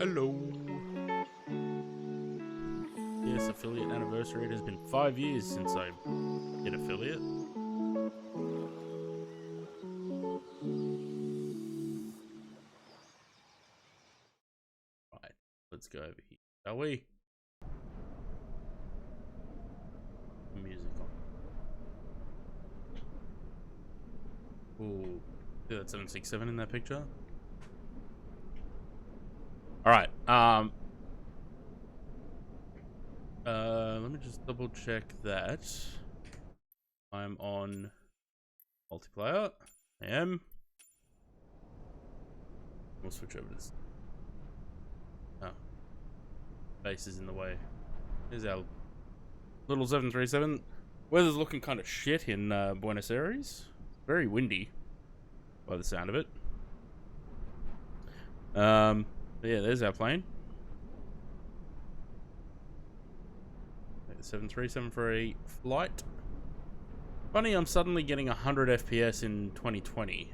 Hello. Yes, affiliate anniversary. It has been 5 years since I did affiliate. Right, let's go over here, shall we? Music on. Ooh, see that 767 in that picture? All right. Let me just double check that I'm on multiplayer. I am. We'll switch over to this. Oh, base is in the way. Here's our little 737. Weather's looking kind of shit in Buenos Aires. Very windy, by the sound of it. Yeah, there's our plane. 7373 for a flight. Funny, I'm suddenly getting 100 FPS in 2020.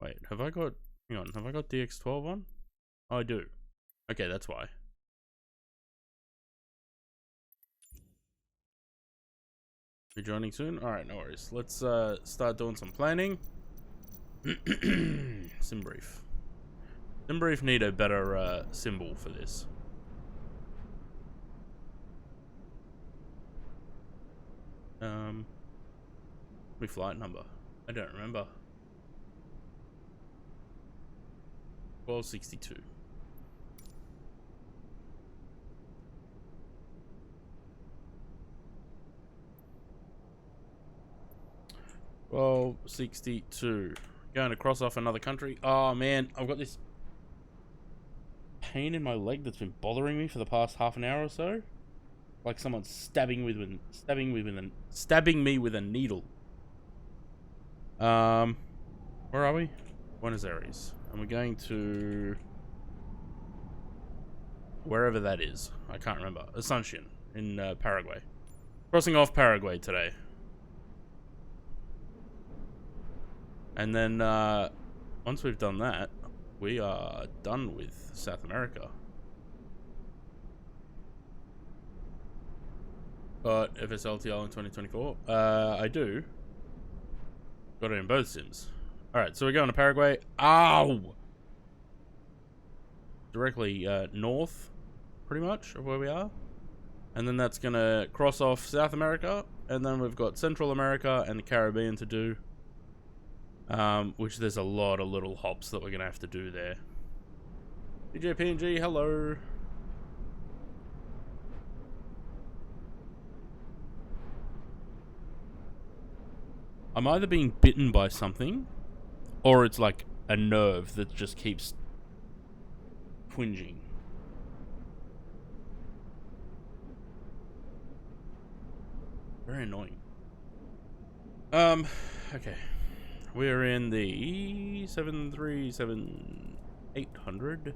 Wait, have I got... Hang on, have I got DX12 on? Oh, I do. Okay, that's why. You're joining soon? Alright, no worries. Let's start doing some planning. Simbrief. Simbrief need a better symbol for this. My flight number. I don't remember. 1262. Well, 62. Going to cross off another country. Oh man, I've got this pain in my leg that's been bothering me for the past half an hour or so. Like someone's stabbing me with a needle. Where are we? Buenos Aires. And we're going to wherever that is. I can't remember. Asuncion in Paraguay. Crossing off Paraguay today. And then once we've done that, we are done with South America. But FSLTL in 2024? I do. Got it in both sims. Alright, so we're going to Paraguay. Ow! Directly north, pretty much, of where we are. And then that's going to cross off South America. And then we've got Central America and the Caribbean to do. Which there's a lot of little hops that we're going to have to do there. DJ PNG, hello. I'm either being bitten by something, or it's like a nerve that just keeps twinging. Very annoying. Okay. We're in the 737-800.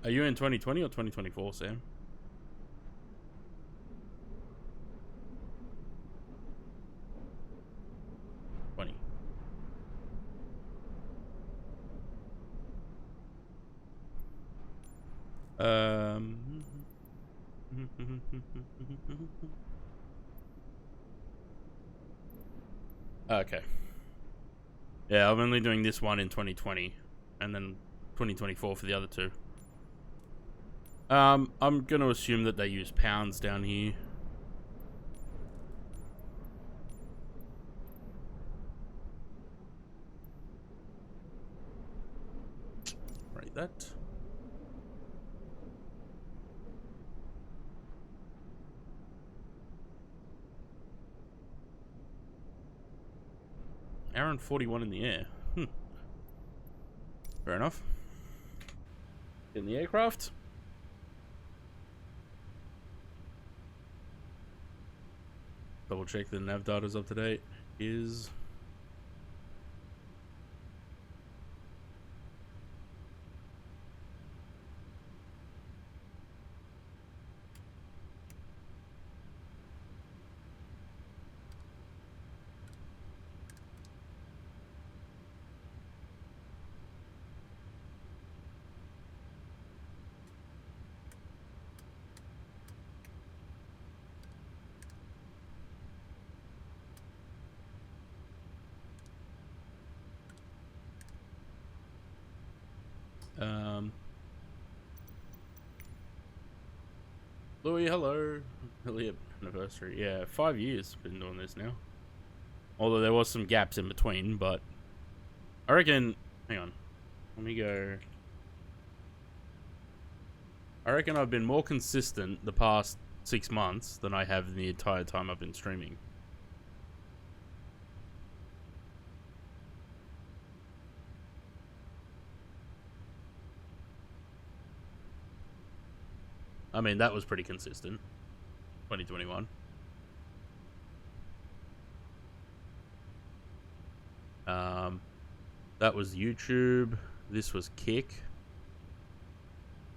Are you in 2020 or 2024, Sam? Okay. Yeah, I'm only doing this one in 2020, and then 2024 for the other two. I'm gonna assume that they use pounds down here. Right, that. Hour and 41 in the air. Fair enough. In the aircraft. Double check the nav data's up to date. Is Louis, hello. Elliot anniversary. Yeah, 5 years been doing this now. Although there was some gaps in between, but I reckon. Hang on. Let me go. I reckon I've been more consistent the past 6 months than I have the entire time I've been streaming. I mean, that was pretty consistent. 2021. That was YouTube. This was Kick.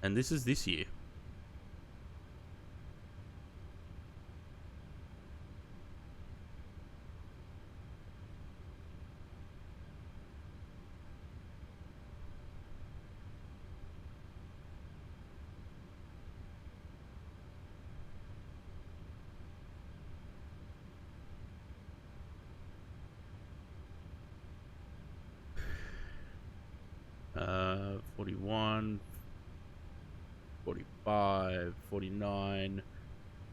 And this is this year. Uh, 41, 45, 49,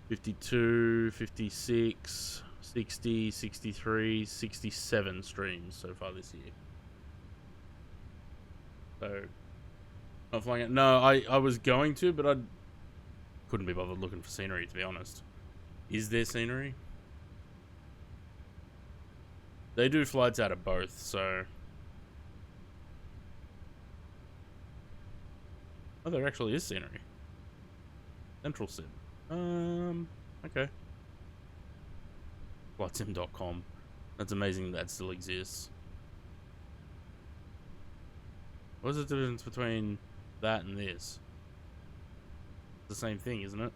52, 56, 60, 63, 67 streams so far this year. So, not flying it. No, I was going to, but I couldn't be bothered looking for scenery, to be honest. Is there scenery? They do flights out of both, so... Oh, there actually is scenery. Central Sim. Okay. Flightsim.com. That's amazing that still exists. What's the difference between that and this? It's the same thing, isn't it?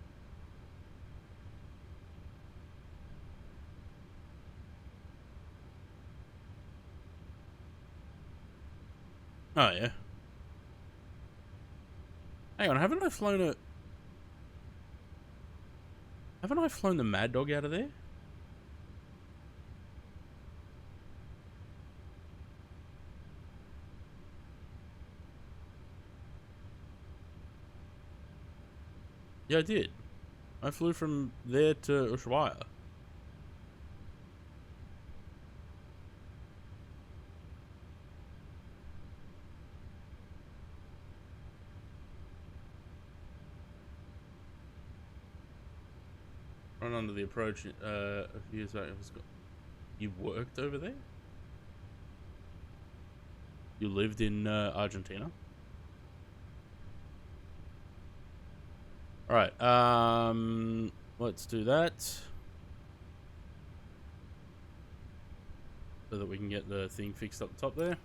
Oh, yeah. Hang on, haven't I flown the Mad Dog out of there? Yeah, I did. I flew from there to Ushuaia. Right under the approach a few years back. You worked over there? You lived in Argentina? Alright, let's do that. So that we can get the thing fixed up the top there.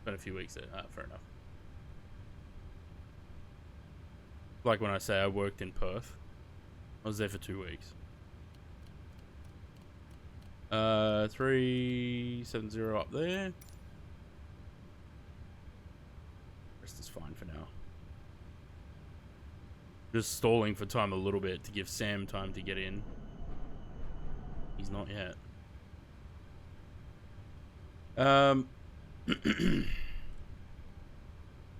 Been a few weeks there. Fair enough. Like when I say I worked in Perth. I was there for 2 weeks. 370 up there. Rest is fine for now. Just stalling for time a little bit to give Sam time to get in. He's not yet.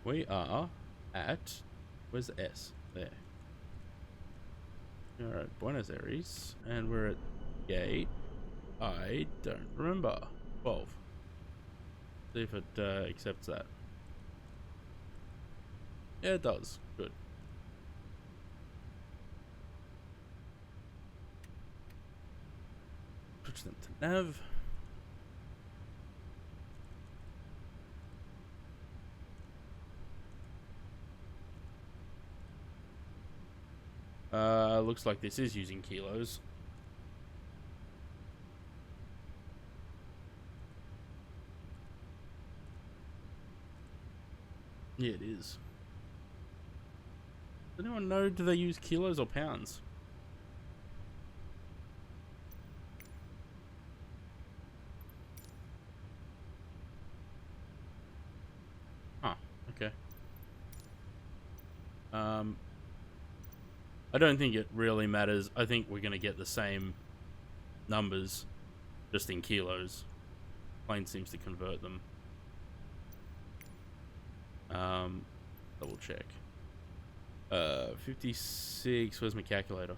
We are at... Where's the S? There. Alright, Buenos Aires. And we're at gate... I don't remember. 12. See if it accepts that. Yeah, it does. Good. Switch them to nav. Looks like this is using kilos. Yeah, it is. Does anyone know, do they use kilos or pounds? Huh, okay. I don't think it really matters. I think we're going to get the same numbers, just in kilos. Plane seems to convert them. Double check. 56. Where's my calculator?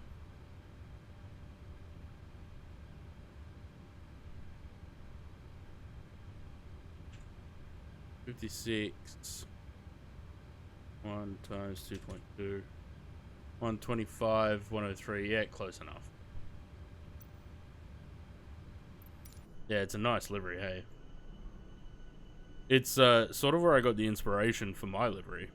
$56. 1 times 2.2. 125, 103. Yeah, close enough. Yeah, it's a nice livery, hey. It's sort of where I got the inspiration for my livery.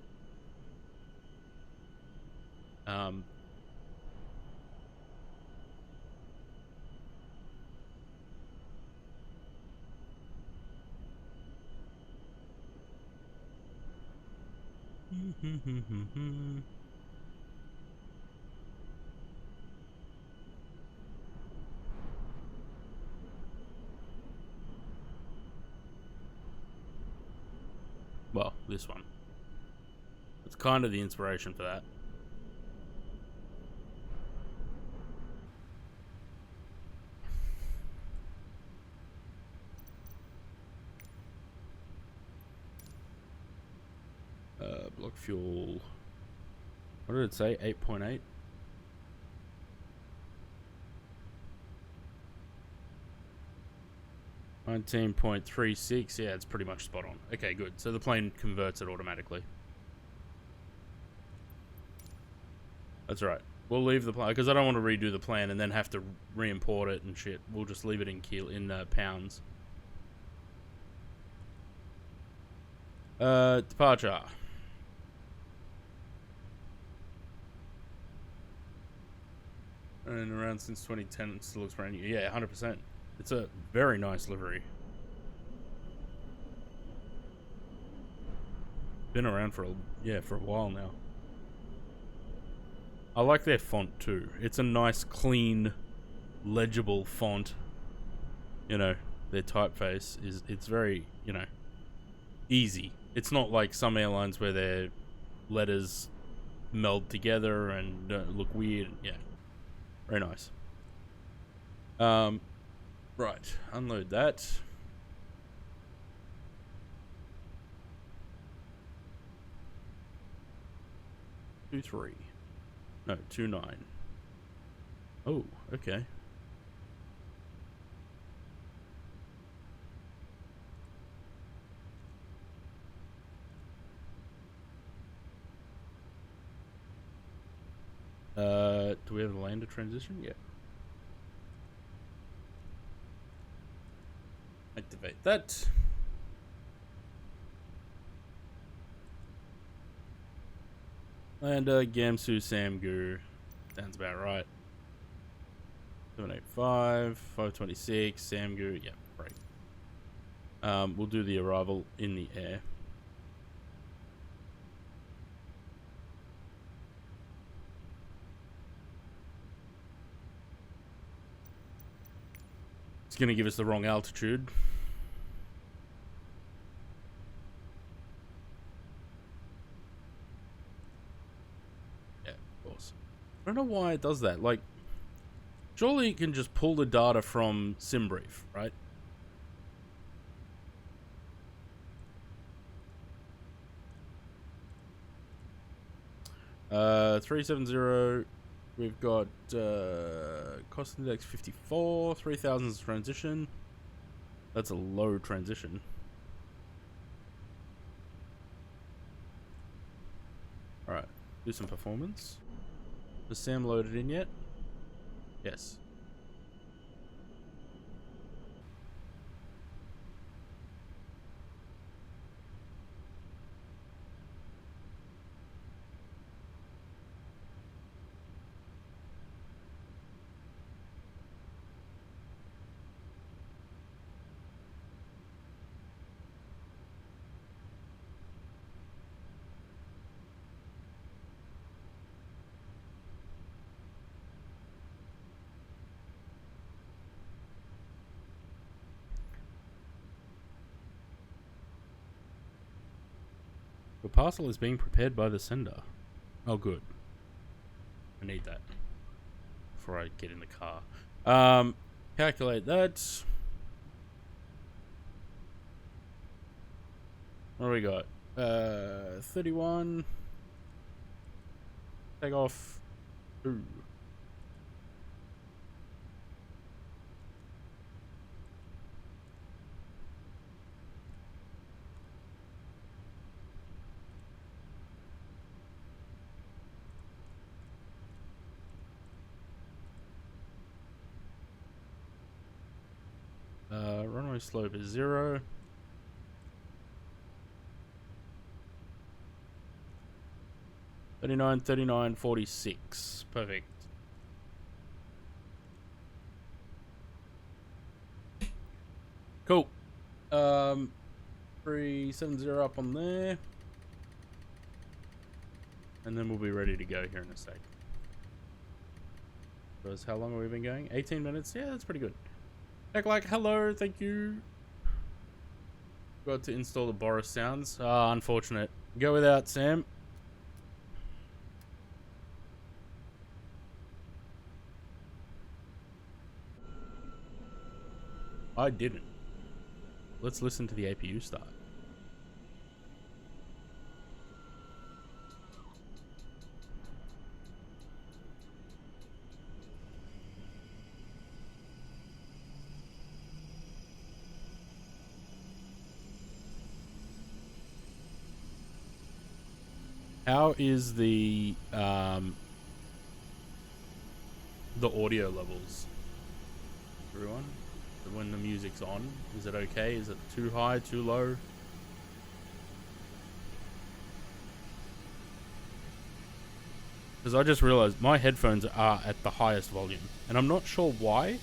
Well, this one. It's kind of the inspiration for that. Block fuel. What did it say? 8.8? $19.36. Yeah, it's pretty much spot on. Okay, good. So the plane converts it automatically. That's right. We'll leave the plan because I don't want to redo the plan and then have to re-import it and shit. We'll just leave it in pounds. Departure. And around since 2010, it still looks brand new. Yeah, 100%. It's a very nice livery. Been around for a while now. I like their font too. It's a nice, clean, legible font. You know, their typeface it's very, easy. It's not like some airlines where their letters meld together and look weird. Yeah. Very nice. Right, unload that. Two 3. No, 2 9. Oh, okay. Do we have a lander transition? Yeah. Activate that. And Gamsu Samgu. Sounds about right. 785, 526, Samgu. Yeah, great. We'll do the arrival in the air. It's going to give us the wrong altitude. Yeah, of course. I don't know why it does that. Like, surely it can just pull the data from SimBrief, right? Uh, 370. We've got cost index 54, 3000 is transition. That's a low transition. Alright, do some performance. Is Sam loaded in yet? Yes. The parcel is being prepared by the sender. Oh, good. I need that before I get in the car. Calculate that. What do we got? 31. Take off 2. Runway slope is 0. $39, $39, $46. Perfect. Cool. 370 up on there. And then we'll be ready to go here in a sec. Because how long have we been going? 18 minutes? Yeah, that's pretty good. Like, hello, thank you. Got to install the Boris sounds. Ah, unfortunate. Go without, Sam. I didn't. Let's listen to the APU start. How is the audio levels, everyone? When the music's on, is it okay? Is it too high, too low? Because I just realized my headphones are at the highest volume, and I'm not sure why.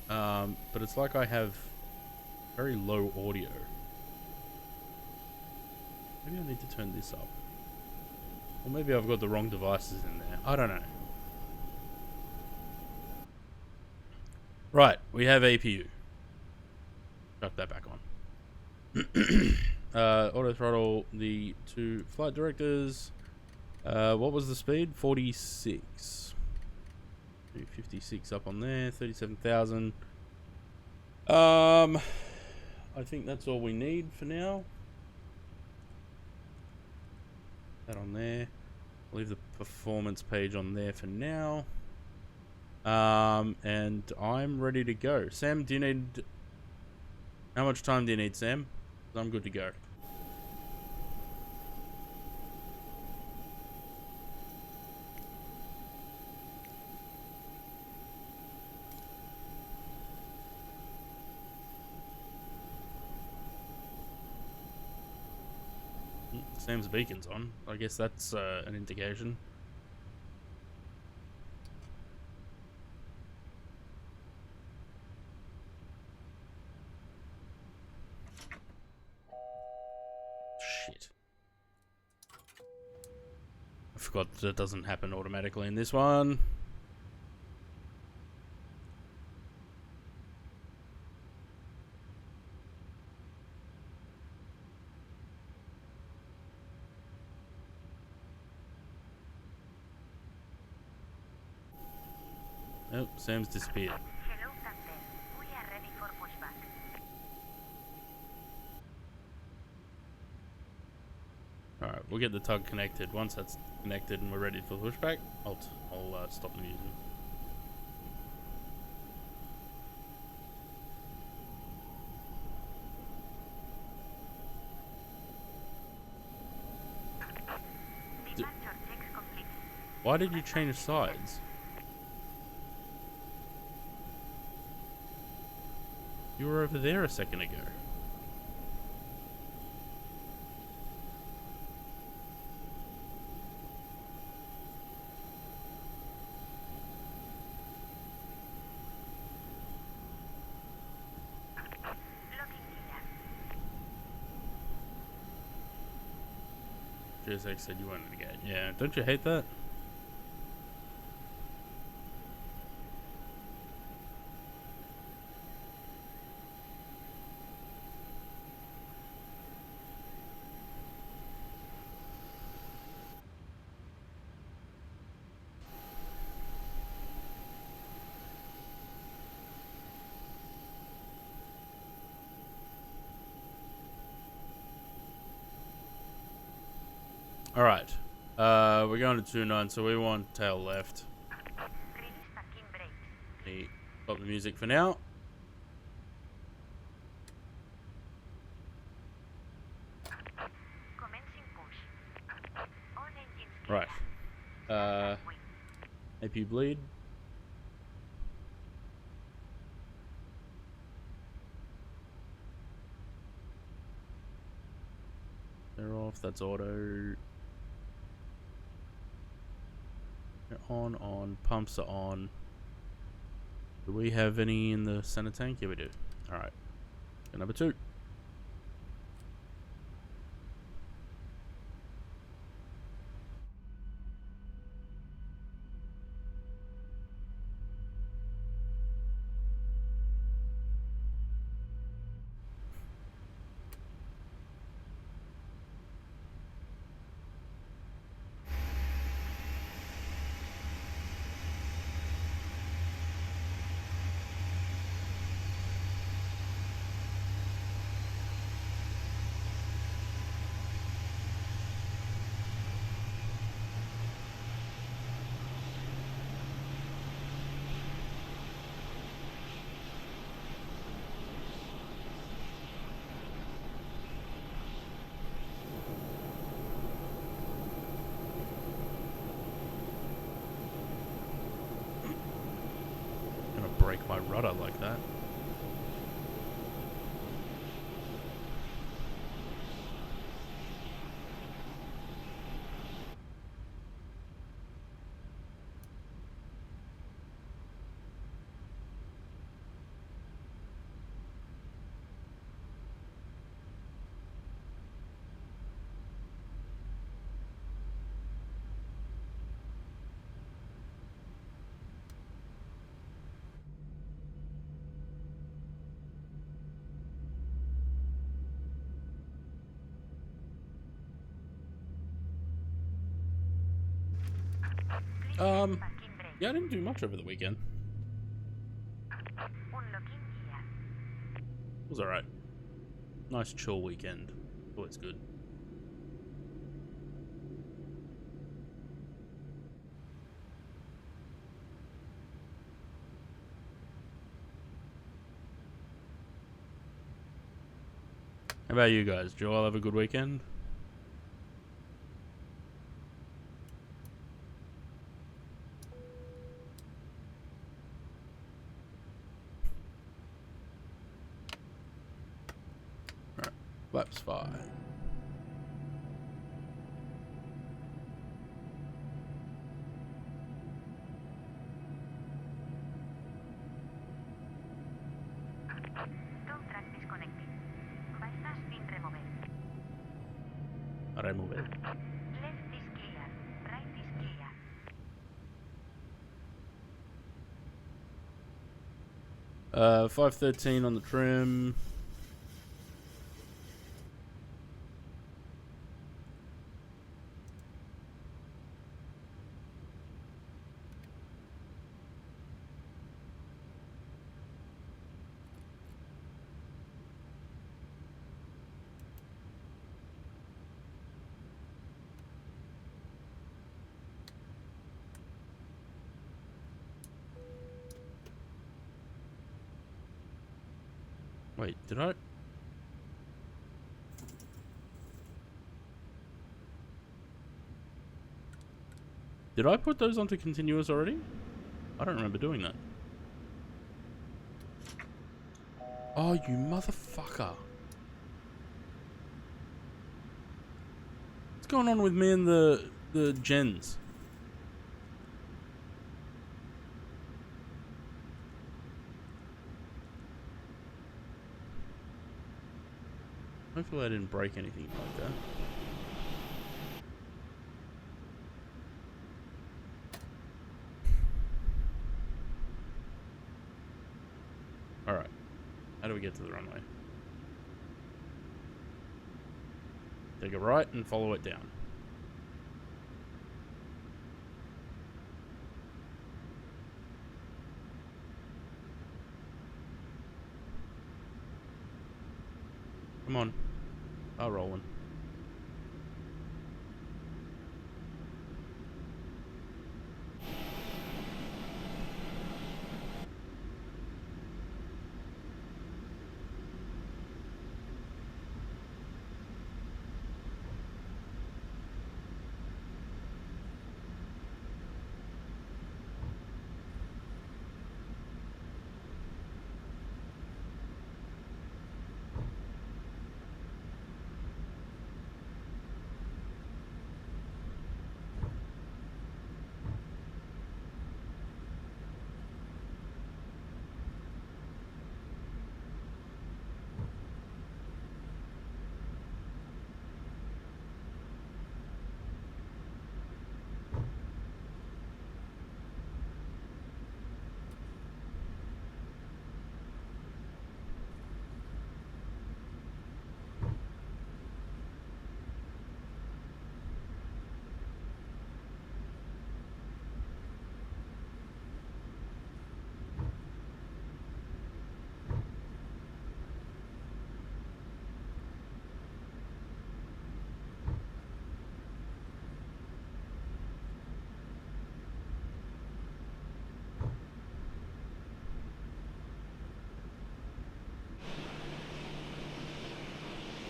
But it's like I have very low audio. Maybe I need to turn this up. Or maybe I've got the wrong devices in there. I don't know. Right, we have APU. Shut that back on. Auto throttle the 2 flight directors. What was the speed? 46. 56 up on there. 37,000. I think that's all we need for now. That on there. I'll leave the performance page on there for now. And I'm ready to go. Sam, do you need... How much time do you need, Sam? I'm good to go. Sam's beacon's on. I guess that's an indication. Shit. I forgot that it doesn't happen automatically in this one. Oh, Sam's disappeared. Hello, Captain. We are ready for pushback. Alright, we'll get the tug connected. Once that's connected and we're ready for pushback, I'll stop the music. Departure checks complete. Why did you change sides? You were over there a second ago. Looking clear. GSX said you wanted to get. Yeah, don't you hate that? Alright. We're going to 2-9, so we want tail left. Release parking brakes. Me stop the music for now. Commencing push. All engines Right. clear. Wing. AP bleed. They're off. That's auto. They're on. Pumps are on. Do we have any in the center tank? Yeah, we do. Alright. Number 2. Gonna break my rudder like that. Parking brake. Yeah, I didn't do much over the weekend. Unlocking gear. It was alright. Nice chill weekend. Always good. How about you guys? Did you all have a good weekend? Alright. Flaps 5. Tow truck disconnected. Balsas being removed. Remove it. Left is clear. Right is clear. 513 on the trim. Wait, did I? Did I put those onto continuous already? I don't remember doing that. Oh, you motherfucker. What's going on with me and the gens? Hopefully I didn't break anything like that. Alright. How do we get to the runway? Take a right and follow it down. Come on. I'll roll one.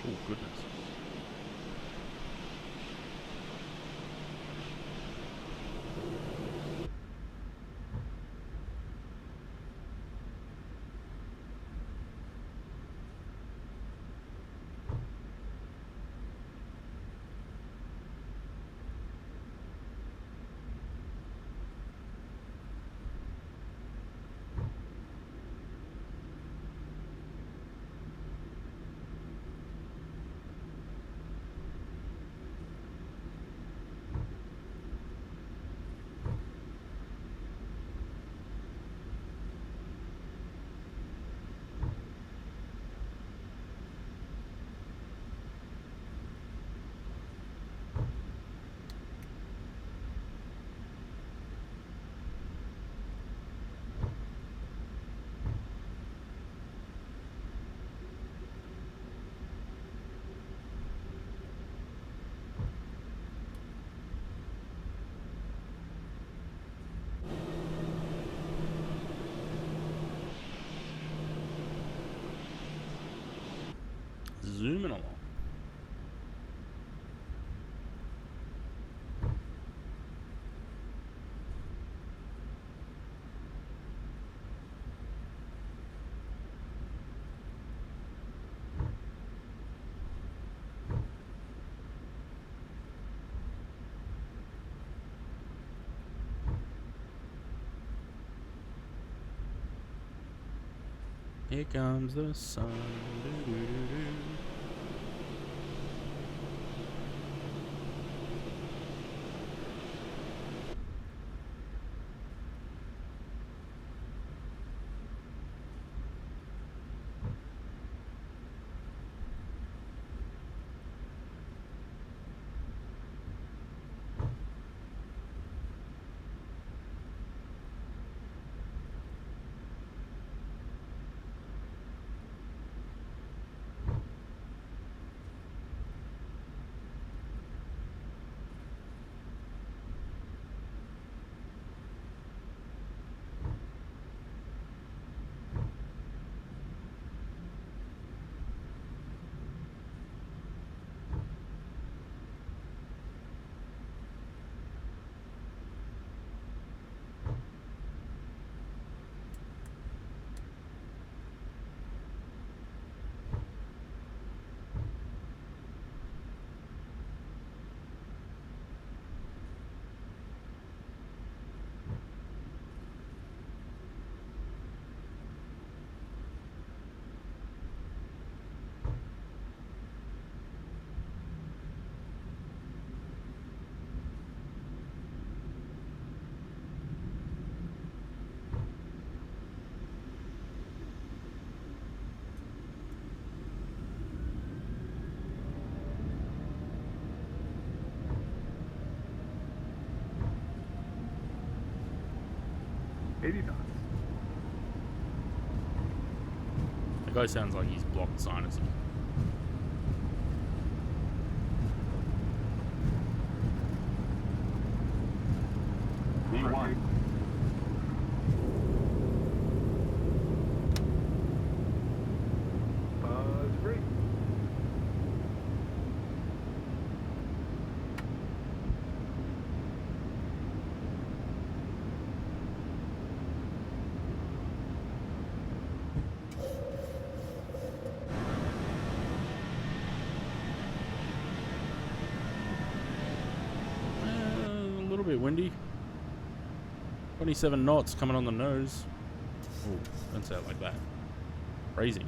Oh, goodness. Zooming along. Here comes the sun. Doo-doo-doo-doo. The guy sounds like he's blocked sinuses. V1. Buzz free. A little bit windy. 27 knots coming on the nose. Oh, don't say it like that. Crazy.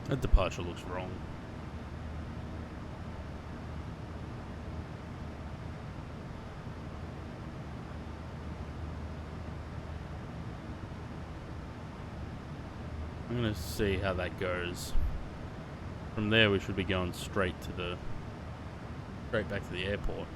That departure looks wrong. I'm gonna see how that goes. From there, we should be going straight back to the airport.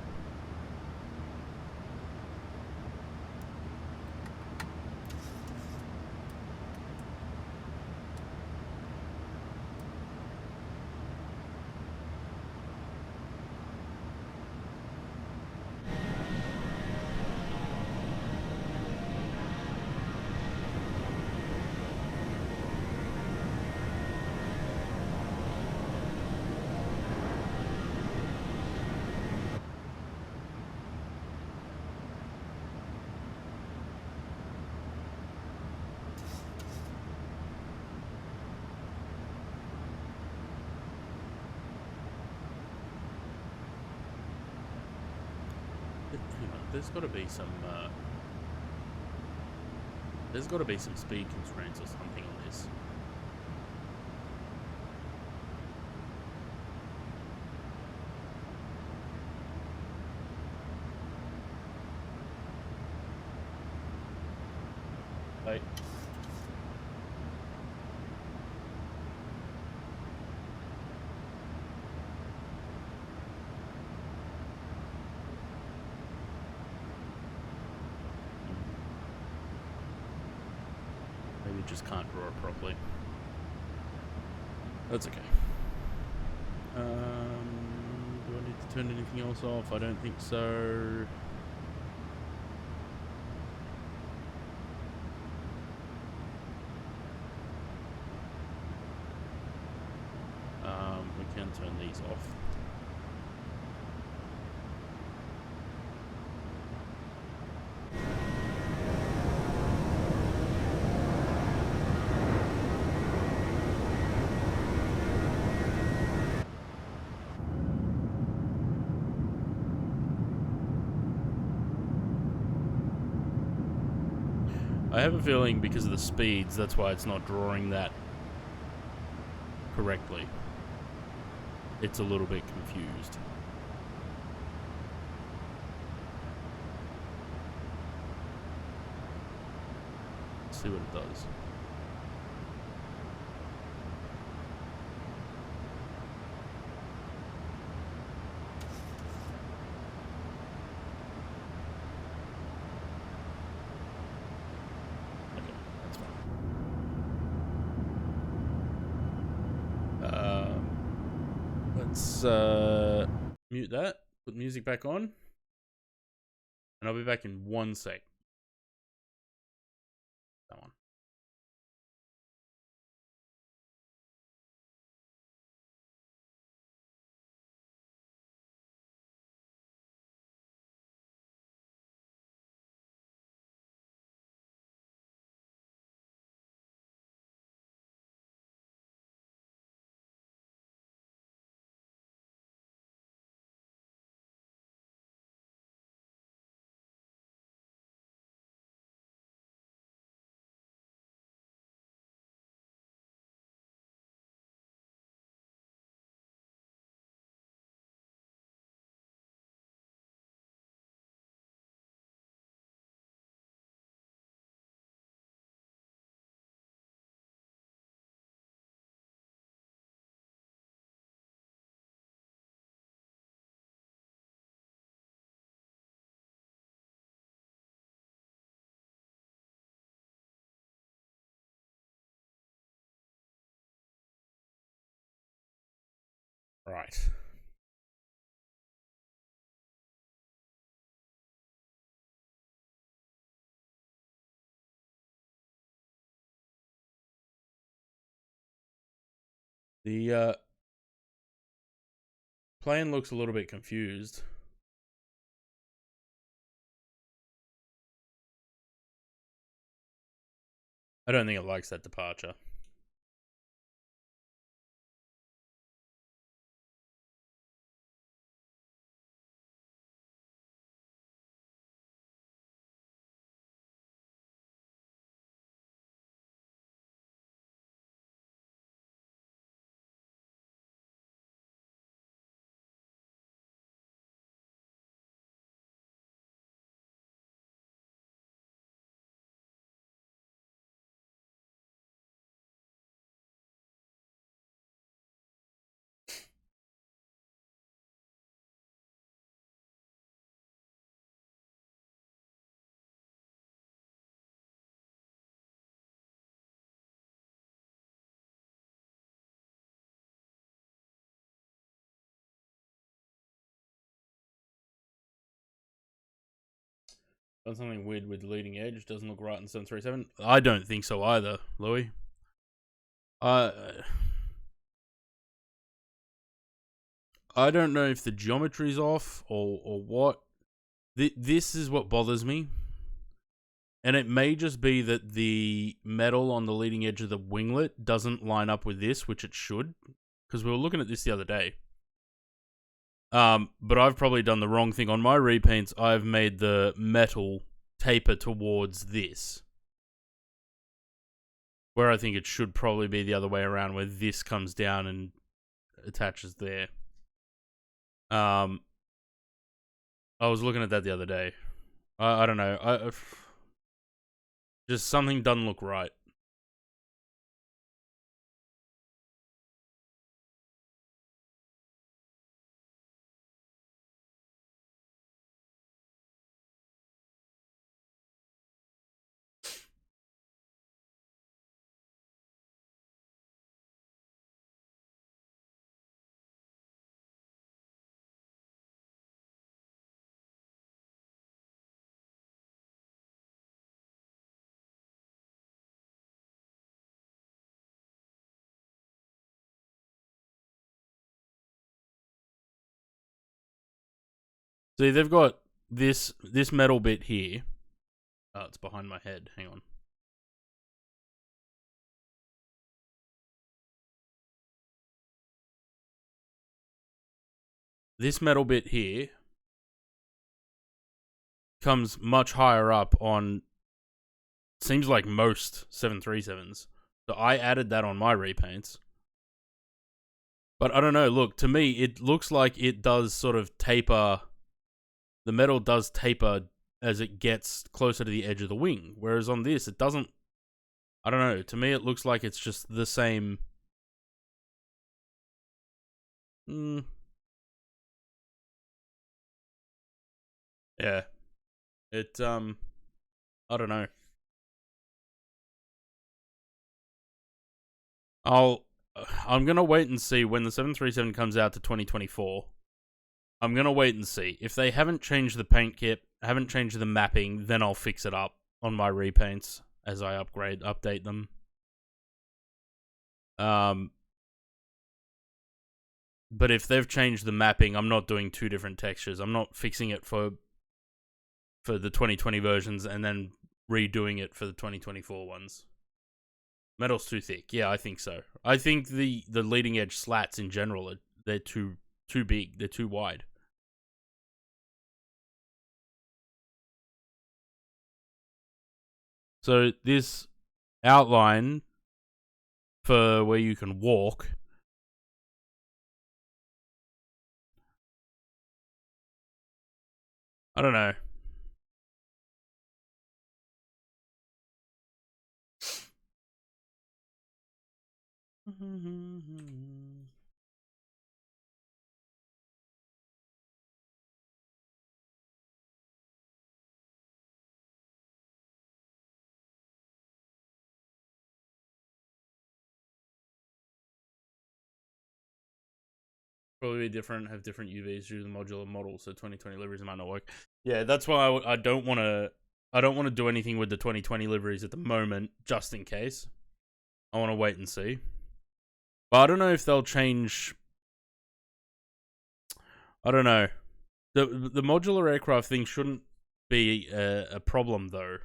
Hang on, there's got to be some. There's got to be some speed constraints or something on this. Wait. Maybe just can't draw it properly. That's okay. Do I need to turn anything else off? I don't think so. We can turn these off. I have a feeling because of the speeds, that's why it's not drawing that correctly. It's a little bit confused. Let's see what it does. Let's mute that, put music back on, and I'll be back in 1 sec. That one. Right. The plane looks a little bit confused. I don't think it likes that departure. Got something weird with leading edge. Doesn't look right in 737. I don't think so either, Louis. I don't know if the geometry's off or what. This is what bothers me. And it may just be that the metal on the leading edge of the winglet doesn't line up with this, which it should. Because we were looking at this the other day. But I've probably done the wrong thing. On my repaints, I've made the metal taper towards this. Where I think it should probably be the other way around, where this comes down and attaches there. I was looking at that the other day. I don't know. Just something doesn't look right. See, they've got this metal bit here. Oh, it's behind my head. Hang on. This metal bit here comes much higher up on, seems like most 737s. So I added that on my repaints. But I don't know, look, to me, it looks like it does sort of taper. The metal does taper as it gets closer to the edge of the wing. Whereas on this, it doesn't. I don't know. To me, it looks like it's just the same. Yeah. It, I don't know. I'm gonna wait and see when the 737 comes out to 2024. I'm gonna wait and see. If they haven't changed the paint kit, haven't changed the mapping, then I'll fix it up on my repaints as I update them. But if they've changed the mapping, I'm not doing two different textures. I'm not fixing it for the 2020 versions and then redoing it for the 2024 ones. Metal's too thick. Yeah, I think so. I think the leading edge slats in general they're too big. They're too wide. So this outline for where you can walk. I don't know. Probably be different, have different UVs due to the modular model, so 2020 liveries might not work. Yeah, that's why I don't want to do anything with the 2020 liveries at the moment, just in case. I want to wait and see. But I don't know if they'll change. I don't know. The modular aircraft thing shouldn't be a problem though,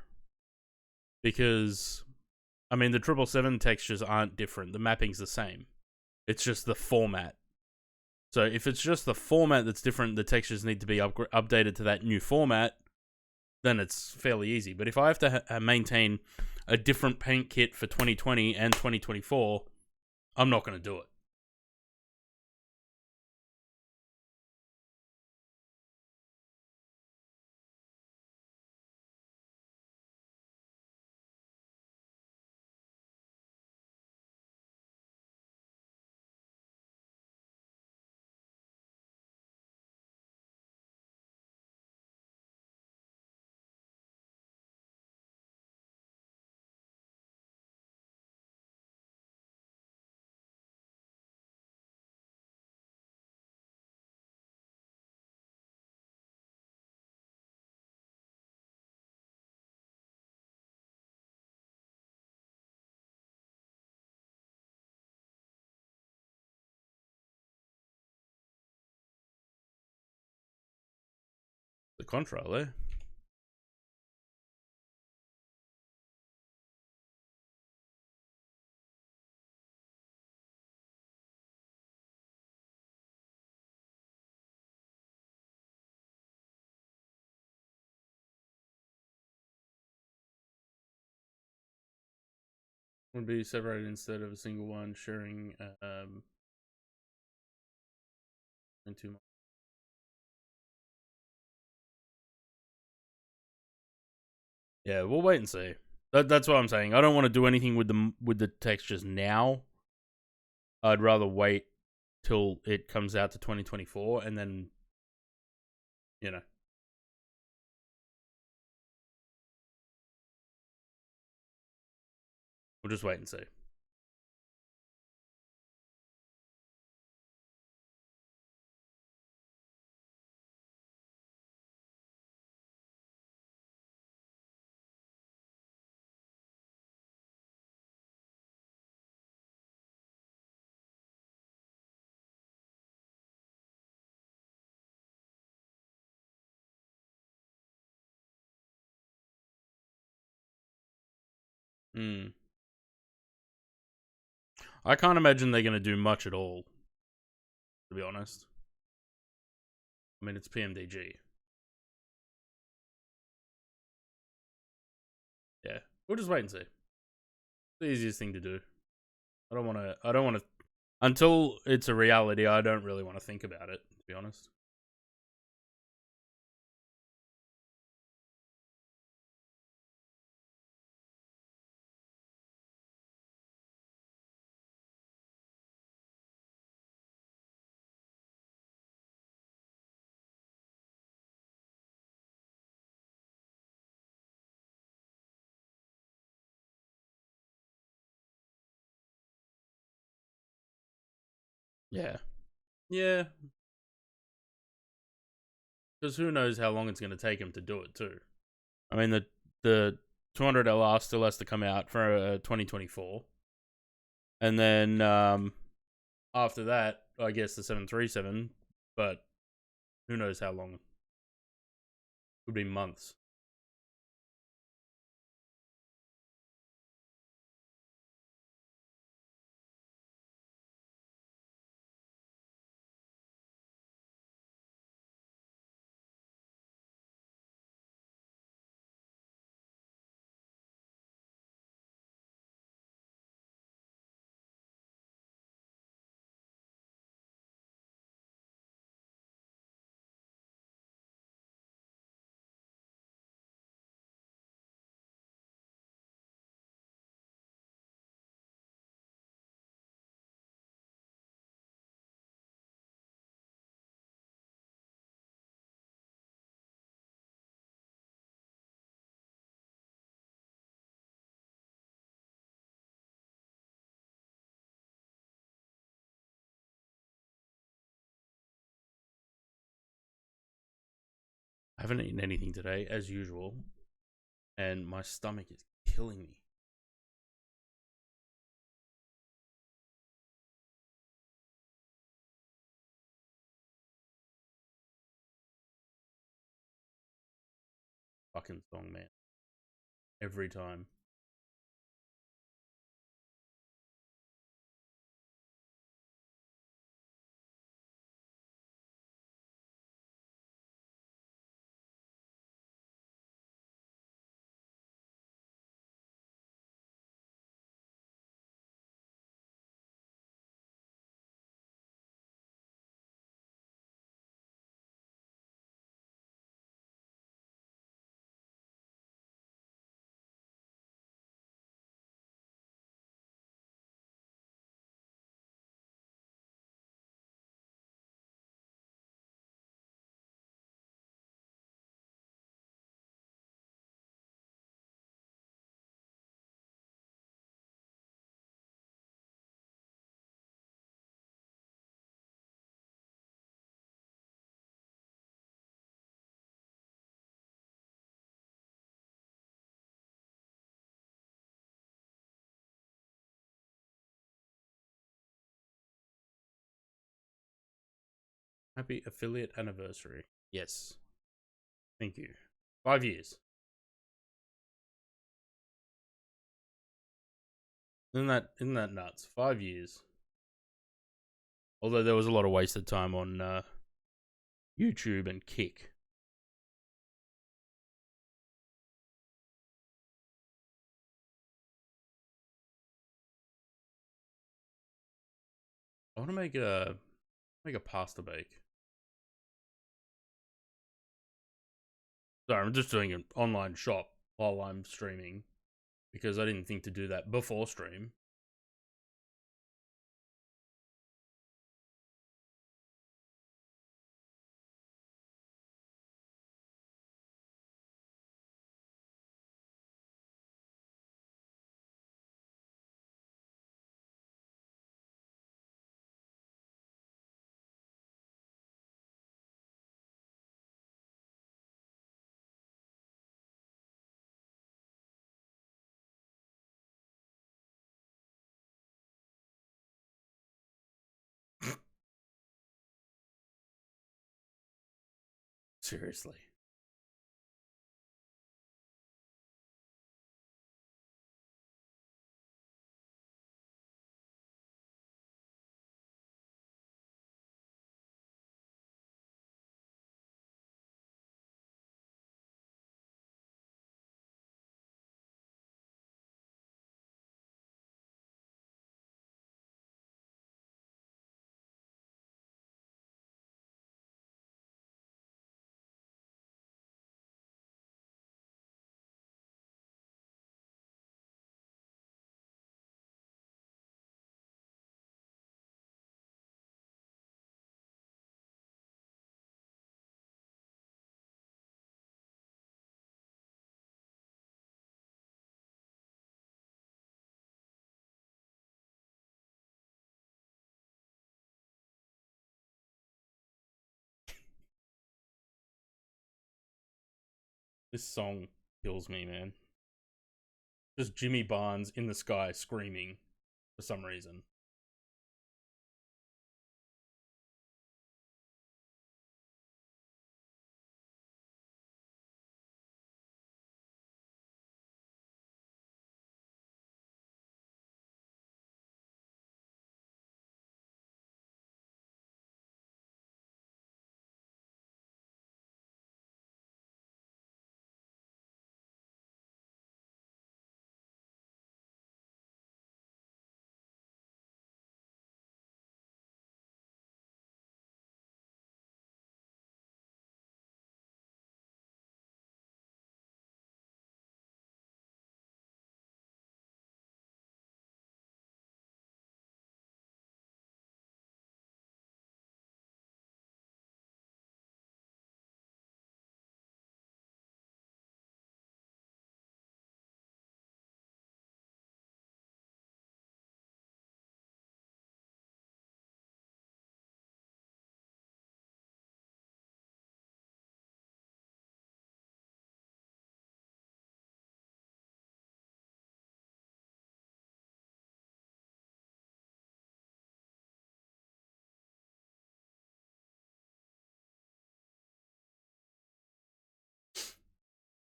because I mean the 777 textures aren't different. The mapping's the same. It's just the format. So if it's just the format that's different, the textures need to be updated to that new format, then it's fairly easy. But if I have to maintain a different paint kit for 2020 and 2024, I'm not going to do it. The contrail there. Would be separated instead of a single one, sharing into. Yeah, we'll wait and see. That's what I'm saying. I don't want to do anything with the textures now. I'd rather wait till it comes out to 2024 and then, you know. We'll just wait and see. Hmm. I can't imagine they're going to do much at all, to be honest. I mean, it's PMDG. Yeah, we'll just wait and see. It's the easiest thing to do. I don't want to. Until it's a reality, I don't really want to think about it, to be honest. Yeah. Yeah. Because who knows how long it's going to take him to do it, too. I mean, the 200LR still has to come out for 2024. And then after that, I guess the 737, but who knows how long. Could be months. I haven't eaten anything today, as usual, and my stomach is killing me. Fucking song, man. Every time. Happy affiliate anniversary. Yes. Thank you. 5 years. Isn't that nuts? 5 years. Although there was a lot of wasted time on YouTube and Kick. I want to make a pasta bake. Sorry, I'm just doing an online shop while I'm streaming because I didn't think to do that before stream. Seriously. This song kills me, man. Just Jimmy Barnes in the sky screaming for some reason.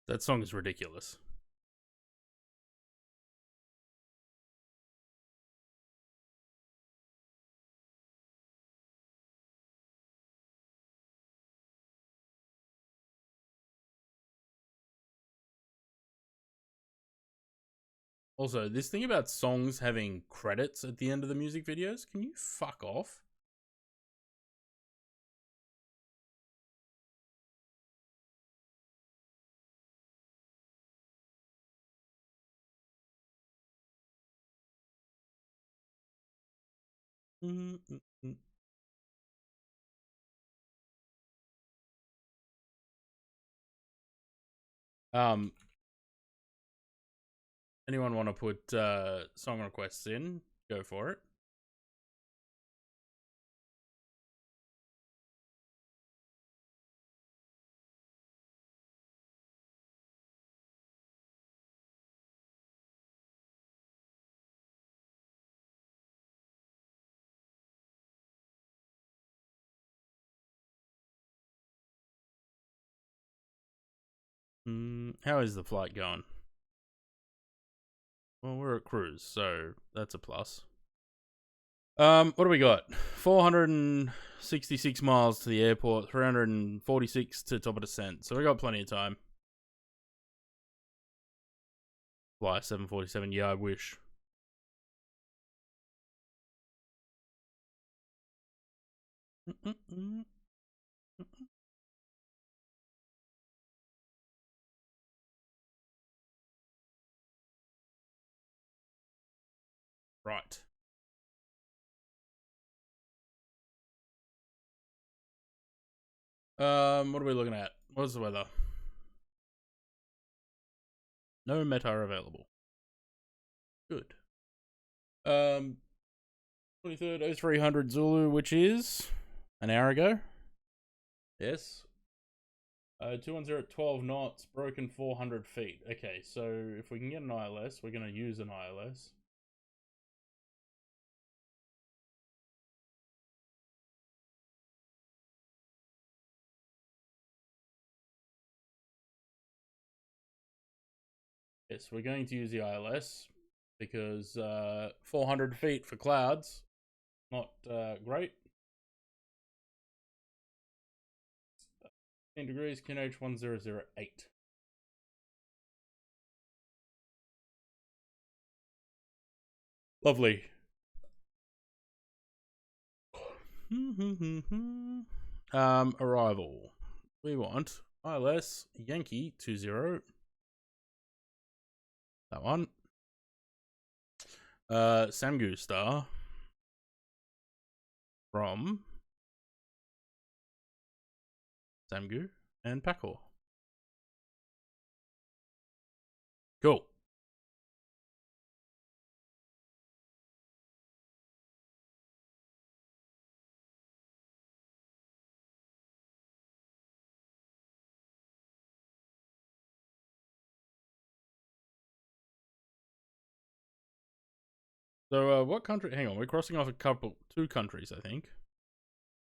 That song is ridiculous. Also, this thing about songs having credits at the end of the music videos, can you fuck off? Mm-mm-mm. Um, anyone want to put song requests in? Go for it. How is the flight going? Well, we're at cruise, so that's a plus. What do we got? 466 miles to the airport, 346 to top of descent. So we got plenty of time. Fly 747, yeah, I wish. Right. What are we looking at? What's the weather? No METAR available. Good. 23rd 0300 Zulu, which is an hour ago. Yes. 210 at 12 knots, broken 400 feet. Okay, so if we can get an ILS, we're going to use an ILS. Yes, we're going to use the ILS because 400 feet for clouds, not great. 10 degrees, QNH 1008. Lovely. Arrival. We want ILS Yankee 20. That one. Samgu Star from Samgu and Pakor. Cool. So, what country? Hang on, we're crossing off two countries, I think.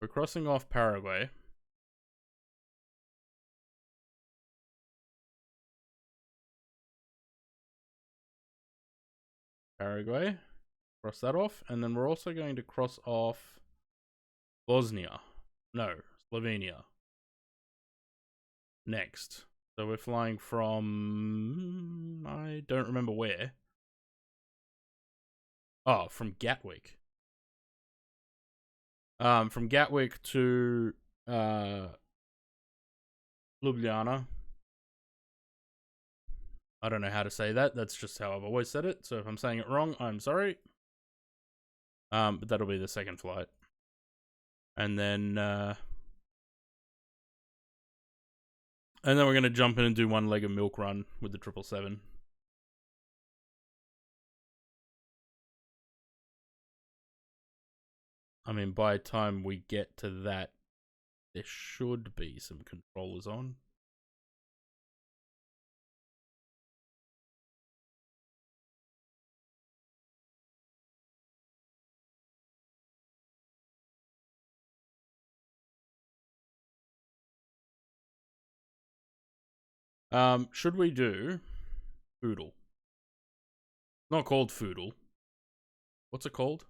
We're crossing off Paraguay. Paraguay. Cross that off. And then we're also going to cross off Bosnia. No, Slovenia. Next. So we're flying from... I don't remember where. Oh, from Gatwick. From Gatwick to Ljubljana. I don't know how to say that. That's just how I've always said it. So if I'm saying it wrong, I'm sorry. But that'll be the second flight. And then we're gonna jump in and do one leg of milk run with the 777. I mean, by the time we get to that, there should be some controllers on. Should we do Foodle? Not called Foodle. What's it called?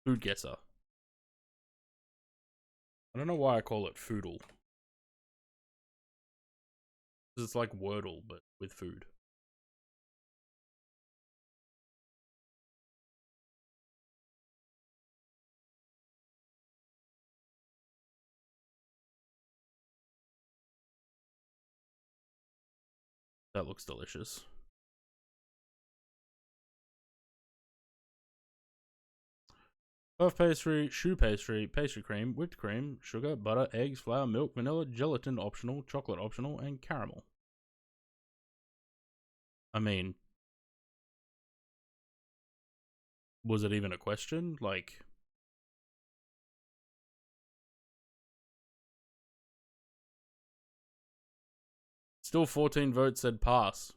Food Guesser. I don't know why I call it Foodle. Because it's like Wordle, but with food. That looks delicious. Puff pastry, choux pastry, pastry cream, whipped cream, sugar, butter, eggs, flour, milk, vanilla, gelatin optional, chocolate optional, and caramel. I mean, was it even a question? Like, still 14 votes said pass.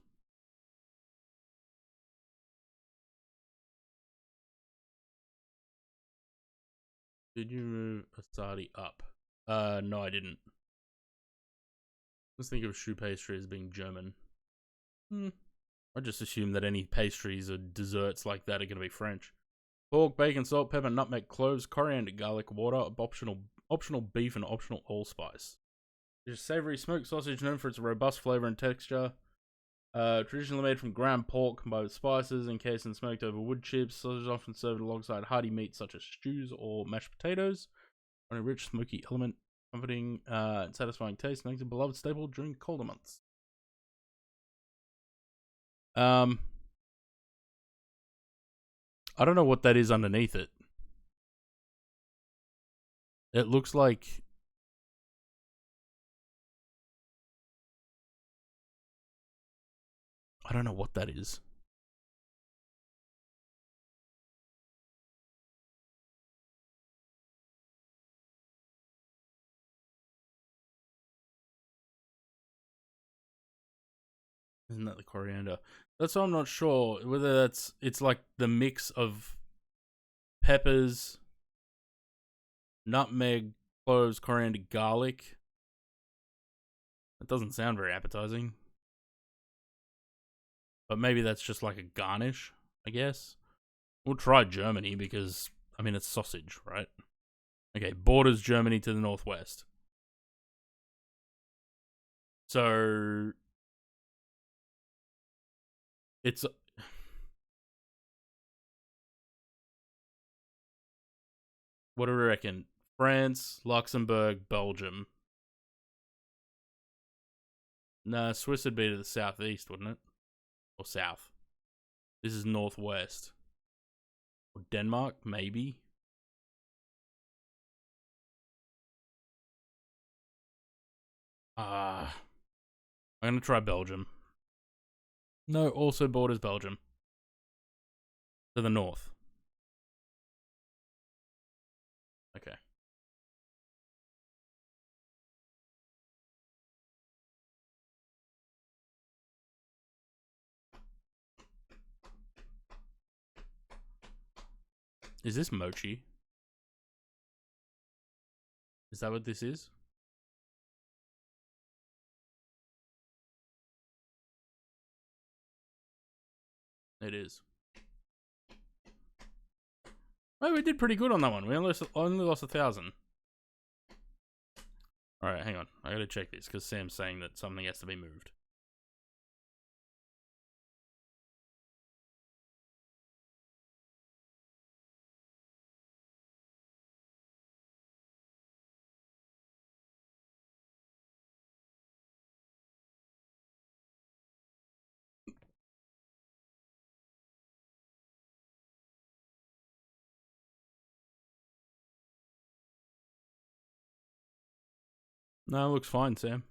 Did you move Asadi up? No, I didn't. Let's think of choux pastry as being German. I just assume that any pastries or desserts like that are going to be French. Pork, bacon, salt, pepper, nutmeg, cloves, coriander, garlic, water, optional beef, and optional allspice. It's a savory smoked sausage known for its robust flavor and texture. Traditionally made from ground pork combined with spices, encased and smoked over wood chips. Sausage is often served alongside hearty meats such as stews or mashed potatoes. On a rich, smoky element, comforting and satisfying taste, makes a beloved staple during colder months. I don't know what that is underneath it. It looks like... I don't know what that is. Isn't that the coriander? That's what I'm not sure. Whether it's like the mix of peppers, nutmeg, cloves, coriander, garlic. That doesn't sound very appetizing. But maybe that's just like a garnish, I guess. We'll try Germany because, I mean, it's sausage, right? Okay, borders Germany to the northwest. So... it's... what do we reckon? France, Luxembourg, Belgium. Nah, Swiss would be to the southeast, wouldn't it? Or south. This is northwest. Or Denmark, maybe. I'm gonna try Belgium. No, also borders Belgium. To the north. Okay. Is this mochi? Is that what this is? It is. Oh, we did pretty good on that one. We only lost 1,000. Alright, hang on. I gotta check this because Sam's saying that something has to be moved. No, it looks fine, Sam.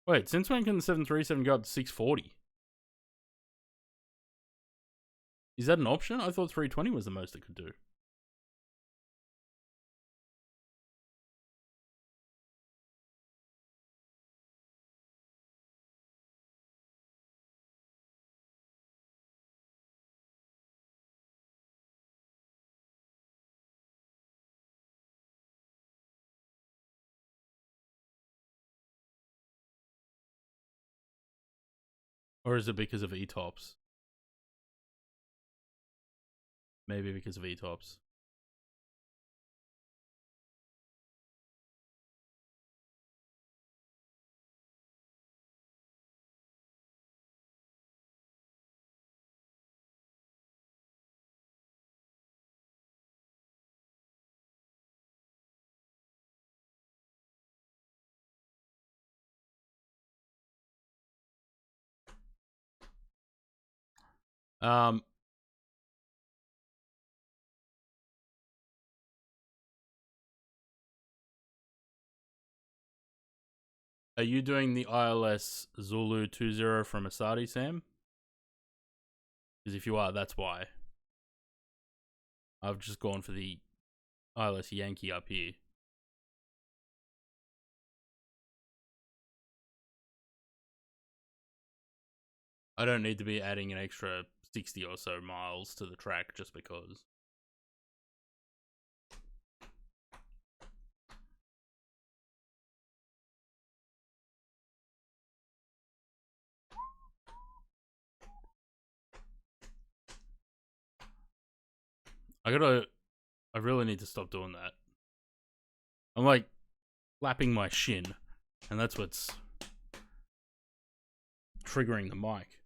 Wait, since when can the 737 go up to 640? Is that an option? I thought 320 was the most it could do. Or is it because of ETOPS? Maybe because of ETOPS. Um, are you doing the ILS Zulu 20 from Asadi, Sam? Because if you are, that's why. I've just gone for the ILS Yankee up here. I don't need to be adding an extra 60 or so miles to the track just because. I really need to stop doing that. I'm like flapping my shin, and that's what's triggering the mic.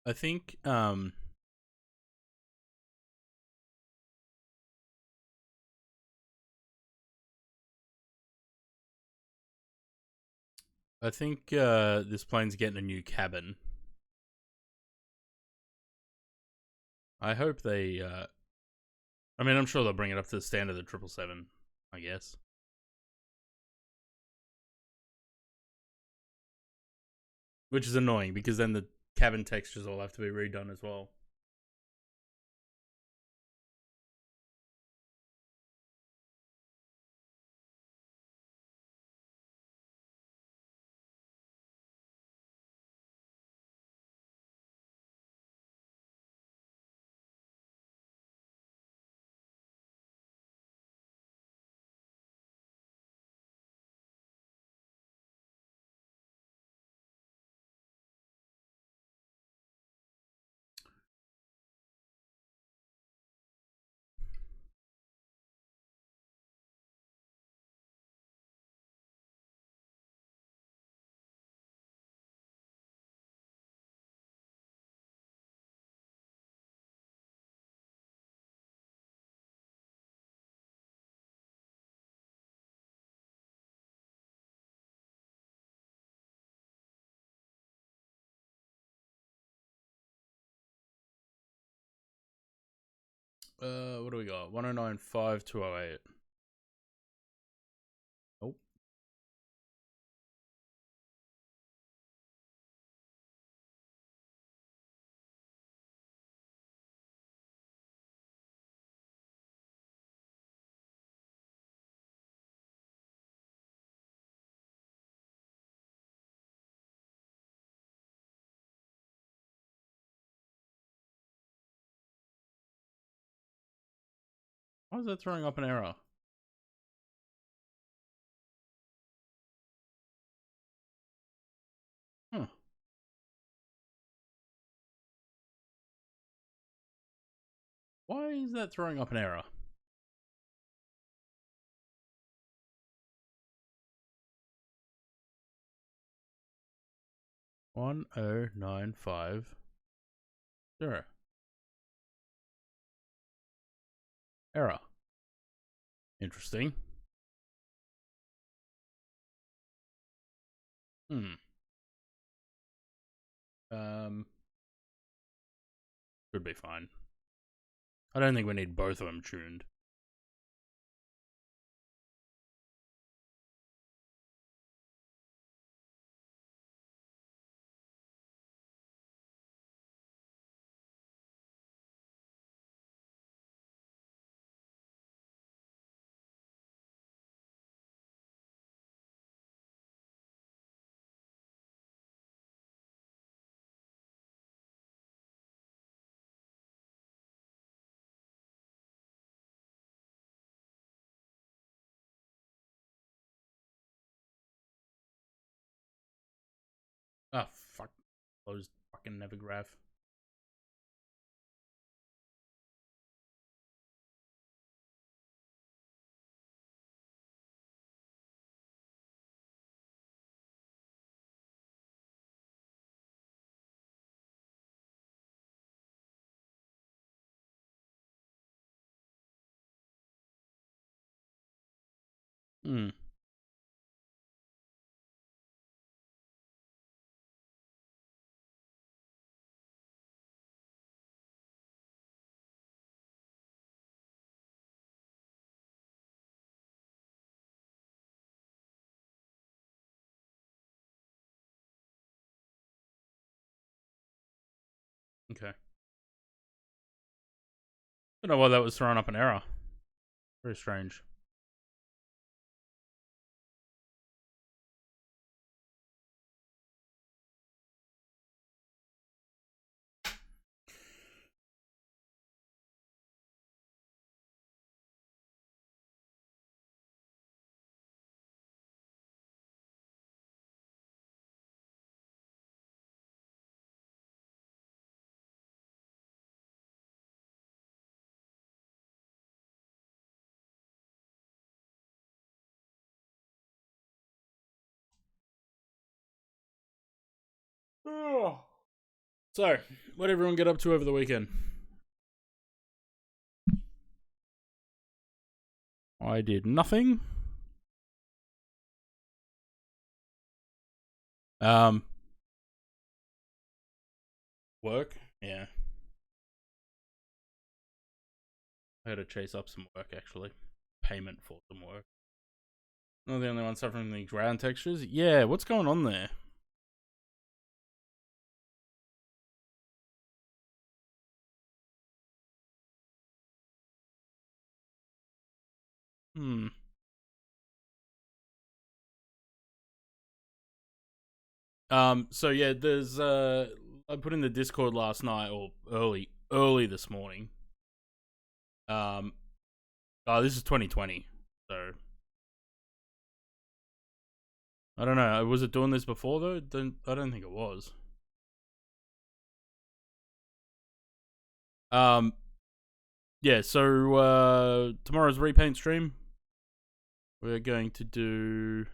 I think this plane's getting a new cabin. I hope they. I mean, I'm sure they'll bring it up to the standard of the 777. I guess. Which is annoying because then the cabin textures all have to be redone as well. What do we got? 1095 208. Oh. Why is that throwing up an error? Huh. Why is that throwing up an error? One oh nine five zero. Error. Interesting. Hmm. Should be fine. I don't think we need both of them tuned. Ah, fuck. Closed fucking Nevergraph. Hmm. Okay. Don't know why that was throwing up an error. Very strange. Oh. So, what did everyone get up to over the weekend? I did nothing. Um, work. Yeah, I had to chase up some work actually. Payment for some work. Not the only one suffering from the ground textures. Yeah, what's going on there? Hmm. So yeah, there's I put in the Discord last night or early this morning. Um, oh, this is 2020, so I don't know. Was it doing this before though? I don't think it was. Um, yeah. So tomorrow's repaint stream. We're going to do.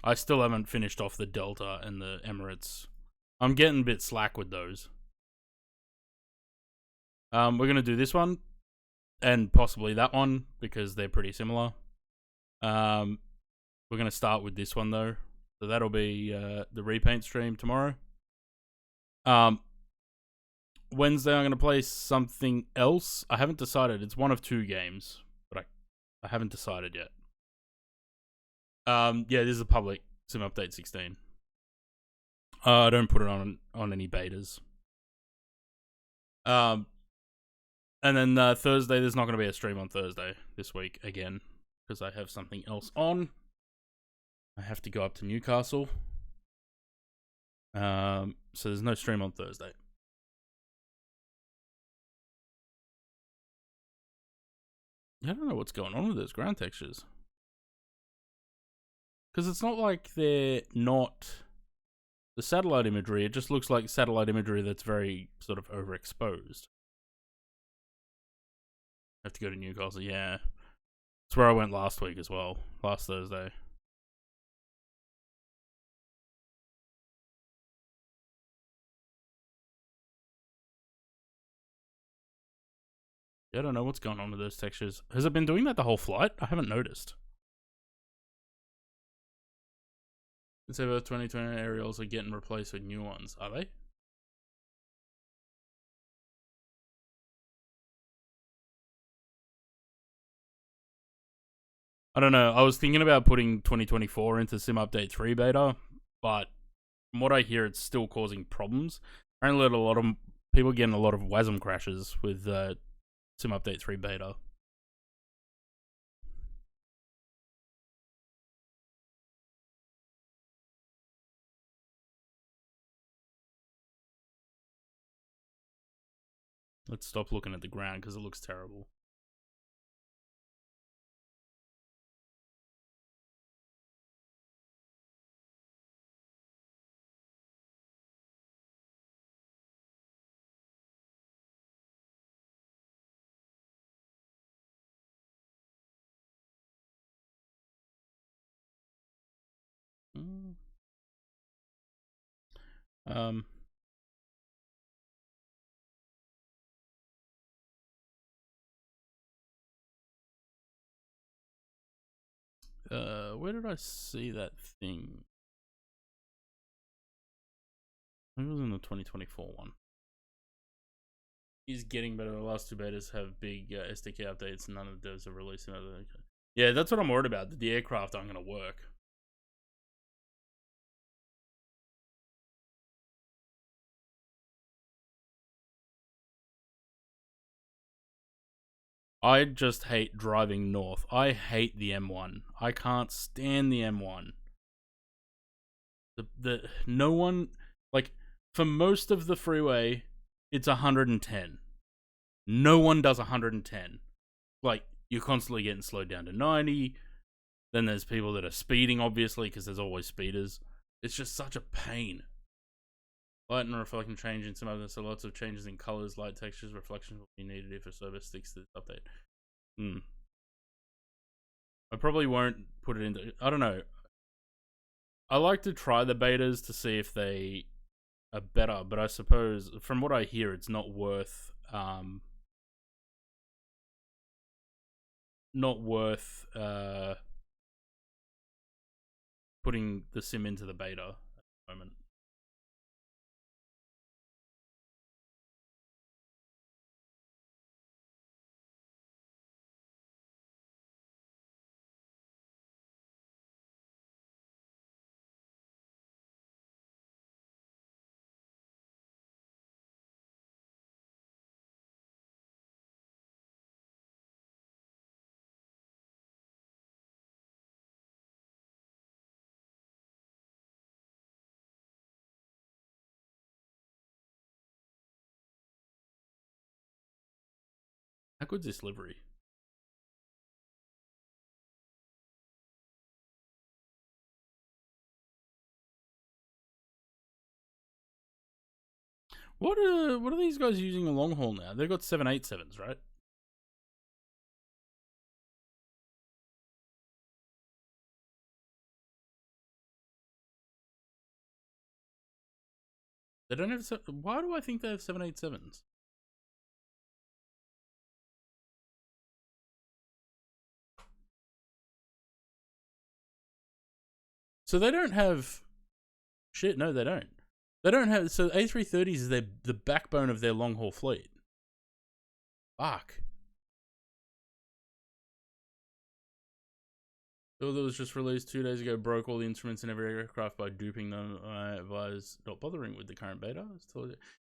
I still haven't finished off the Delta and the Emirates. I'm getting a bit slack with those. We're gonna do this one and possibly that one because they're pretty similar. Um, we're gonna start with this one though, so that'll be the repaint stream tomorrow. Um, Wednesday I'm gonna play something else. I haven't decided. It's one of two games, but I haven't decided yet. Yeah, this is a public Sim Update 16. I don't put it on any betas. Um, and then Thursday, there's not going to be a stream on Thursday this week again because I have something else on. I have to go up to Newcastle. So there's no stream on Thursday. I don't know what's going on with those ground textures because it's not like they're not the satellite imagery. It just looks like satellite imagery that's very sort of overexposed. I have to go to Newcastle. Yeah, it's where I went last week as well. Last Thursday. Yeah, I don't know what's going on with those textures. Has it been doing that the whole flight? I haven't noticed. It's over 2020 aerials are getting replaced with new ones. Are they? I don't know. I was thinking about putting 2024 into Sim Update 3 beta, but from what I hear, it's still causing problems. Apparently, a lot of people are getting a lot of WASM crashes with Sim Update 3 beta. Let's stop looking at the ground because it looks terrible. Mm. Um, Where did I see that thing? I think it was in the 2024 one. Is getting better. The last two betas have big SDK updates, and none of the devs are releasing other. Yeah, that's what I'm worried about. The aircraft aren't going to work. I just hate driving north. I hate the M1. I can't stand the M1. The no one, like, for most of the freeway, it's 110. No one does 110. Like, you're constantly getting slowed down to 90. Then there's people that are speeding, obviously, because there's always speeders. It's just such a pain. Light and reflection change in some others, so lots of changes in colors, light textures, reflections will be needed if a server sticks to this update. I probably won't put it into. I don't know. I like to try the betas to see if they are better, but I suppose from what I hear, it's not worth. Not worth putting the sim into the beta at the moment. How good's this livery? What are these guys using a long haul now? They've got 787s, right? They don't have. Why do I think they have 787s? So they don't have. Shit, no, they don't. They don't have. So A330s is the backbone of their long haul fleet. Fuck. The that was just released 2 days ago broke all the instruments in every aircraft by duping them. I advise not bothering with the current beta.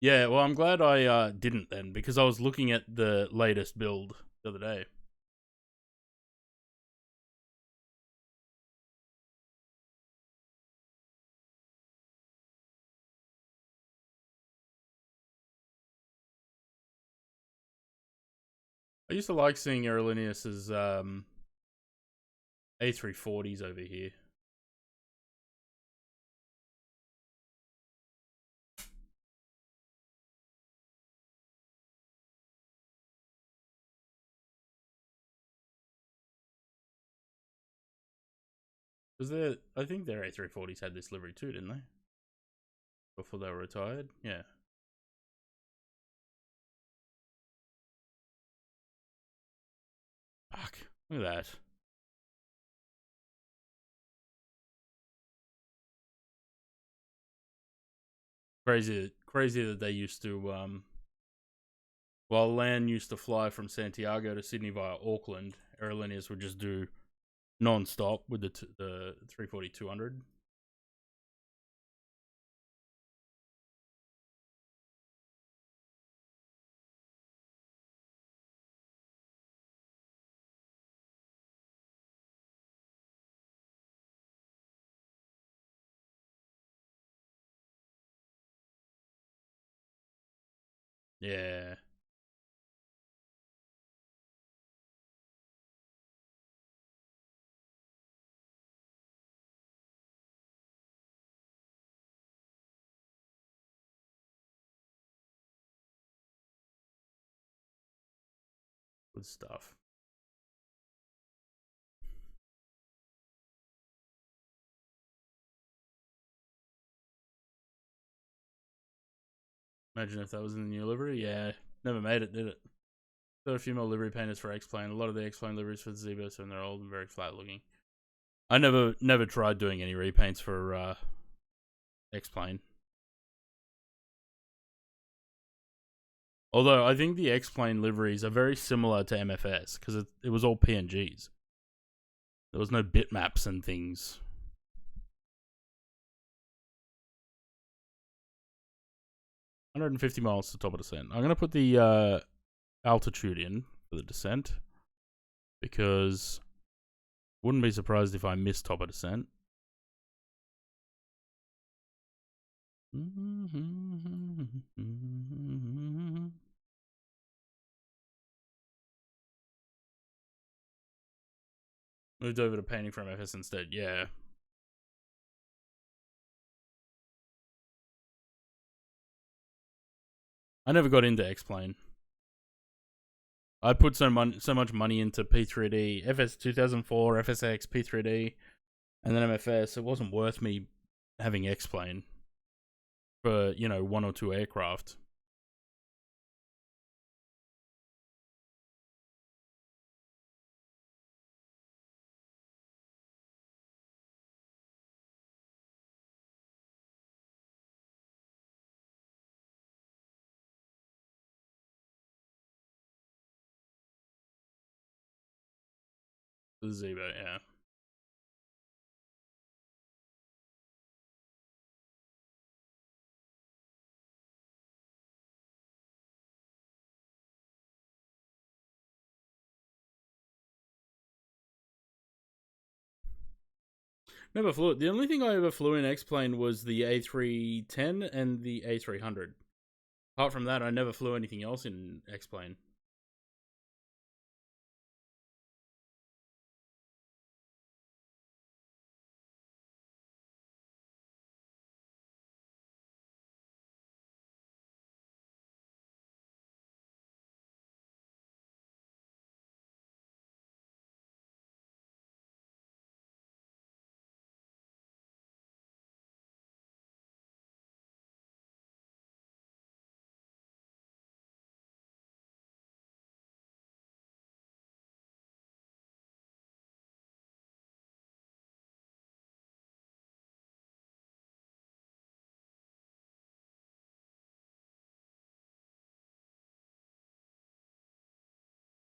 Yeah, well, I'm glad I didn't then, because I was looking at the latest build the other day. I used to like seeing Aerolinius's A340s over here. I think their A340s had this livery too, didn't they? Before they were retired? Yeah. Fuck. Look at that. Crazy that they used to while LAN used to fly from Santiago to Sydney via Auckland, Aerolinius would just do non-stop with the 340-200. Yeah. Good stuff. Imagine if that was in the new livery. Yeah. Never made it, did it? Got a few more livery painters for X-Plane. A lot of the X-Plane liveries for the Z-Burst and they're old and very flat looking. I never tried doing any repaints for X-Plane. Although I think the X-Plane liveries are very similar to MFS because it was all PNGs. There was no bitmaps and things. $150 to top of descent. I'm gonna put the altitude in for the descent because wouldn't be surprised if I missed top of descent. Moved over to painting from FS instead. Yeah. I never got into X-Plane. I put so much money into P3D, FS 2004, FSX, P3D, and then MFS. It wasn't worth me having X-Plane for, you know, 1 or 2 aircraft. The Zebo, yeah. Never flew it. The only thing I ever flew in X-Plane was the A310 and the A300. Apart from that, I never flew anything else in X-Plane.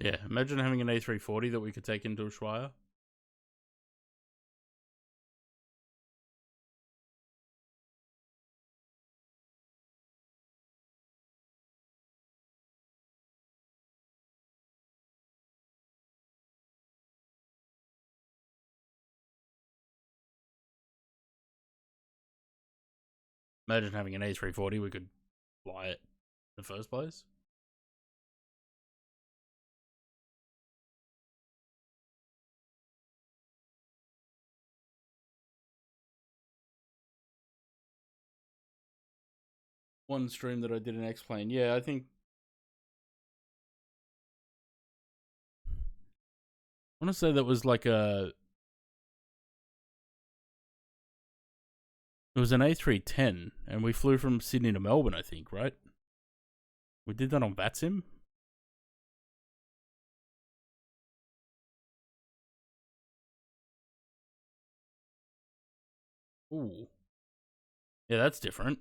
Yeah, imagine having an A340 that we could take into Ushuaia. Imagine having an A340, we could fly it in the first place. One stream that I did in X-Plane. Yeah, I think I want to say that was like it was an A310, and we flew from Sydney to Melbourne, I think, right? We did that on VATSIM? Ooh. Yeah, that's different.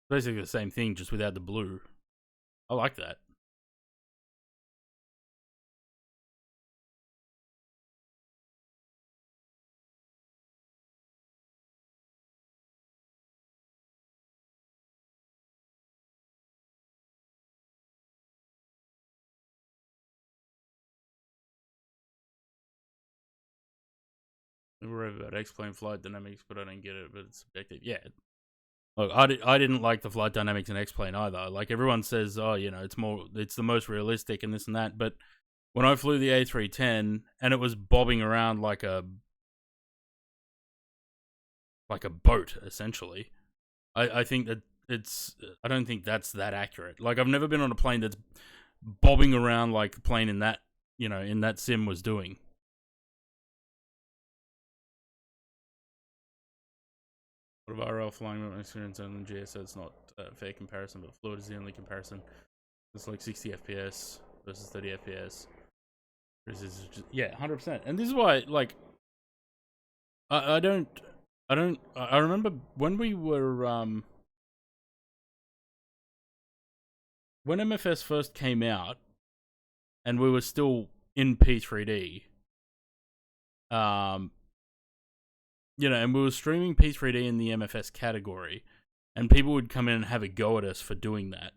Basically the same thing, just without the blue. I like that. We were over about X-Plane flight dynamics, but I didn't get it, but it's subjective. Yeah. Look, I didn't like the flight dynamics in X-Plane either. Like, everyone says, oh, you know, it's the most realistic and this and that, but when I flew the A310 and it was bobbing around like a boat, essentially, I think that I don't think that's that accurate. Like, I've never been on a plane that's bobbing around like the plane in that, you know, in that sim was doing. What about RL flying with my experience and GS? It's not a fair comparison, but fluid is the only comparison. It's like 60 FPS versus 30 FPS. This is just, yeah, 100%. And this is why, like, I remember when we were, when MFS first came out, and we were still in P3D, and we were streaming P3D in the MFS category, and people would come in and have a go at us for doing that.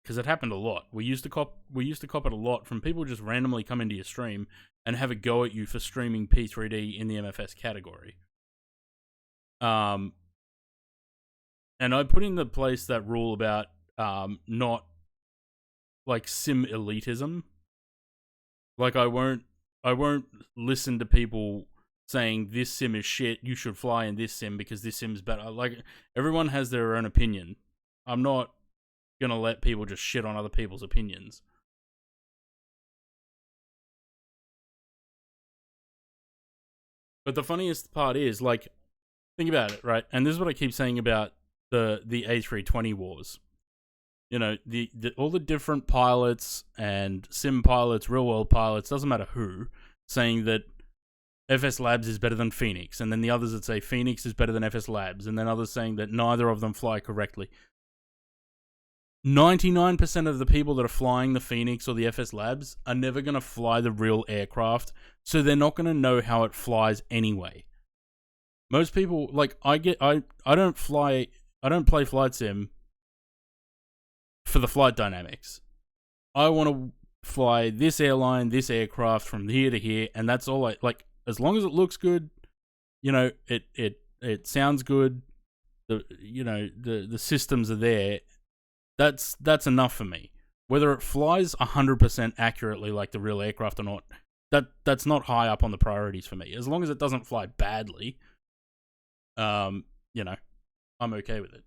Because it happened a lot. We used to cop it a lot from people just randomly come into your stream and have a go at you for streaming P3D in the MFS category. And I put in the place that rule about not like sim elitism. Like I won't listen to people saying this sim is shit, you should fly in this sim because this sim's better. Like everyone has their own opinion. I'm not gonna let people just shit on other people's opinions. But the funniest part is, like, think about it, right? And this is what I keep saying about the A320 wars. The all the different pilots and sim pilots, real world pilots, doesn't matter who, saying that FS Labs is better than Phoenix, and then the others that say Phoenix is better than FS Labs, and then others saying that neither of them fly correctly. 99% of the people that are flying the Phoenix or the FS Labs are never going to fly the real aircraft, so they're not going to know how it flies anyway. Most people, like, I don't play flight sim for the flight dynamics. I want to fly this airline, this aircraft from here to here, and that's all I like. As long as it looks good, it sounds good. The systems are there. That's enough for me. Whether it flies 100% accurately like the real aircraft or not, that's not high up on the priorities for me. As long as it doesn't fly badly, I'm okay with it.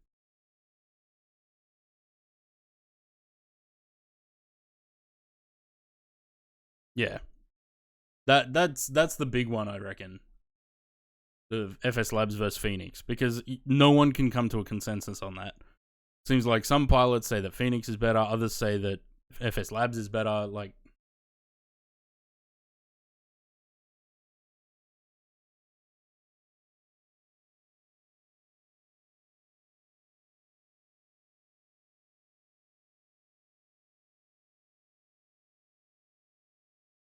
Yeah. That's the big one, I reckon. The FS Labs versus Phoenix, because no one can come to a consensus on that. Seems like some pilots say that Phoenix is better, others say that FS Labs is better. Like,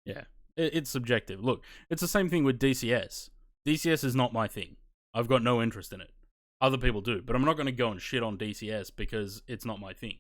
yeah, it's subjective. Look, it's the same thing with DCS. DCS is not my thing. I've got no interest in it. Other people do, but I'm not going to go and shit on DCS because it's not my thing.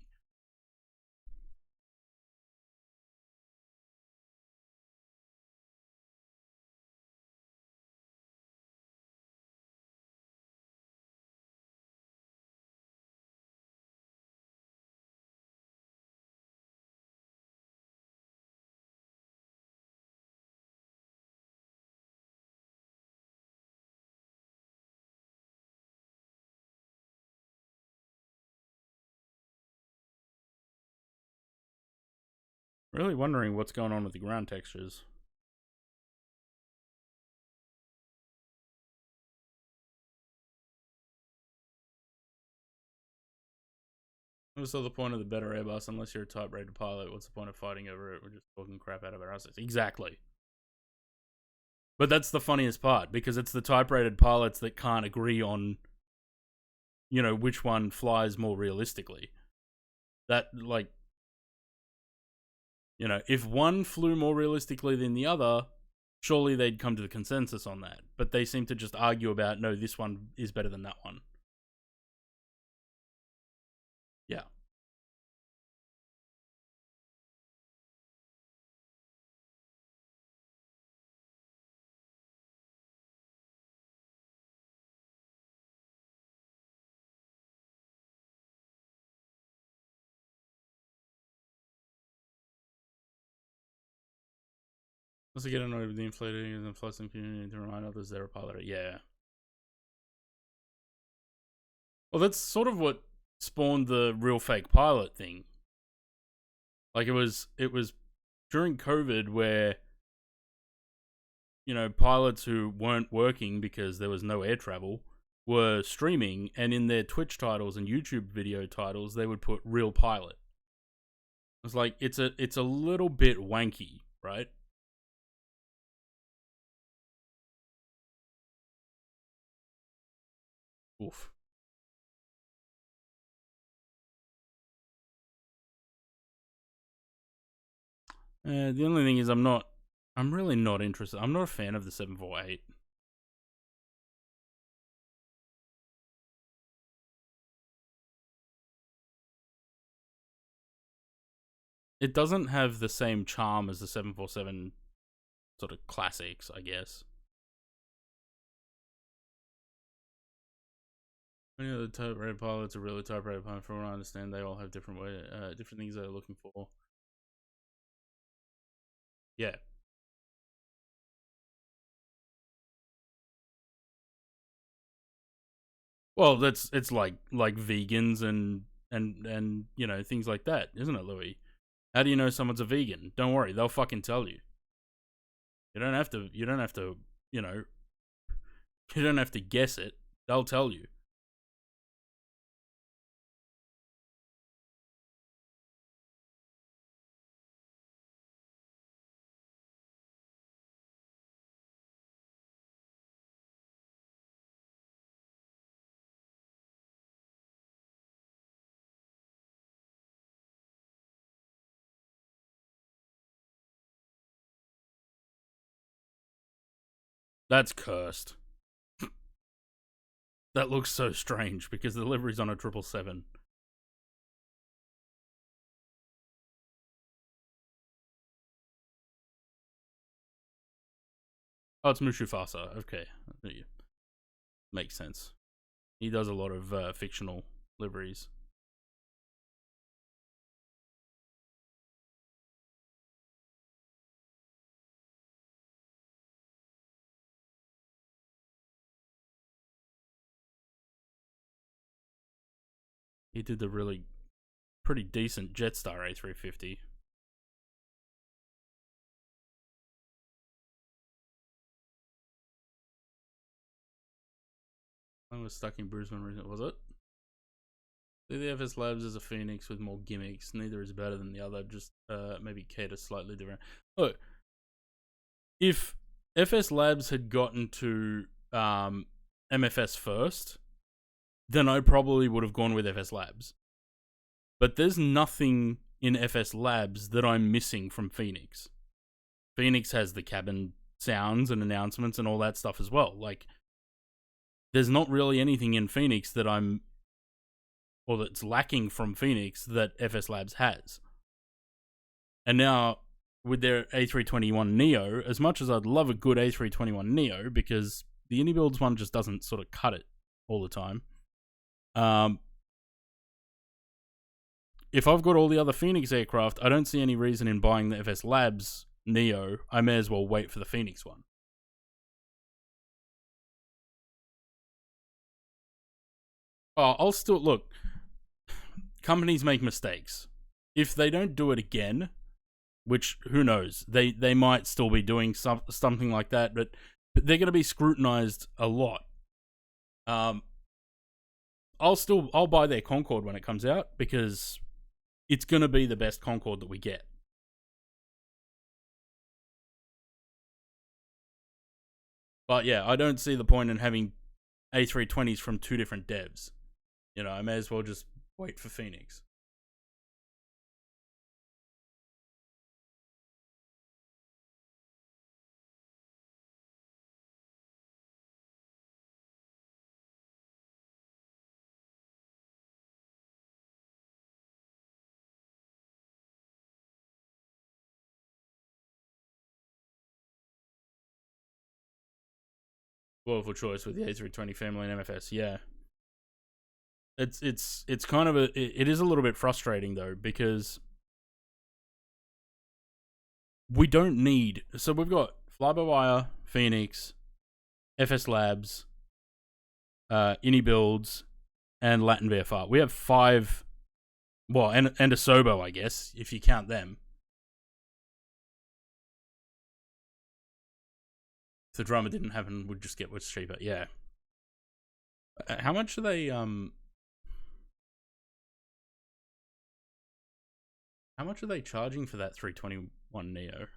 Really wondering what's going on with the ground textures. What's the point of the better Airbus unless you're a type-rated pilot? What's the point of fighting over it? We're just talking crap out of our asses. Exactly. But that's the funniest part, because it's the type-rated pilots that can't agree on, which one flies more realistically. That, like, if one flew more realistically than the other, surely they'd come to the consensus on that. But they seem to just argue about, no, this one is better than that one. Yeah. Also get annoyed with the inflating and flight sim community to remind others they're a pilot. Yeah. Well, that's sort of what spawned the real fake pilot thing. Like, it was during COVID where, pilots who weren't working because there was no air travel were streaming, and in their Twitch titles and YouTube video titles, they would put real pilot. It's like, it's a little bit wanky, right? Oof. The only thing is, I'm really not interested. I'm not a fan of the 748. It doesn't have the same charm as the 747 sort of classics, I guess. Many of the typewriter pilots are really typewriter pilots. From what I understand, they all have different different things they're looking for. Yeah. Well, it's like vegans and you know, things like that, isn't it, Louis? How do you know someone's a vegan? Don't worry, they'll fucking tell you. You don't have to. You don't have to. You know. You don't have to guess it. They'll tell you. That's cursed. That looks so strange because the livery's on a 777. Oh, it's Mushufasa. Okay, makes sense. He does a lot of fictional liveries. He did the really pretty decent Jetstar A350. I was stuck in Brisbane recently, was it? The FS Labs is a Phoenix with more gimmicks. Neither is better than the other, just maybe cater slightly different. Look, if FS Labs had gotten to MFS first, then I probably would have gone with FS Labs. But there's nothing in FS Labs that I'm missing from Phoenix. Phoenix has the cabin sounds and announcements and all that stuff as well. Like, there's not really anything in Phoenix that that's lacking from Phoenix that FS Labs has. And now, with their A321neo, as much as I'd love a good A321neo, because the IndyBuilds one just doesn't sort of cut it all the time. If I've got all the other Phoenix aircraft, I don't see any reason in buying the FS Labs Neo. I may as well wait for the Phoenix one. Oh, I'll still look. Companies make mistakes. If they don't do it again, which who knows, they might still be doing something like that, but they're going to be scrutinized a lot. I'll buy their Concorde when it comes out because it's going to be the best Concorde that we get. But yeah, I don't see the point in having A320s from two different devs. You know, I may as well just wait for Phoenix. Wonderful choice with the A320 family and MFS. Yeah, it's kind of it is a little bit frustrating though, because we don't need. So we've got Fly-by-Wire, Phoenix, FS Labs, IndyBuilds, and Latin VFR. We have 5. Well, and a Sobo, I guess, if you count them. If the drama didn't happen, we'd just get what's cheaper. Yeah. How much are they? How much are they charging for that 321 Neo?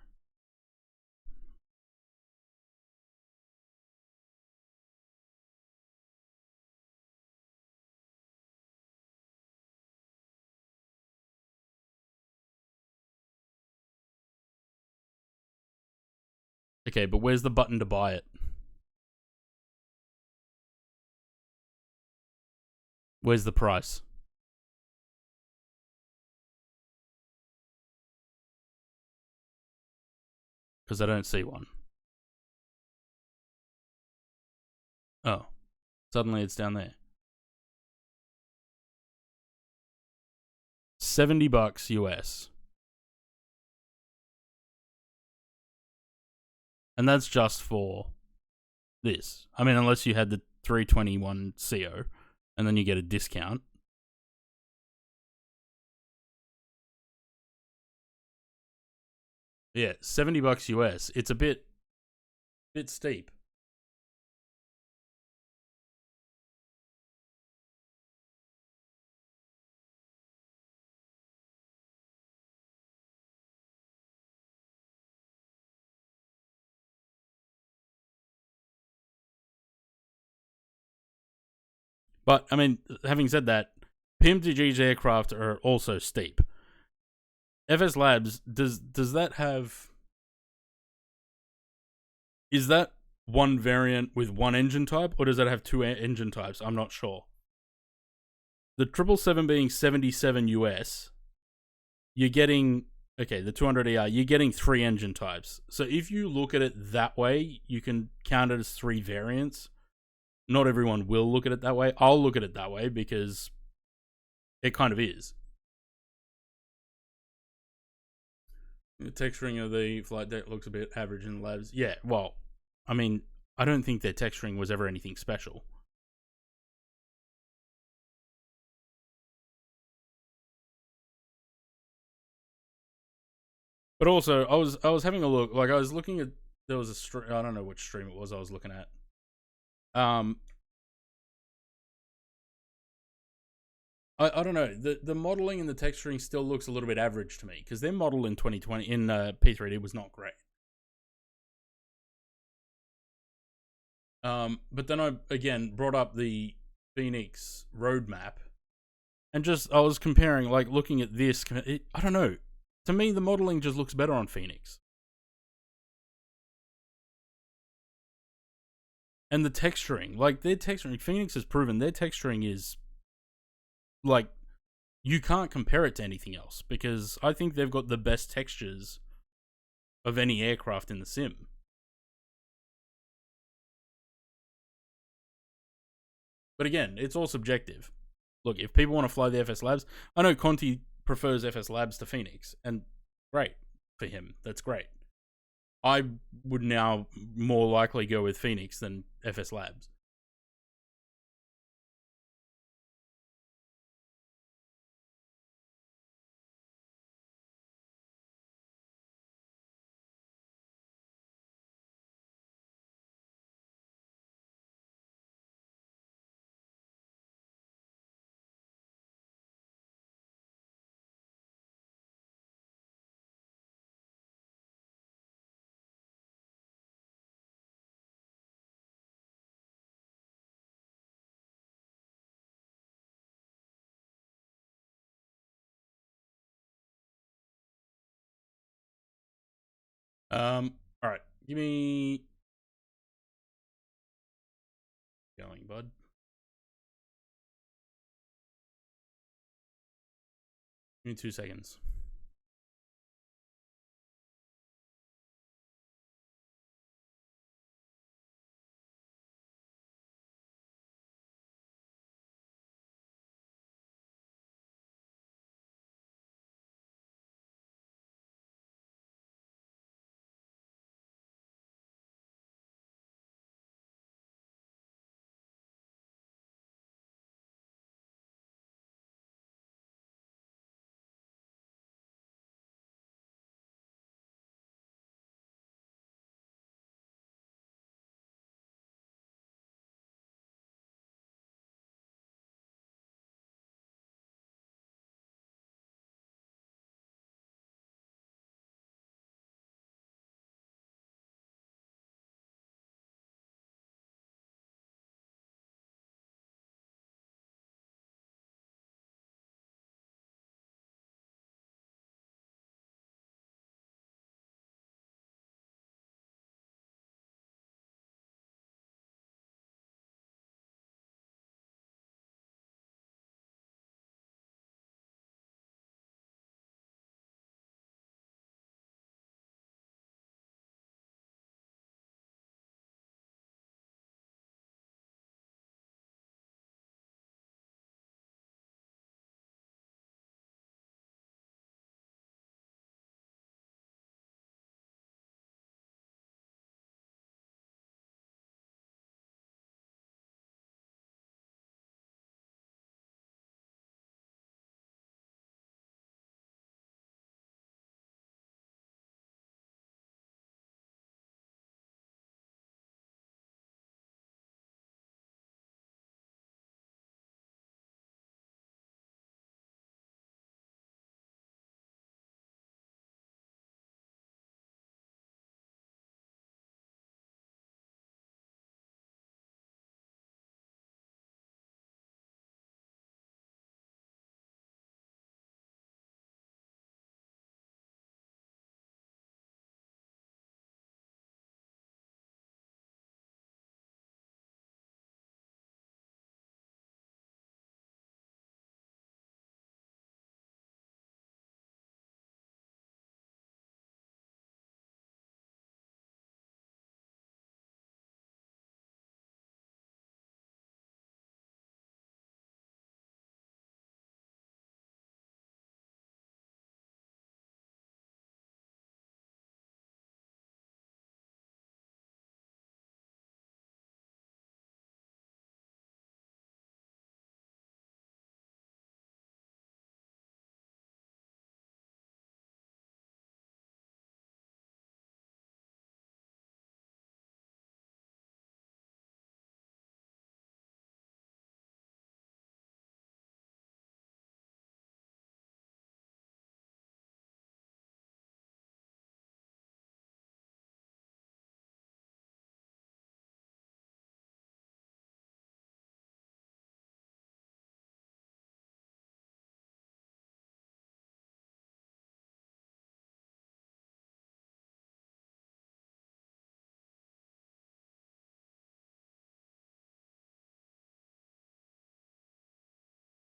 Okay, but where's the button to buy it? Where's the price? Because I don't see one. Oh, suddenly it's down there. $70 US. And that's just for this. I mean, unless you had the 321 CO, and then you get a discount. Yeah, $70 US. It's a bit steep. But I mean, having said that, PMTG's aircraft are also steep. FS Labs, does that have? Is that one variant with one engine type, or does that have two engine types? I'm not sure. The 777 being 77 US, you're getting, okay, the 200ER, you're getting 3 engine types. So if you look at it that way, you can count it as 3 variants. Not everyone will look at it that way. I'll look at it that way because it kind of is. The texturing of the flight deck looks a bit average in the labs. Yeah, well, I mean, I don't think their texturing was ever anything special. But also, I was having a look. Like I was looking at, there was a stream. I don't know which stream it was I was looking at. I don't know. The modeling and the texturing still looks a little bit average to me because their model in 2020 in P3D was not great. But then I again brought up the Phoenix roadmap, and just I was comparing, like looking at this. I don't know. To me, the modeling just looks better on Phoenix. And the texturing, like their texturing, Phoenix has proven their texturing is like you can't compare it to anything else because I think they've got the best textures of any aircraft in the sim. But again, it's all subjective. Look, if people want to fly the FS Labs, I know Conti prefers FS Labs to Phoenix, and great for him. That's great. I would now more likely go with Phoenix than FS Labs. All right, give me going, bud. Give me 2 seconds.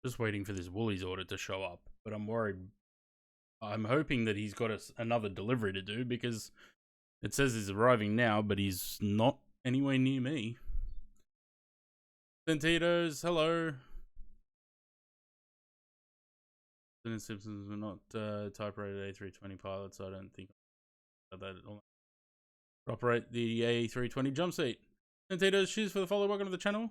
Just waiting for this Woolies order to show up, but I'm worried. I'm hoping that he's got another delivery to do because it says he's arriving now, but he's not anywhere near me. Sentitos, hello. The Simpsons were not type-rated A320 pilots, so I don't think that operate the A320 jump seat. Sentitos, cheers for the follow. Welcome to the channel.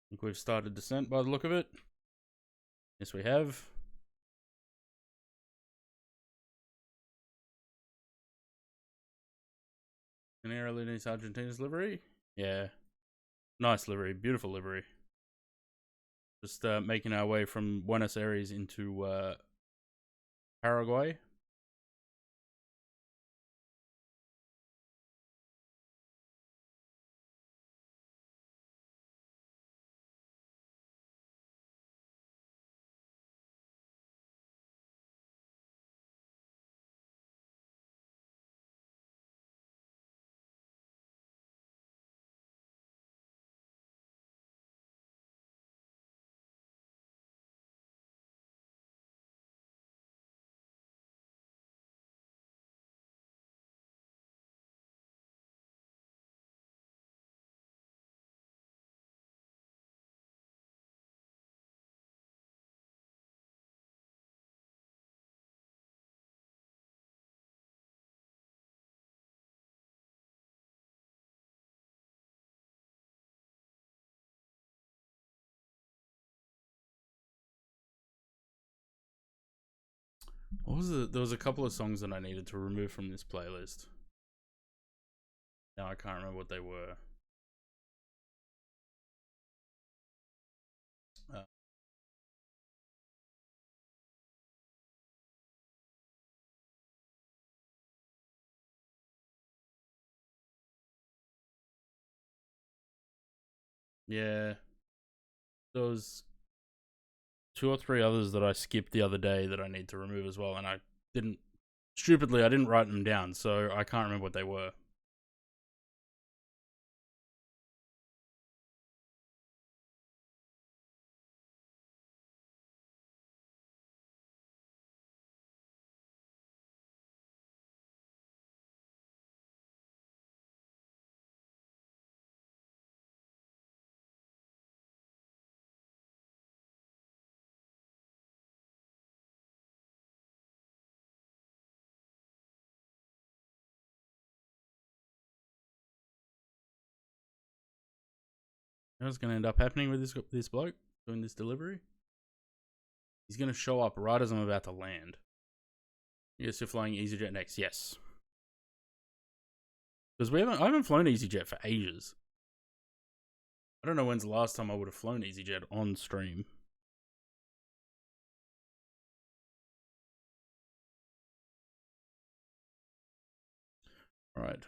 I think we've started descent by the look of it. Yes, we have. An Aerolíneas Argentinas livery. Yeah. Nice livery. Beautiful livery. Just making our way from Buenos Aires into Paraguay. What was it? There was a couple of songs that I needed to remove from this playlist. Now I can't remember what they were. Yeah, there was 2 or 3 others that I skipped the other day that I need to remove as well, and I didn't. Stupidly, I didn't write them down, so I can't remember what they were. You know what's going to end up happening with this bloke doing this delivery? He's going to show up right as I'm about to land. Yes, you're flying EasyJet next. Yes. Because I haven't flown EasyJet for ages. I don't know when's the last time I would have flown EasyJet on stream. Alright,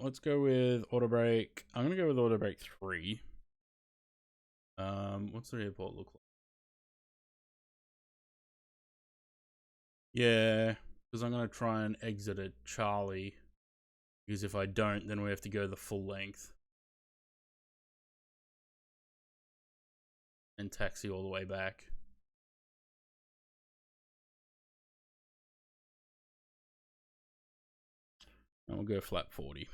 let's go with auto brake. I'm gonna go with auto brake 3. What's the airport look like? Yeah, because I'm gonna try and exit at Charlie. Because if I don't, then we have to go the full length. And taxi all the way back. And we'll go flat 40.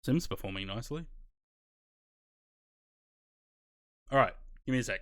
Sim's performing nicely. Alright, give me a sec.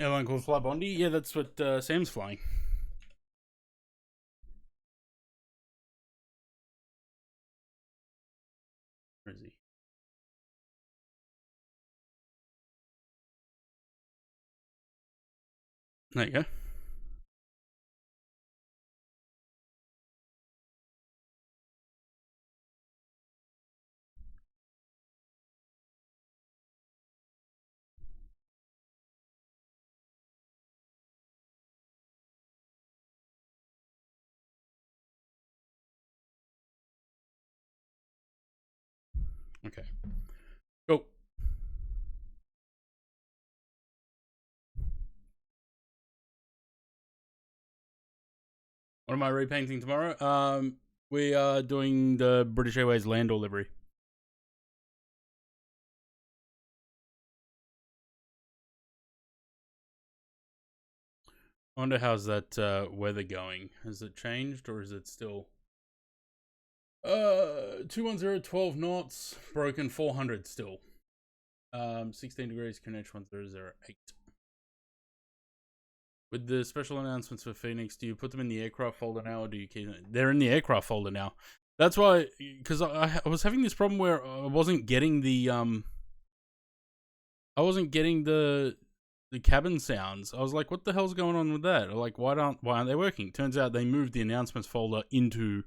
Airline called Fly Bondi? Yeah, that's what Sam's flying. Where is he? There you go. Okay. Go. What am I repainting tomorrow? We are doing the British Airways Landor livery. I wonder how's that weather going. Has it changed or is it still 210 12 knots, broken 400 still. 16 degrees, QNH 1008. With the special announcements for Phoenix, do you put them in the aircraft folder now or do you keep them? They're in the aircraft folder now. That's why, because I was having this problem where I wasn't getting the cabin sounds. I was like, what the hell's going on with that? Like, why aren't they working? Turns out they moved the announcements folder into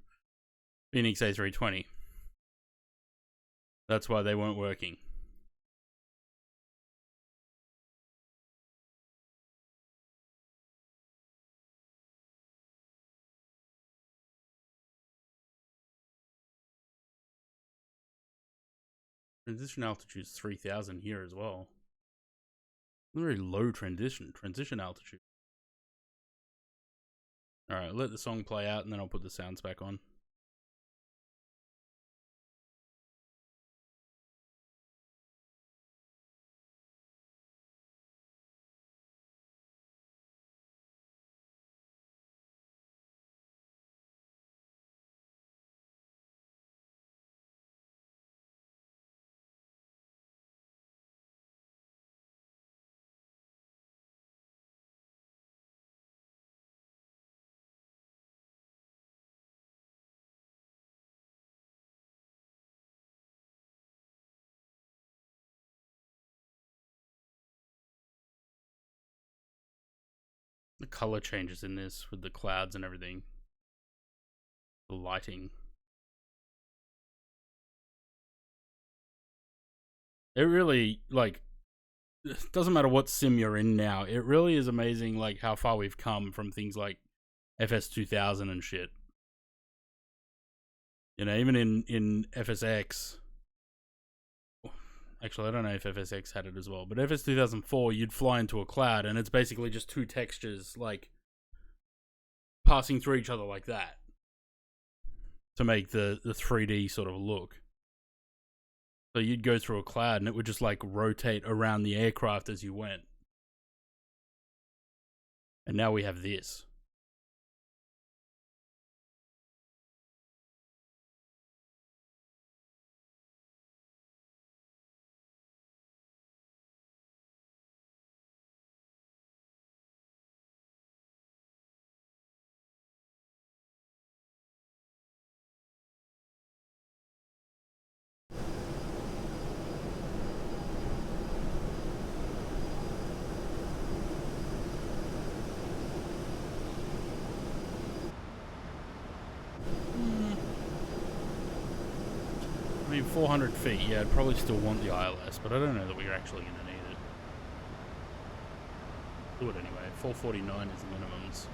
Phoenix A320. That's why they weren't working. Transition altitude is 3,000 here as well. Very low transition altitude. Alright, let the song play out and then I'll put the sounds back on. The color changes in this with the clouds and everything. The lighting. It really, like, it doesn't matter what sim you're in now. It really is amazing, like, how far we've come from things like FS2000 and shit. You know, even in FSX. Actually, I don't know if FSX had it as well, but FS 2004, you'd fly into a cloud and it's basically just two textures, like, passing through each other like that to make the 3D sort of look. So you'd go through a cloud and it would just, like, rotate around the aircraft as you went. And now we have this. I mean, 400 feet, yeah, I'd probably still want the ILS, but I don't know that we're actually going to need it. Do it anyway. 449 is the minimums.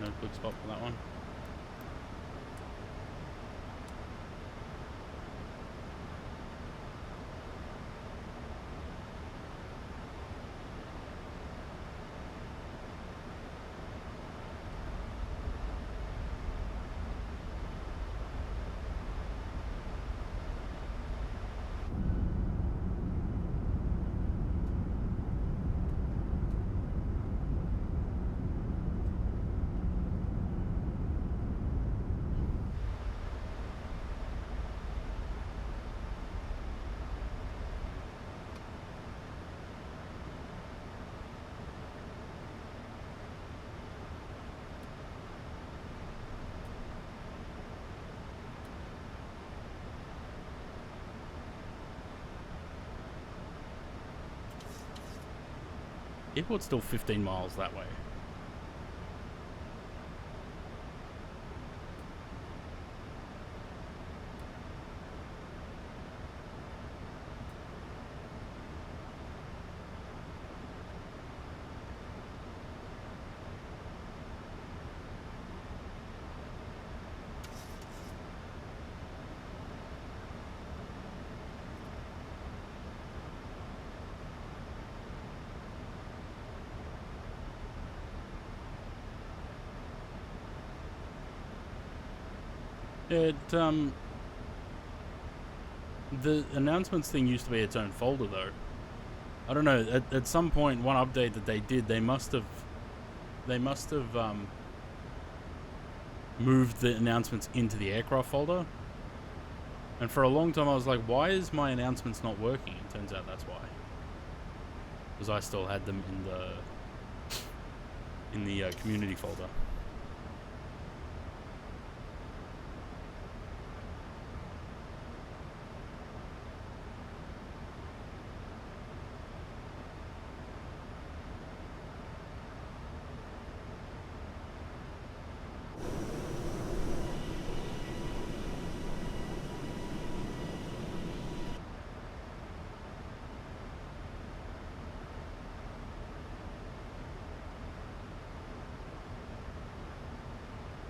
No good spot for that one. Airport's still 15 miles that way. The announcements thing used to be its own folder though. I don't know. At some point, one update that they did, they must have moved the announcements into the aircraft folder. And for a long time, I was like, why is my announcements not working? It turns out that's why. Because I still had them in the community folder.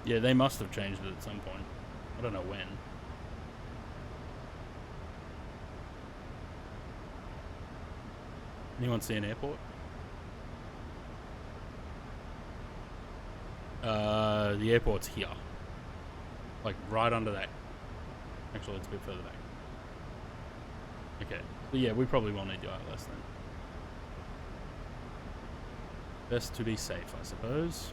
Yeah, they must have changed it at some point. I don't know when. Anyone see an airport? The airport's here. Like, right under that. Actually, it's a bit further back. Okay. But yeah, we probably will need to ILS then. Best to be safe, I suppose.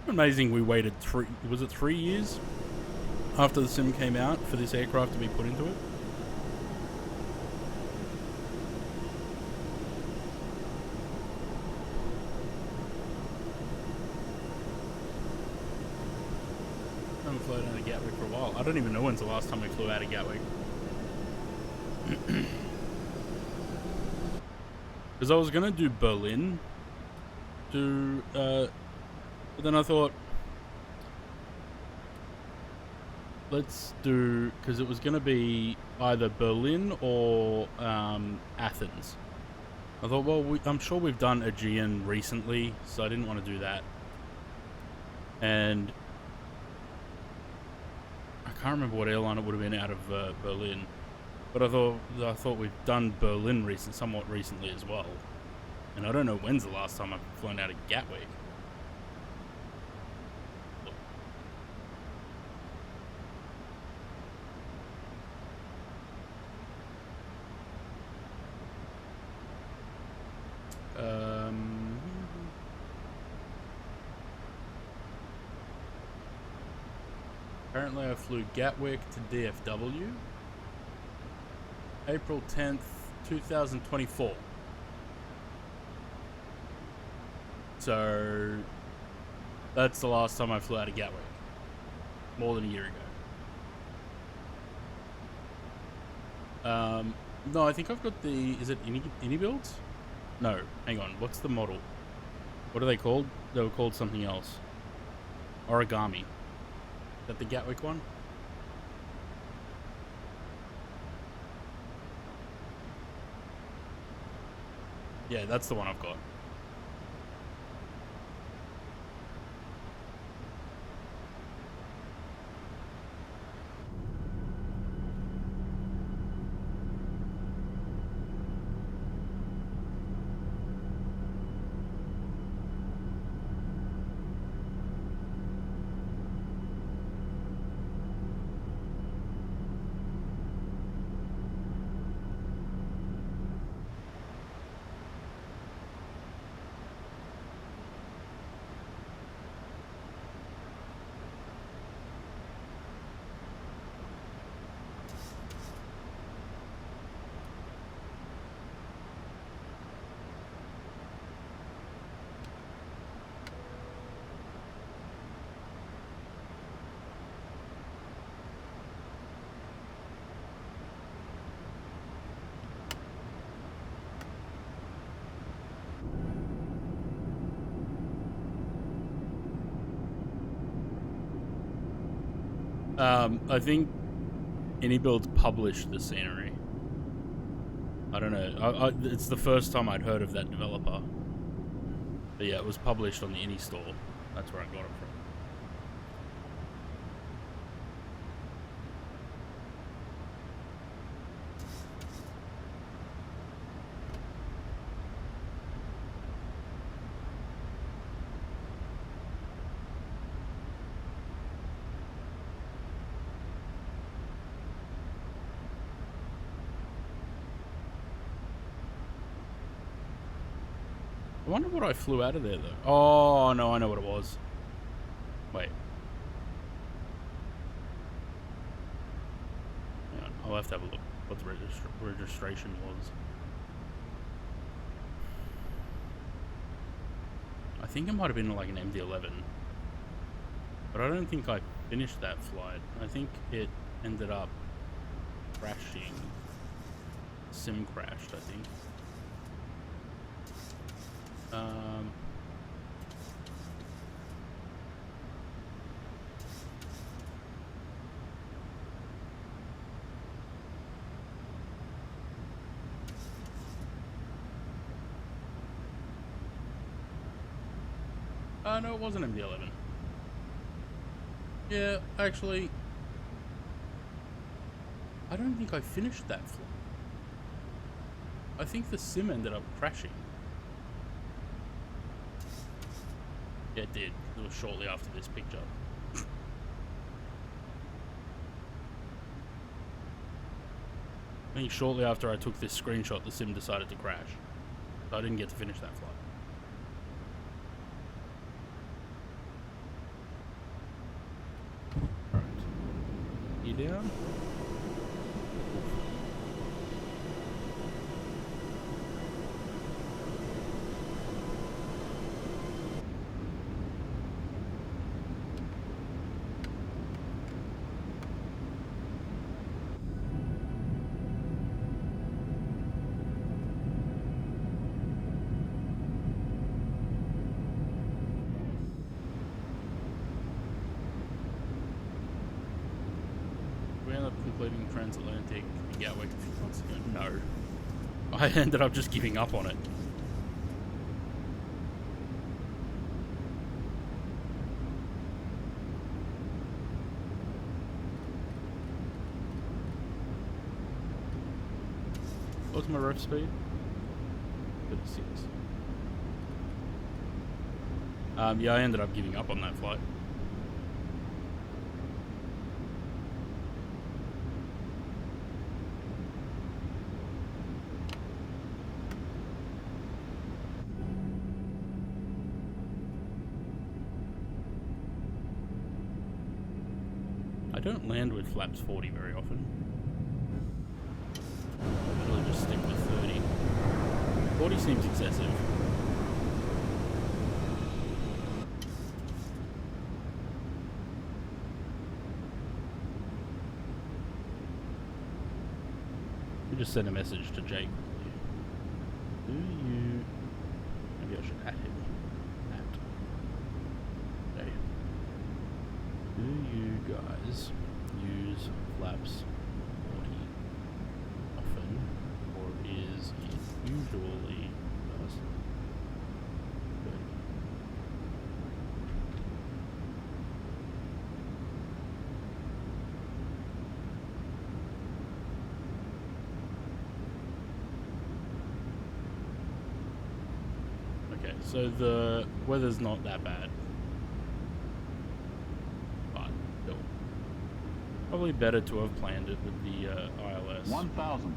Amazing we waited 3 years after the sim came out for this aircraft to be put into it? I haven't flown out of Gatwick for a while. I don't even know when's the last time we flew out of Gatwick. Because I was going to do Berlin but then I thought, let's do, because it was going to be either Berlin or Athens. I thought, well, I'm sure we've done Aegean recently, so I didn't want to do that. And I can't remember what airline it would have been out of Berlin, but I thought we've done Berlin somewhat recently as well. And I don't know when's the last time I've flown out of Gatwick. Apparently I flew Gatwick to DFW April 10th, 2024. So that's the last time I flew out of Gatwick. More than a year ago. No, I think I've got is it Ini builds? No, hang on. What's the model? What are they called? They were called something else. Origami. Is that the Gatwick one? Yeah, that's the one I've got. I think AnyBuilds published the scenery. I don't know. It's the first time I'd heard of that developer. But yeah, it was published on the Any store. That's where I got it from. I wonder what I flew out of there, though. Oh, no, I know what it was. Wait. Hang on, I'll have to have a look what the registration was. I think it might have been like an MD-11. But I don't think I finished that flight. I think it ended up crashing. Sim crashed, I think. No, it wasn't MD-11. Yeah, actually, I don't think I finished that flight. I think the sim ended up crashing. Yeah, it did. It was shortly after this picture. I think shortly after I took this screenshot, the sim decided to crash. So I didn't get to finish that flight. Alright. You down? Completing transatlantic Gatwick a few months ago. No. I ended up just giving up on it. What's my ref speed? 36. Yeah, I ended up giving up on that flight. I don't land with flaps 40 very often. I usually just stick with 30. 40 seems excessive. We just send a message to Jake. Do you... Maybe I should at him. Okay. Do you guys use flaps 40 often, or is it usually just 30? Okay, so the weather's not that bad. Probably better to have planned it with the ILS. 1,000.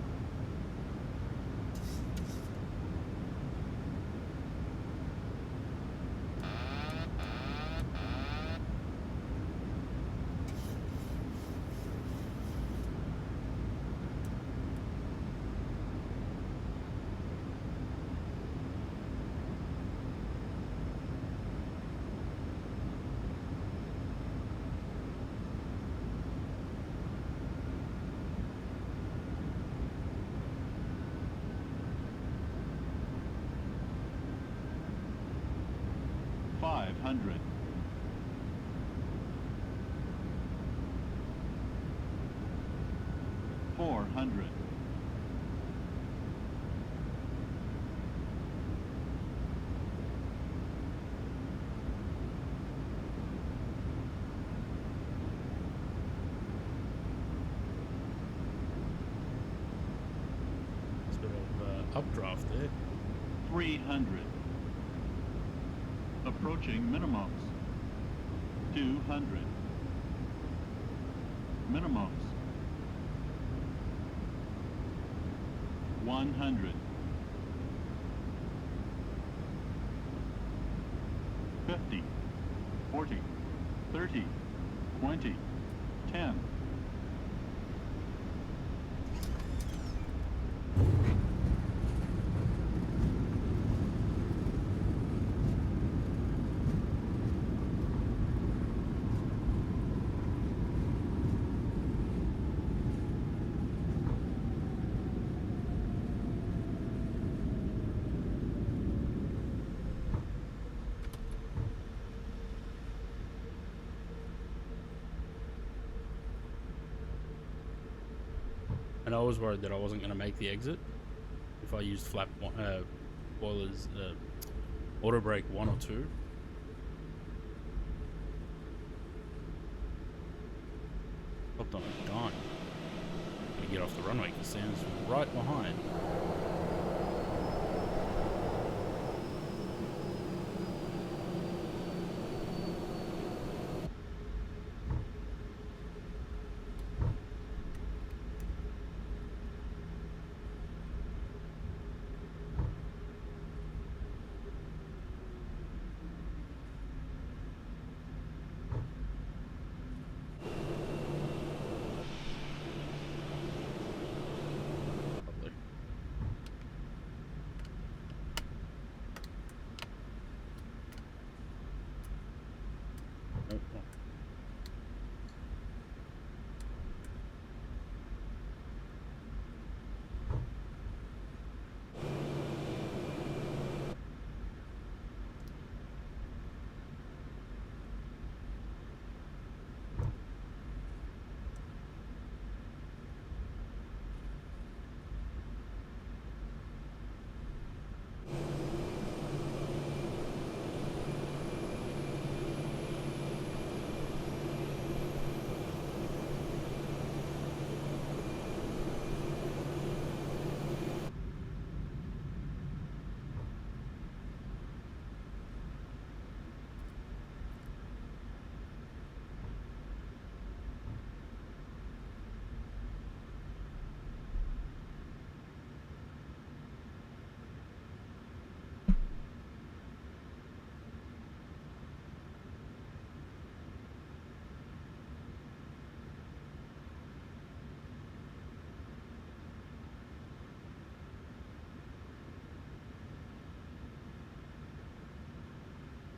updraft there. 300. Approaching minimums. 200. Minimums. 100. 50. 40. 30. 20. 10. And I was worried that I wasn't going to make the exit if I used flap boilers, auto brake 1 or 2. Hopped on a dime. Gonna get off the runway because Sam's right behind. Probably. Nope.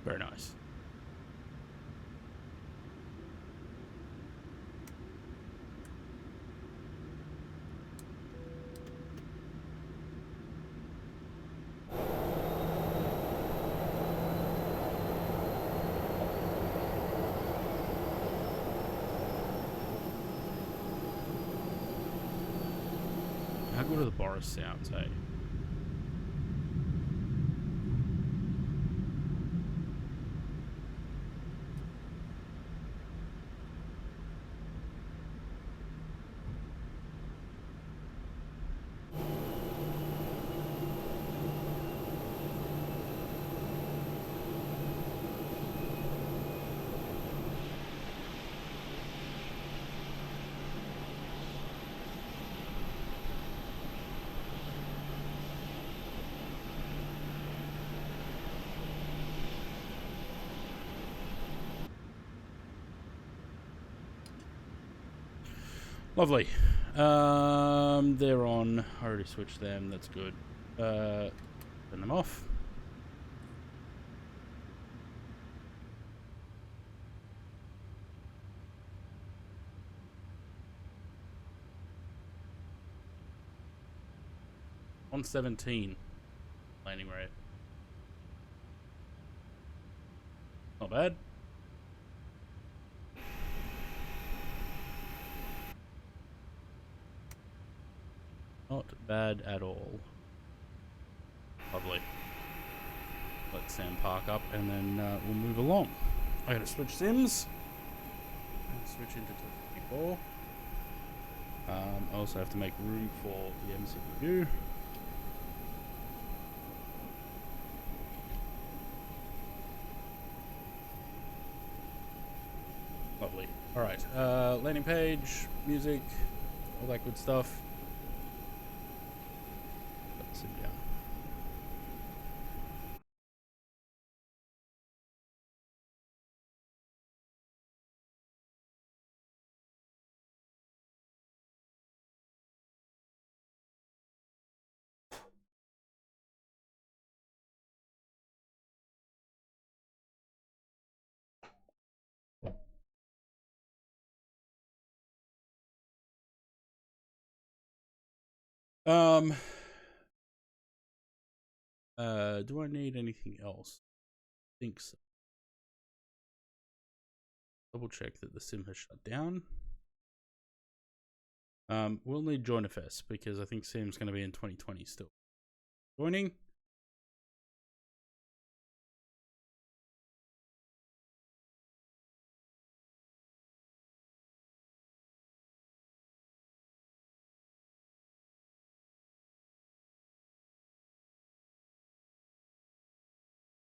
Very nice. How good are the Boris sounds, hey? Lovely. They're on. I already switched them. That's good. Turn them off. On 17 landing rate. Not bad. Not bad at all. Lovely. Let Sam park up and then we'll move along. I gotta switch sims. Switch into 24. I also have to make room for the MCU. All right, landing page, music, all that good stuff. Let's sit down. Um, do I need anything else? I think so. Double check that the sim has shut down. We'll need JoinFS because I think sim's going to be in 2020 still. Joining.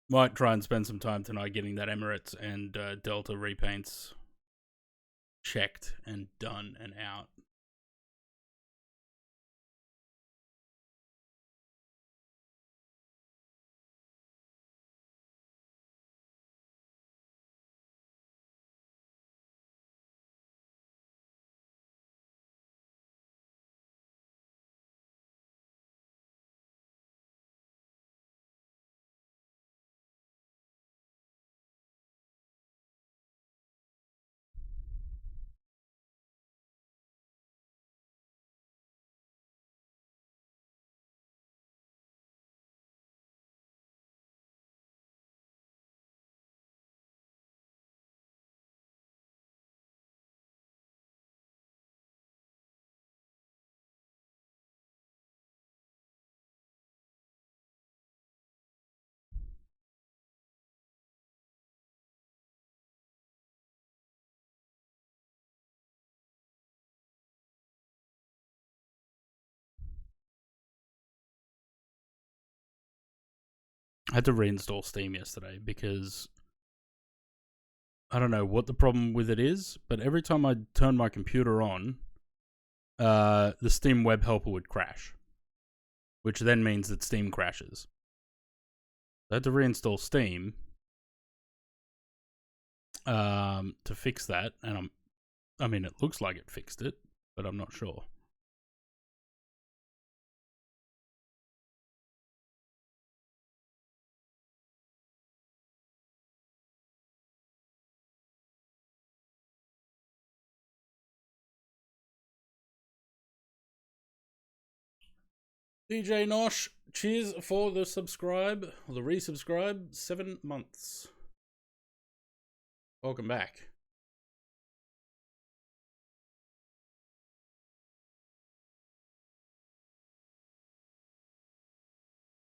Might try and spend some time tonight getting that Emirates and Delta repaints checked and done and out. I had to reinstall Steam yesterday because I don't know what the problem with it is, but every time I turn my computer on, the Steam web helper would crash, which then means that Steam crashes. I had to reinstall Steam to fix that, and I mean, it looks like it fixed it, but I'm not sure. DJ Nosh, cheers for the subscribe, or the resubscribe, 7 months. Welcome back.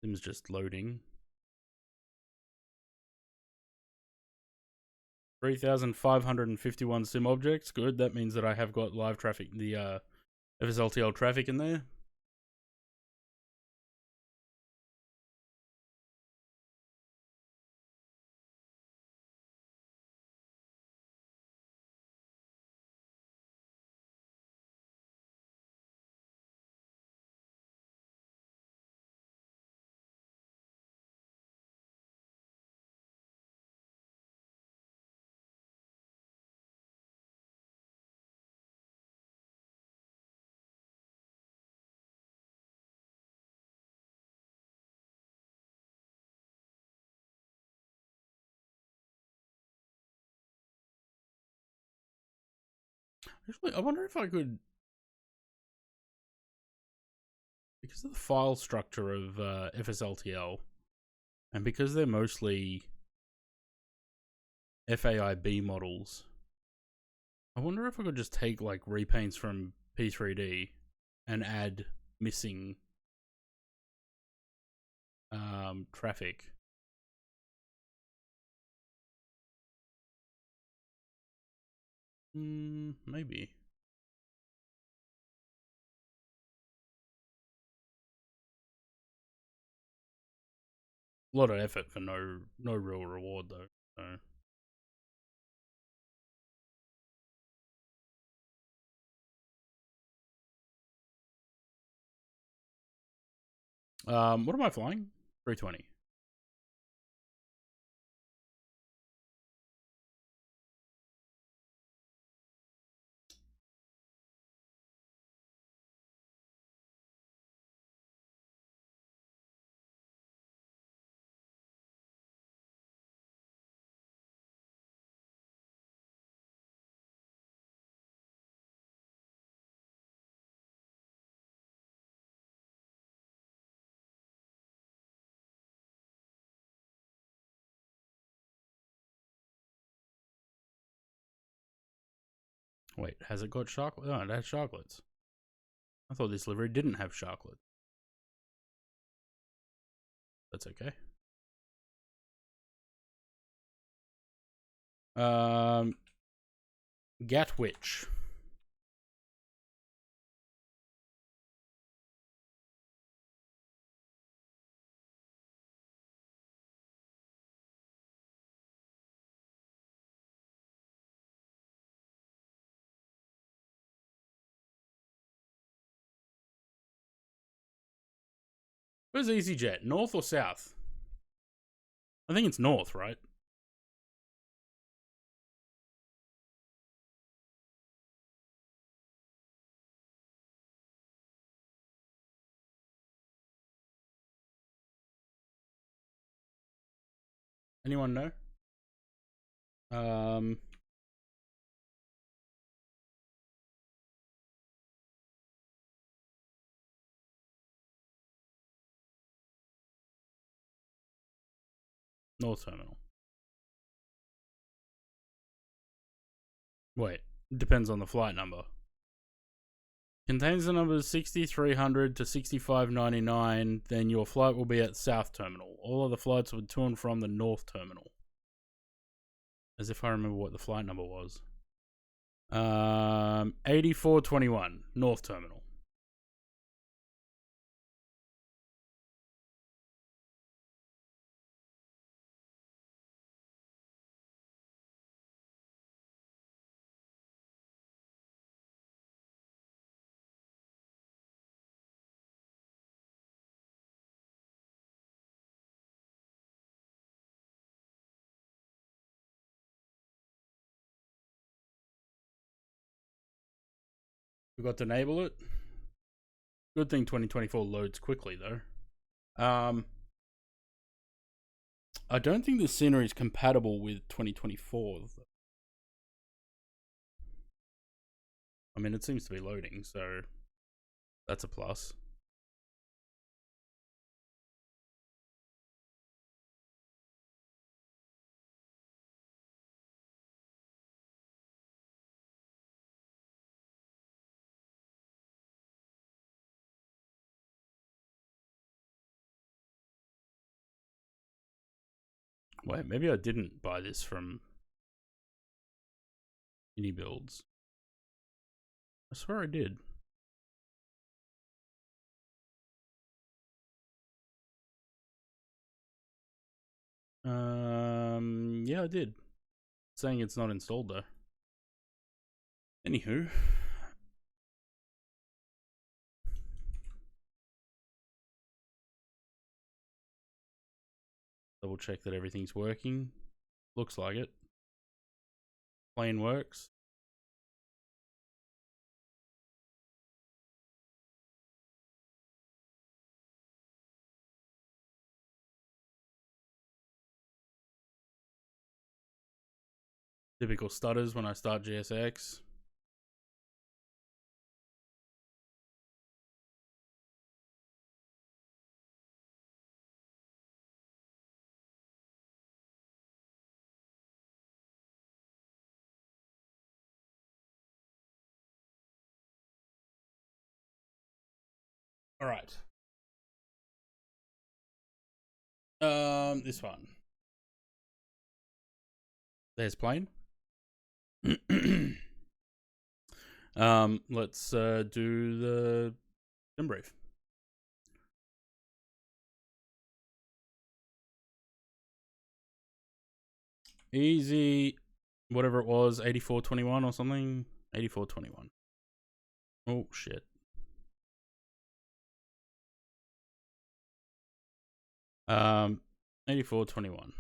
Sim's just loading. 3,551 sim objects. Good. That means that I have got live traffic, the FSLTL traffic in there. Actually, I wonder if I could, because of the file structure of FSLTL, and because they're mostly FAIB models, I wonder if I could just take like repaints from P3D and add missing traffic. Maybe. A lot of effort for no real reward though. So. What am I flying? 320. Wait, has it got chocolate? Oh, it has chocolates. I thought this livery didn't have chocolate. That's okay. Gatwitch. Where's EasyJet? North or south? I think it's north, right? Anyone know? North Terminal. Wait, depends on the flight number. Contains the numbers 6300 to 6599, then your flight will be at South Terminal. All other flights will be to and from the North Terminal. As if I remember what the flight number was. 8421, North Terminal. We got to enable it. Good thing 2024 loads quickly though. I don't think the scenery is compatible with 2024. I mean, it seems to be loading, so that's a plus. Wait, maybe I didn't buy this from Unibuilds. I swear I did. Yeah, I did. It's saying it's not installed though. Anywho. Double check that everything's working. Looks like it. Plane works. Typical stutters when I start GSX. All right. This one. There's plane. Let's do the sim brief. Easy, whatever it was, 8421 or something. 8421. Oh shit. Um, 84.21.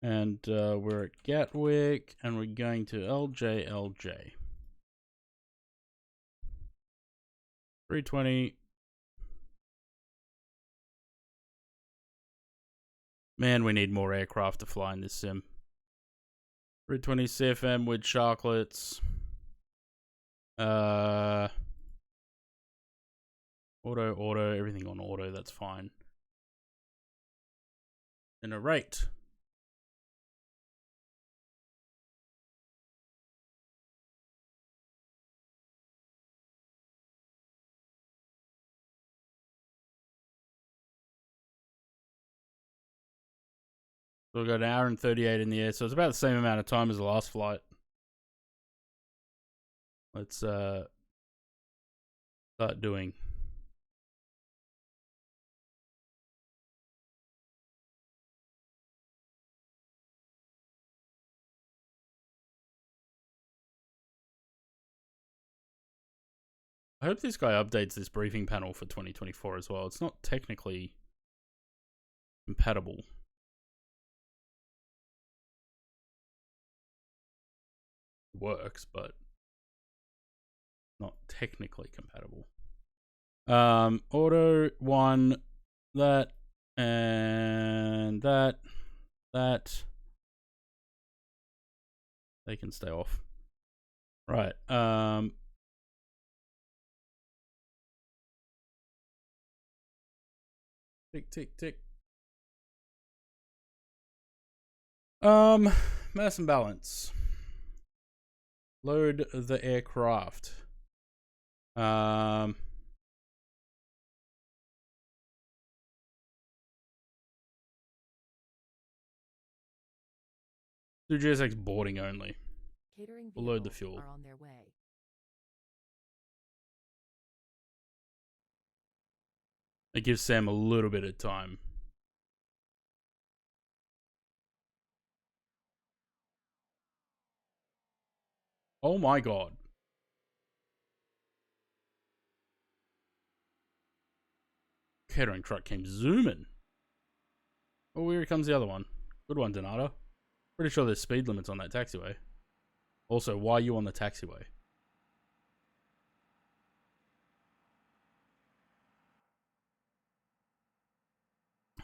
And we're at Gatwick, and we're going to LJLJ. 320. Man, we need more aircraft to fly in this sim. 320 CFM with Sharklets. Auto, everything on auto, that's fine. And a rate. So we've got an hour and 38 in the air, so it's about the same amount of time as the last flight. Let's start doing. I hope this guy updates this briefing panel for 2024 as well. It's not technically compatible. It works, but not technically compatible. Auto 1, that, and that. They can stay off. Right. Tick, tick, tick. Mass and balance. Load the aircraft. Do GSX boarding only. Catering We'll load the vehicles fuel. are on their way. It gives Sam a little bit of time. Oh my god. Catering truck came zooming. Oh, here comes the other one. Good one, Donato. Pretty sure there's speed limits on that taxiway. Also, why are you on the taxiway?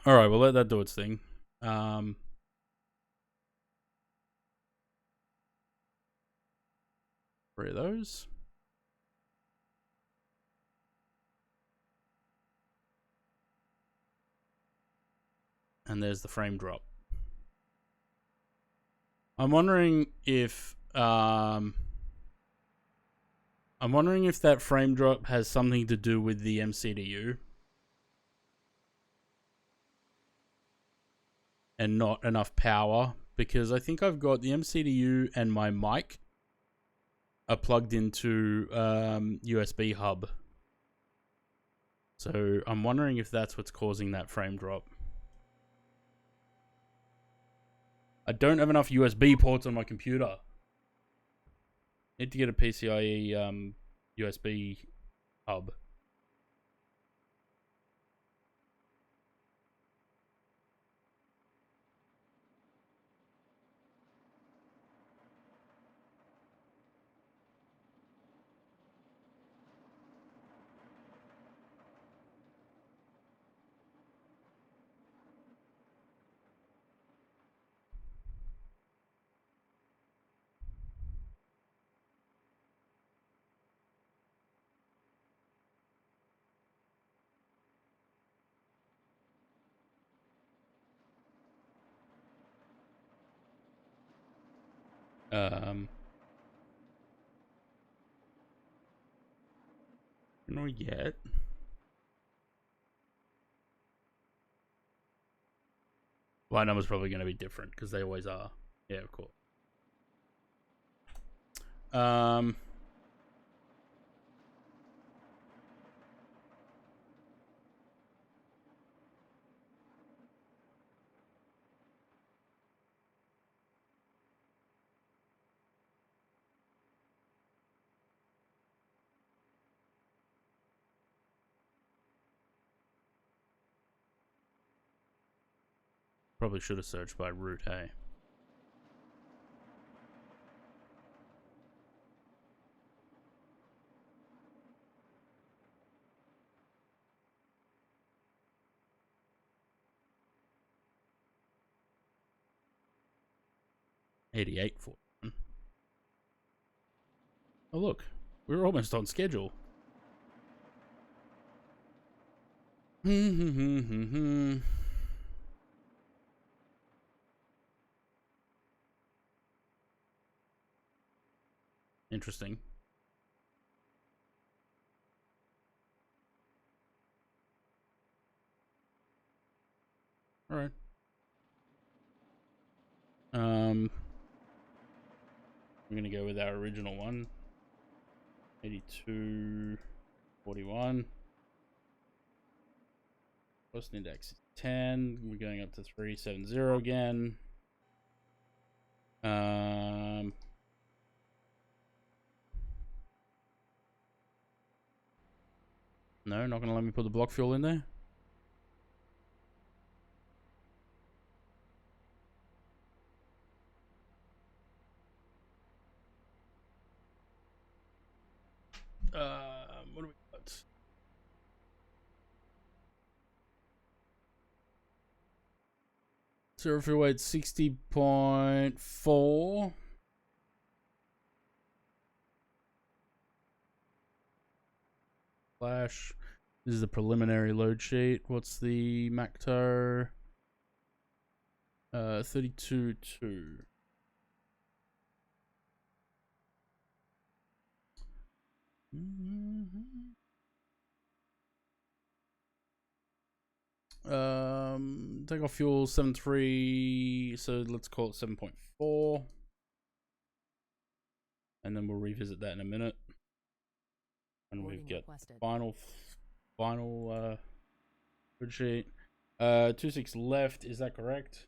Alright, we'll let that do its thing. Three of those. And there's the frame drop. I'm wondering if that frame drop has something to do with the MCDU and not enough power, because I think I've got the MCDU and my mic are plugged into USB hub. So I'm wondering if that's what's causing that frame drop. I don't have enough USB ports on my computer. Need to get a PCIe USB hub. Can we get? Line number's probably going to be different because they always are. Yeah, of course. Probably should have searched by route, hey? $88.41. Oh look, we're almost on schedule. Interesting. All right. We're gonna go with our original one. 82.41. Cost index is 10. We're going up to 370 again. No, not gonna let me put the block fuel in there. What do we got? Zero fuel weight 60.4. Flash. This is the preliminary load sheet. What's the MACTO? 32.2. Take off fuel 7.3, so let's call it 7.4, and then we'll revisit that in a minute. And we've got final good sheet. 26 left, is that correct?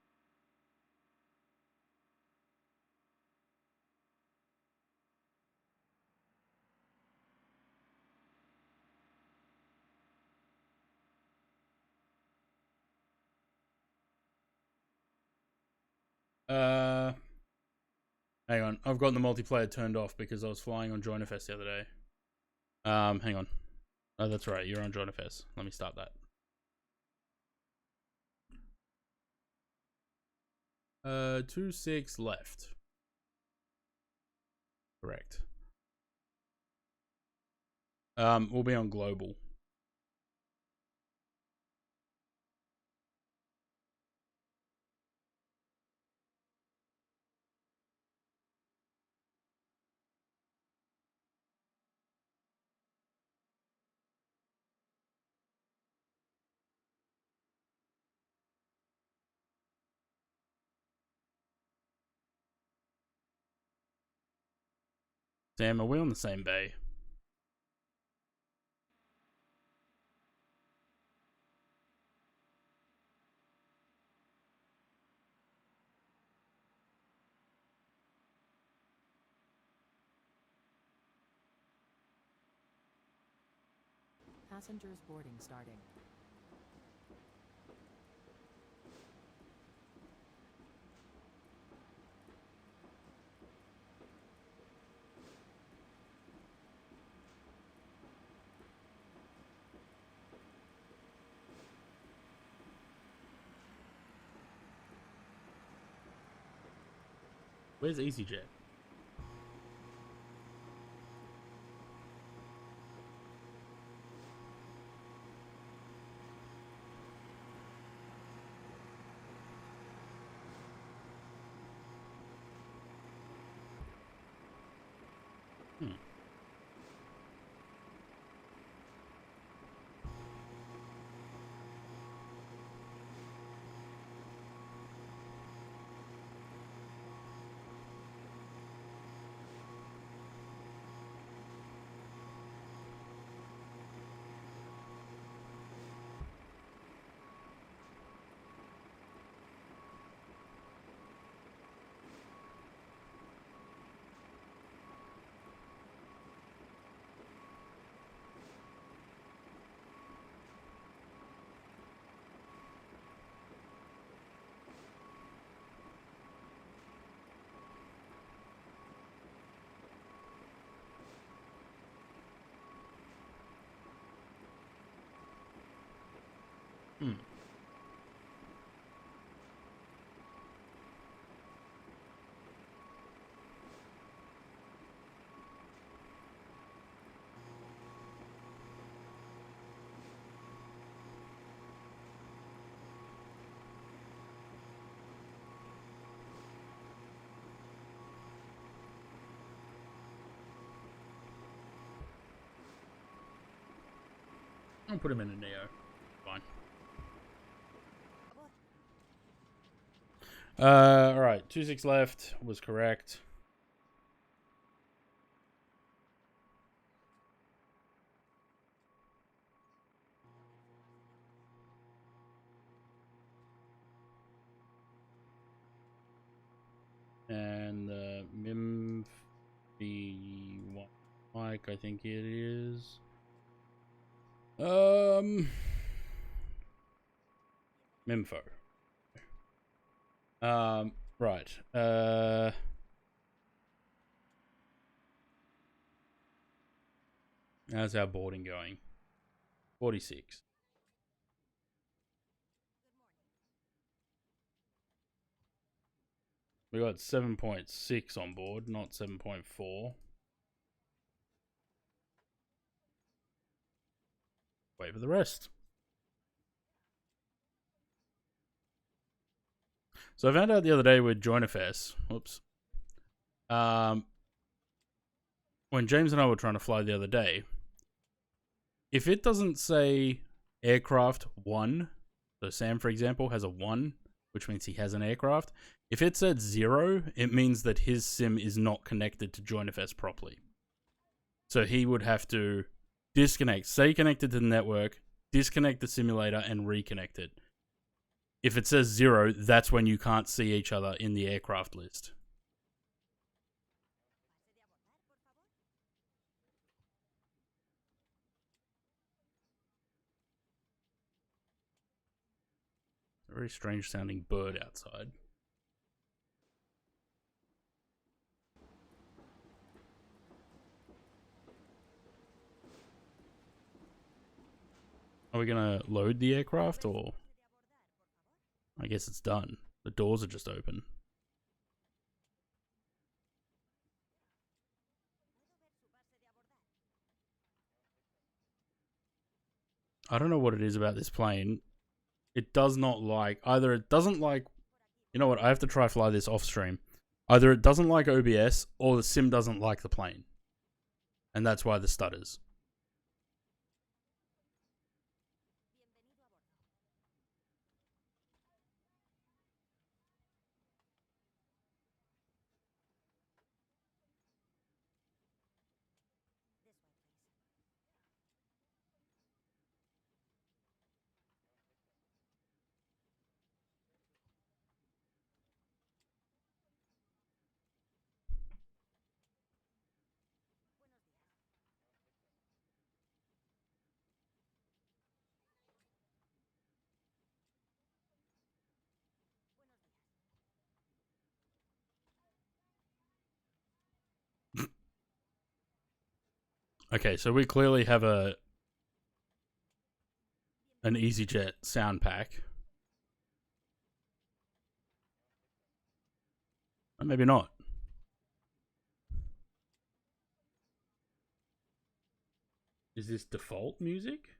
Hang on, I've got the multiplayer turned off because I was flying on JoinFS the other day. Hang on. Oh, that's right, you're on JoinFS. Let me start that. 26 left. Correct. We'll be on global. Sam, are we on the same bay? Passengers boarding starting. Where's EasyJet? Hmm. I'll put him in a Neo. Fine. Alright, 2-6 left was correct. And the Mim B1 Mike, I think it is. Mimfo. Right. How's our boarding going? 46. We got 7.6 on board, not 7.4. Wait for the rest. So I found out the other day with JoinFS, whoops. When James and I were trying to fly the other day, if it doesn't say aircraft 1, so Sam, for example, has a 1, which means he has an aircraft. If it said 0, it means that his sim is not connected to JoinFS properly. So he would have to disconnect, stay connected to the network, disconnect the simulator, and reconnect it. If it says 0, that's when you can't see each other in the aircraft list. A very strange sounding bird outside. Are we gonna load the aircraft, or? I guess it's done. The doors are just open. I don't know what it is about this plane. It does not like, either it doesn't like, you know what, I have to try fly this off stream. Either it doesn't like OBS, or the sim doesn't like the plane. And that's why the stutters. Okay, so we clearly have an EasyJet sound pack. Or maybe not. Is this default music?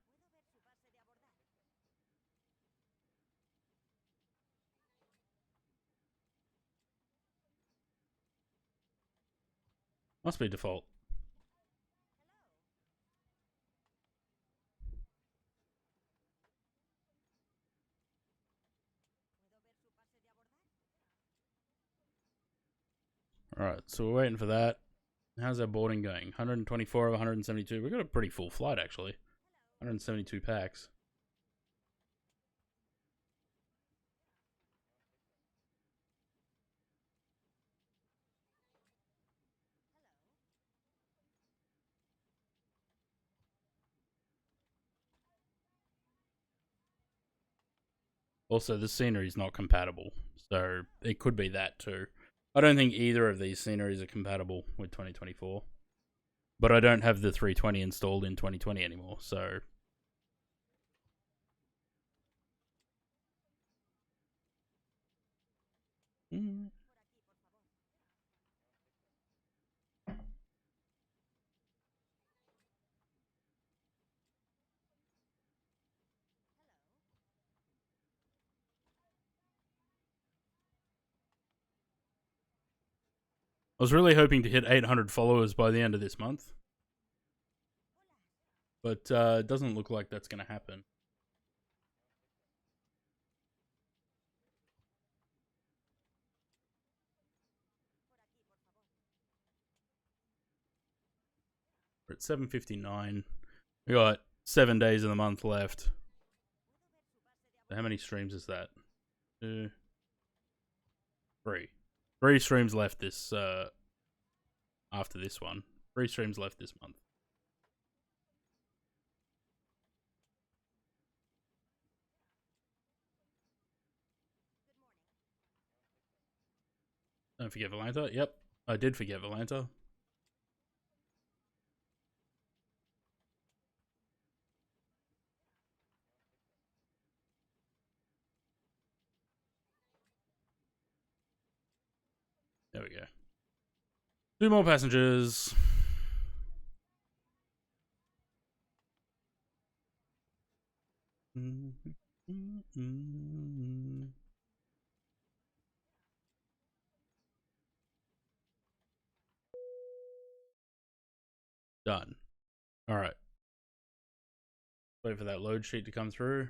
Must be default. Alright, so we're waiting for that. How's our boarding going? 124 of 172. We've got a pretty full flight, actually. 172 packs. Also, the scenery is not compatible, so it could be that too. I don't think either of these sceneries are compatible with 2024. But I don't have the 320 installed in 2020 anymore, so... Mm. I was really hoping to hit 800 followers by the end of this month, but it doesn't look like that's going to happen. We're at 7:59. We got 7 days of the month left. So how many streams is that? 2, 3. 3 streams left this after this one. 3 streams left this month. Don't forget Valanta. Yep, I did forget Valanta. There we go. 2 more passengers. Done. All right. Wait for that load sheet to come through.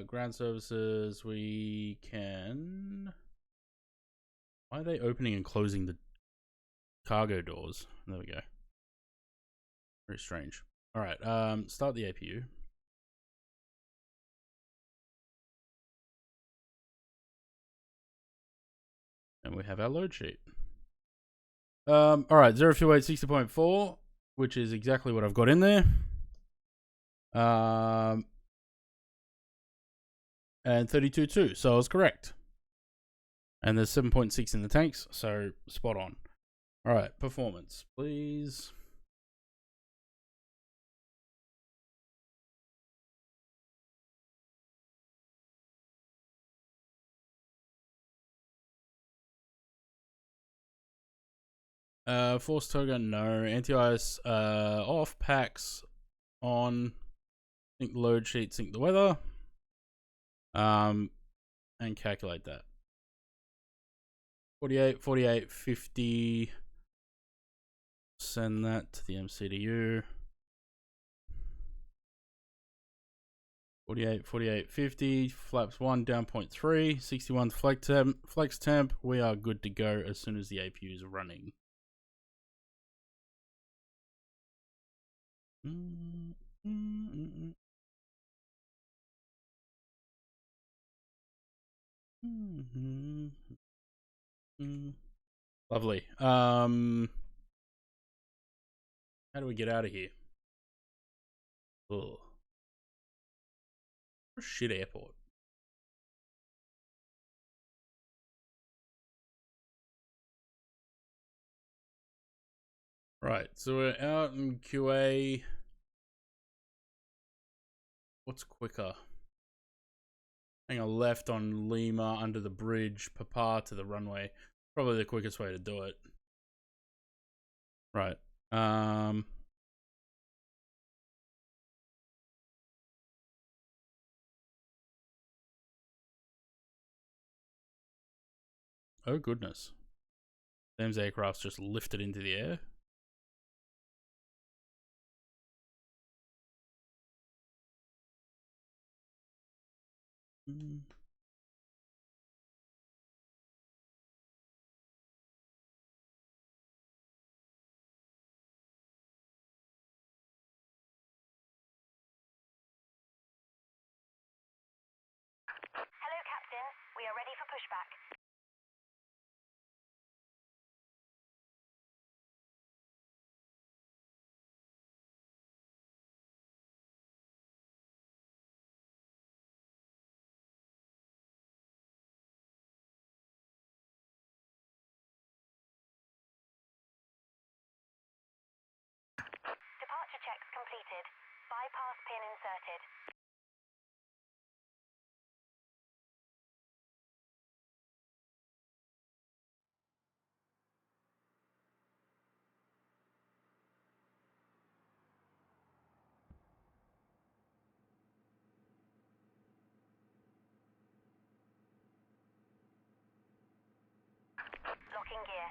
Ground services, we can... Why are they opening and closing the cargo doors? There we go. Very strange. All right, start the APU. And we have our load sheet. All right, 0 fuel weight 60.4, which is exactly what I've got in there. And 32.2, so I was correct. And there's 7.6 in the tanks, so spot on. All right, performance, please. Force toga, no. Anti-ice off, packs on. Sync the load sheet, sync the weather. And calculate that. 48, 48, 50. Send that to the MCDU. 48, 48, 50. Flaps 1 down 0.3. 61 flex temp. We are good to go as soon as the APU is running. Lovely. How do we get out of here? Ugh. Shit airport. Right, so we're out in QA. What's quicker? Hang a left on Lima under the bridge, Papa to the runway. Probably the quickest way to do it. Right. Oh goodness. Sam's aircraft's just lifted into the air. Hello, Captain. We are ready for pushback. Departure checks completed. Bypass pin inserted. Unlocking gear.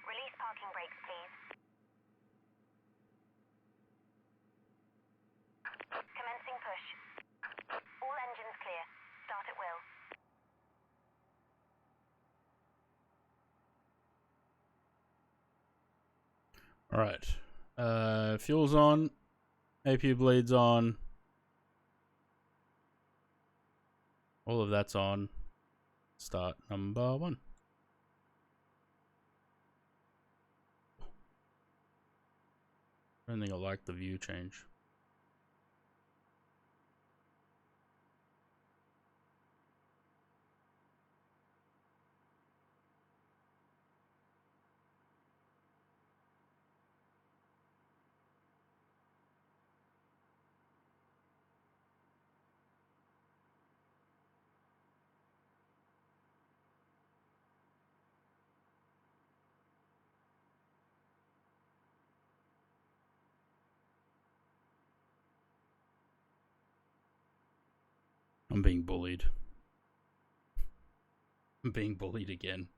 Release parking brakes, please. Commencing push. All engines clear. Start at will. All right. Fuel's on. APU bleed's on. All of that's on. Start number 1. I don't think I like the view change. I'm being bullied. I'm being bullied again.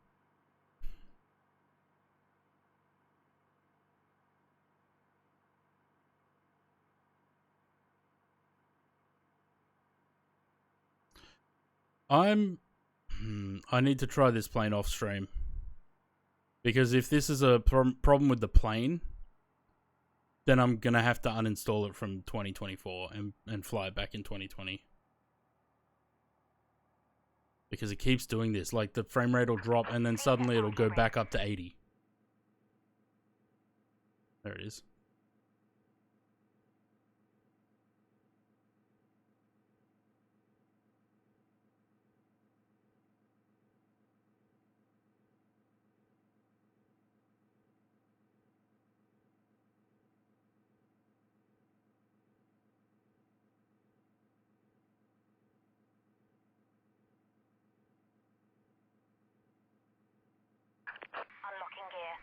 I need to try this plane off stream. Because if this is a problem with the plane, then I'm going to have to uninstall it from 2024 and fly it back in 2020. Because it keeps doing this. Like, the frame rate will drop and then suddenly it'll go back up to 80. There it is. Unlocking gear.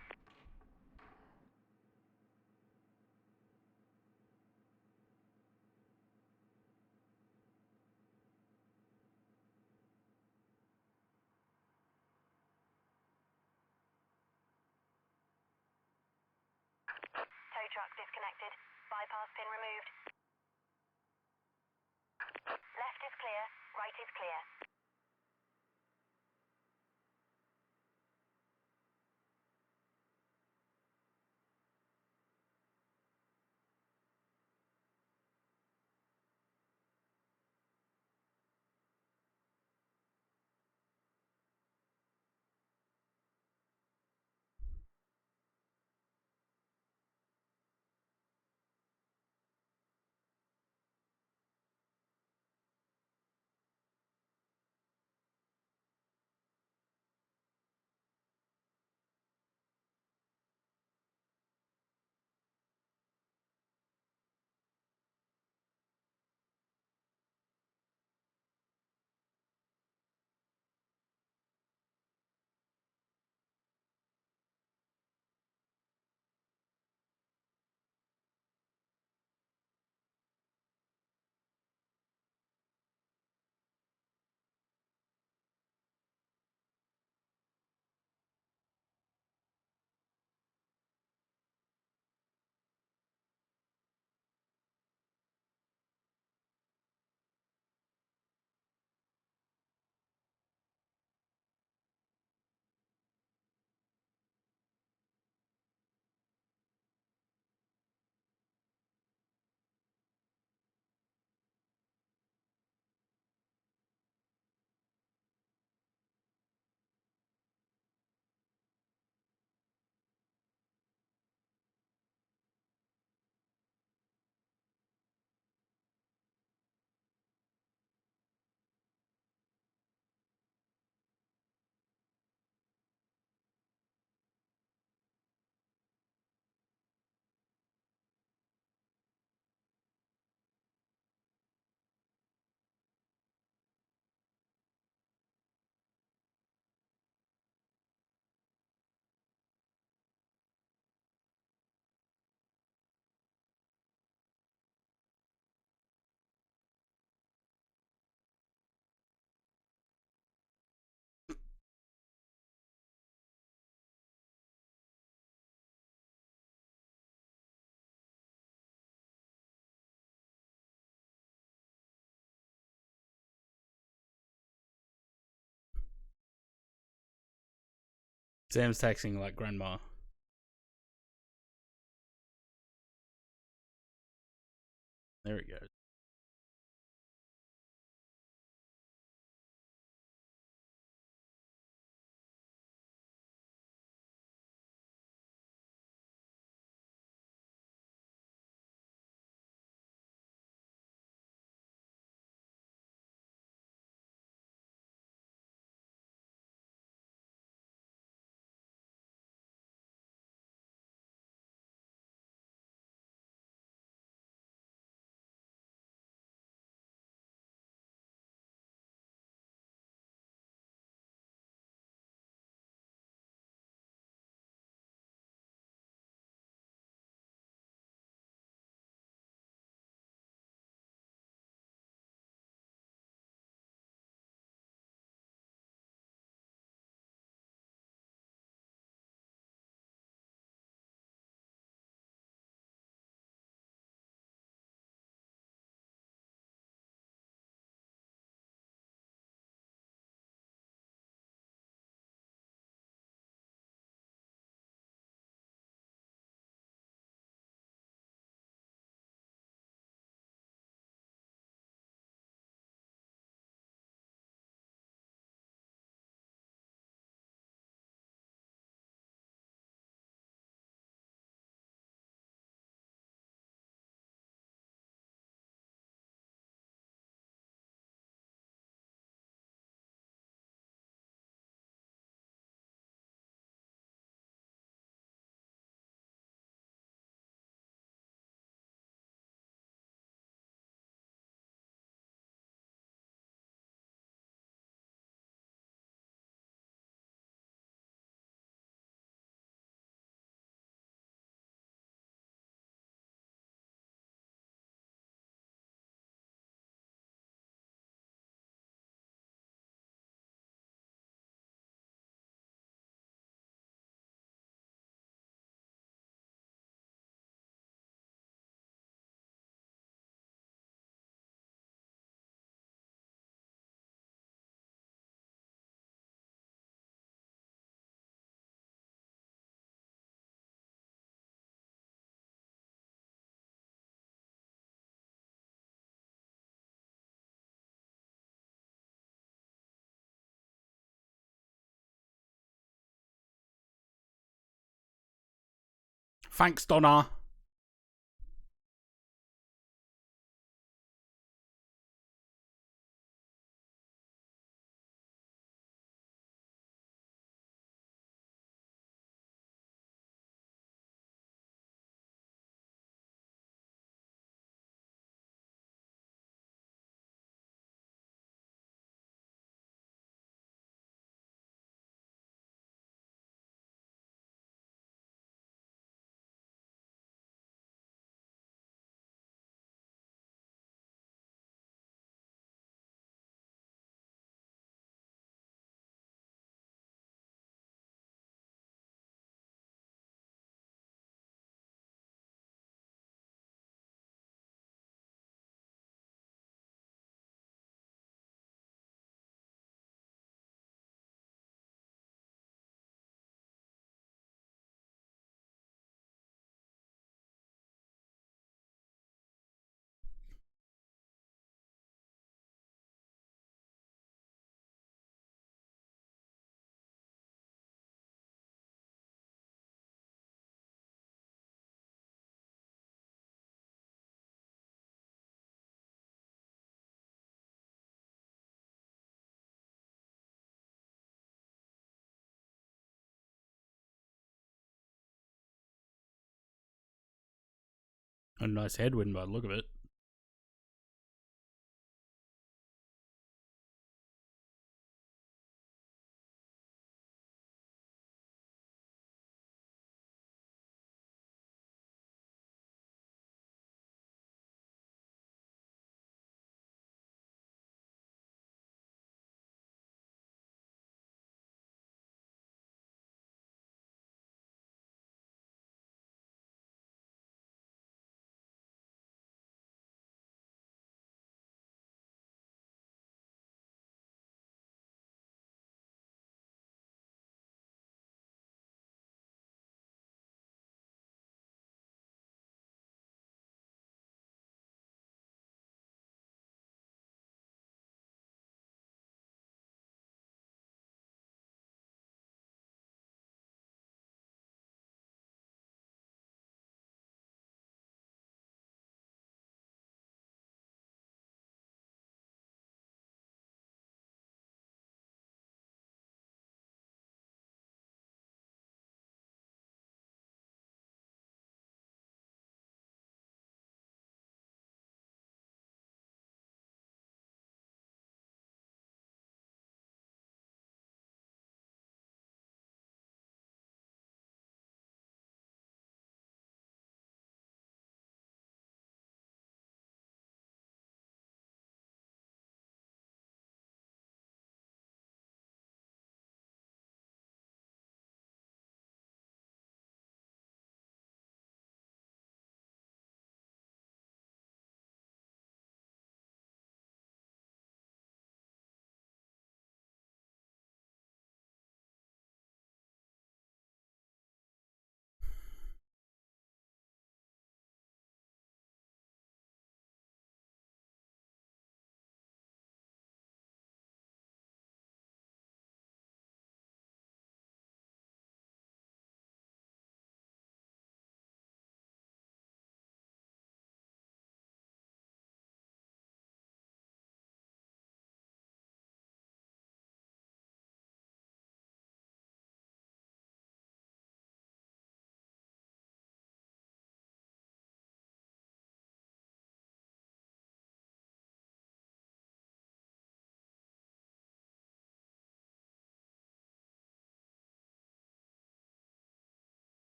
Tow truck disconnected. Bypass pin removed. Left is clear. Right is clear. Sam's texting like grandma. There it goes. Thanks, Donna. A nice headwind by the look of it.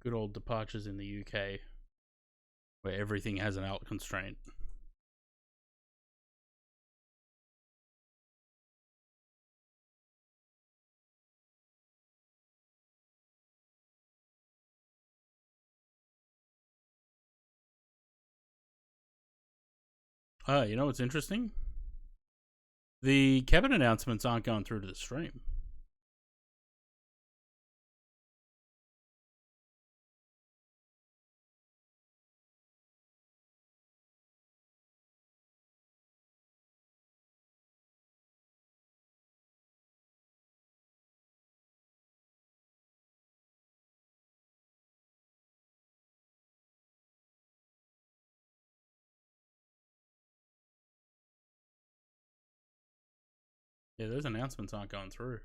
good old departures in the UK, where everything has an alt constraint. You know what's interesting? The cabin announcements aren't going through to the stream. Yeah, those announcements aren't going through.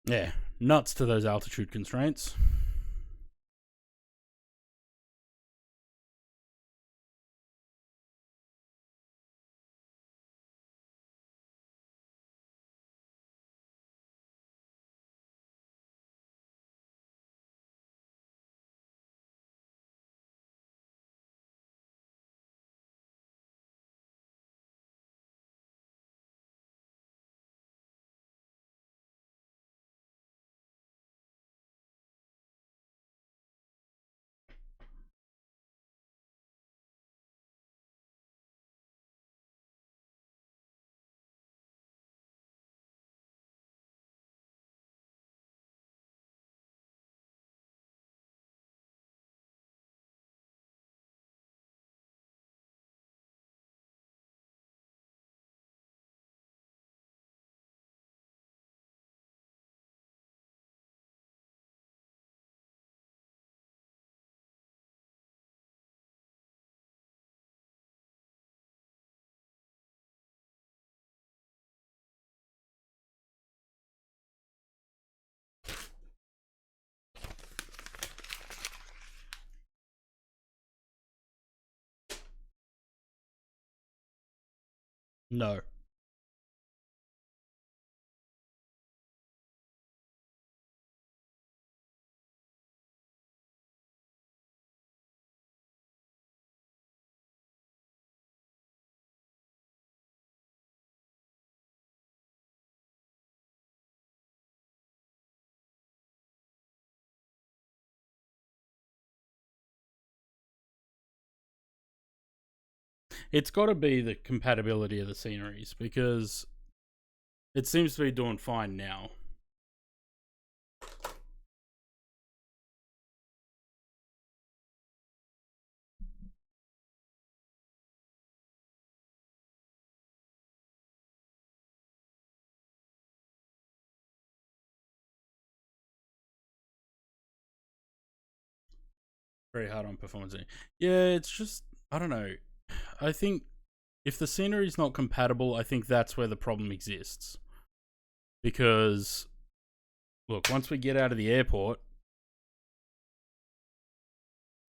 Yeah, nuts to those altitude constraints. No. It's got to be the compatibility of the sceneries, because it seems to be doing fine now. Very hard on performance. Yeah, it's just, I don't know. I think if the scenery is not compatible, I think that's where the problem exists. Because, look, once we get out of the airport,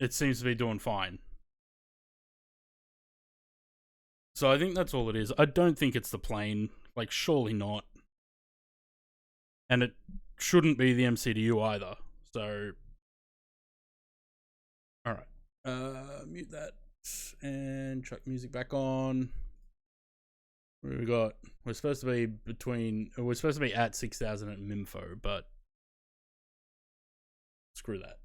it seems to be doing fine. So I think that's all it is. I don't think it's the plane. Like, surely not. And it shouldn't be the MCDU either. So, alright. Mute that and chuck music back on. We're supposed to be we're supposed to be at 6,000 at Mimfo, but screw that.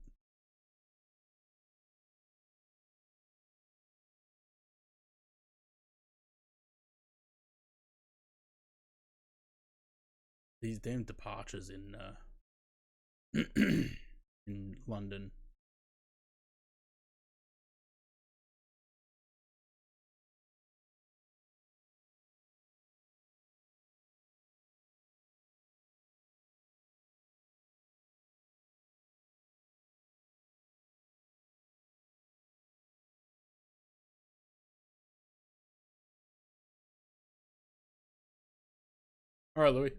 These damn departures in in London. All right, Louis.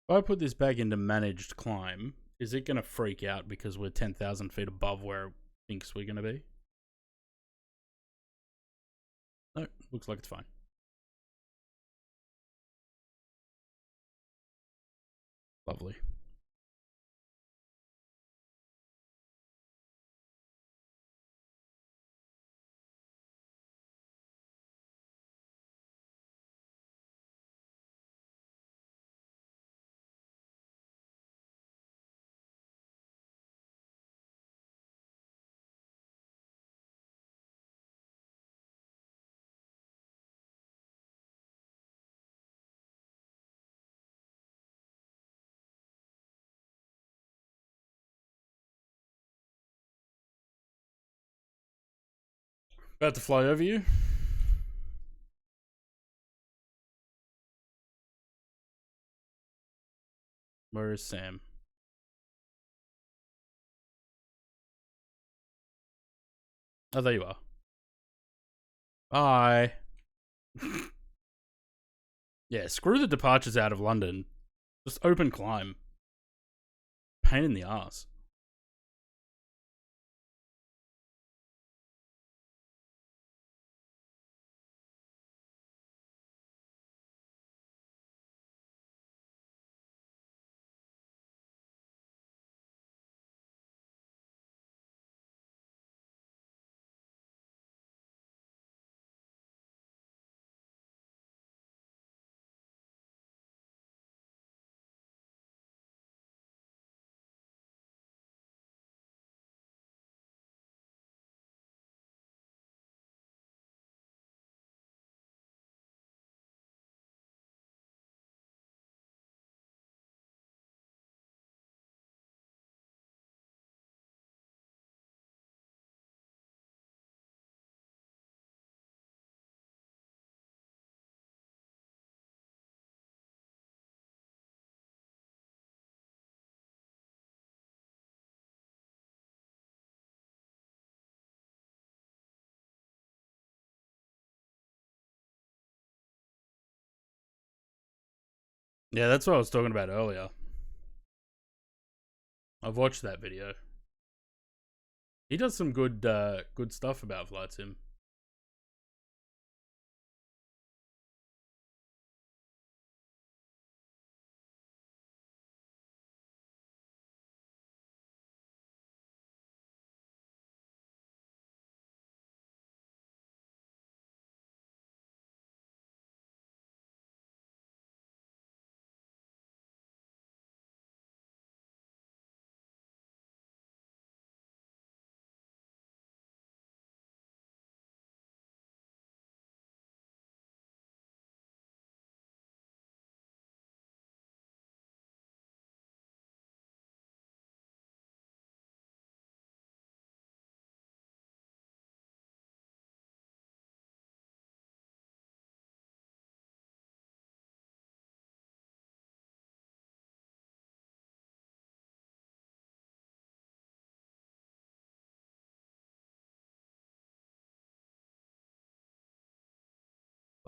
If I put this back into managed climb, is it going to freak out because we're 10,000 feet above where it thinks we're going to be? No, looks like it's fine. Lovely. About to fly over you. Where is Sam? Oh, there you are. Bye. Yeah, screw the departures out of London. Just open climb. Pain in the ass. Yeah, that's what I was talking about earlier. I've watched that video. He does some good stuff about Flight Sim.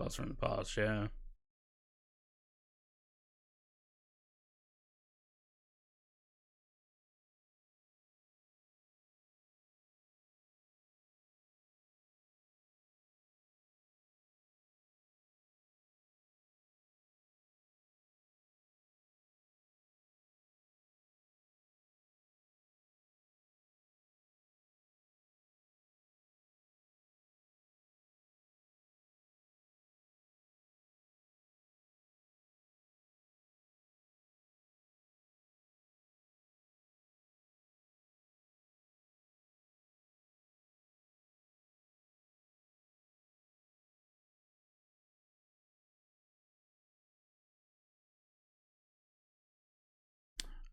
Blast from the past, yeah.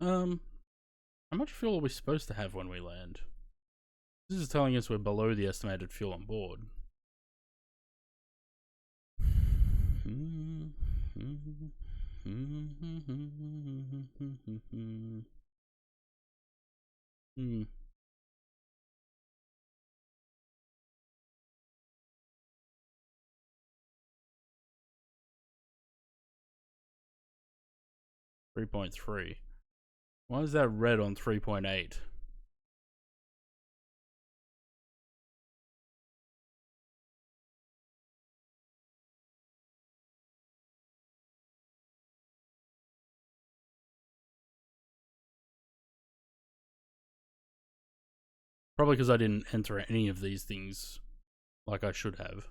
How much fuel are we supposed to have when we land? This is telling us we're below the estimated fuel on board. Hmm. 3.3. Why is that red on 3.8? Probably because I didn't enter any of these things like I should have.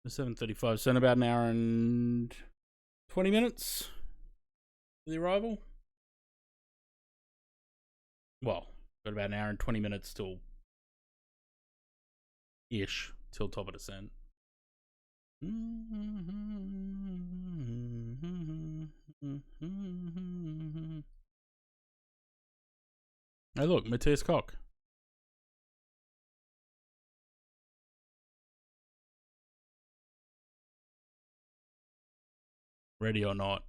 The 7:35, so in about an hour and 20 minutes for the arrival. Well, got about an hour and 20 minutes till ish till top of descent. Hey, look, Matthias Koch. Ready or not.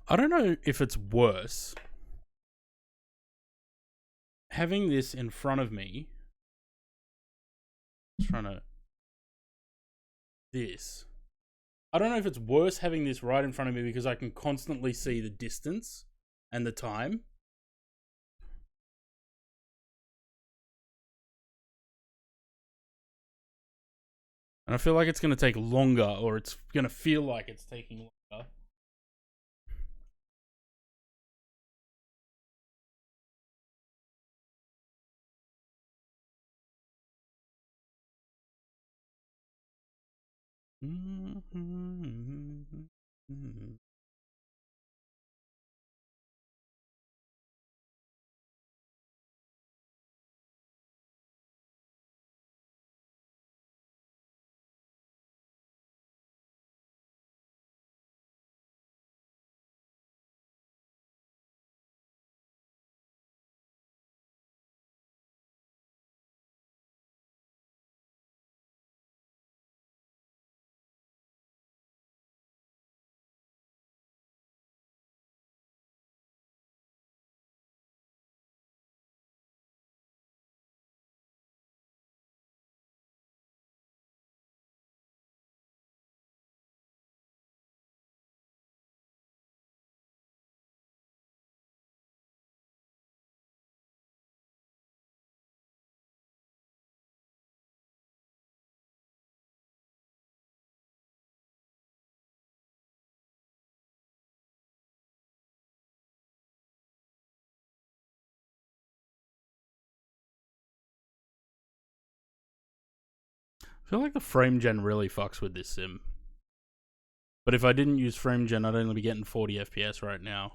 I don't know if it's worse having this in front of me. Trying to this. I don't know if it's worse having this right in front of me because I can constantly see the distance and the time. And I feel like it's going to take longer, or it's going to feel like it's taking longer. I feel like the frame gen really fucks with this sim. But if I didn't use frame gen, I'd only be getting 40 FPS right now.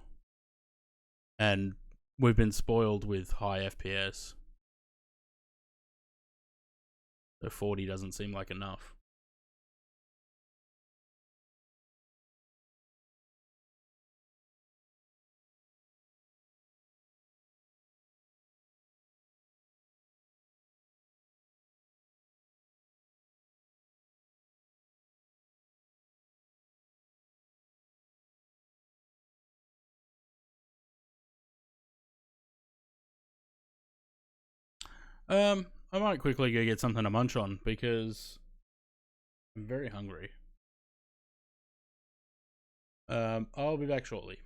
And we've been spoiled with high FPS. So 40 doesn't seem like enough. I might quickly go get something to munch on because I'm very hungry. I'll be back shortly.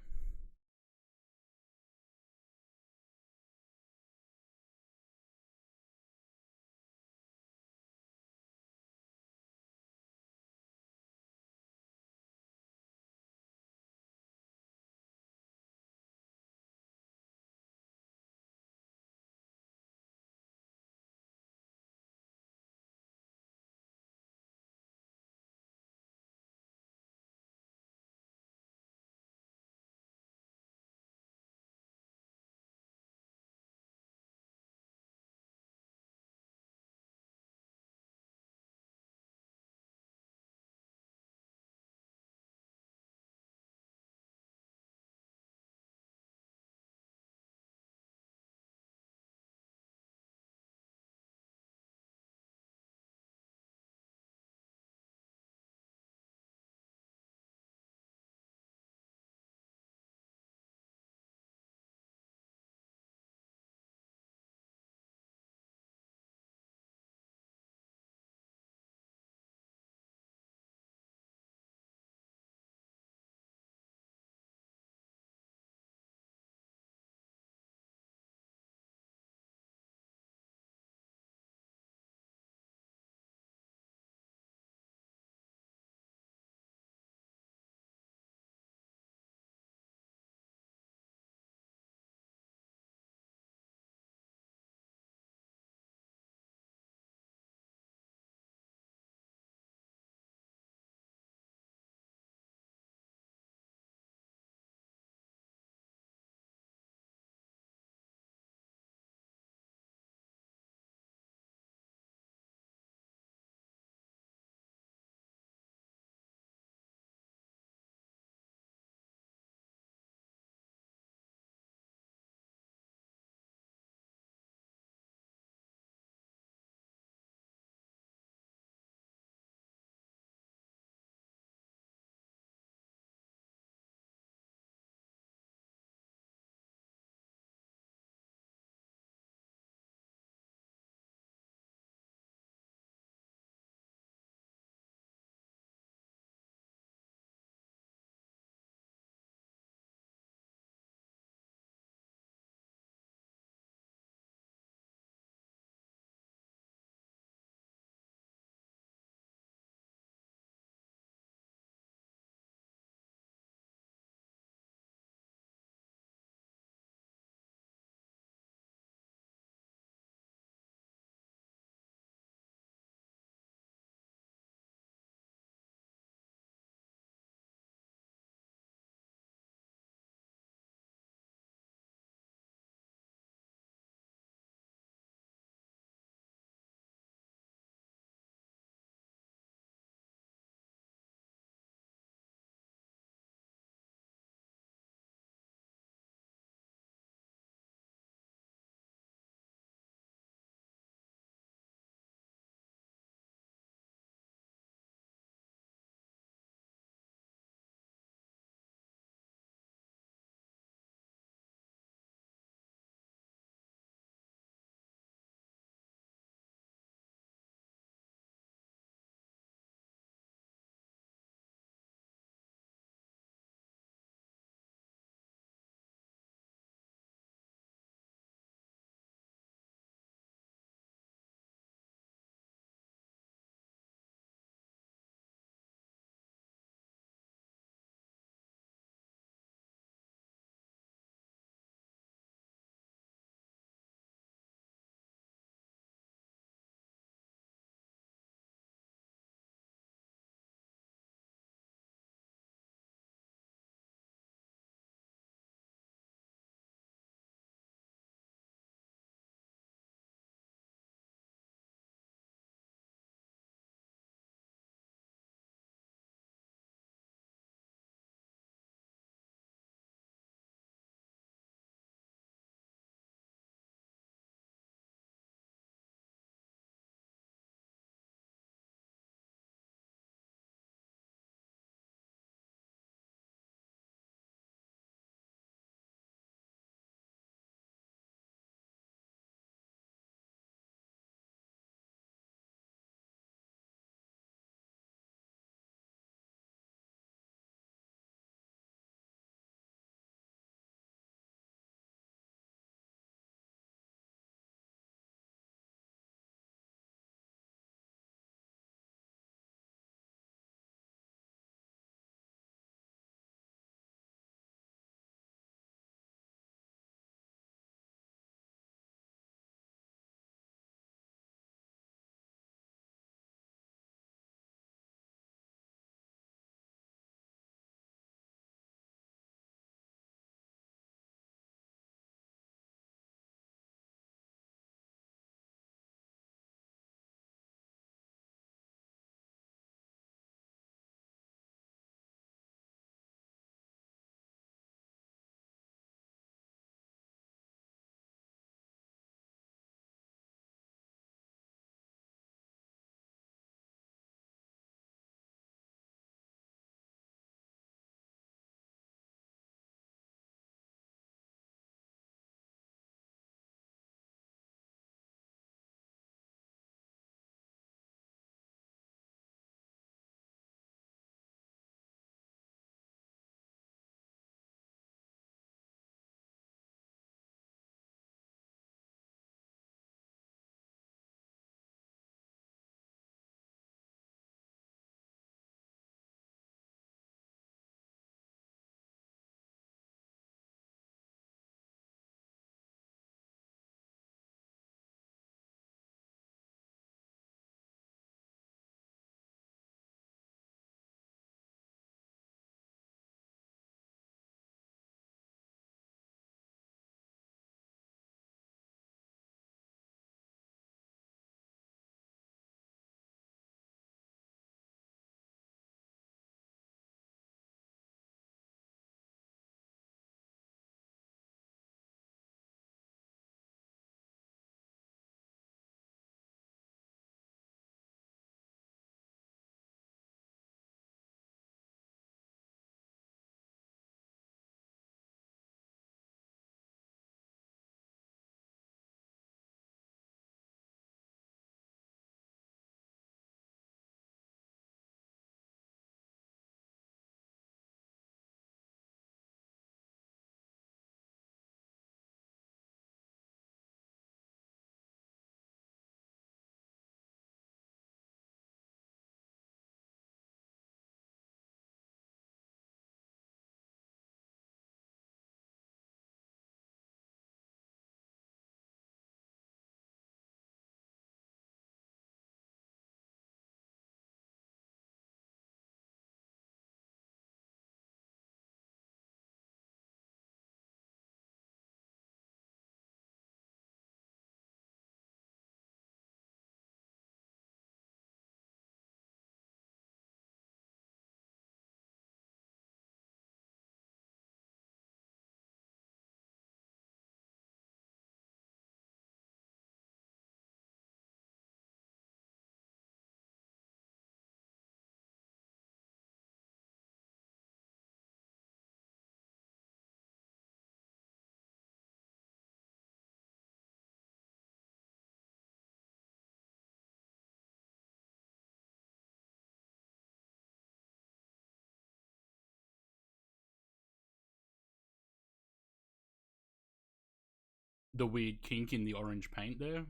the weird kink in the orange paint there.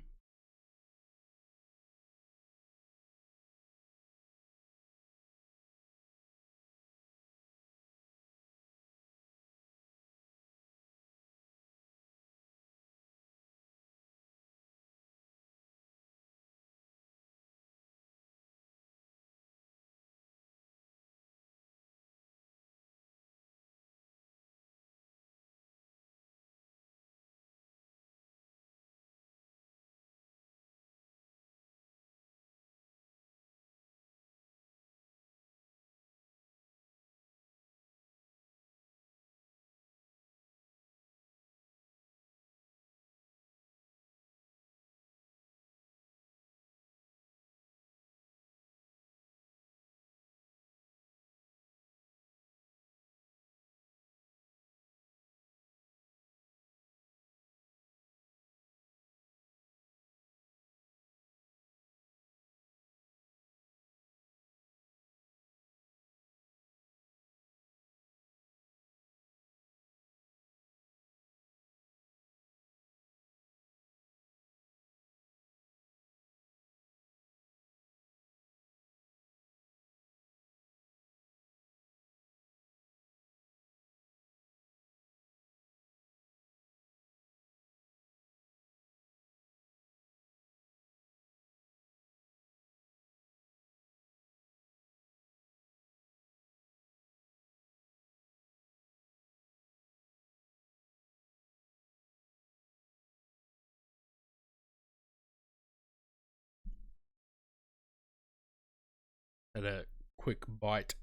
Had a quick bite.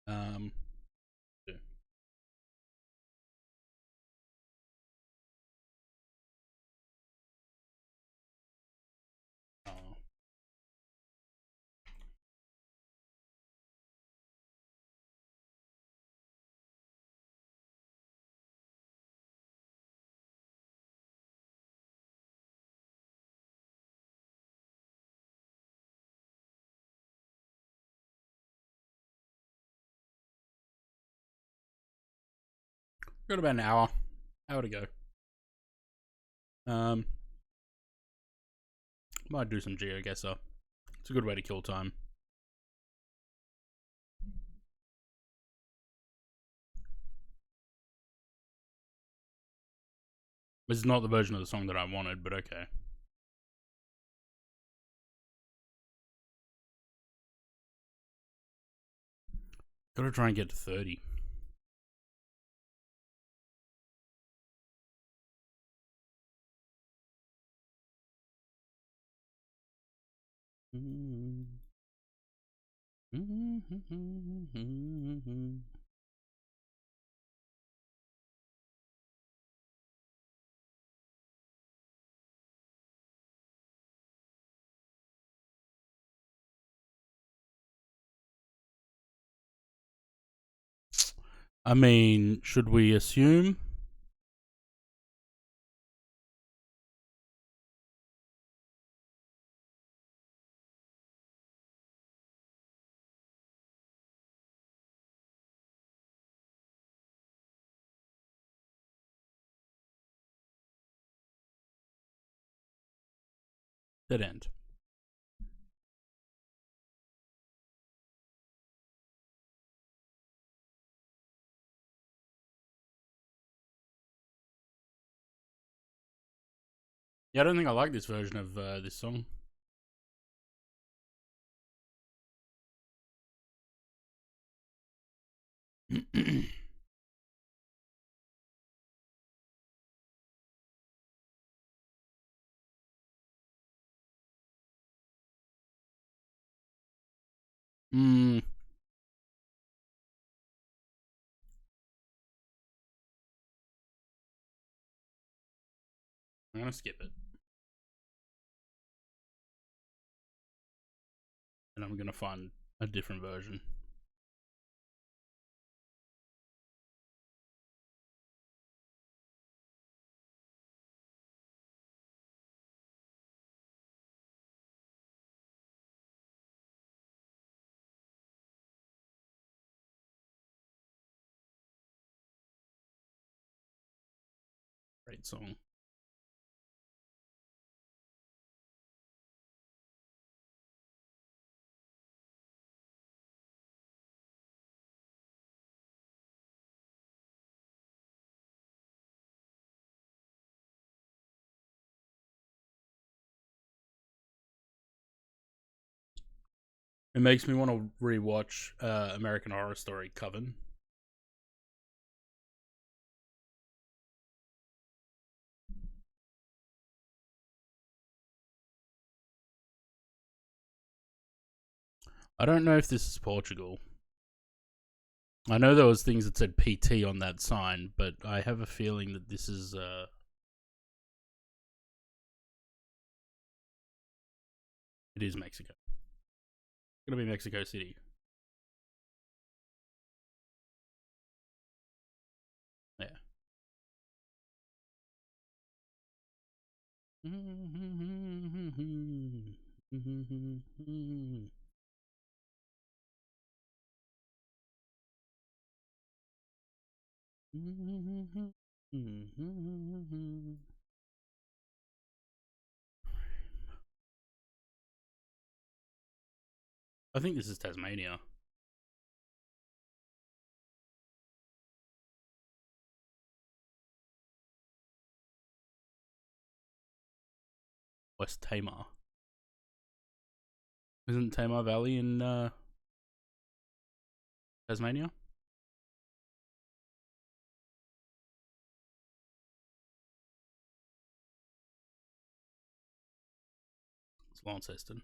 Yeah. Oh. Got about an hour to go. Might do some GeoGuessr. It's a good way to kill time. This is not the version of the song that I wanted, but okay. Gotta try and get to 30. I mean, should we assume? Dead end. Yeah, I don't think I like this version of this song. I'm gonna skip it. And I'm gonna find a different version. Great song. It makes me want to rewatch American Horror Story Coven. I don't know if this is Portugal. I know there was things that said PT on that sign, but I have a feeling that this is it is Mexico. It's gonna be Mexico City. Yeah. I think this is Tasmania. West Tamar. Isn't Tamar Valley in Tasmania? It's Launceston.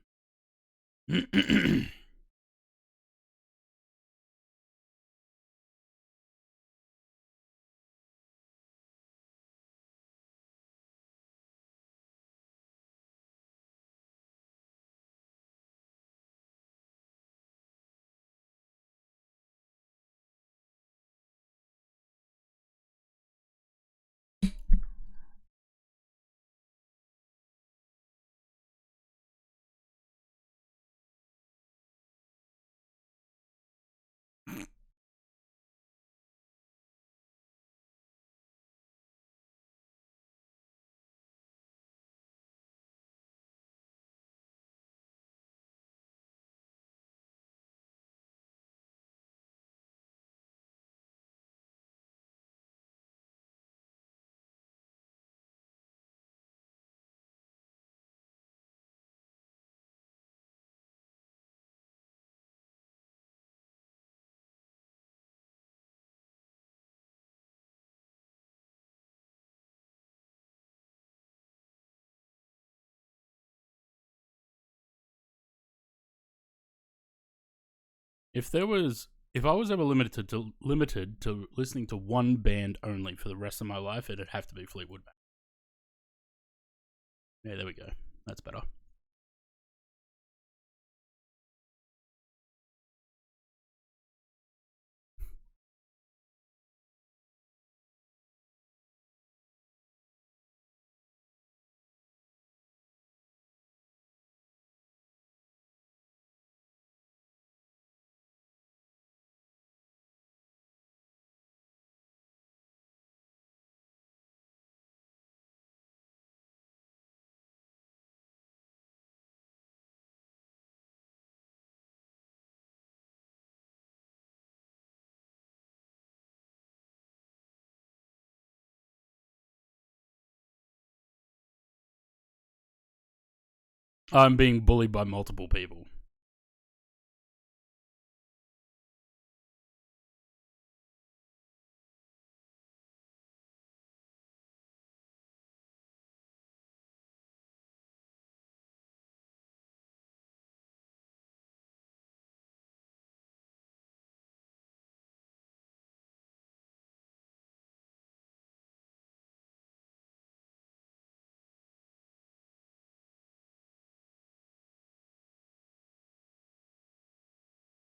If I was ever limited to listening to one band only for the rest of my life, it'd have to be Fleetwood Mac. Yeah, there we go. That's better. I'm being bullied by multiple people.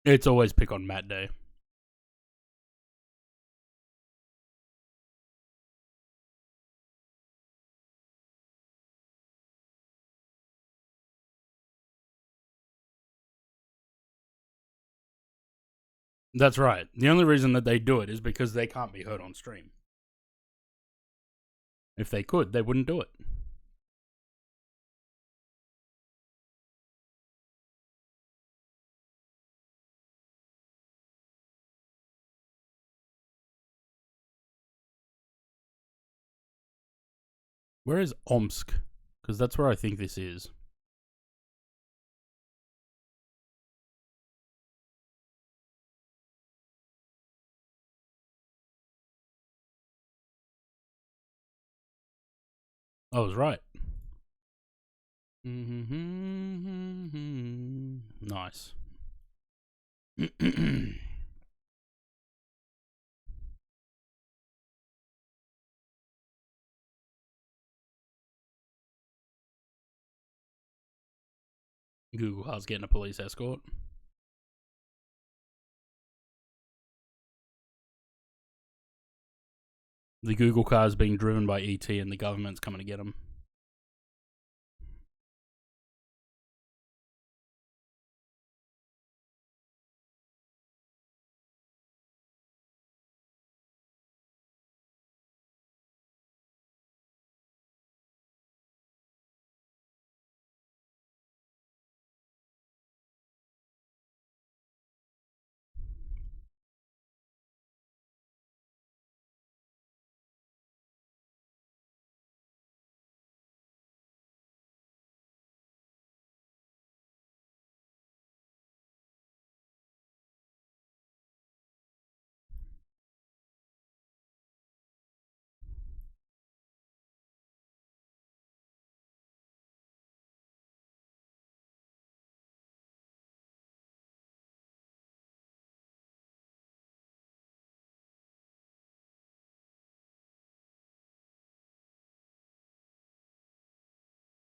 It's always pick on Matt Day. That's right. The only reason that they do it is because they can't be heard on stream. If they could, they wouldn't do it. Where is Omsk? Because that's where I think this is. I was right. Nice. Google car's getting a police escort. The Google car is being driven by ET and the government's coming to get him.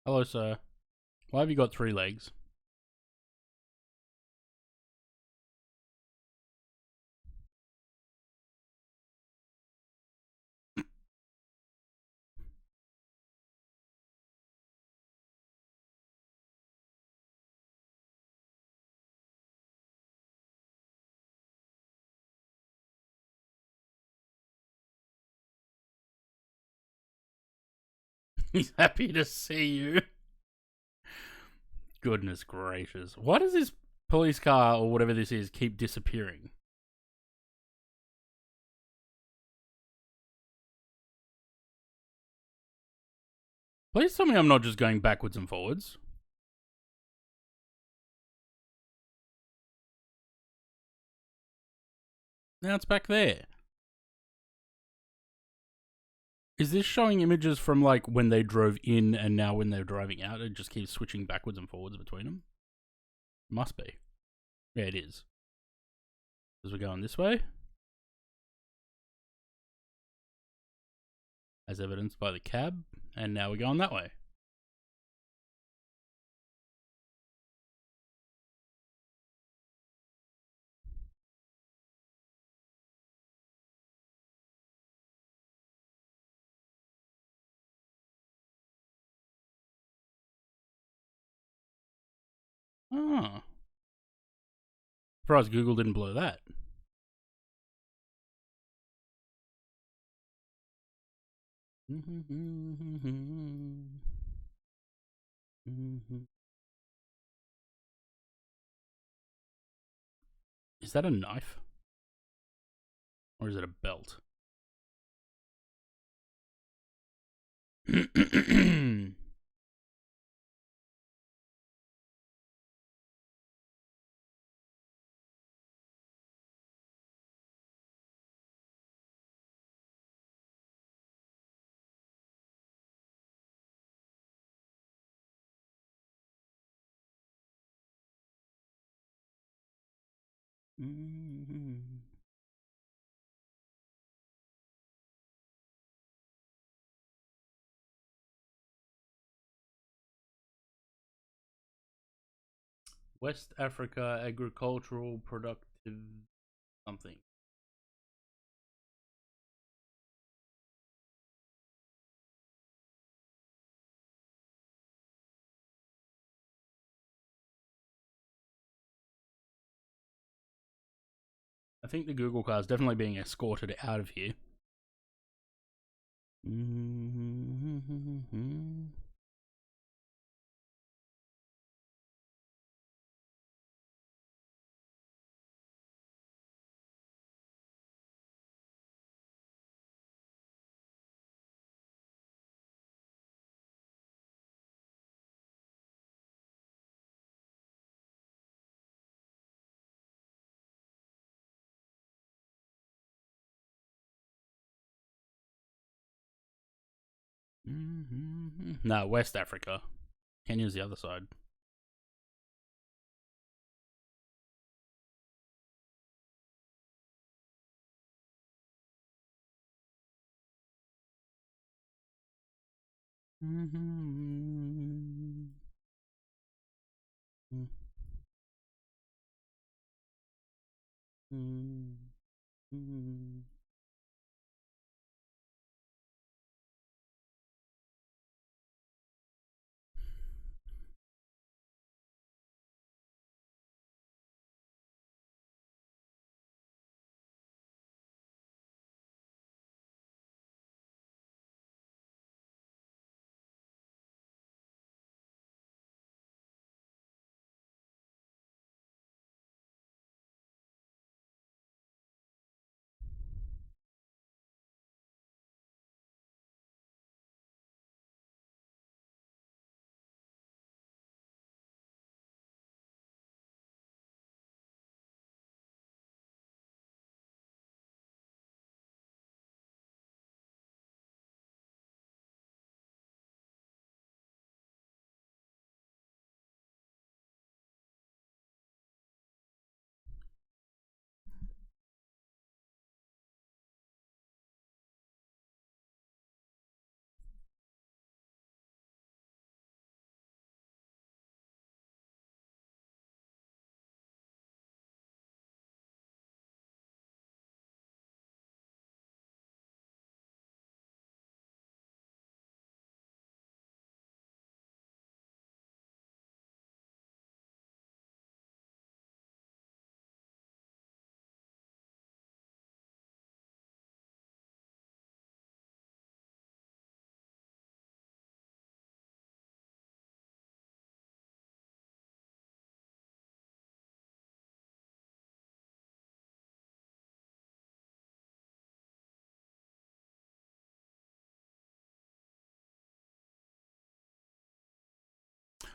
Hello, sir. Why have you got 3 legs? He's happy to see you. Goodness gracious. Why does this police car, or whatever this is, keep disappearing? Please tell me I'm not just going backwards and forwards. Now it's back there. Is this showing images from like when they drove in and now when they're driving out? It just keeps switching backwards and forwards between them? Must be. Yeah, it is. As we're going this way. As evidenced by the cab. And now we're going that way. Oh. Surprised Google didn't blow that. Is that a knife? Or is it a belt? West Africa agricultural productive something. I think the Google car is definitely being escorted out of here. No, West Africa. Kenya's the other side.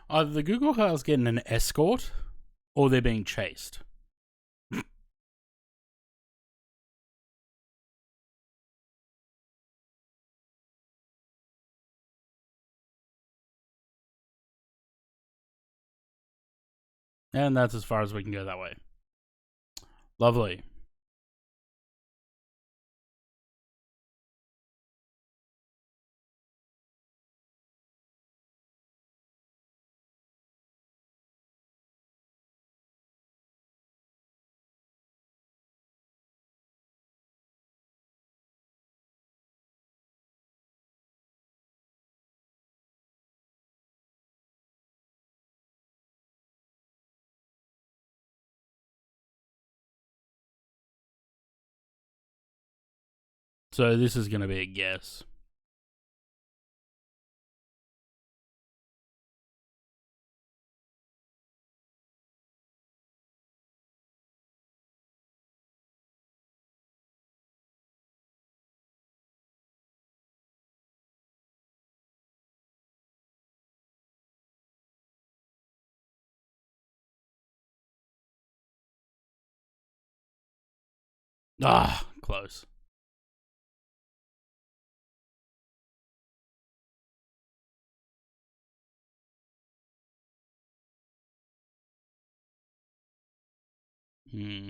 Either the Google car's getting an escort, or they're being chased. And that's as far as we can go that way. Lovely. So this is going to be a guess. Ah, close. Hmm.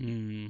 Hmm.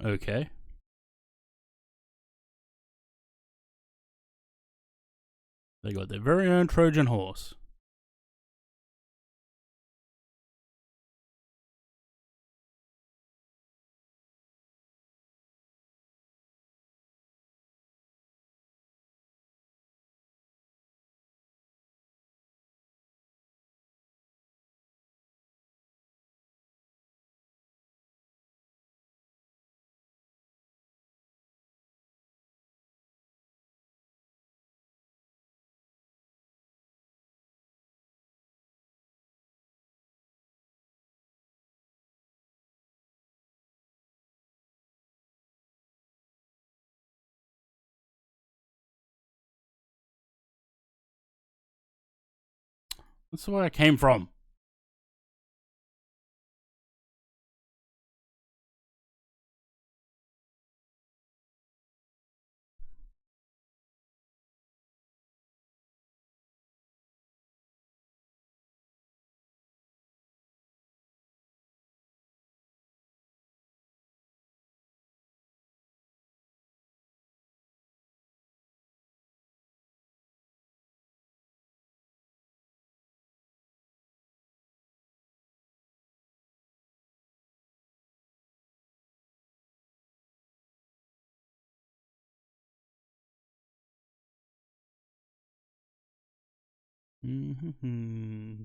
Okay. They got their very own Trojan horse. That's where I came from. Mm-hmm.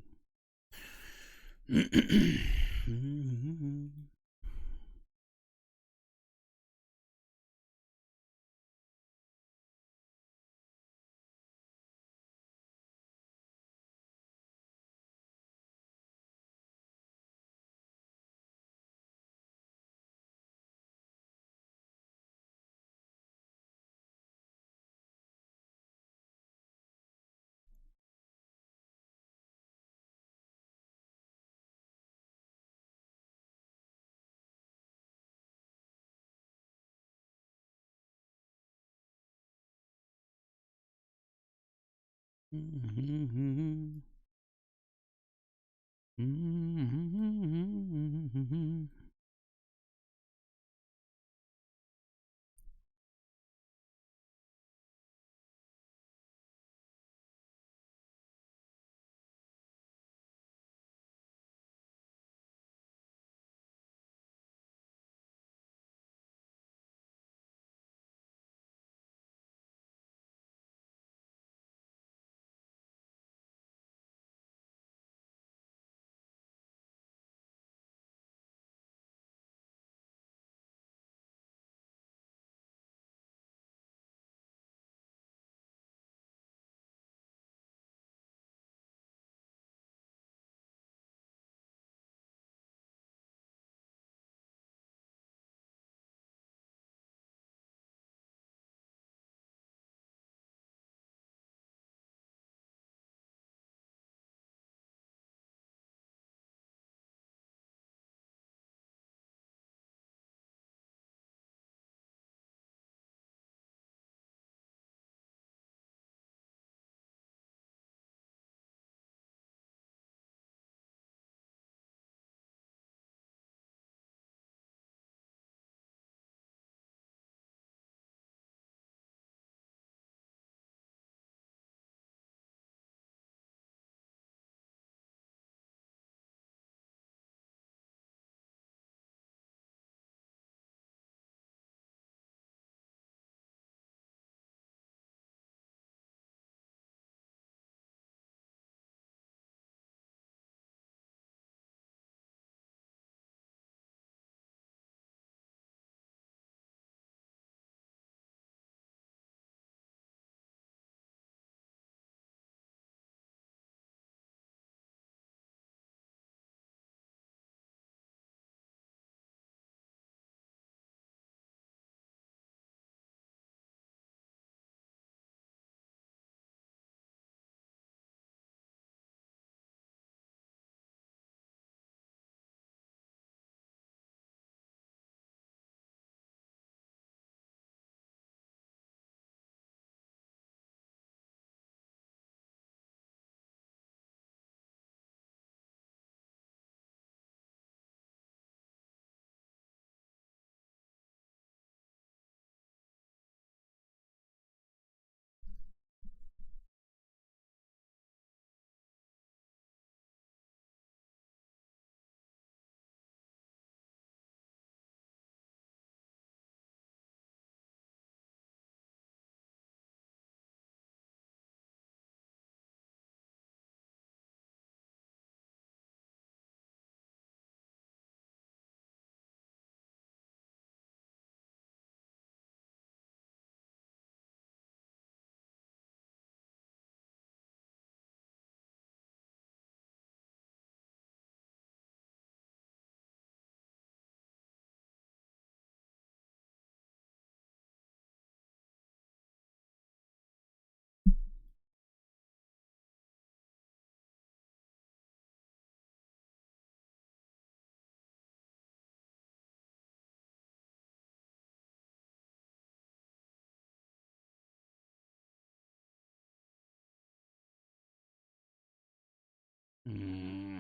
Hmm.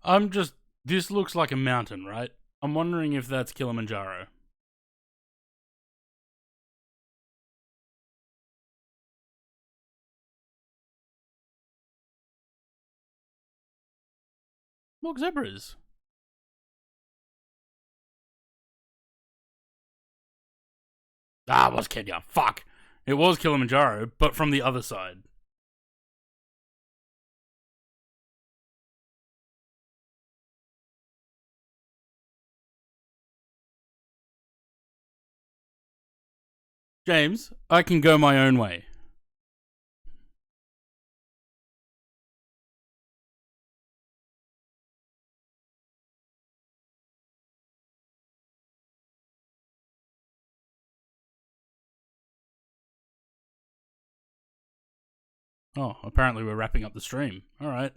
I'm just. This looks like a mountain, right? I'm wondering if that's Kilimanjaro. Look, zebras. Ah, it was Kenya. Fuck. It was Kilimanjaro, but from the other side. James, I can go my own way. Oh, apparently we're wrapping up the stream. All right.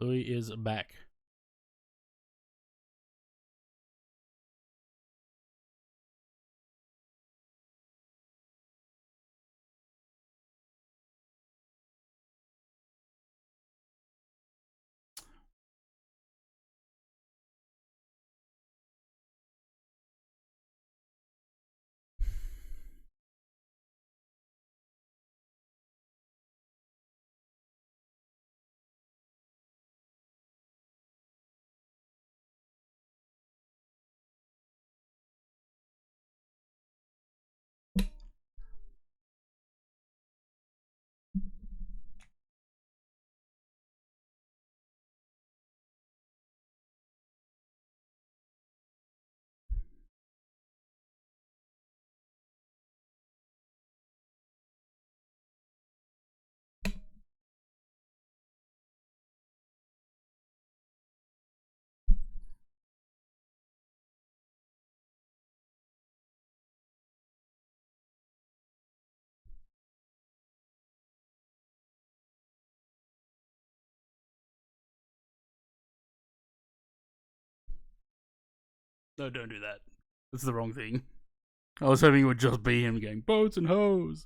Louis is back. No, don't do that. That's the wrong thing. I was hoping it would just be him going boats and hoes.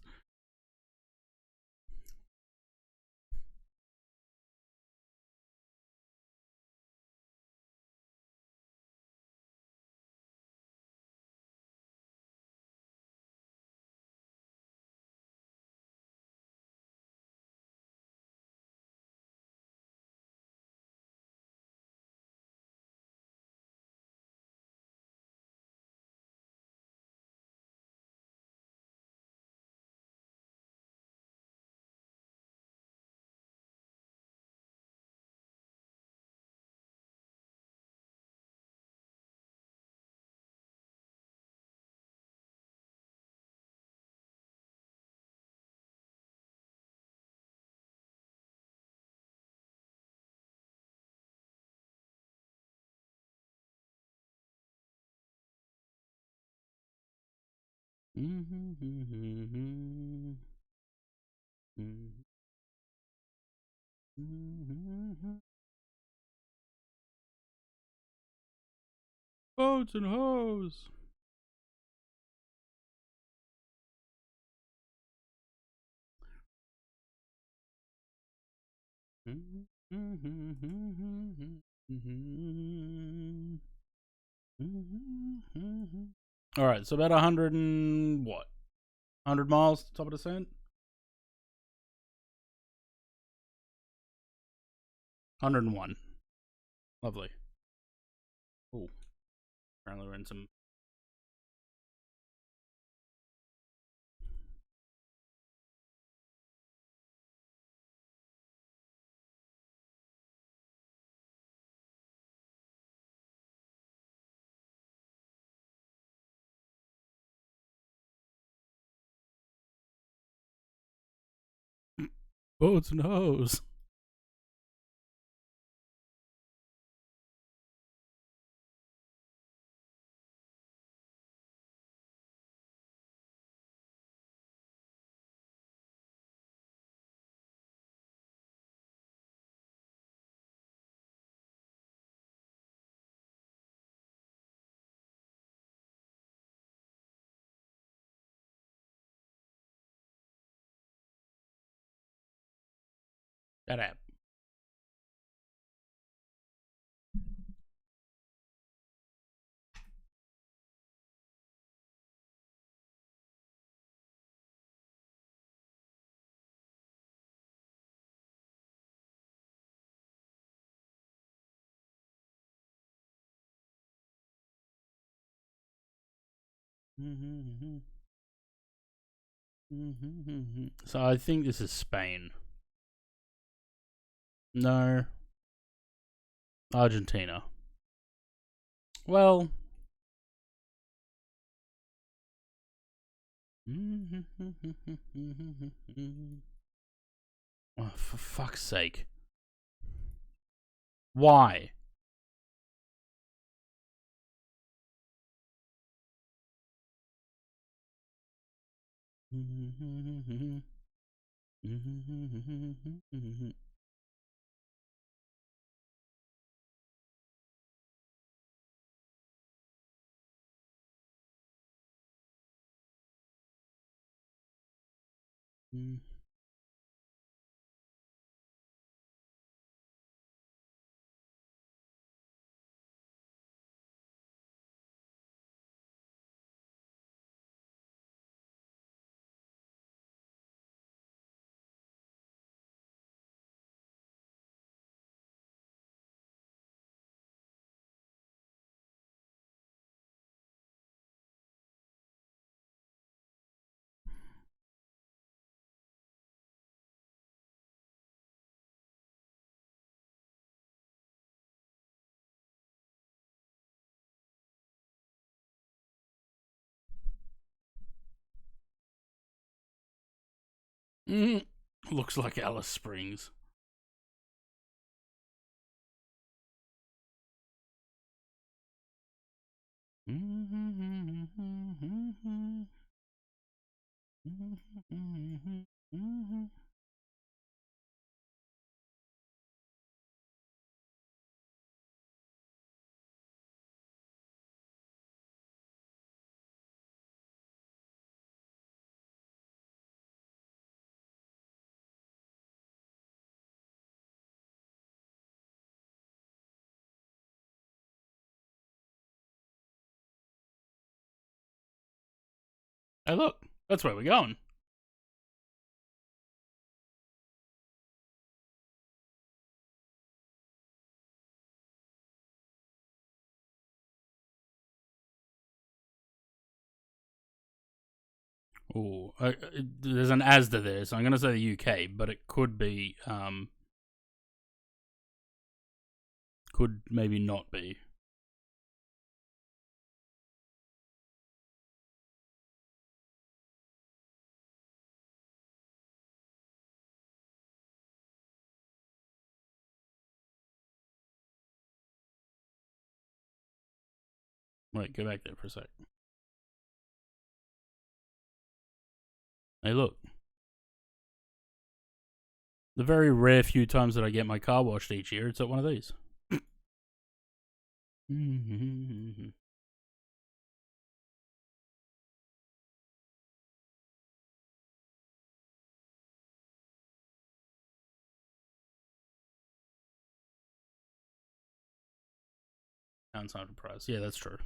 Boats and hoes. All right, so about 100 and what? 100 miles to top of descent? 101. Lovely. Oh, apparently we're in some. Boats and hoes. That app. So I think this is Spain. No. Argentina. Well. Oh, for fuck's sake. Why? Looks like Alice Springs. Hey, look, that's where we're going. Oh, there's an Asda there, so I'm going to say the UK, but it could be, could maybe not be. Wait, go back there for a sec. Hey, look. The very rare few times that I get my car washed each year, it's at one of these. Downside of price. Yeah, that's true.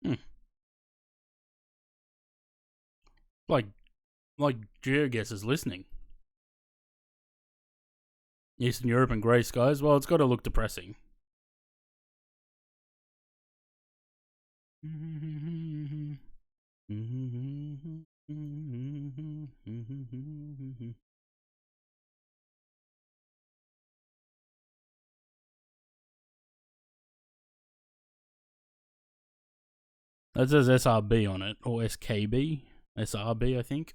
Hmm. Like GeoGuess is listening. Eastern Europe and grey skies. Well, it's got to look depressing. That says SRB on it, or SKB. SRB, I think.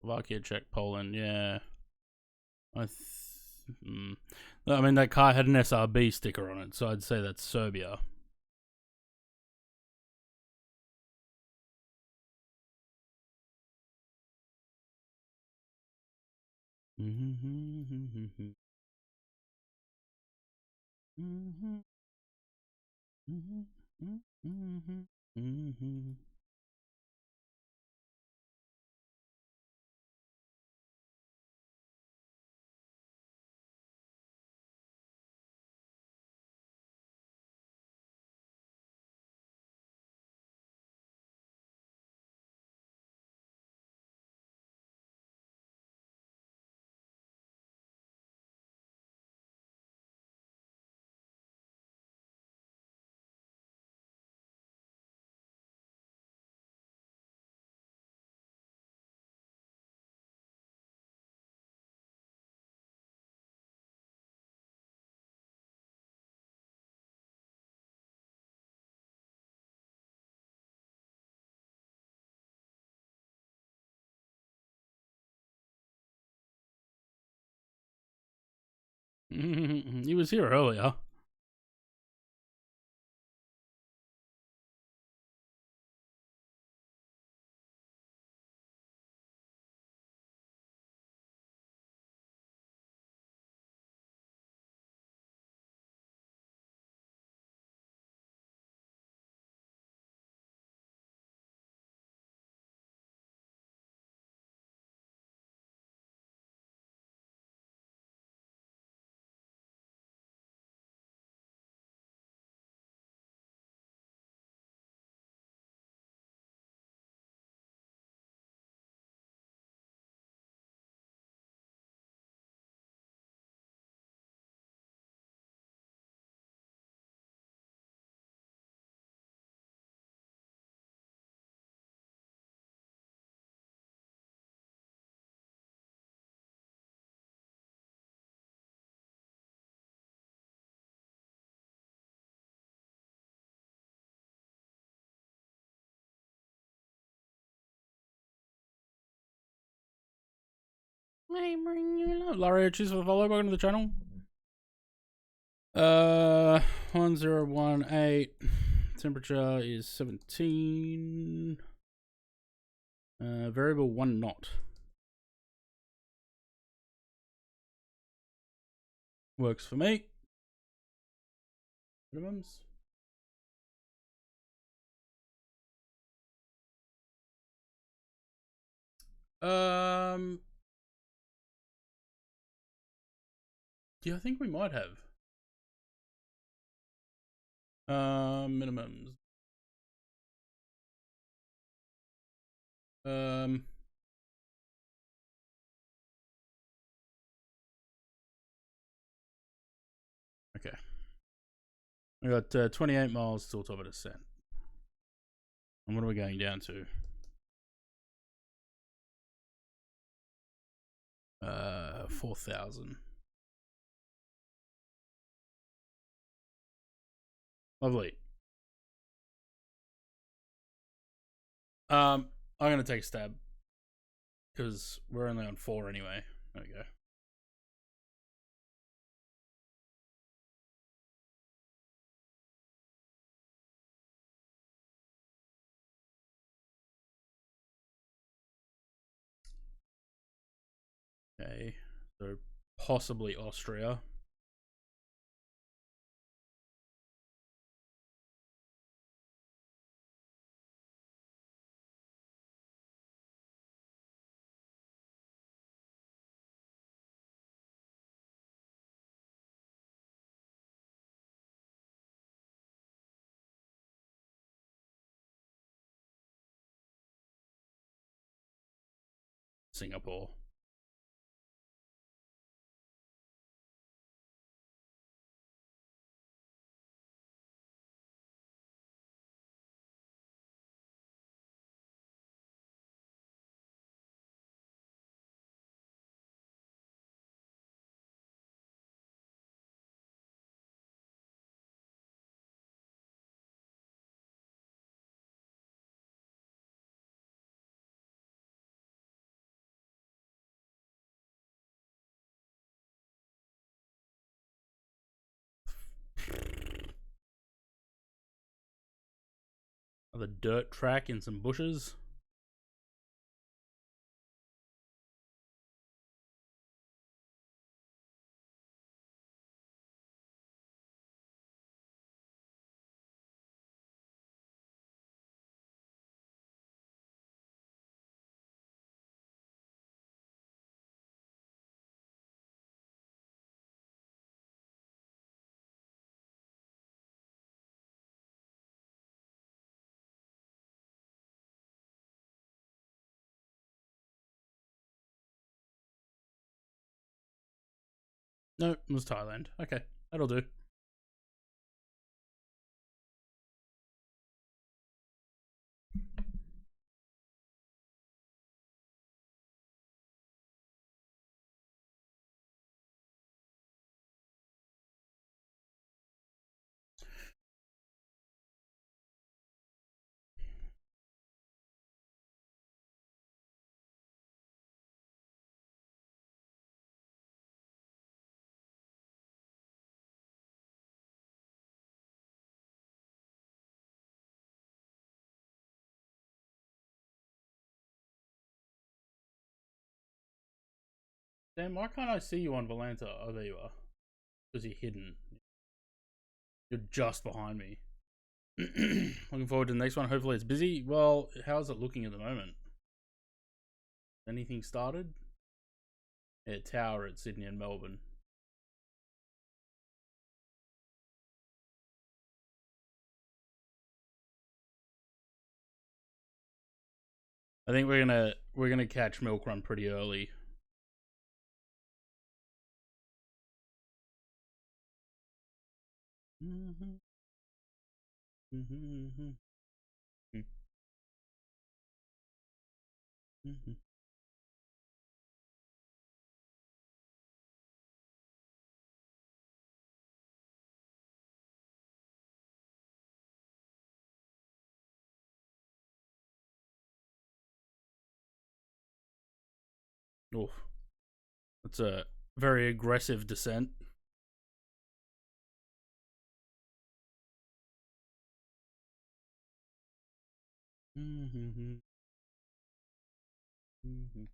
Slovakia, Czech, Poland, yeah. I mean, that car had an SRB sticker on it, so I'd say that's Serbia. He was here earlier. Hey, Lario, cheers for the follow. Welcome to the channel. 1018. Temperature is 17. Variable 1 knot. Works for me. Minimums. Yeah, I think we might have. Minimums. Okay. We got 28 miles till top of descent. And what are we going down to? 4,000. Lovely. I'm gonna take a stab because we're only on 4 anyway. There we go. Okay, so possibly Austria. Singapore. Another dirt track in some bushes. No, it was Thailand. Okay, that'll do. Damn, why can't I see you on Valenta? Oh, there you are. Because you're hidden. You're just behind me. Looking forward to the next one. Hopefully it's busy. Well, how's it looking at the moment? Anything started? Yeah, Tower at Sydney and Melbourne. I think we're gonna catch Milk Run pretty early. Mm-hmm. Mm-hmm. Mm-hmm. Oof. That's a very aggressive descent. Mm-hmm. Mm-hmm.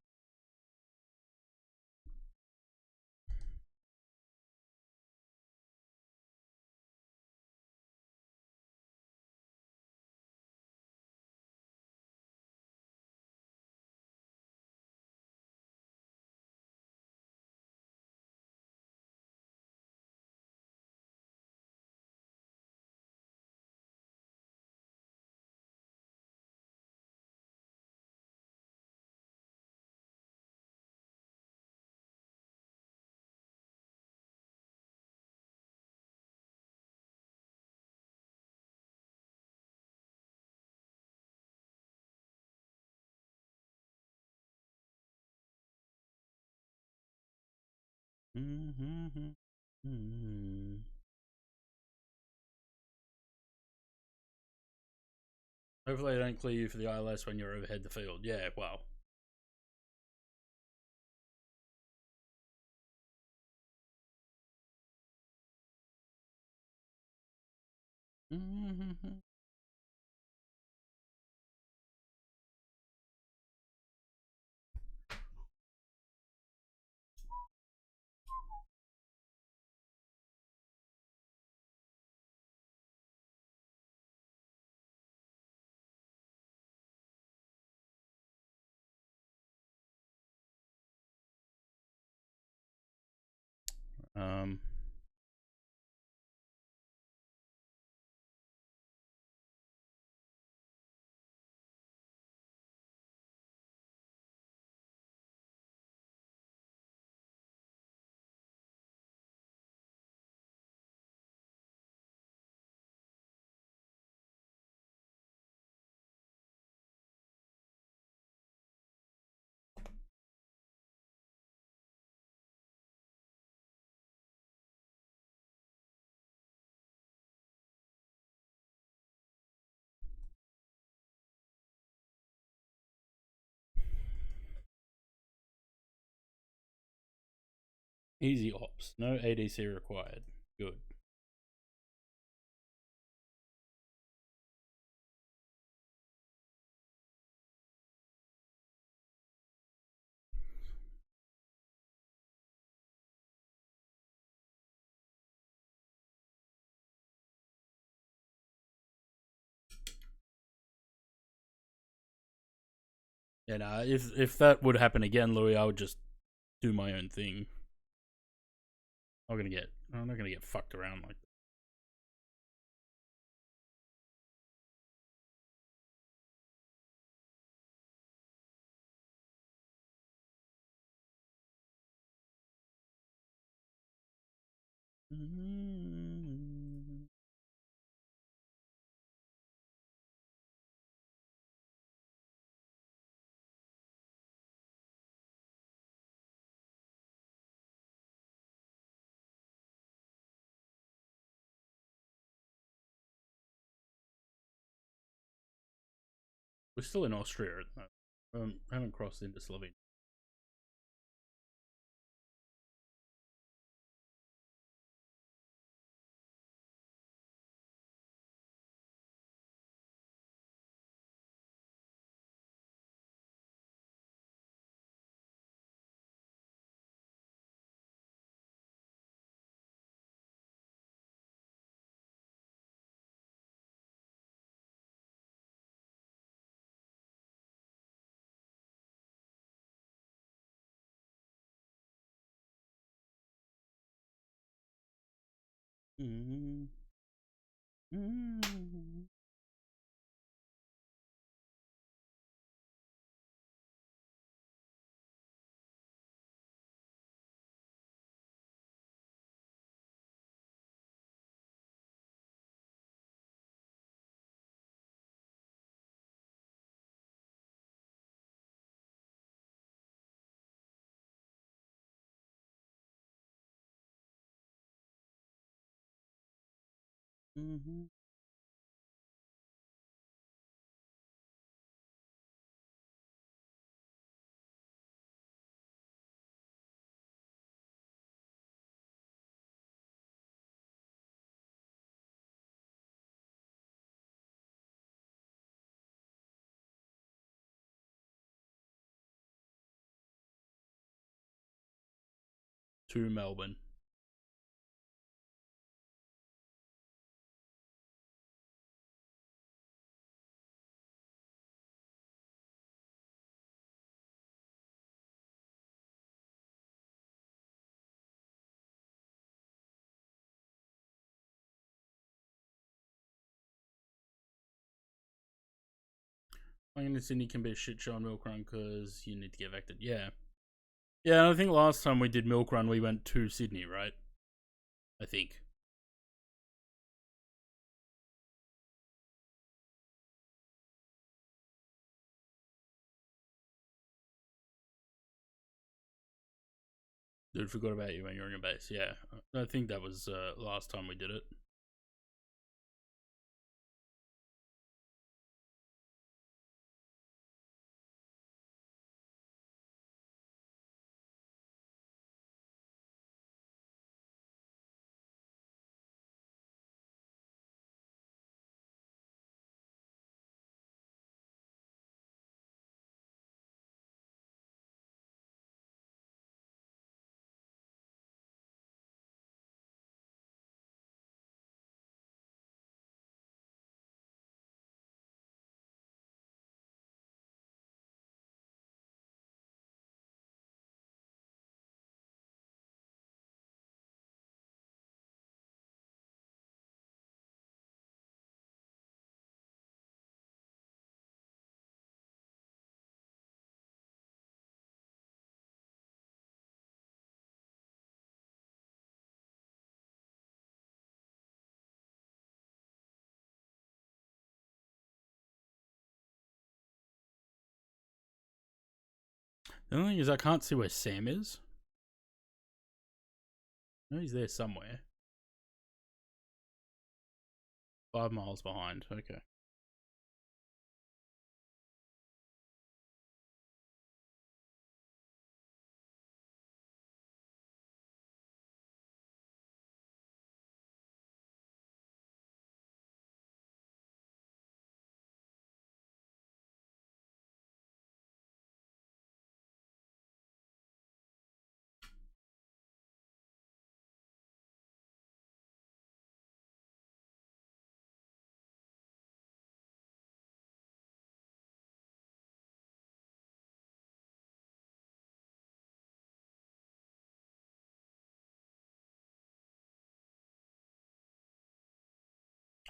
Mm-hmm. Mm-hmm. Hopefully, they don't clear you for the ILS when you're overhead the field. Yeah, well. Mm-hmm. Um. Easy ops. No ADC required. Good. Yeah, nah, if that would happen again, Louis, I would just do my own thing. I'm not gonna get fucked around like that. Mm-hmm. We're still in Austria at the moment. Haven't crossed into Slovenia. Mm-hmm. Mm-hmm. Mm-hmm. To Melbourne. Flying into Sydney can be a shit show on Milk Run because you need to get vectored. Yeah. Yeah, and I think last time we did Milk Run, we went to Sydney, right? I think. Dude, forgot about you when you're on your base. Yeah. I think that was last time we did it. The only thing is I can't see where Sam is. I know he's there somewhere. 5 miles behind. Okay.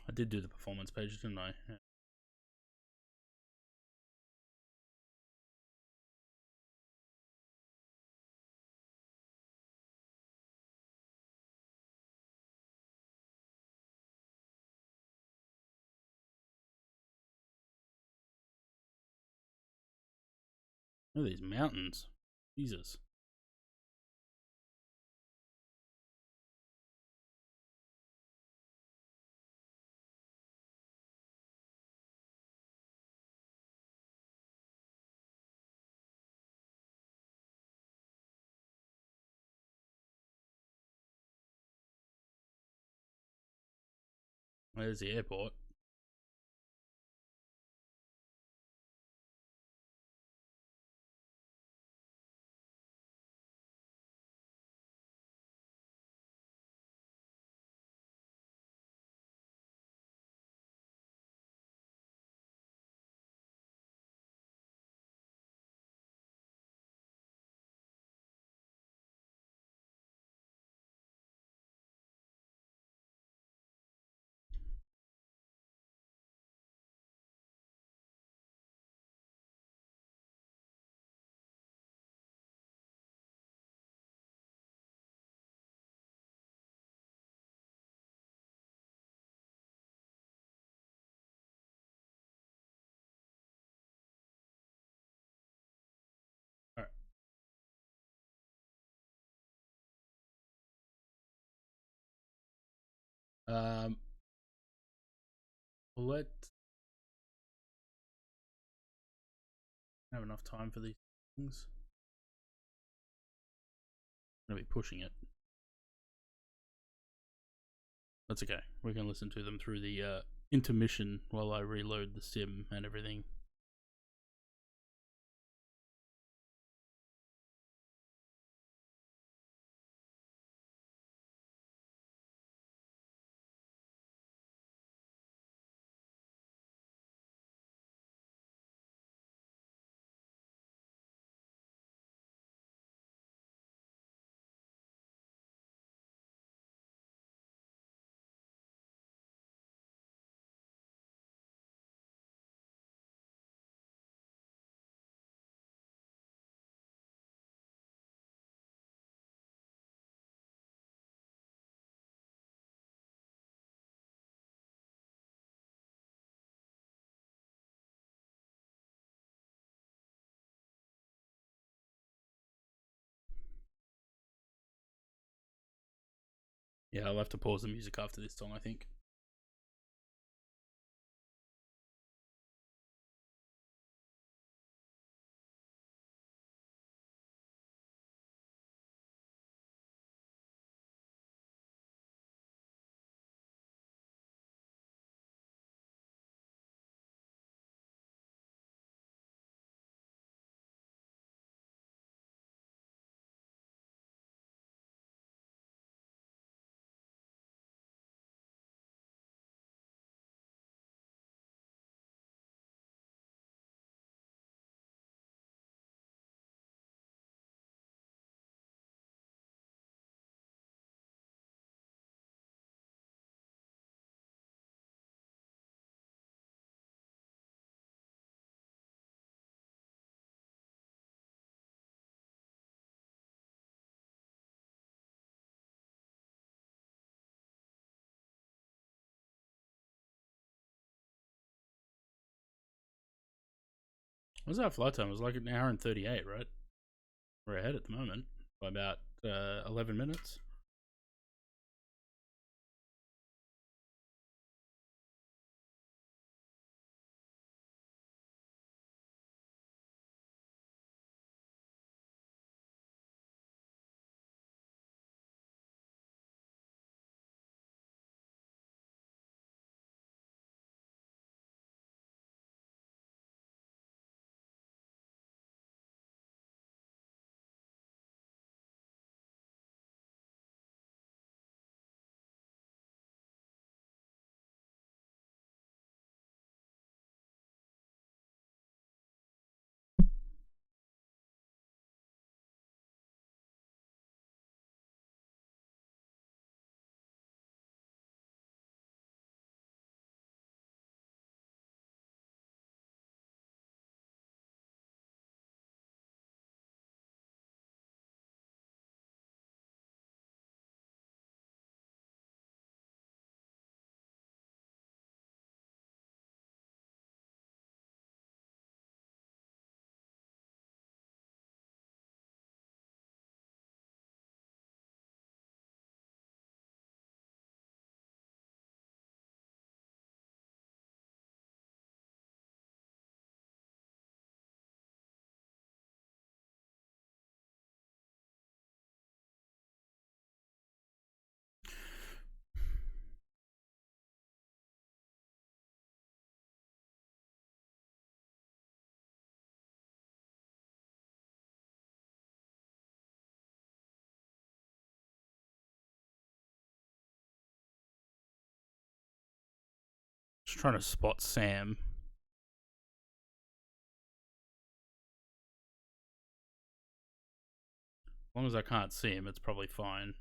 I did do the performance page, didn't I? Yeah. Look at these mountains. Jesus. There's the airport. Alright. Let have enough time for these things. I'm gonna be pushing it. That's okay. We can listen to them through the intermission while I reload the sim and everything. Yeah, I'll have to pause the music after this song, I think. What was our flight time? It was like an hour and 38, right? We're ahead at the moment by about 11 minutes. Just trying to spot Sam. As long as I can't see him, it's probably fine.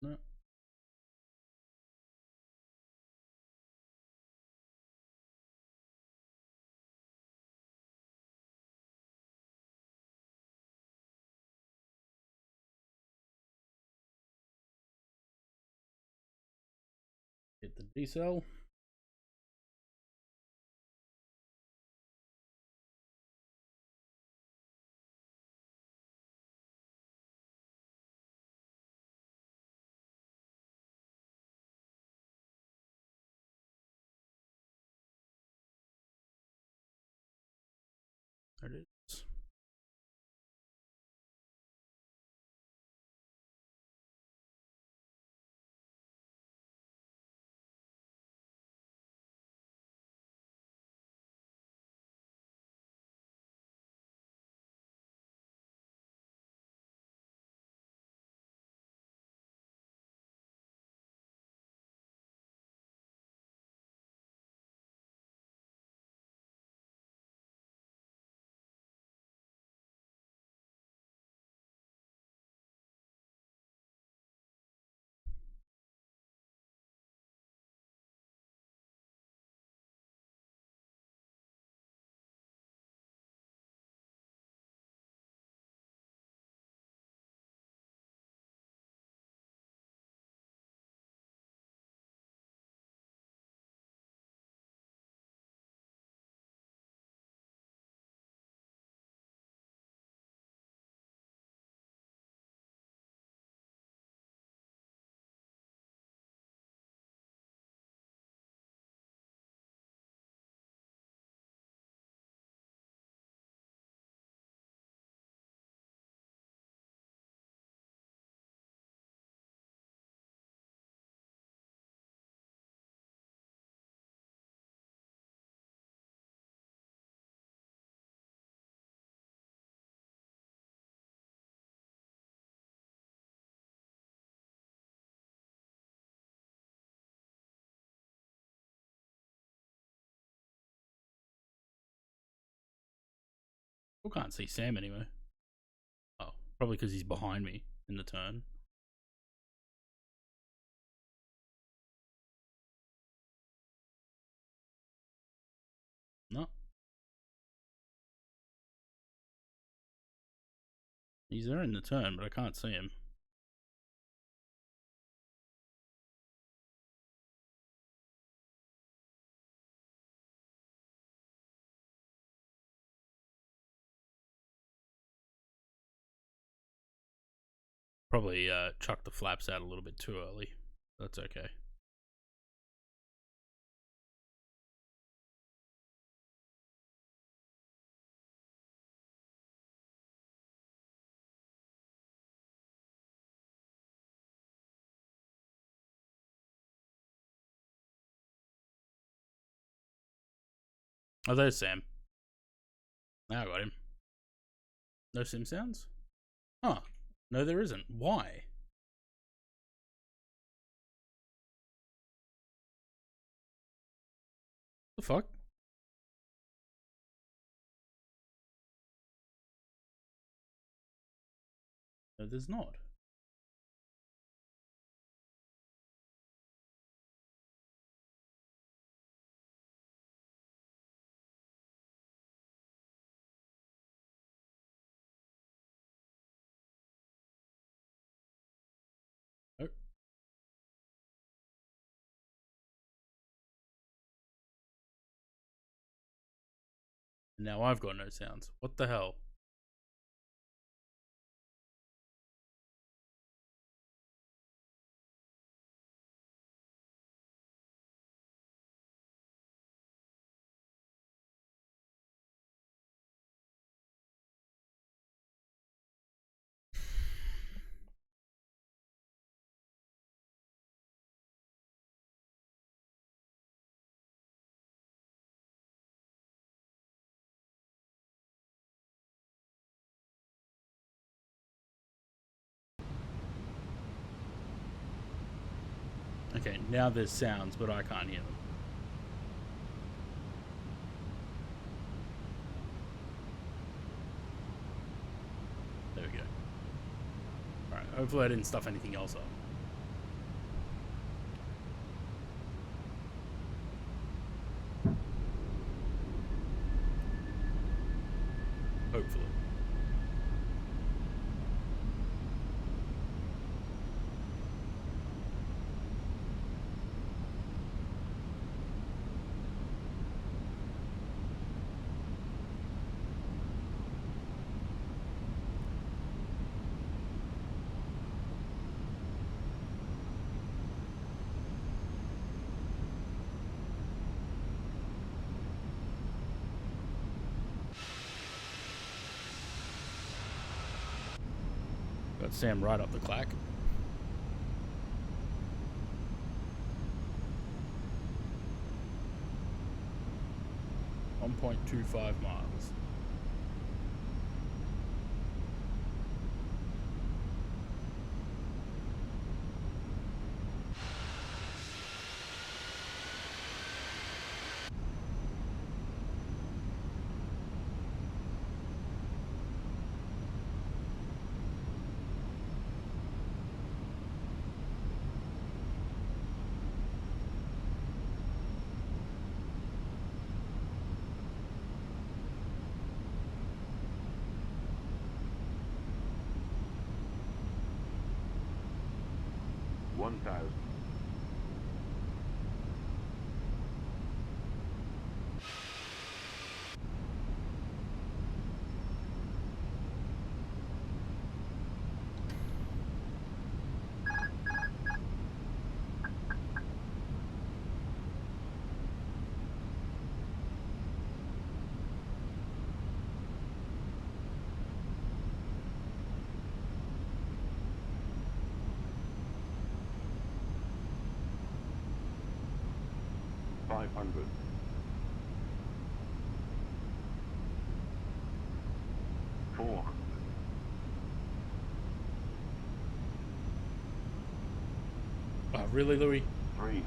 No. Hit the decel. There it is. Still can't see Sam anyway. Oh, probably because he's behind me in the turn. No. He's there in the turn, but I can't see him. Probably chucked the flaps out a little bit too early. That's okay. Oh, there's Sam. Now I got him. No sim sounds? Huh. No, there isn't. Why? The fuck? No, there's not. Oh. Now I've got no sounds. What the hell? Okay, now there's sounds, but I can't hear them. There we go. Alright, hopefully I didn't stuff anything else up. Hopefully. Got Sam right up the clack. .25 miles. $500. $400. Oh, really, Louis? $300.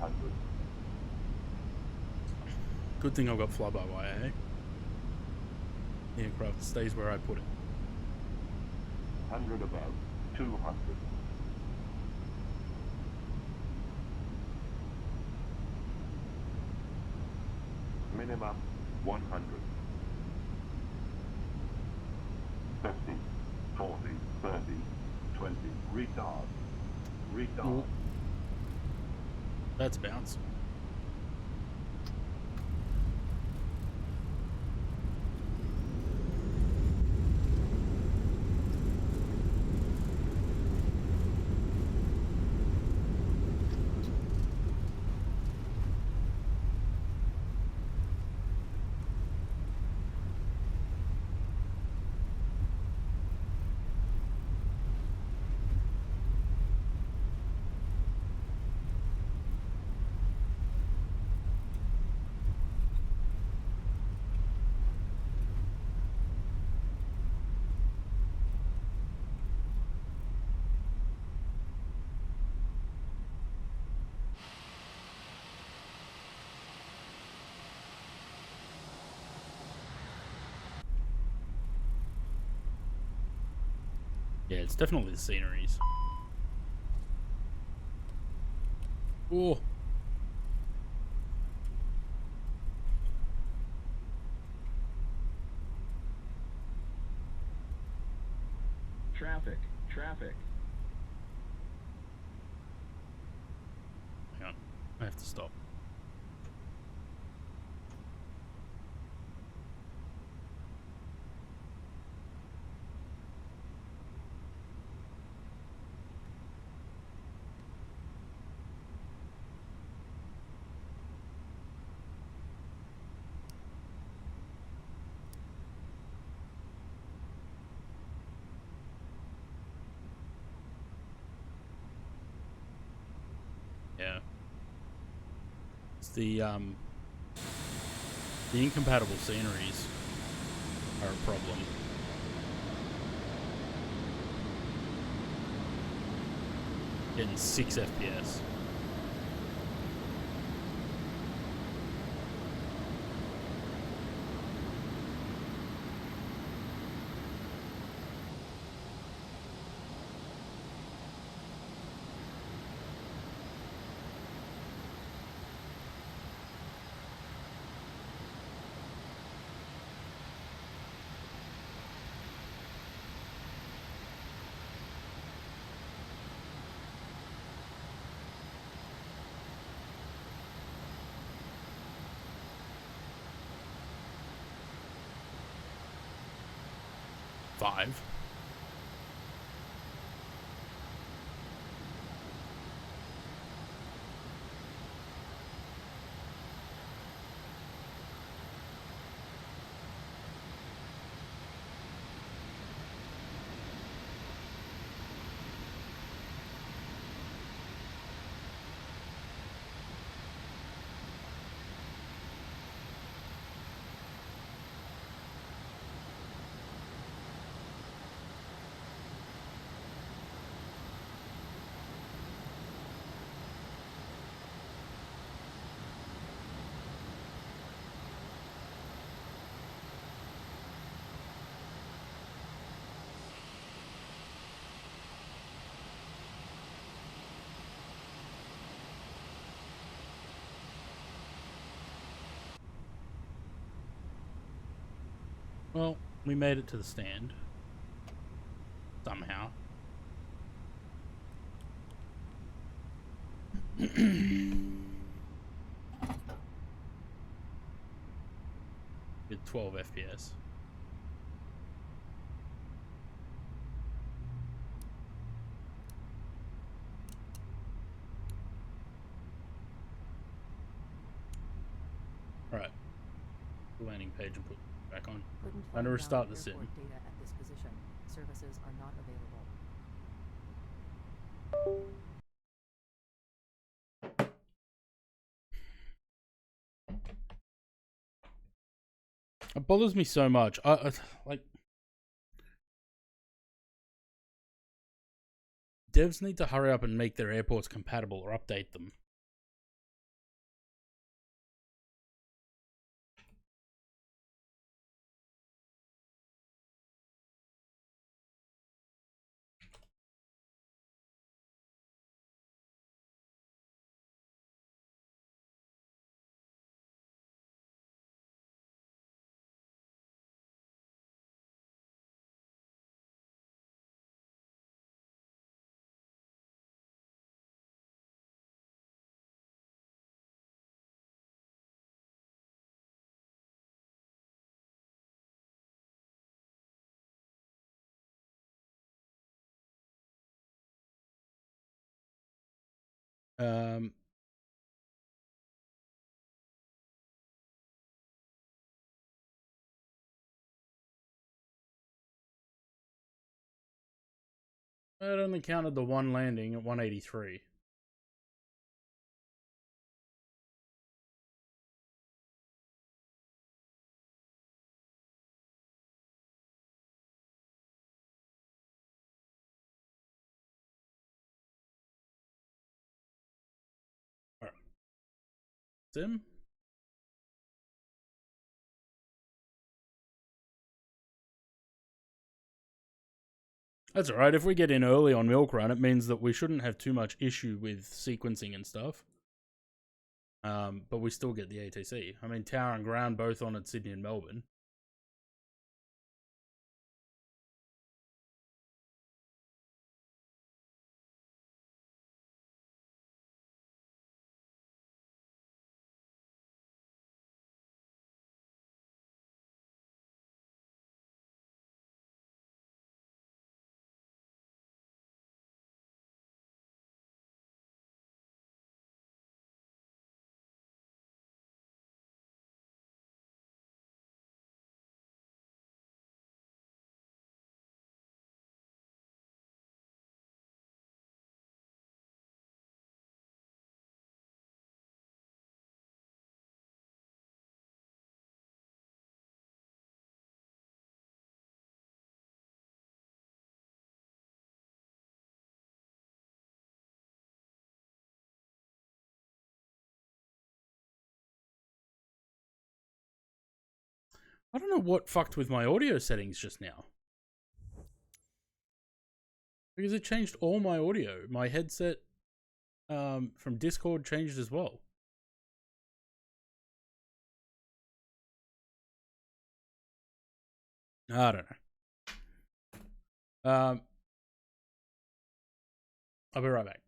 Good thing I've got fly-by-wire, eh? The aircraft stays where I put it. 100 above. 200. Minimum 100. 50, 40, 30, 20. Retard. Retard. Ooh. That's bounce. Yeah, it's definitely the sceneries. Oh. Traffic, traffic. Hang on. I have to stop. Yeah. It's the incompatible sceneries are a problem. Getting 6 FPS. Five. Well, we made it to the stand. Somehow. With 12 FPS. Alright. Landing page and put it back on. I'm gonna restart the sim. Data at this position. Services are not available. It bothers me so much. Like, devs need to hurry up and make their airports compatible or update them. Um, it only counted the one landing at 183. All right. Sim. That's all right. If we get in early on Milk Run, it means that we shouldn't have too much issue with sequencing and stuff. But we still get the ATC. I mean, Tower and Ground both on at Sydney and Melbourne. I don't know what fucked with my audio settings just now. Because it changed all my audio. My headset from Discord changed as well. I don't know. I'll be right back.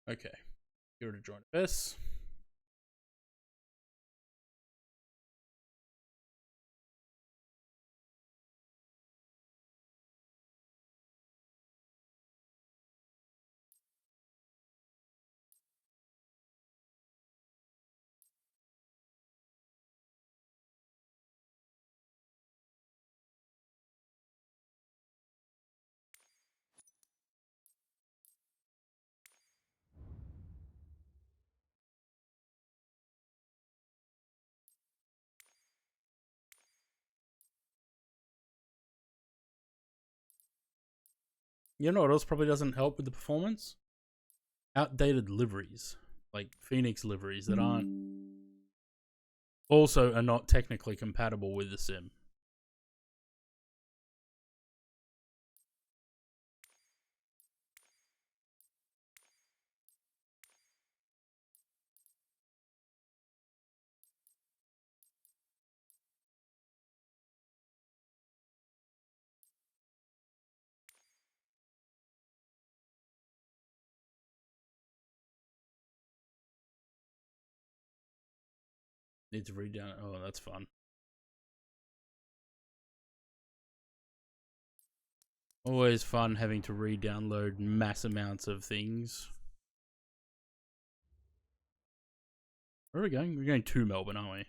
Okay. Here to join this. You know what else probably doesn't help with the performance? Outdated liveries. Like Phoenix liveries that aren't also are not technically compatible with the sim. Need to read down. Oh, that's fun. Always fun having to re-download mass amounts of things. Where are we going? We're going to Melbourne, aren't we?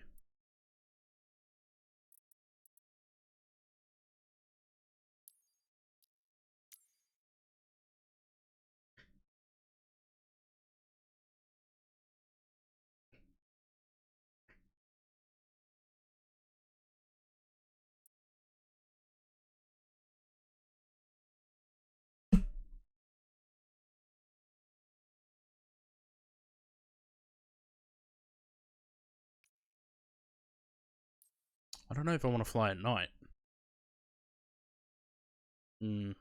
I don't know if I want to fly at night. Hmm.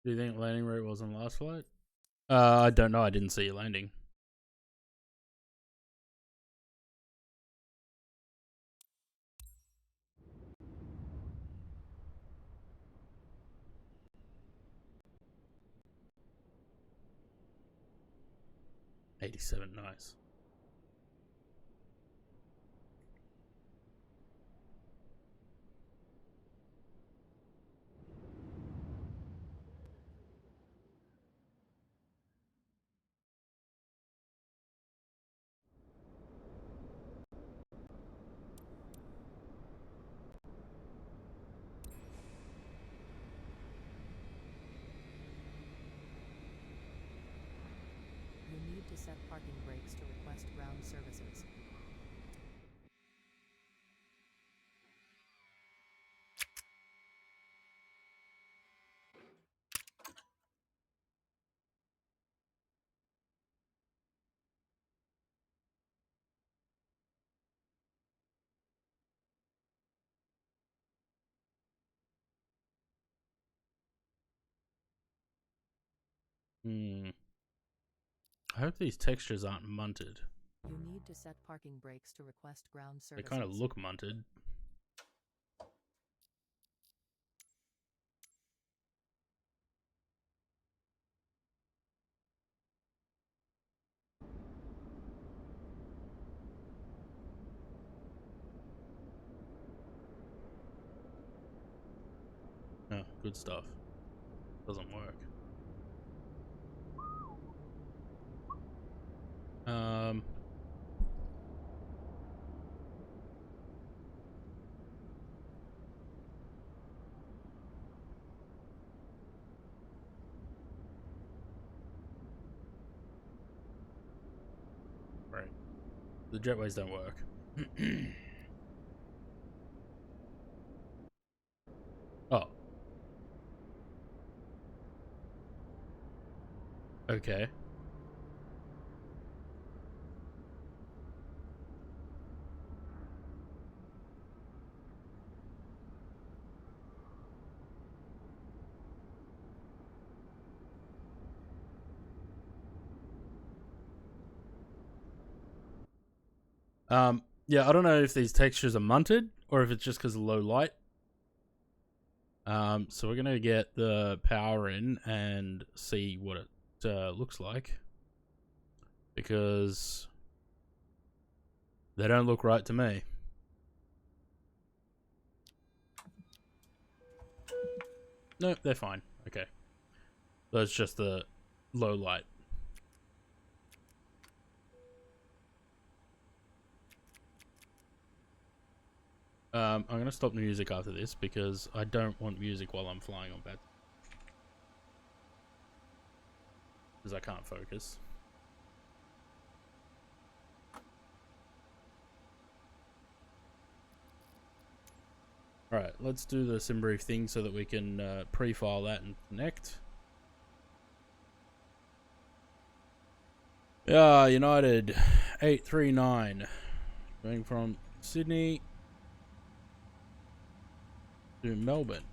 Do you think landing route was on last flight? I don't know. I didn't see you landing. $87, nice. You need to set parking brakes to request ground services. Hmm. I hope these textures aren't munted. You need to set parking brakes to request ground They services. kind of look munted. Oh, good stuff. Doesn't work. Right. The jetways don't work. Oh. Okay. Yeah, I don't know if these textures are munted or if it's just because of low light. So we're gonna get the power in and see what it looks like, because they don't look right to me. Nope, they're fine. Okay. That's just the low light. I'm gonna stop the music after this because I don't want music while I'm flying on bad. Because I can't focus. Alright, let's do the SimBrief thing so that we can pre-file that and connect. Yeah, United 839. Going from Sydney to Melbourne.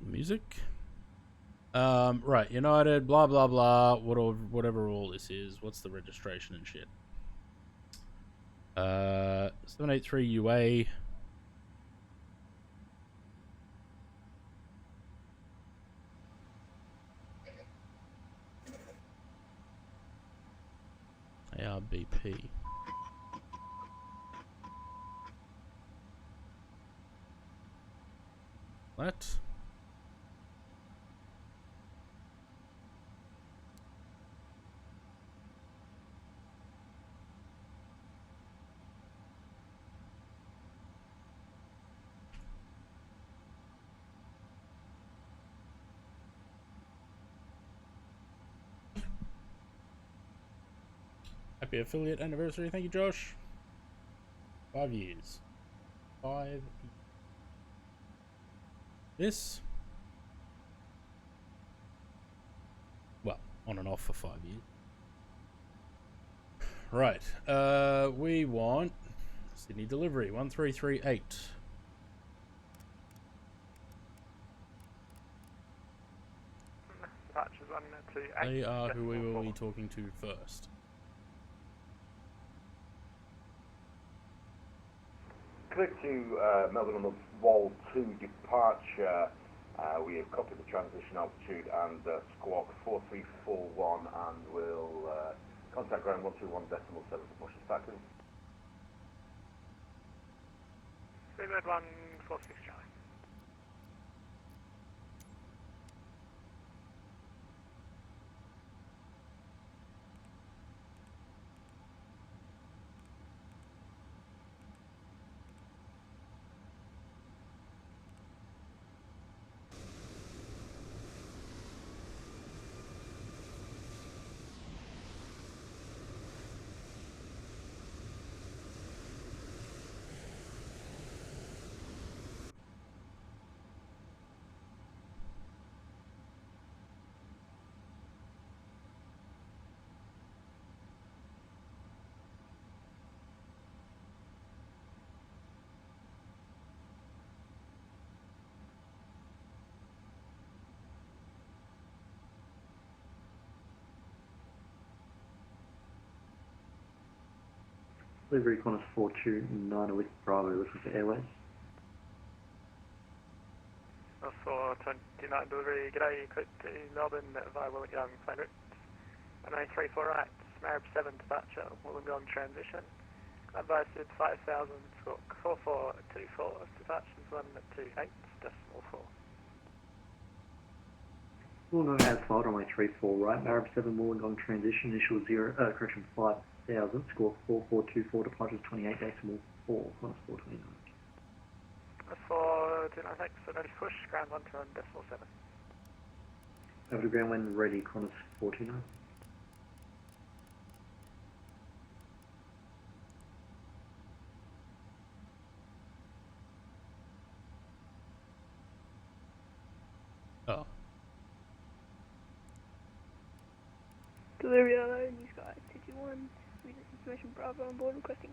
Music. Right, United, blah blah blah, whatever all this is. What's the registration and shit? 783 UA. ARBP. What? Happy affiliate anniversary. Thank you, Josh. 5 years. 5. This? Well, on and off for 5 years. Right. We want Sydney delivery 1338. They are who we will be talking to first. Click to Melbourne on the Wall 2 departure. We have copied the transition altitude and squawk 4341, and we'll contact ground 121.7 to push us back in. Seabird 146 Charlie. Delivery Qantas 429 with Bravo, looking for Airways. 429 delivery, g'day, click to Melbourne via Wollongong, plane route. 934 right, Marib 7 departure, Wollongong transition. Advice is 5000, squawk 4424, departures 128.4. Wollongong has flight runway 34 right, Marib 7 Wollongong transition, initial 5,000, score 4424, departures 28.4, Qantas 429. 429, thanks, so notice push, ground 121.7. Over to ground when ready, Qantas 429. Oh. Delivery alert, New Sky 221, recent information Bravo on board requesting.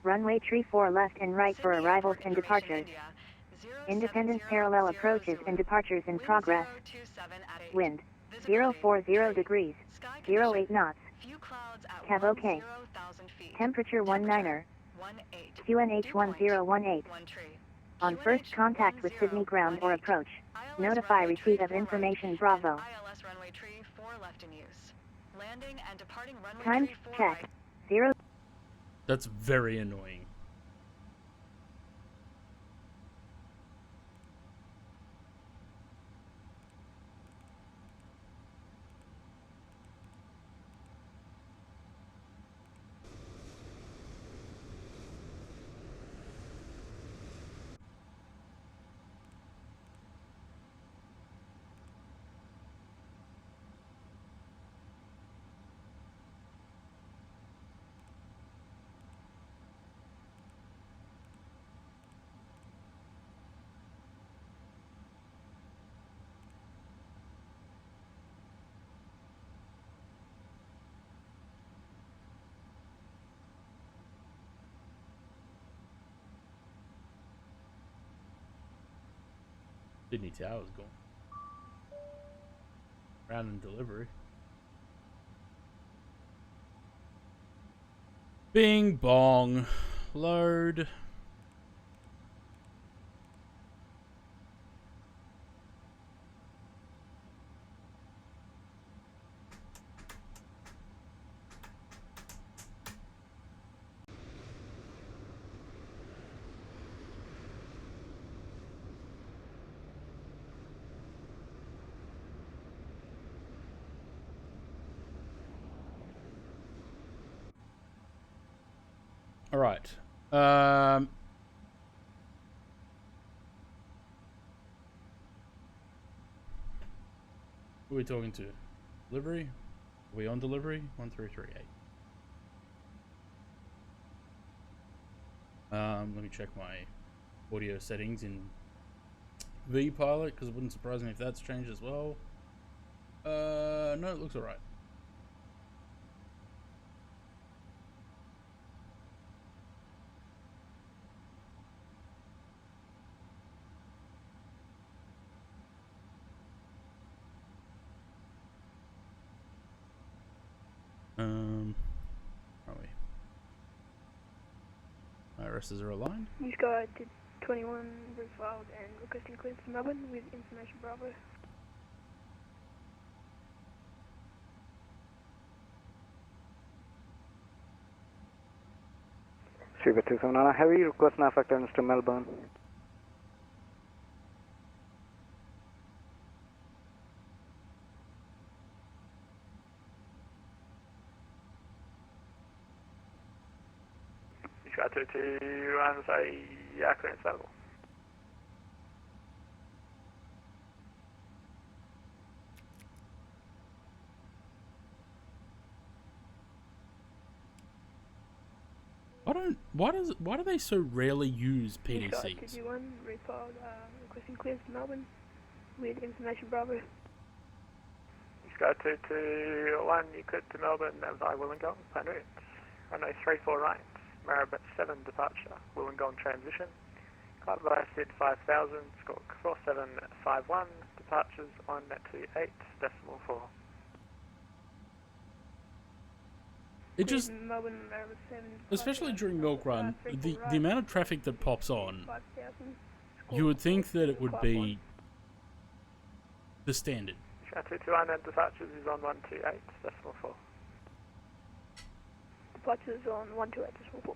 Runway tree 4 left and right for arrivals and departures. Independence parallel approaches and departures in progress. Wind 040 degrees, 08 knots. Cab OK. Temperature 19er. QNH 1018. On first contact with Sydney ground or approach, notify receipt of information Bravo. ILS runway tree 4 left in use. Landing and departing runway Time tree 4 check. right. 0. That's very annoying. Sydney Tower's gone. Ground and delivery. Bing bong. Load. All right. Who are we talking to? Delivery? Are we on delivery? 1338. Let me check my audio settings in VPilot because it wouldn't surprise me if that's changed as well. No, it looks alright. Are we? IRSs are aligned. This guy did 21 refiled and requesting clearance to Melbourne with information Bravo. Shiva 279, heavy request now factor to Melbourne. Try to run, say, clearance available. Why do they so rarely use PDCs? TG1 refiled requesting clearance to Melbourne with information Bravo. Sky 221, you could to Melbourne, via Wollongong, plan route. Runway 34 right, Maribet 7 departure, Wollongong transition. Cloud via SID 5000, squawk 4751, departures on 28.4. It just, Melbourne, Maribet 7, especially during Milk Run, the right, amount of traffic that pops on, 5000, you would think that it would Clark be 1. the standard. Sky 221 and departures is on 128.4. Departures on 128.4.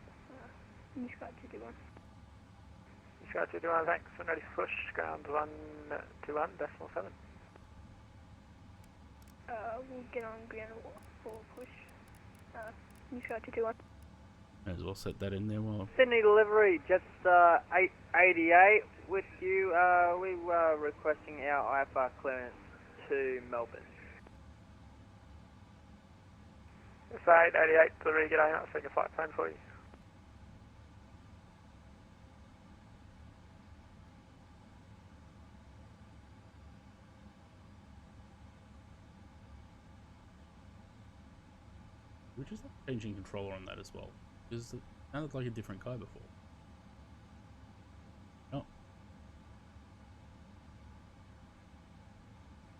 New Sky 221. Sky 221, thanks. I'm ready for push. Ground 121.7. We'll get on ground for push. New Sky 221. May as well set that in there while. Sydney delivery, just 888 with you. We were requesting our IFR clearance to Melbourne. It's 888 delivery, get out, take a flight plan for you. We just have changing controller on that as well. Because it sounded like a different guy before. Oh.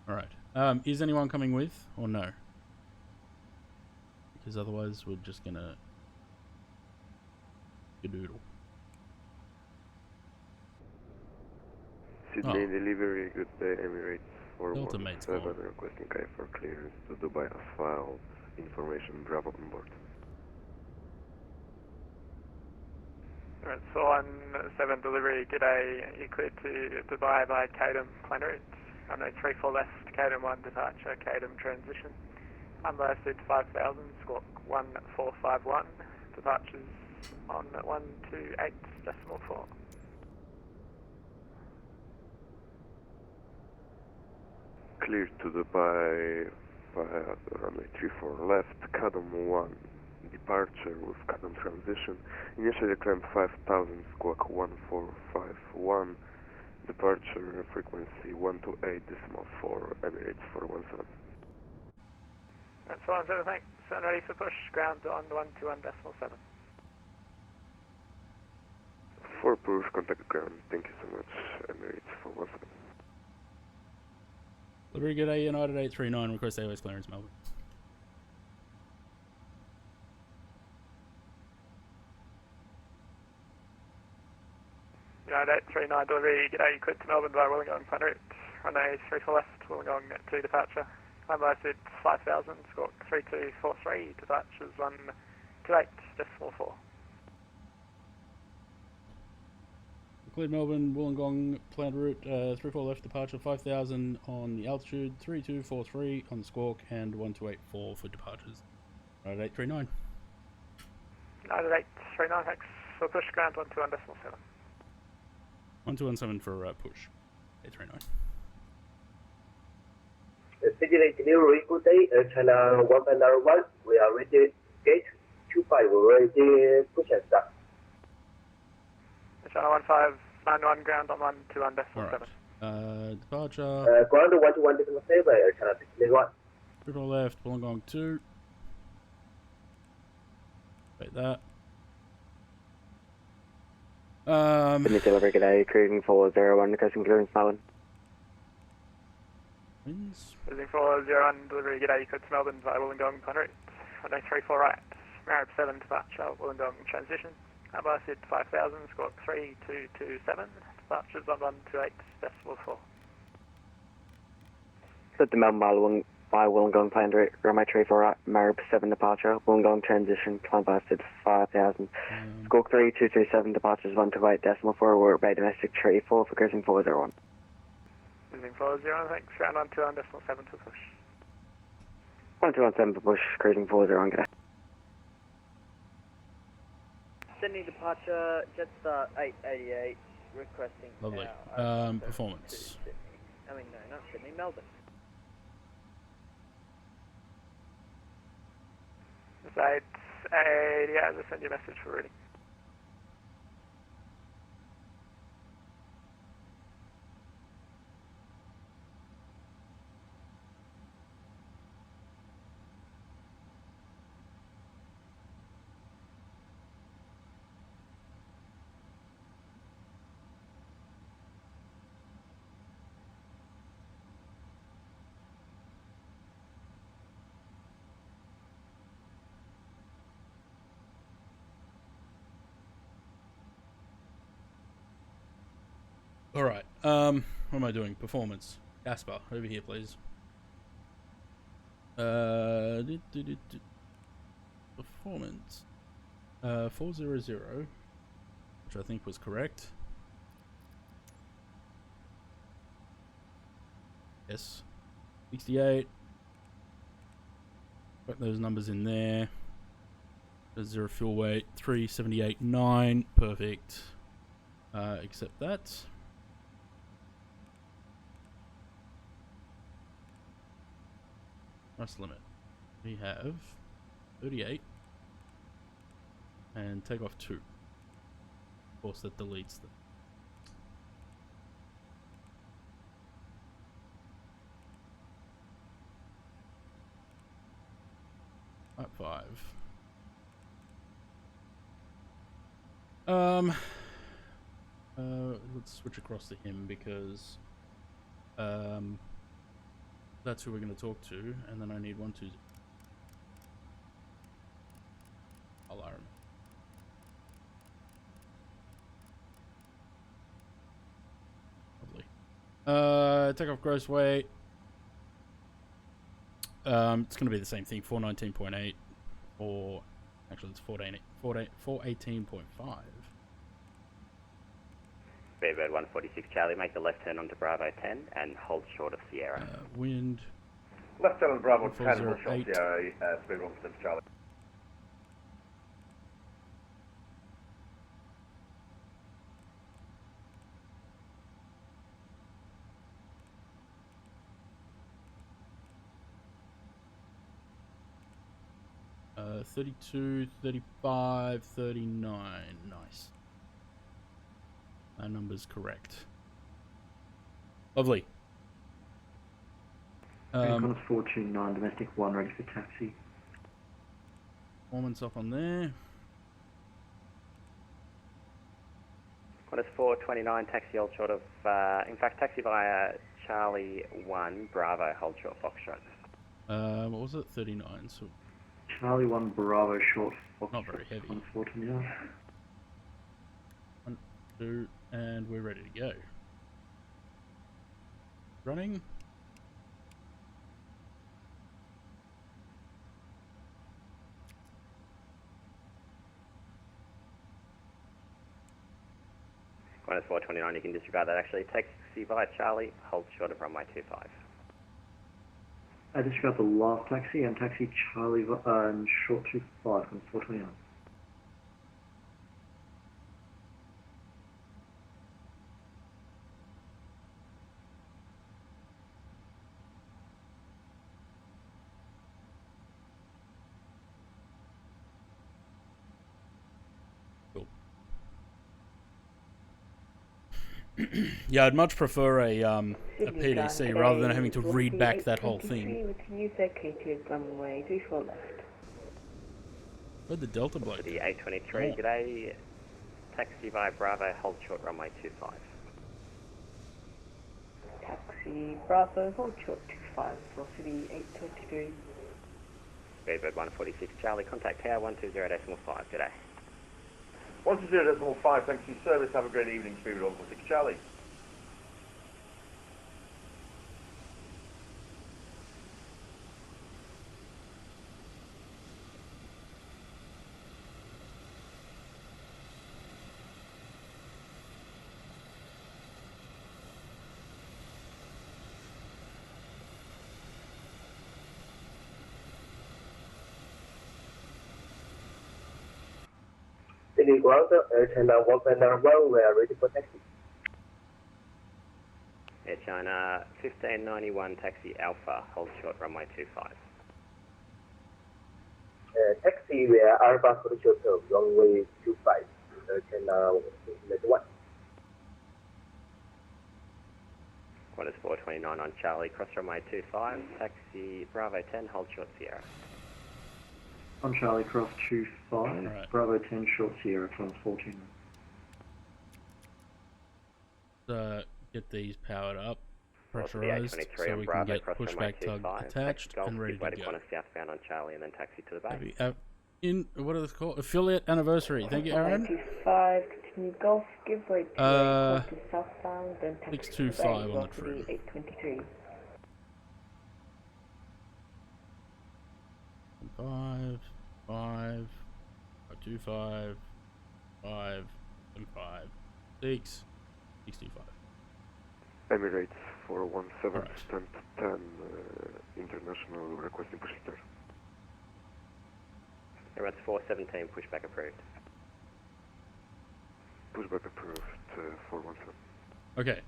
Alright. Is anyone coming with or no? Because otherwise we're just gonna doodle. Sydney delivery, good day, Emirates Delta mate's 417, gone. requesting Kai for clearance to Dubai as file, information Bravo on board. Alright, so on 7 delivery, g'day, you cleared to Dubai by Kadam plan route. Runway 34 left, Kadam 1 departure, Kadam transition. Unlisted 5000, squawk 1451, departures on 128.4. Clear to Dubai via runway 34 left, Kadam 1 departure with Kadam transition. Initially climb 5000, squawk 1451, departure frequency 128.4, Emirates 417. That's all, so thanks. And ready for push, ground on 121.7. For push, contact ground. Thank you so much, Emirates 417. Liberty G'day United 839, request AOS clearance Melbourne. United 839 delivery, g'day, quit to Melbourne via Wollongong plan route. Runway 34 left, Wollongong 2 departure. Climb by speed 5000, squawk 3243, departures 128, decimal 4. Cleared Melbourne, Wollongong, planned route, 34 left, departure 5000 on the altitude, 3243 on the squawk, and 1284 for departures. United 839. United 839, thanks. For push ground 121 decimal 7. 1217 for push. 839. City Clear, good day. China 151, we are ready. Gate 25, ready. Push and start. China 1591, ground on 121 decimal 7. Departure. Ground 121 decimal 7, China Clear 1. Triple left, Wollongong 2. Wait that. Sydney delivery, g'day, cruising 401, requesting clearance Melbourne. Winds. Cruising 401, delivery, g'day, quit to Melbourne via Wollongong plan route. Runway 34 right, Marib 7 departure, Wollongong transition. Airbus at 5000, squawk 3227, departures 1128, decimal 4. Set the Melbourne by Wollongong planned route, runway 34 right, Marib 7 departure, Wollongong transition, climb by speed 5000, squawk 3227, departures 128, decimal 4, we're at Bay Domestic 34 for cruising 401. Cruising 401, thanks, ground 121 decimal 7 to push. 1217 for push, cruising 401, g'day. Sydney departure, Jetstar 888, requesting Lovely. our Performance. to Sydney. I mean, no, not Sydney, Melbourne. It's 888, I'll just send you a message for reading. Alright, what am I doing? Performance. Jasper, over here, please. Performance. 400, which I think was correct. Yes. 68. Put those numbers in there. Zero fuel weight. 378.9. Perfect. Accept that. Thrust limit. We have 38. And take off 2. Of course, that deletes them. Up 5. Let's switch across to him because that's who we're going to talk to, and then I need 120. Alarm. Lovely. Take off gross weight. It's going to be the same thing, 419.8, or actually it's 418.5. Bearbird 146 Charlie, make the left turn onto Bravo 10 and hold short of Sierra. Wind. Left turn on Bravo 10, hold short 408. Sierra, speed 1 Charlie. Uh, 32, 35, 39. Nice. That number's correct. Lovely. Qantas 429, domestic 1, ready for taxi. Performance up on there. Qantas 429, taxi hold short of, in fact, taxi via Charlie 1, Bravo, hold short Foxtrot. What was it? 39. So Charlie 1 Bravo short Fox. not very heavy. 149. 1, 2, and we're ready to go. Running. Qantas 429, you can disregard that actually. Taxi via Charlie, hold short of runway 25. I disregard the last taxi and taxi Charlie and short 25 on 429. Yeah, I'd much prefer a PDC rather than having to read back that whole thing. With news located runway 34 left. Where'd the Delta bloke For the 823, Oh. g'day. Taxi via Bravo, hold short runway 25. Taxi Bravo, hold short 25 for City 823. Speedbird 146, Charlie, contact tower 120.5, g'day. 120.5, thanks for your service. Have a great evening, Speedbird 146 Charlie. City ground, China 1.1, we are ready for taxi. Air China 1591, taxi Alpha, hold short runway 25. Taxi, we are Alpha for the short term, runway 25, China 1. Qantas 429 on Charlie, cross runway 25, taxi Bravo 10, hold short Sierra. On Charlie cross 25, Right. Bravo 10 short Sierra from 14. Get these powered up, Also the pressurized, 823 so on we can Bravo, get cross runway pushback tug 25, attached Golf, and ready give way to to go. Qantas southbound on Charlie and then taxi to the bay. Maybe, what are they called? Affiliate anniversary. Thank you, Aaron. 95, continue Golf, give way to Qantas southbound, then taxi to the 625 bay, on the for trim. 823. 5, 5, 525, 5, and 5, 6, 65. Emirates 417, Alright. stand 10, international requesting push start. Emirates 417, pushback approved. Pushback approved, 417. Okay.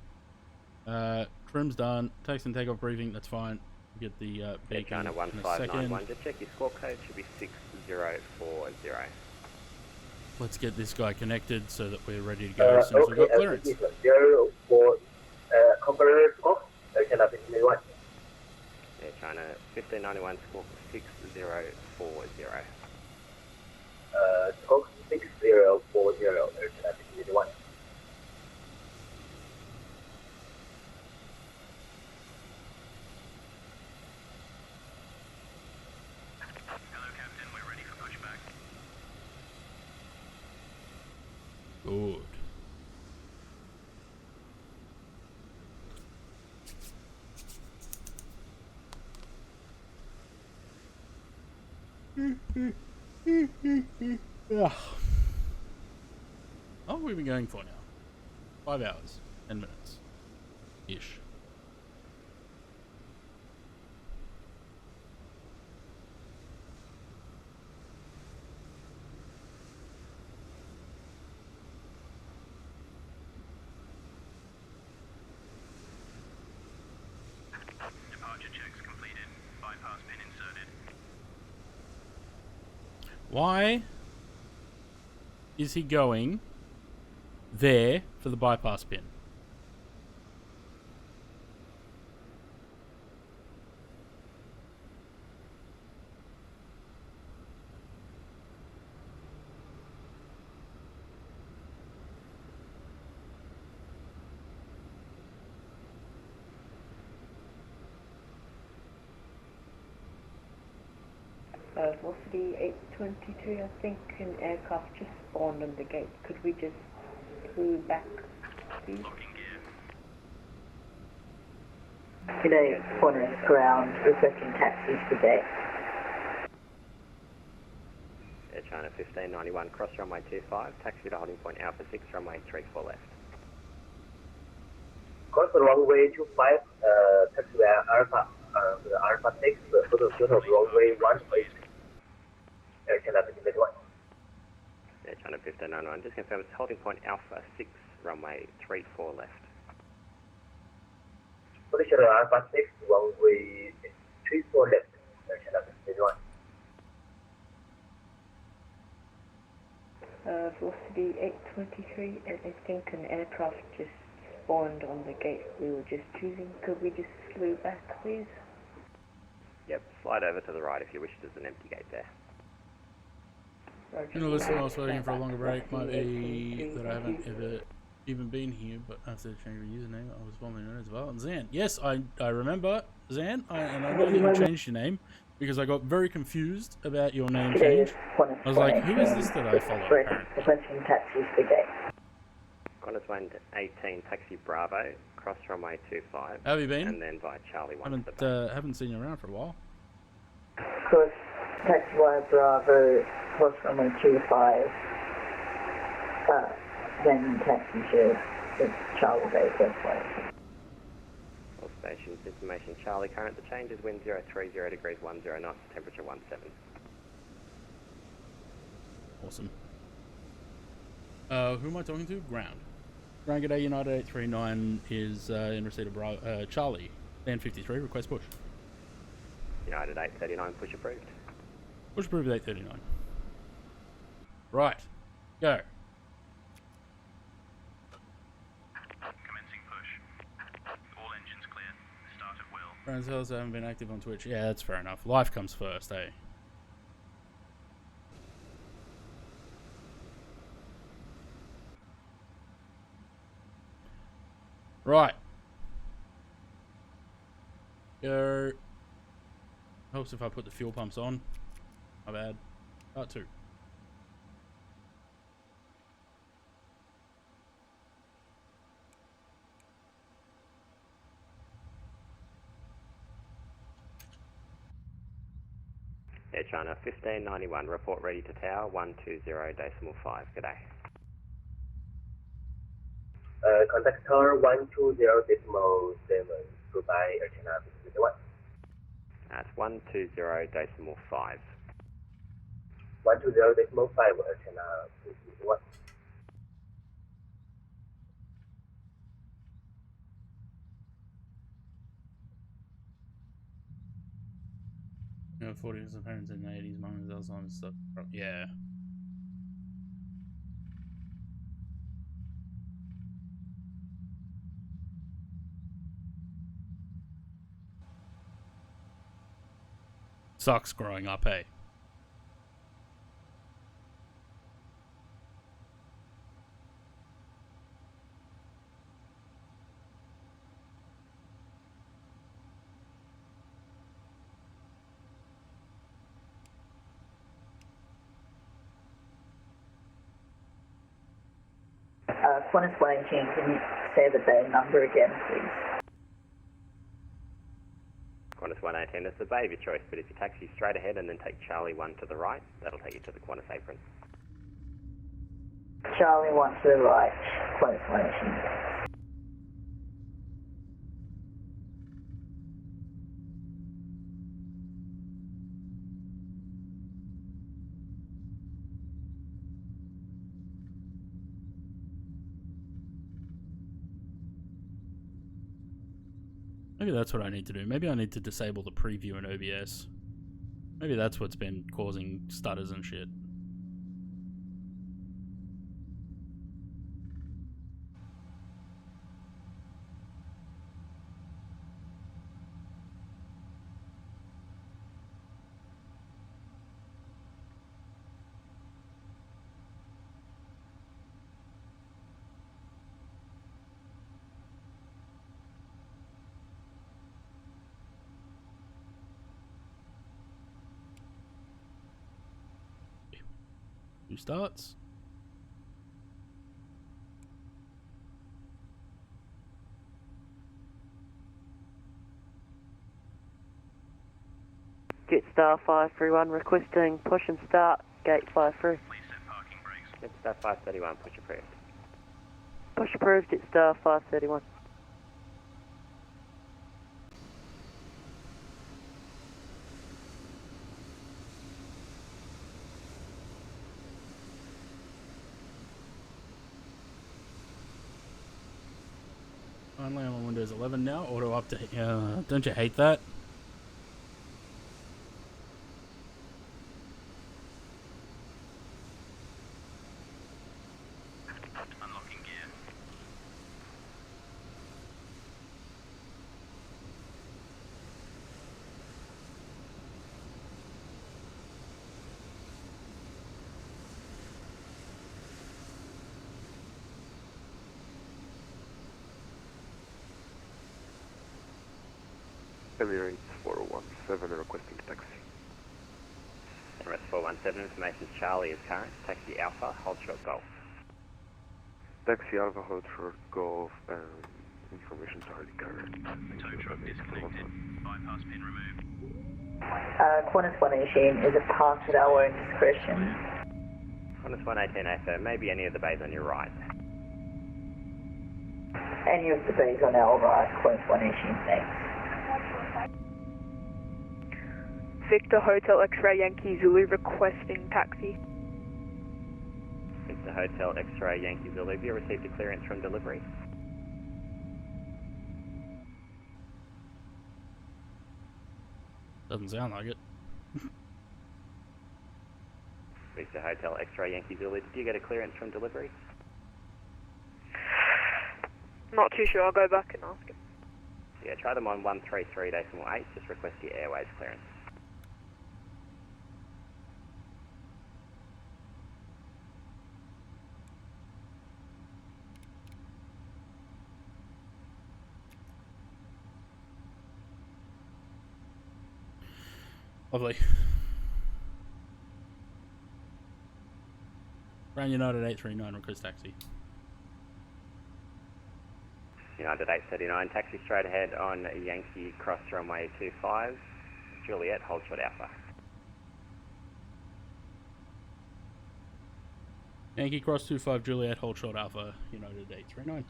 Trim's done. Taxi and takeoff briefing. That's fine. We'll get the Air beacon China in a second. 1591, to check your score code should be 6040. Let's get this guy connected so that we're ready to go as soon as we've Okay, got clearance. 04, Conqueror Squawk, China 1591. Air China 1591, score 6040. Squawk 6040, China 1591. Good. Ugh. How long have we been going for now? 5 hours, 10 minutes. Ish. Departure checks completed. Bypass pin inserted. Why is he going there for the bypass pin? Velocity 822, I think an aircraft just spawned on the gate. Could we just flew back, please? G'day, Qantas ground, requesting taxis today. Air China 1591, cross runway 25, taxi to holding point Alpha 6, runway 34 left. Cross runway 25, taxi Alpha, Alpha 6, photo shoot of runway 18. Air China 1591. Air China 1591, just confirm it's holding point Alpha 6, runway 34 left. Position Alpha 6, runway 34 left. Air China 1591. Velocity 823, and I think an aircraft just spawned on the gate we were just choosing. Could we just flew back, please? Yep, slide over to the right if you wish. There's an empty gate there. You know, listen, I was waiting for a longer break. Might be that I haven't ever even been here, but after the change of username, I was formerly known as Val. Zan. Yes, I remember Zan, and I know that you changed your name because I got very confused about your name change. I was like, who is this that I follow? Requesting taxis today. Qantas 118, taxi Bravo, cross runway 25. How have you been? And then via Charlie 1 to the haven't seen you around for a while. Cross taxi Bravo, cross runway 25. Then taxi to Charlie Bay Westway. All stations, information Charlie, current the change is wind 030 degrees 10 knots, temperature 17. Awesome. Who am I talking to? Ground. Ground, g'day, United 839 is in receipt of Charlie. Band 53, request push. United 839, push approved. Push approved 839. Right. Go. Commencing push. All engines clear. Start at will. Ground cells haven't been active on Twitch. Yeah, that's fair enough. Life comes first, eh? Right. Go. Helps if I put the fuel pumps on. My bad. Part 2. Air China 1591, report ready to tower 120.5. G'day. Contact tower 120.7. Goodbye, Air China 1591. That's 120.5. 120.5, Air China 1591. You know, 40s of parents in the 80s, mum is Alzheimer's stuff. Yeah. Sucks growing up, hey? Qantas 118, can you say the bay number again, please? Qantas 118, it's the bay of your choice, but if you taxi straight ahead and then take Charlie 1 to the right, that'll take you to the Qantas apron. Charlie 1 to the right, Qantas 118. Maybe that's what I need to do. Maybe I need to disable the preview in OBS. Maybe that's what's been causing stutters and shit. Who starts? Jetstar 531 requesting push and start, gate 53. Jetstar 531, push approved. Push approved, Jetstar 531. Finally, I'm on Windows 11 now. Auto update. Don't you hate that? Unlocking gear. Emirates 417 requesting taxi. Emirates 417, information Charlie is current. Taxi Alpha, hold short Golf. Taxi Alpha hold short Golf and information Charlie current. Tow truck disconnected. Bypass pin removed. Qantas 118 is a pass at our own discretion. Qantas 118 AFO, maybe any of the bays on your right. Any of the bays on our right, Qantas 118, thanks. Victor Hotel X-Ray Yankee Zulu requesting taxi. Victor Hotel X-Ray Yankee Zulu, have you received a clearance from delivery? Doesn't sound like it. Victor Hotel X-Ray Yankee Zulu, did you get a clearance from delivery? Not too sure, I'll go back and ask him. Yeah, try them on 133.8, just request your airways clearance. Lovely. Brown United 839, request taxi. United 839, taxi straight ahead on Yankee Cross runway 25, Juliet, hold short Alpha. Yankee Cross 25 Juliet, hold short Alpha, United 839.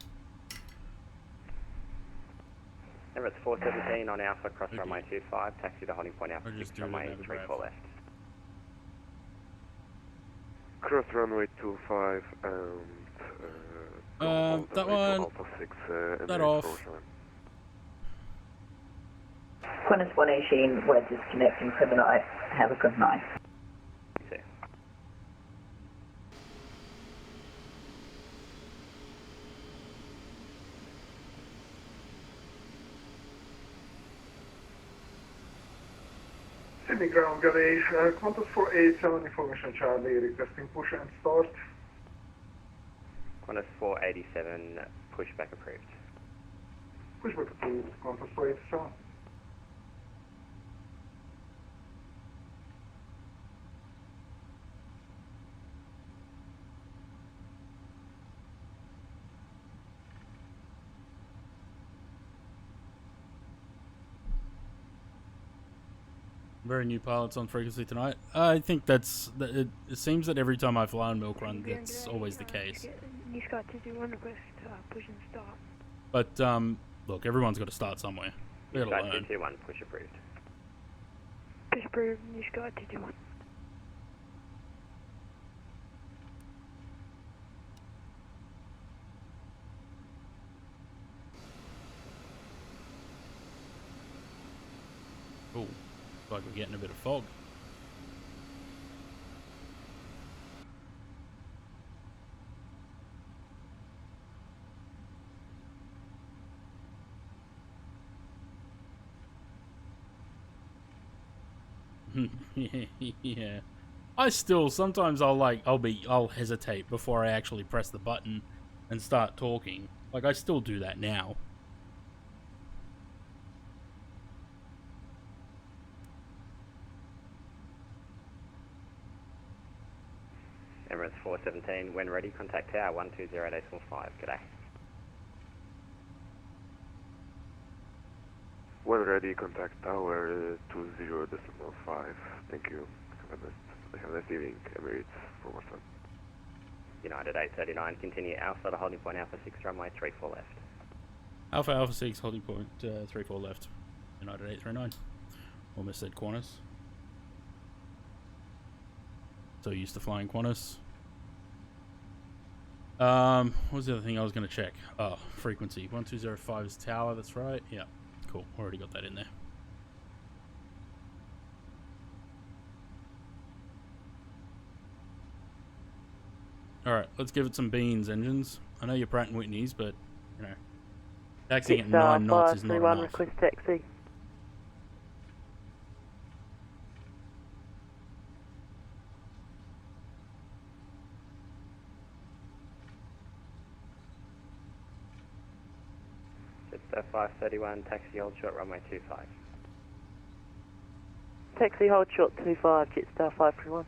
Emirates 417 on Alpha, cross runway 25, taxi to holding point Alpha, 6 runway 34 left. Cross runway 25 and that one, Alpha 6, that off. Qantas 118, we're disconnecting for the night. Have a good night. See. Sydney Ground Garage, Qantas 487, information Charlie, requesting push and start. Qantas 487, pushback approved. Pushback approved, Qantas 487. Very new pilots on frequency tonight. I think it seems that every time I fly on Milk Run, that's always the case. You got to do one request, push and start. But, look, everyone's got to start somewhere. We gotta learn. 221, push approved. Push approved, you got to do one. Oh, looks like we're getting a bit of fog. Yeah. Sometimes I'll hesitate before I actually press the button and start talking. Like, I still do that now. Emirates Emirates 417, when ready, contact tower 120.5. G'day. When ready, contact tower 20.5. Thank you. Have a nice evening, Emirates 417. United 839, continue Alpha to holding point Alpha 6, runway 34 left. Alpha 6, holding point 34 left. United 839. Almost said Qantas. So used to flying Qantas. What was the other thing I was going to check? Oh, frequency. 1205 is tower, that's right. Yeah, cool. Already got that in there. Alright, let's give it some beans, engines. I know you're Pratt & Whitney's, but, you know, taxiing at 9 knots is not enough. Request taxi. Jetstar 531, taxi hold short, runway 25. Taxi hold short 25, Jetstar 531.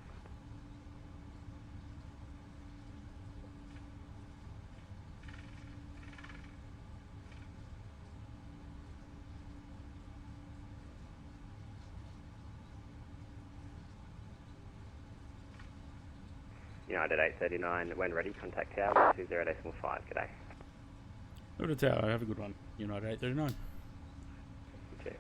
United 839, when ready, contact tower 120.5. G'day. Over to tower, have a good one. United 839. Okay.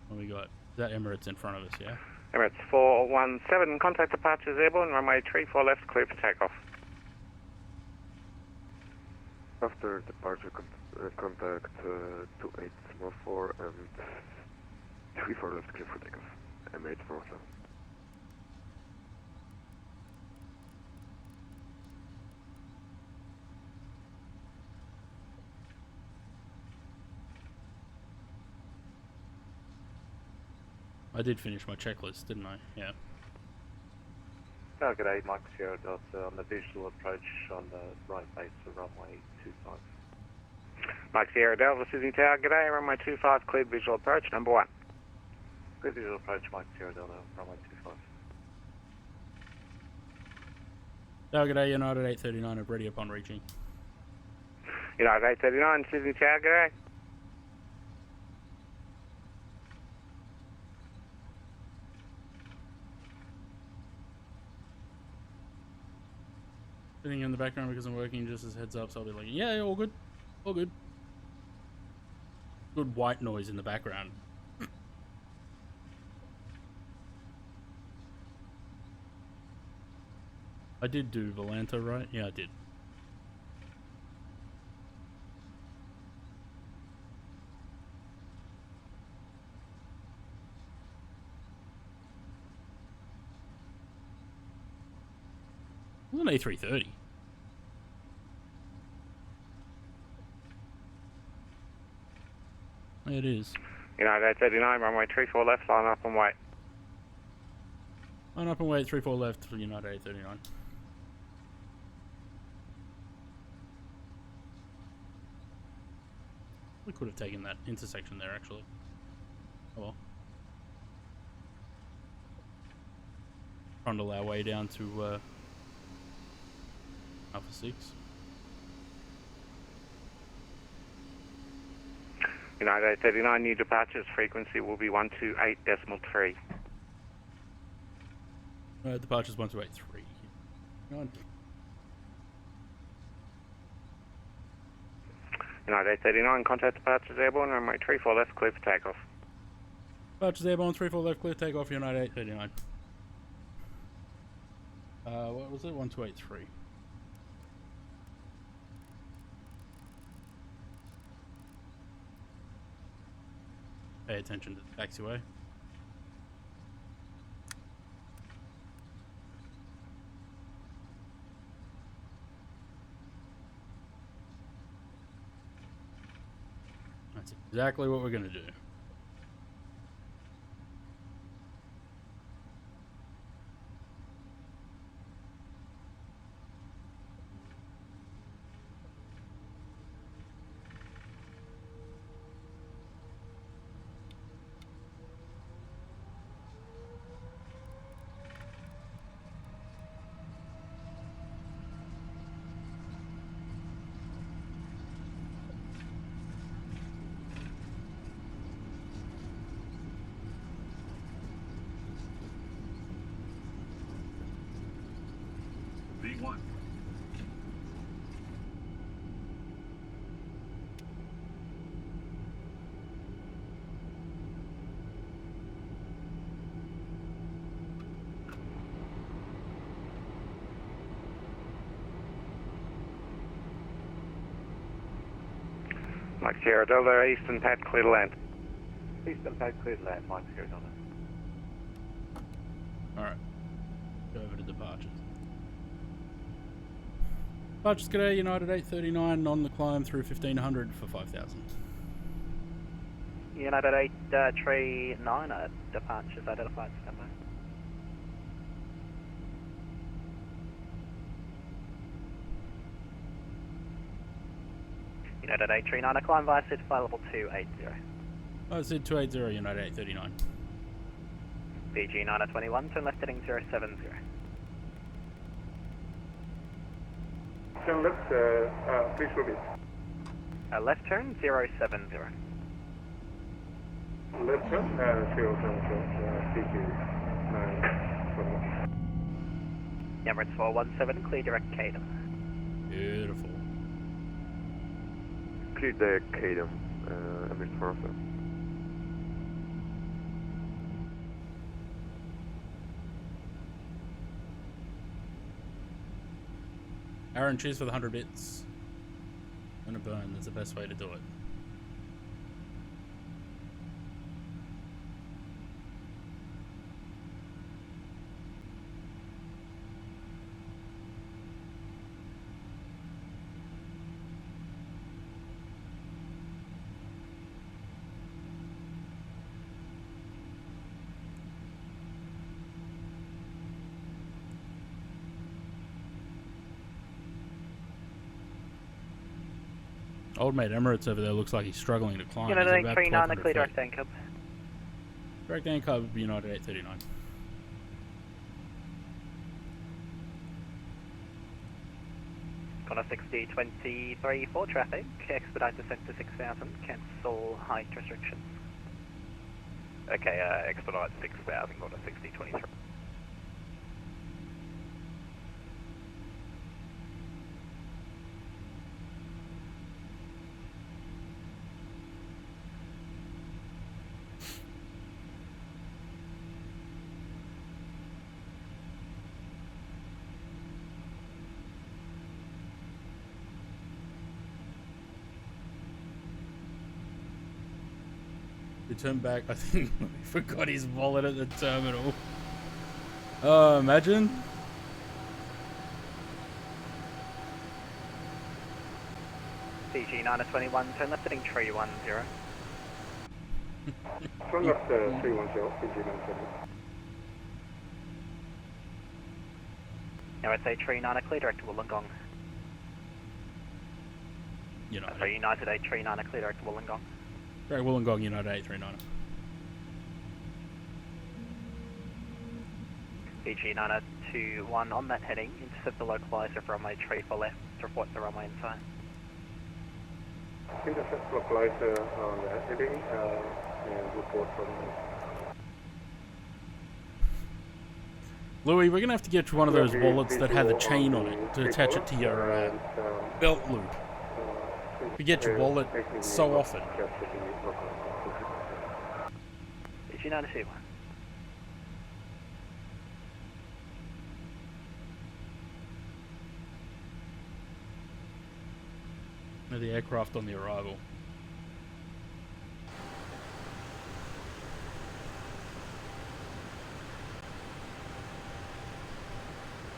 What we got? Is that Emirates in front of us, yeah? Emirates 417, contact departures airborne, runway 34 left, clear for takeoff. After departure, contact 28 and 34 left, clear for takeoff. Emirates 417. I did finish my checklist, didn't I? Yeah. Oh, g'day, Mike Sierra Delta on the visual approach on the right base of runway 25. Mike Sierra Delta, Sydney Tower, g'day, runway 25, cleared visual approach, number 1. Clear visual approach, Mike Sierra Delta, runway 25. Oh, g'day, United 839, ready upon reaching. United 839, Sydney Tower, g'day. Sitting in the background because I'm working just as heads up, so I'll be like, yeah, all good. All good. Good white noise in the background. I did do Volanta, right? Yeah, I did. It was an A330. It is. United 839, runway 34 left, line up and wait. Line up and wait, 34 left for United 839. We could have taken that intersection there, actually. Oh well. Trundle our way down to Alpha 6. United 839, new departures, frequency will be 128.3. Departures 1283. United United 839, contact departures airborne, runway 34 left, clear for takeoff. Departures airborne, 34 left, clear takeoff, United 839. What was it? 1283. Pay attention to the taxiway. That's exactly what we're going to do. 1. Mike Sierra Delta, Eastern Pad, clear to land. Eastern Pad, clear to land, Mike Sierra Delta. Alright. Go over to departures. Departures today, United 839 on the climb through 1500 for 5,000. United 839 at departures identified, standby. United 839, climb via SID flight level 280. Oh, SID 280, United 839. BG 921, turn left heading 070. Turn left, please repeat. Left turn 070. Left turn, 070, PQ 921. Emirates 417, clear direct Cadam. Beautiful. Clear the Cadam, Emirates 407. Aaron, cheers for the 100 bits. Gonna burn, that's the best way to do it. Old mate Emirates over there looks like he's struggling to climb. United He's about 839, clear 1,200 direct feet. anchor. Direct anchor, United 839. Connor 6023 for traffic, expedite descent to 6000, cancel height restrictions. Okay, expedite 6000, Connor 6023. We turned back, I think he forgot his wallet at the terminal. Oh, imagine. CG 921, turn left heading 310. Turn left, 310, PG 920. Now I'd say 39, clear direct to Wollongong. United. Sorry, United 839, clear direct to Wollongong. Great Wollongong, United 839. BG 921 on that heading, intercept the localizer for runway 34 left, to report the runway inside. Intercept localizer on the heading, and report from Louis, we're gonna have to get you one of those wallets that had the chain on it to attach it to your belt loop. We get your wallet so often. BG 921. The aircraft on the arrival.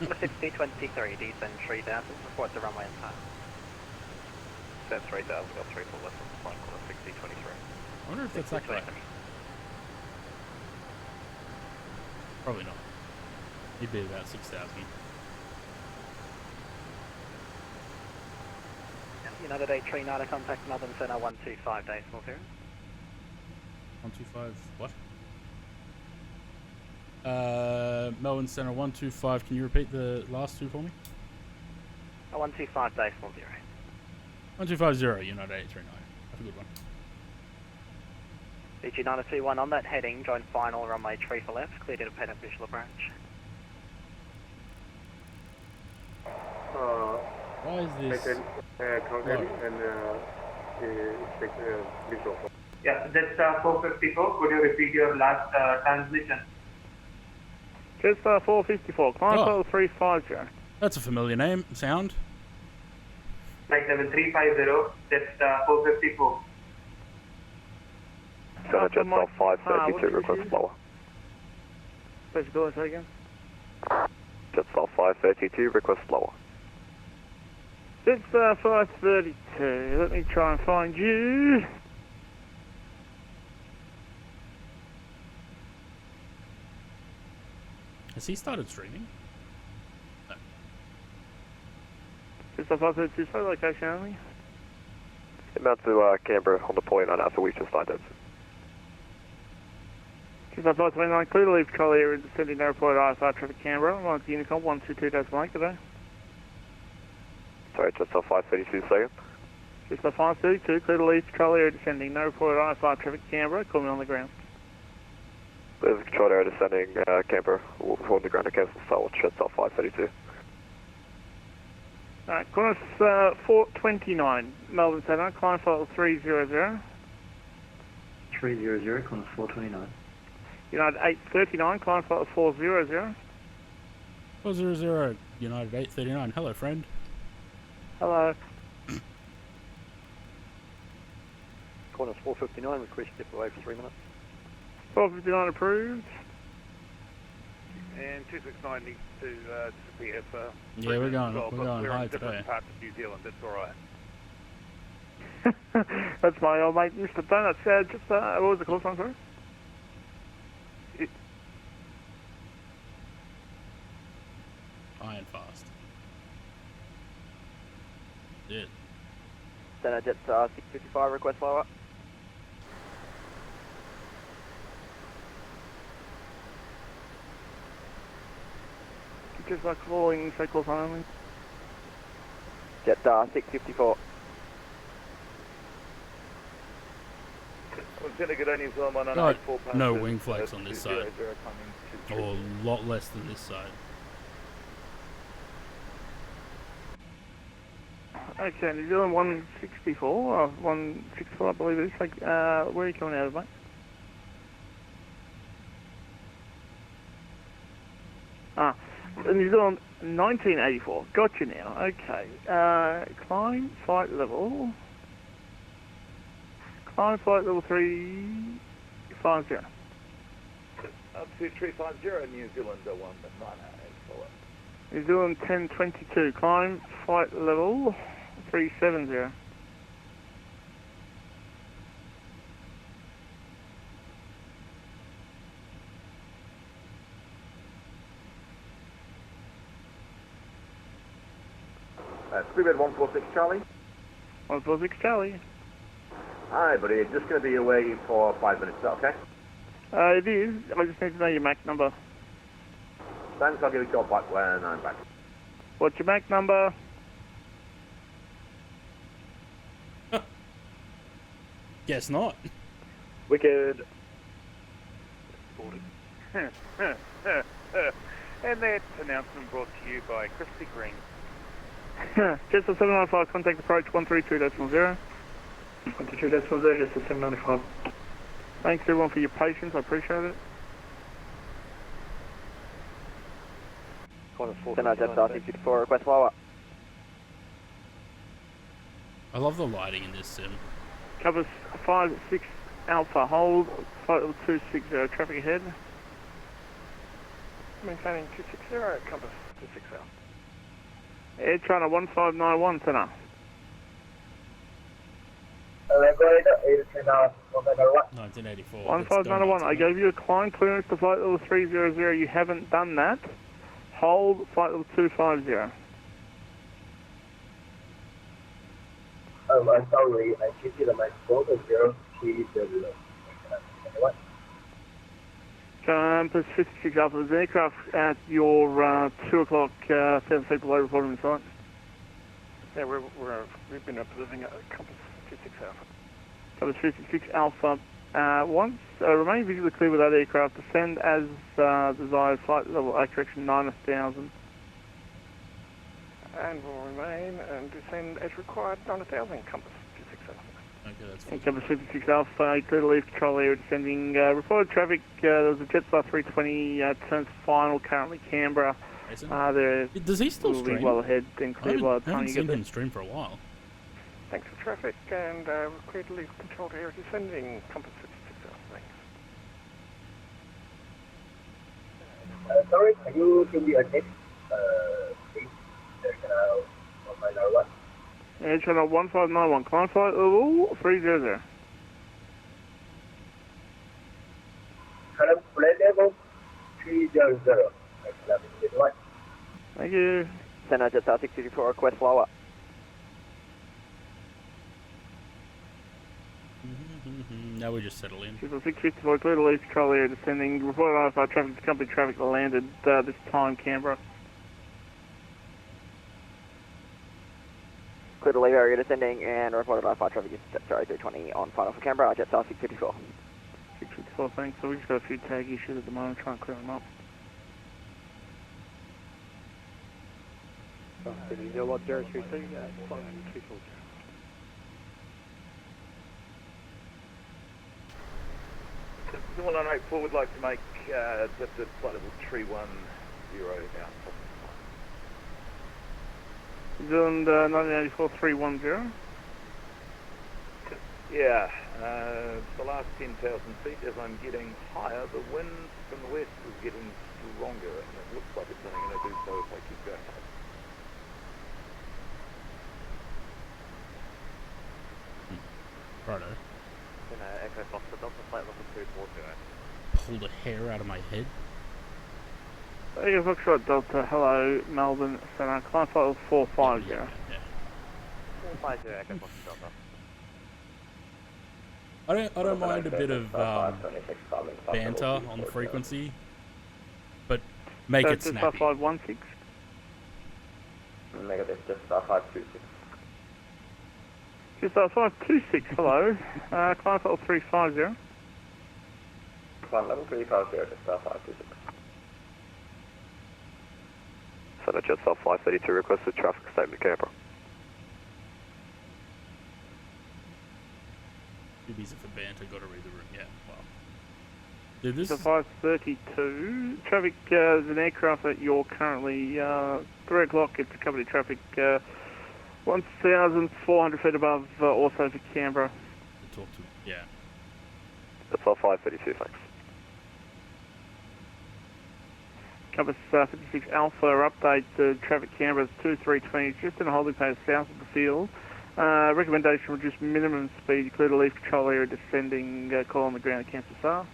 Number 6023, descend 3000, report the runway inside. Descend 3000, got 3 full left from flight corner 6023. I wonder if that's accurate. Probably not. He'd be about 6,000. United 839, contact Melbourne Centre 125 decimal 0. 125, what? Melbourne Centre 125, can you repeat the last two for me? 125 decimal 0. 1250, United 839. Have a good one. BG 921 on that heading, join final runway 3 for left, cleared independent visual approach. Why is this? Contact and check visual. Yeah, that's 454. Could you repeat your last transmission? Just 454, climb Oh. 350. That's a familiar name, sound. Flight level 350, that's 454. Center Jetstar 532, request lower. Please go ahead again. Jetstar 532, request lower. Jetstar 532, let me try and find you. Has he started streaming? No. Jetstar 532, slow location only. Inbound to Canberra on the point on Alpha, we just signed it. Jetstar 529, clear to leave control area, descending airport IFR traffic Canberra, line to Unicom 122.8 today. Sorry, Jetstar 532, second. Jetstar 532, clear to leave control area, descending, no report IFR traffic Canberra, call me on the ground. There's a control area descending Canberra, on the ground to cancel Starwatch, Jetstar 532. Alright, Qantas 429, Melbourne Centre, climb flight 300. 300, Qantas 429. United 839, climb flight 400. 400, United 839. Hello, friend. Hello. Qantas 459, request step away for 3 minutes. 459 approved. And 269 needs to disappear for... Yeah, we're going we're high in different today. parts of New Zealand, that's alright. That's my old mate, Mr. Donuts. What was the call sign, sorry? Iron fast. Yeah. Center Jetstar 655, request lower. Just like calling, say call sign only. Jetstar 654. Lieutenant Good New Zealand God, 194 no wing flags on this side. Or a lot less than this side. Okay, New Zealand 164, or 164 I believe it is. Like, where are you coming out of, mate? New Zealand 1984, gotcha now, okay. Climb flight level 350. Up to 350, New Zealand 198. New Zealand 1022, climb flight level 370. Squidbird 146 Charlie. 146 Charlie. Hi buddy, just going to be away for 5 minutes, is that okay? It is, I just need to know your MAC number. Thanks, I'll give you a call back when I'm back. What's your MAC number? Guess not. Wicked. And that announcement brought to you by Krispy Kreme. Jetstar 795, contact approach 132.0. 132.0, Jetstar 795. Thanks everyone for your patience, I appreciate it. Center Jetstar 654, request lower. I love the lighting in this sim. Covers 56 Alpha, hold, flight level 260, traffic ahead. Maintaining 260, compass 260. Air China 1591, Center. 1984. 1591, I gave you a climb clearance to flight level 300, you haven't done that. Hold, flight level 250. I'm sorry, I give you my code 0TW. Compass 56 Alpha, there's an aircraft at your 2 o'clock, 7 people over reporting the site. Yeah, we've been observing a compass 56 Alpha. Compass 56 Alpha. Once remain visually clear with that aircraft, descend as desired, flight level, correction 9,000. and will remain and descend as required 9,000, compass 56 Alpha. Okay, that's And compass 56 Alpha, clear to leave control area descending. Reported traffic, there was a Jetstar 320, turns final, currently Canberra. They're Does he still will be stream? well ahead, then I clear by the haven't time you seen get there. him stream for a while. Thanks for traffic, and we're clear to leave control area descending, compass 56 Alpha, thanks. Sorry, can you give me a name? Please, channel 1591. Yeah, channel 1591, climb flight level 300. Channel flight level 300. Thank you. Center Jetstar 654, request lower. Now we just settle in. Triple 654, clear to leave control area descending. Reported IFR traffic to company traffic landed this time Canberra. Clear to leave area descending and reported IFR traffic is Jetstar 320 on final for Canberra, Jetstar 654. 654, thanks. So we've just got a few tag issues at the moment, try and clear them up. City 032, flight 240. The 184 would like to make just a flight level 310 out. New Zealand 1984 310. Yeah, the last 10,000 feet, as I'm getting higher, the wind from the west is getting stronger, and it looks like it's only going to do so if I keep going. Righto. Echo Foster Delta, flight level 240. Pulled a hair out of my head. Echo Foxtrot Delta, hello, Melbourne Center, climb flight level 450. 450, Echo Foster Delta. I don't mind a bit of banter on the frequency, but make it Jetstar snappy. 516. Negative, Jetstar 526. Jetstar 526, hello, climb flight level 350. Climb level 350, Jetstar 526. Center Jetstar 532, requested traffic statement Canberra. Too busy for banter, gotta read the room. Yeah, well. Dude, this So is 532. Traffic, there's an aircraft that you're currently 3 o'clock. It's a company traffic 1,400 feet above, also for Canberra. talk to me. Yeah. Jetstar 532, thanks. Compass 56 Alpha update. Traffic Canberra's 2320. Just in a holding pattern south of the field. Recommendation reduce minimum speed. Clear to leave control area descending. Call on the ground at Kansas Star.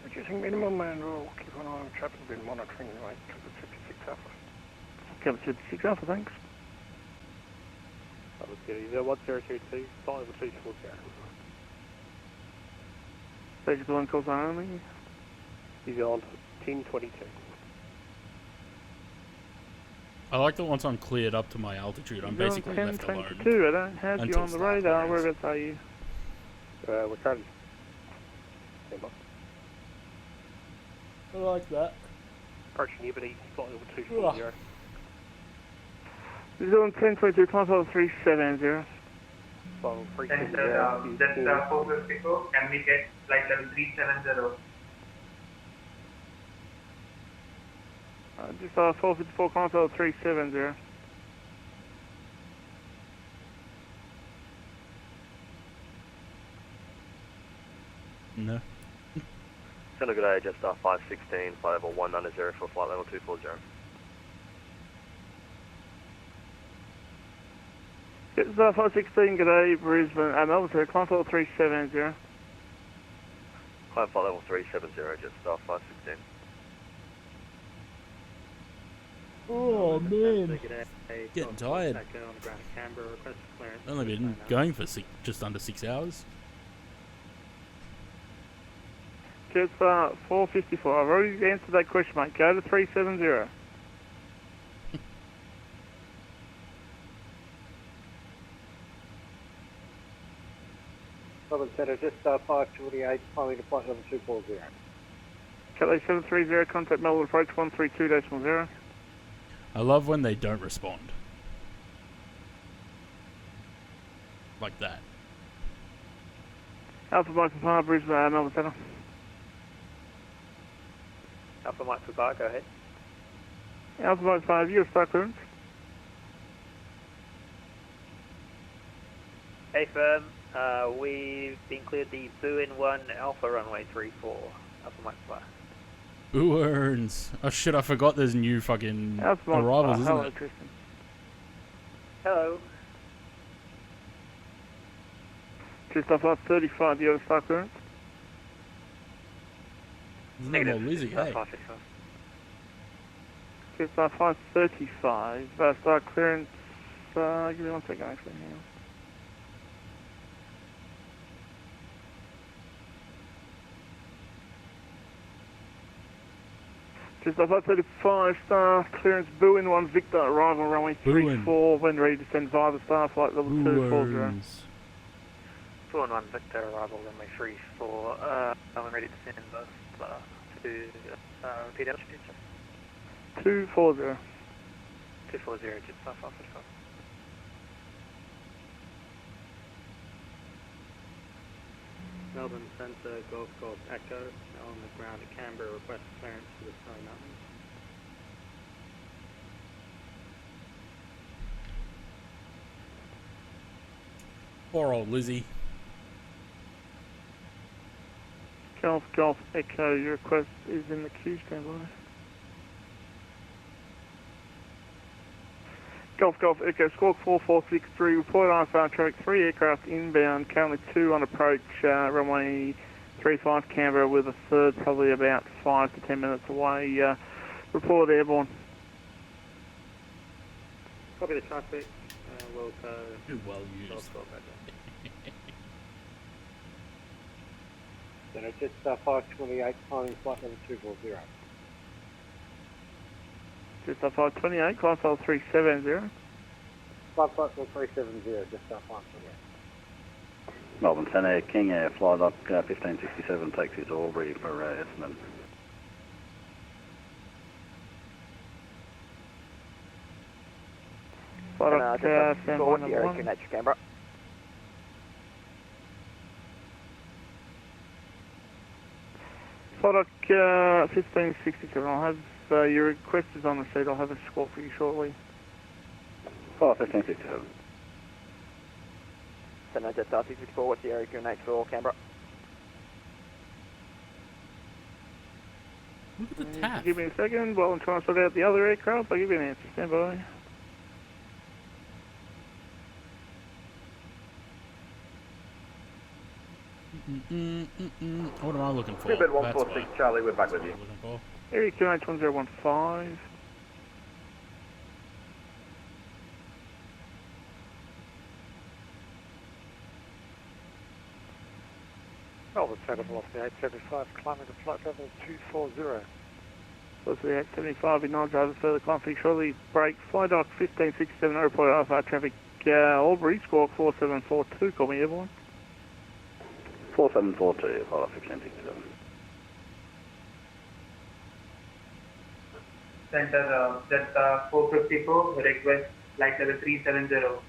Reducing minimum, and we'll keep an eye on traffic. We've been monitoring anyway. Compass 56 Alpha. Compass 56 Alpha, thanks. Level City 01032, flight level 240. Stage 1 calls on only. New Zealand 1022. I like that once I'm cleared up to my altitude, I'm basically left alone. 1022, I don't have you until on the start radar. clearance. Whereabouts are you? We're currently. I like that. Approaching Ebony, flight level 240. New Zealand 1022, climb level 370. Flight level 370. Jetstar 454, can we get flight level 370? Just 454, climb level 370. No. Center good day, Jetstar 516, flight level 190 for flight level 240. Jetstar 516, good day, Brisbane, Melbourne, sir, climb level 370. Climb flight level 370, Jetstar 516. Oh man, getting tired. Only been going for just under 6 hours. Jetstar 454, I've already answered that question, mate. Go to 370. Southern Centre, Jetstar 548, climbing to flight level 240. Kelly 730, contact Melbourne approach 132.0. I love when they don't respond. Like that. Alpha Mike for Bar, Brisbane, Melbourne Centre. Alpha Mike for Bar, go ahead. Alpha Mike 5, you have star clearance. Hey firm, we've been cleared the Buin 1 Alpha runway 34. Alpha Mike for Bar. Who earns? Oh shit, I forgot there's new fucking arrivals, isn't hello, it? Tristan. Hello. Just off 35, you have star clearance. There's no more Lizzie, hey. Just off 535, star clearance. Give me 1 second actually now. Just off 35, star clearance, Buin 1 Victor, arrival runway 34, when ready to send via the star flight level 240. Buin 1 Victor, arrival runway 34, when ready to send us to repeat altitude. 240. 240, just off 55. Melbourne Centre, Golf Golf Echo, on the ground at Canberra, request clearance for the Snowy Mountains. Poor old Lizzie. Golf Golf Echo, your request is in the queue, stand by. Golf Golf Echo, Squawk 4463, report IFR traffic 3 aircraft inbound, currently 2 on approach, runway 35 Canberra with a third probably about 5 to 10 minutes away. Report airborne. Copy the traffic, Wilco. Well used. Golf Golf Echo. Then it's just 528, climbing flight level 240. Just off 528, climb level 370. Flight level 370, just 528. Melbourne Centre, King Air, flight up 1567, taxi to Albury for Essendon. Flight up stand by number 1. Canberra. Flight up 1567, I'll have your request is on the sheet, I'll have a score for you shortly. Flight 1567. Centre Jet Star 664, what's the area QNH for Canberra? Look at the tap. Give me a second while I'm trying to sort out the other aircraft, I'll give you an answer, stand by. What am I looking for? Bit 146 Charlie, we're back with you. Looking for. Area QNH 1015. Melbourne Centre, velocity 875, climbing to flight level 240. Velocity 875, acknowledge over further climb for you shortly. Break, fly dock 1567, report IFR traffic, Albury, squawk 4742, call me airborne. 4742, flight 1567. Center, Jet 454, request flight level 370.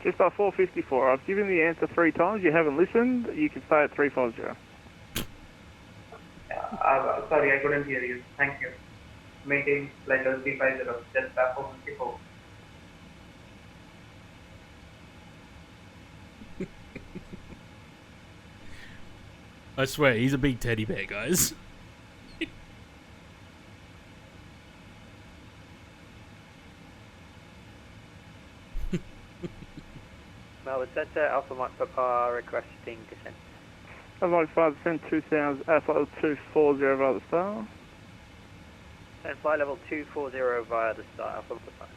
Just by 454, I've given the answer 3 times, you haven't listened, you can stay at 350. Sorry, I couldn't hear you. Thank you. Maintain flight level 350, Jet 454. I swear, he's a big teddy bear, guys. Melbourne Centre, Alpha Mike Papa requesting descent. Alpha Mike 5, descent 2000, flight level 240 via the star. And flight level 240 via the star, Alpha Mike Papa.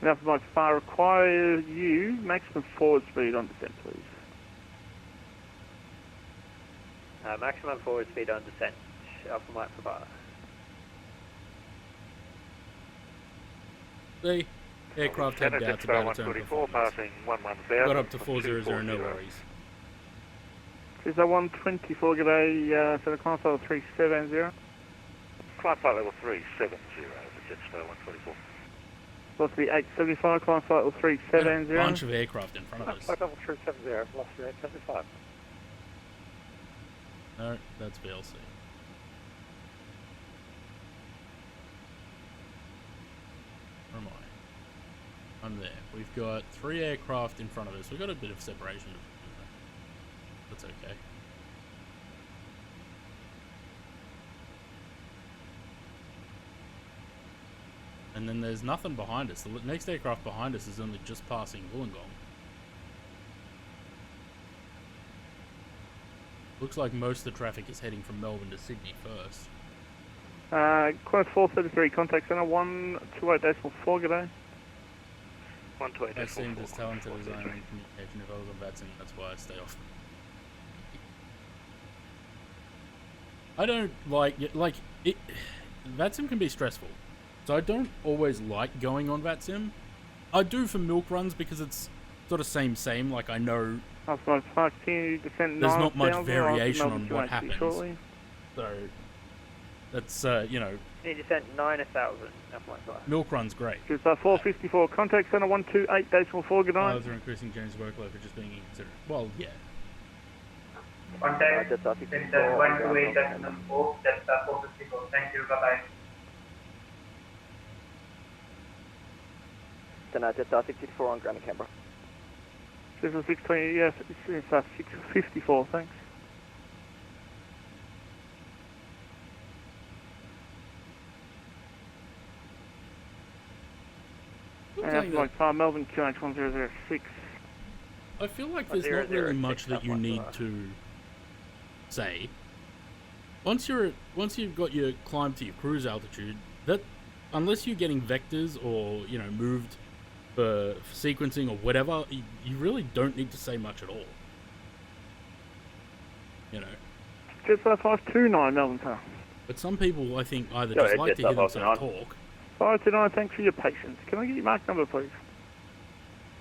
And Alpha Mike Papa require you maximum forward speed on descent, please. Maximum forward speed on descent, Alpha Mike Papa. The aircraft had doubts about its own performance. passing 110. Got up to 400, no worries. Is that 124, g'day, so the climb flight level 370. Climb flight level 370, Jetstar 124. Lost the 875, climb flight level 370. Bunch of aircraft in front of us. Flight level 370, lost the 875. No, that's VLC. Where am I? I'm there. We've got 3 aircraft in front of us. We've got a bit of separation. That's okay. And then there's nothing behind us. The next aircraft behind us is only just passing Wollongong. Looks like most of the traffic is heading from Melbourne to Sydney first. Qantas 433, contact centre 128.4, g'day. 128.4. I seem as talented as I am in communication. If I was on VATSIM, that's why I stay off. I don't like it. VATSIM can be stressful, so I don't always like going on VATSIM. I do for milk runs because it's sort of same. Like I know there's not much variation on what happens. Shortly. So that's you know. Need to send 9,000. Milk run's great. It's 454, contact centre 128.4, good night. Pilots are increasing James' workload for just being inconsiderate. Well, yeah. Contact center 128.4, that's 454. Thank you, bye-bye. Then Jetstar 664 on ground in Canberra. 620, yes, it's 654, thanks. And that's my Melbourne QH1006. I feel like there's not really much that you need to say. Once you've got your climb to your cruise altitude, that unless you're getting vectors or moved for sequencing or whatever, you really don't need to say much at all. Jetstar 529 Melbourne Tower. But some people, I think, either just like to hear themselves talk. 529, thanks for your patience. Can I get your mark number, please?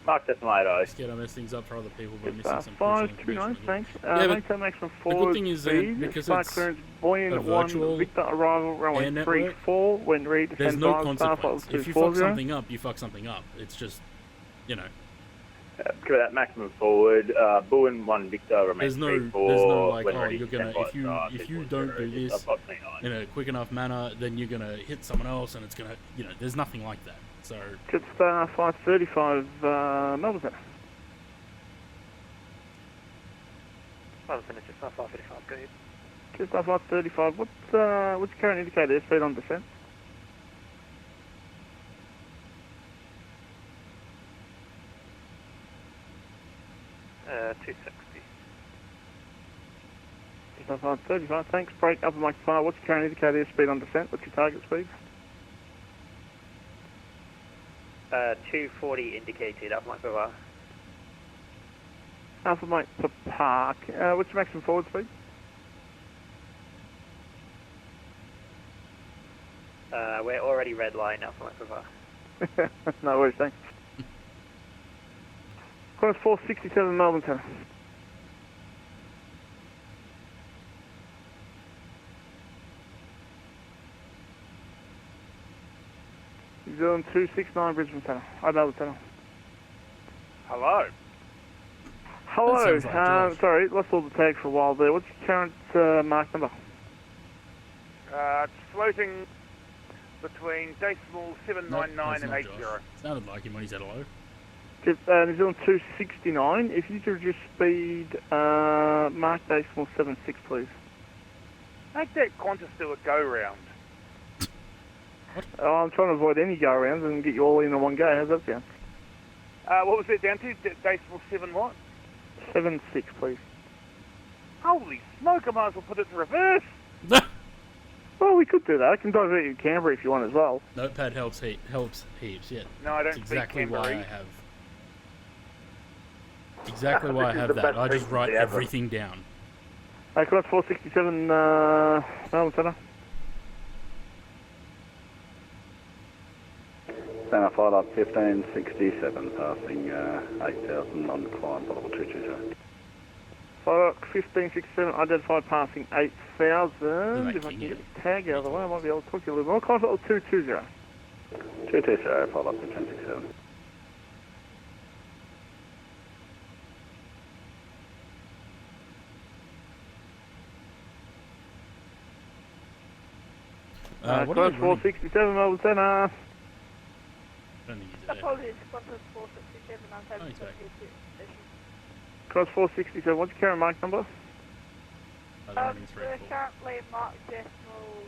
Mark Decimato. Scared I mess things up for other people by missing some 529, thanks. Yeah, maintain maximum the good thing is because it's clearance buoyant a virtual 1 Victor arrival runway 34 when ready to there's send no dial consequence. If you fuck something up, you fuck something up. It's just, Go that maximum forward. Buoyant 1 Victor remains there's no like, oh, you're gonna if you don't do this in a quick enough manner, then you're gonna hit someone else, and it's gonna, there's nothing like that. So Jetstar 535 Melbourne Centre. Melbourne Centre, Jetstar 535, go ahead. Jetstar 535, what's your current indicator airspeed on descent? Uh, 260. Jetstar 535, thanks. Break upper Mike fire. What's your current indicator airspeed on descent? What's your target speed? 240 indicated, up Mike Bavard. Alpha Mike per park. What's your maximum forward speed? We're already red line, Alpha Mike Bavard. No worries, thanks. Qantas 467 Melbourne Centre. New Zealand 269 Brisbane Centre. Melbourne Centre. Hello. Hello. Sorry, lost all the tags for a while there. What's your current mark number? It's floating between decimal 799 and 80. Sounded like him when he said hello. New Zealand 269. If you could reduce speed, mark decimal 76, please. Make that Qantas do a go-round. Oh, I'm trying to avoid any go-arounds and get you all in one go. How's that sound? What was that down to? Decimal 7 what? 76, please. Holy smoke, I might as well put it to reverse. Well, we could do that. I can divert you to Canberra if you want as well. Notepad helps heaps, yeah. No, I don't That's exactly speak why I Canberra. have. Exactly why I have that. I just write everything down. Qantas 467 Melbourne Centre. Centre flight up 1567, passing 8,000 on climb level 220. Flight 1567, identified passing 8,000. If I can get the tag out of the way, I might be able to talk to you a little more. Contact 220. 220, follow up to 1067. Close 467, Melbourne Centre. Apologies, Qantas 467, I'm having some issues. Cross 467, what's your current mark number? We're currently Mark decimal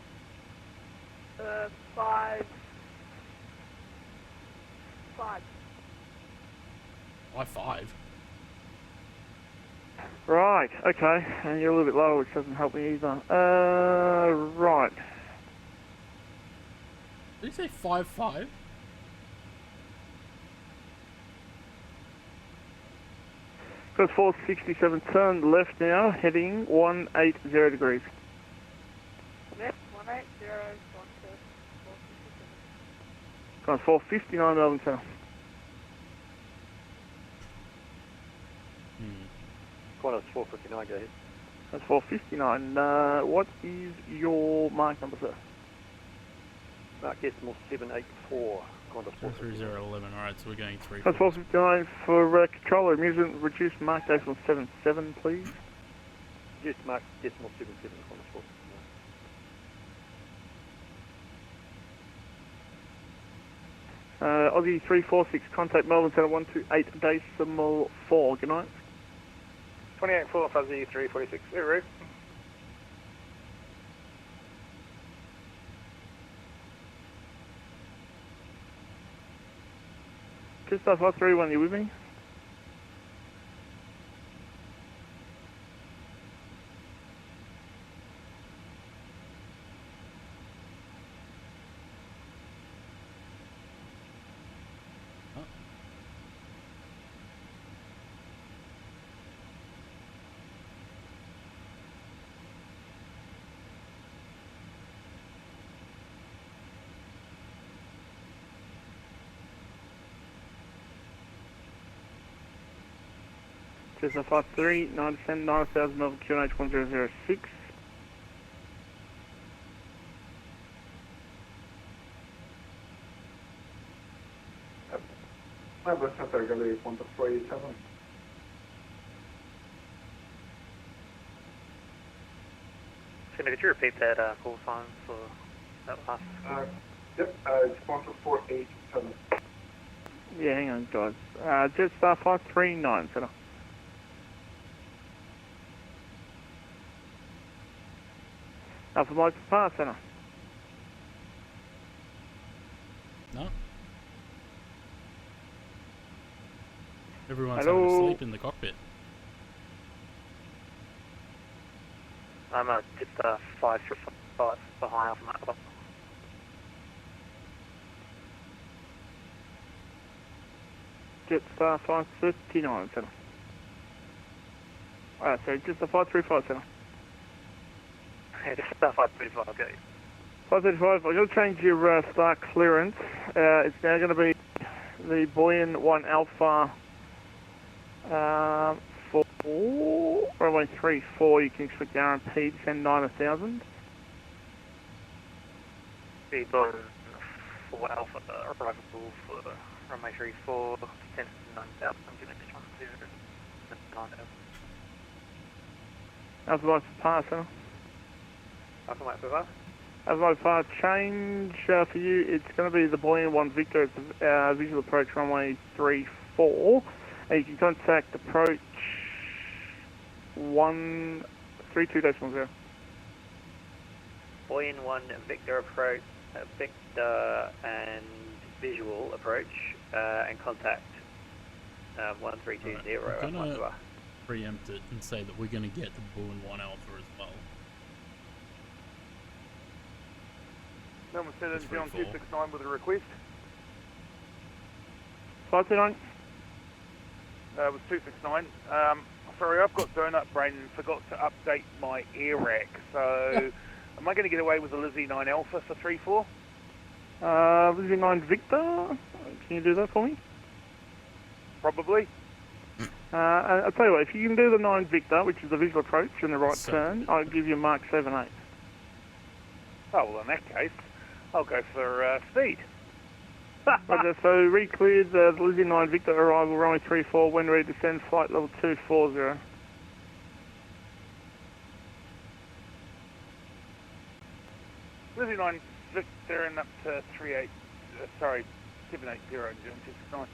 5. Why 5? Right, okay, and you're a little bit lower, which doesn't help me either. Right. Did you say 5-5? Cross 467, turn left now, heading 180 degrees. Left 180, Cross 459, Melbourne Centre. Qantas 459, go ahead. That's 459. What is your mark number, sir? Mark decimal 784. Qantas 43011. Alright, so we're going 3. That's 459 for controller. Amusement, reduced mark decimal 77, please. Reduced mark decimal 77. Qantas 459. Aussie 346, contact Melbourne Centre 128.4. Good night. 28-4 Fuzzy 346, Uru. Christoph 531, you with me? Cessna 53, 910, 9000, Melbourne QNH 1006. Melbourne Centre, Galley, Qantas 487. Could you repeat that call sign for that last? Yep, it's Qantas 487. Yeah, hang on, guys. Jetstar 539, Centre. Alpha Mike Pass Centre. No. Everyone's Hello? having to sleep in the cockpit. I'm just 535 behind Alpha Mike. Jetstar 539, Centre. Sorry, Jetstar 535, Centre. Yeah, just 535, okay. 535, I'm going to change your start clearance. It's now going to be the Boeing 1 Alpha 4, runway 34, you can expect the RMP to send 9,000. The Boeing 4 Alpha arrival for runway 34, 10 9,000, I'm giving this one 9,000. Alpha Mike Pass, Centre. Alpha Mike Pass. Alpha Mike Pass, change for you, it's going to be the Boeing 1 Victor, it's visual approach runway 34. And you can contact approach 132.0. Boeing 1 Victor approach, Victor and visual approach, and contact 1320. Right, I'm going to preempt it and say that we're going to get the Boeing 1 Alpha as well. Melbourne Centre, John 269 with a request. 529. It was 269. Sorry, I've got donut brain and forgot to update my air rack. So, am I going to get away with the Lizzie 9 Alpha for 3-4? Lizzie 9 Victor, can you do that for me? Probably. I'll tell you what, if you can do the 9 Victor, which is the visual approach and the right turn, I'll give you Mark 7-8. Oh, well, in that case, I'll go for speed. Roger, so re-cleared the Lizzie 9 Victor arrival, runway 34, when ready to descend, flight level 240. Lizzie 9 Victor and up to 780, 269.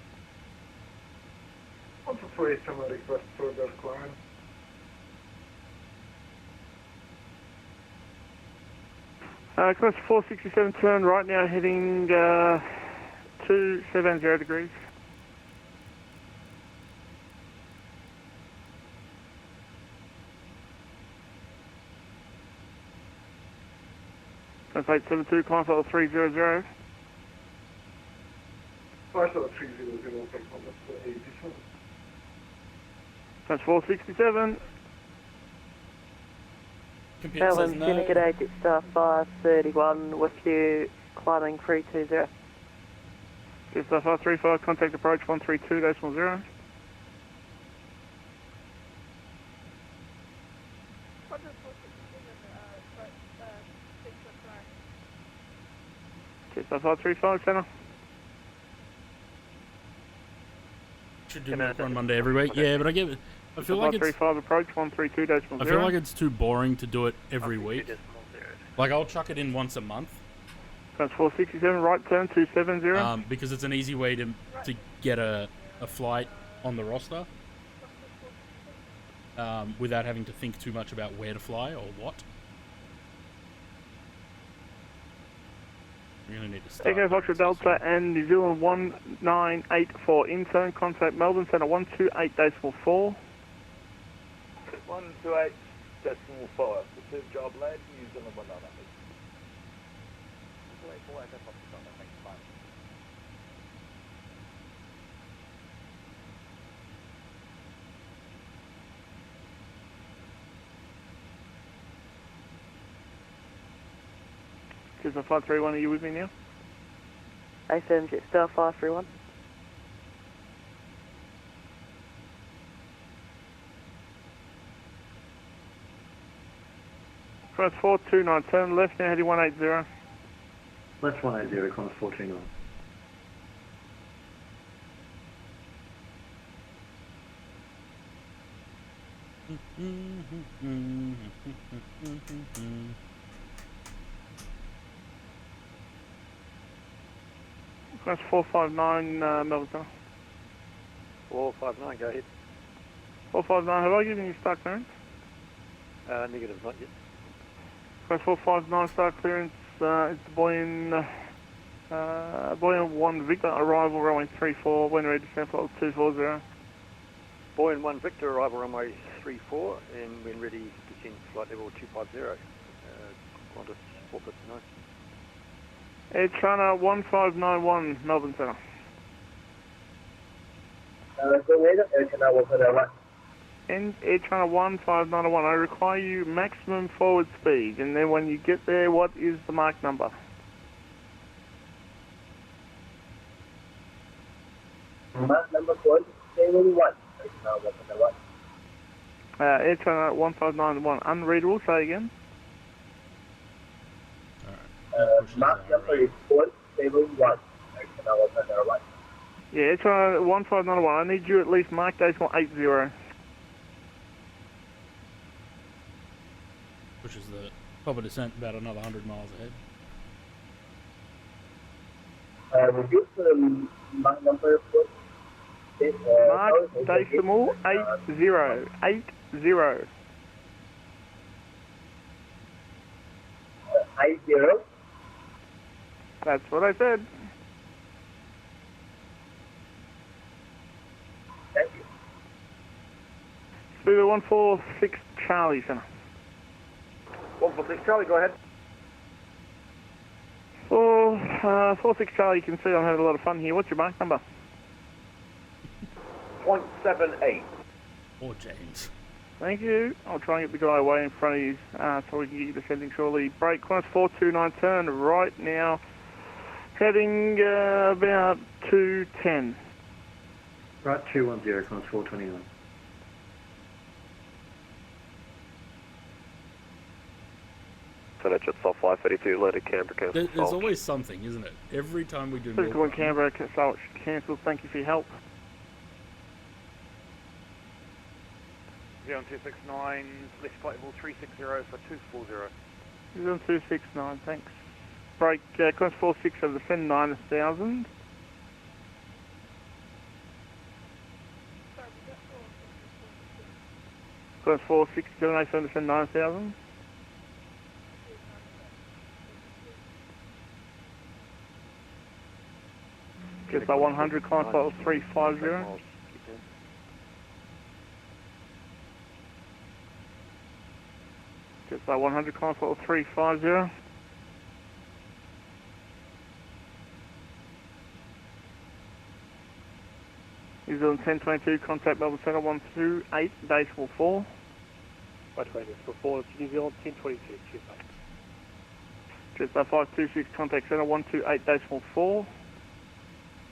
147 request further climb. Class 467 turn right now, heading 270 degrees. Class 872, climb level 300. 57300, take on the 87. Class 467. Melbourne, Syndicate 8, it's star 531 with you, climbing 320. Star 535, contact approach 132.0. Star 535, centre. Should do that on Monday every week. Yeah, but I feel like it's 535 approach 132.0. I feel like it's too boring to do it every week. Like I'll chuck it in once a month. That's 467, right turn 270. Because it's an easy way to get a flight on the roster. Without having to think too much about where to fly or what. We're gonna need to start. Echo Foxtrot Delta and New Zealand 1984 intern, contact Melbourne Centre 128.4. 128.5. Superb job, lad. New Zealand 198. Just a 531, are you with me now? A7 Jet Star 531. Cross 429, turn left now, heading 180. Left 180, Qantas 429. Cross 459, Melbourne Centre. 459, go ahead. 459, have I given you start clearance? Negative, not yet. Cross 459, start clearance, it's Boyan 1 Victor, arrival runway 34, when ready to descend flight 240. Boyan 1 Victor, arrival runway 34, and when ready to descend flight level 250. Qantas 459. Air China 1591, Melbourne Centre. Go ahead, Air China 1591. And Air China 1591, I require you maximum forward speed, and then when you get there, what is the mark number? Mark number 171, Air China 151. Air China 1591, unreadable, say again. Mark number is 171, Air China 151. Yeah, Air China 1591, I need you at least mark decimal 80. Which is the proper descent about another 100 miles ahead. Reduce mark number Mark decimal 80. 80. 80. That's what I said. Thank you. Speedway 146 Charlie Centre. 146 Charlie, go ahead. 46 Charlie, you can see I'm having a lot of fun here. What's your mark number? 0.78. Or James. Thank you. I'll try and get the guy away in front of you so we can get you descending shortly. Brake, Qantas 429, turn right now. Heading about 210. Right 210, Qantas 429. Senate Jetstar 532, later Canberra cancel. There's always something, isn't it? Every time we do milk Physical in run, Canberra, so cancelled. Thank you for your help. 0269, left flight level 360 for 240. 0269, thanks. Break, Quest 46 over the Fin 9000. Quest 467, over the Fin 9000. Just by 100, climb flight 350. Just by 100, climb flight 350. New Zealand 1022, contact Melbourne Centre 128, decimal 4. 128, 4, New Zealand 1022, cheers mate. Just by 526, contact Centre 128, decimal 4.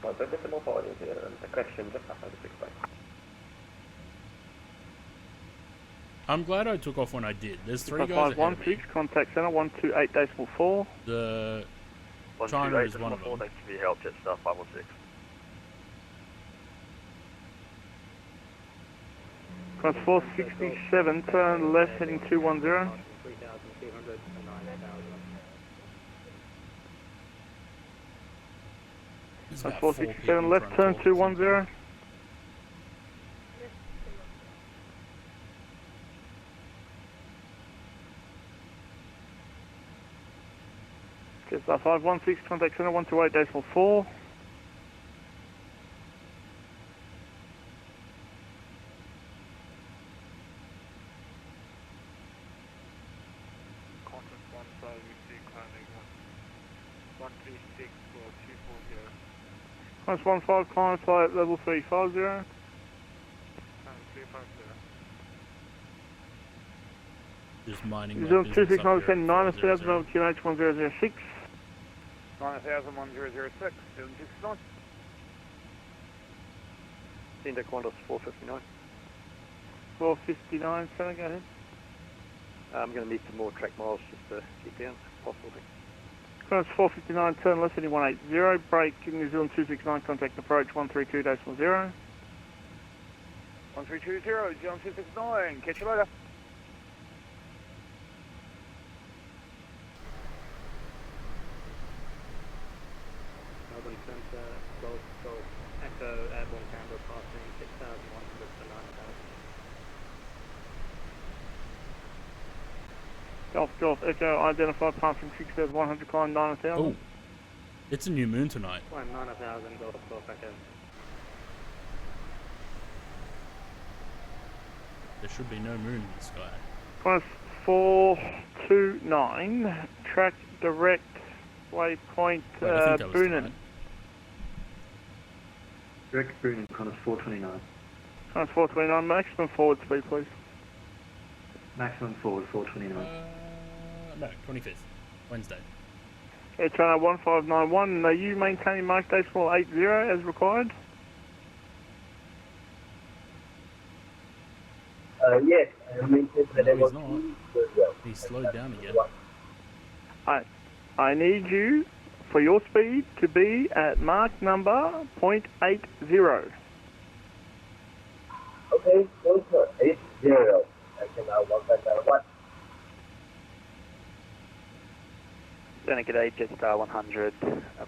Contact decimal 4, New Zealand, a question just after the 6 base. I'm glad I took off when I did. There's 3 Just by guys ahead of me. 516, contact Centre 128, decimal 4. The China is one of them. Thanks for your help, Jetstar 516. Cross 467, turn left heading 210. Cross 467, left turn 210. Jetstar 516, contact Centre 128, decimal 4. Class 15, climb flight level 350. Just mining New my Zealand business 269, up here descend at 9000 over 400. QNH 1006. 9000, 1006, 769. Cinder Qantas 459. 459, Centre, go ahead. I'm going to need some more track miles just to keep down, if possible. Class 459, turn left heading 180, break New Zealand 269, contact approach 132, decimal 0. 1320, Zealand 269, catch you later. Melbourne Centre, Golf, Echo, Airborne Canberra, passing 6,100 to 9,000. Golf, Echo, identify passing 6,100, climb 9000. Oh, it's a new moon tonight. Climb 9,000, Golf, Echo. There should be no moon in the sky. Class 429, track direct, waypoint Wait, I think that was Boonen. tonight. Direct Boonen, Qantas 429. Class 429, maximum forward speed please. Maximum forward 429. No, 25th, Wednesday. Air China 1591, are you maintaining mark decimal 80 as required? Yes, I maintain the level. No, he's not. He slowed down again. I need you, for your speed, to be at mark number 0.80. Okay, 0.80. I can now walk back down 1. G'day, Jetstar 100,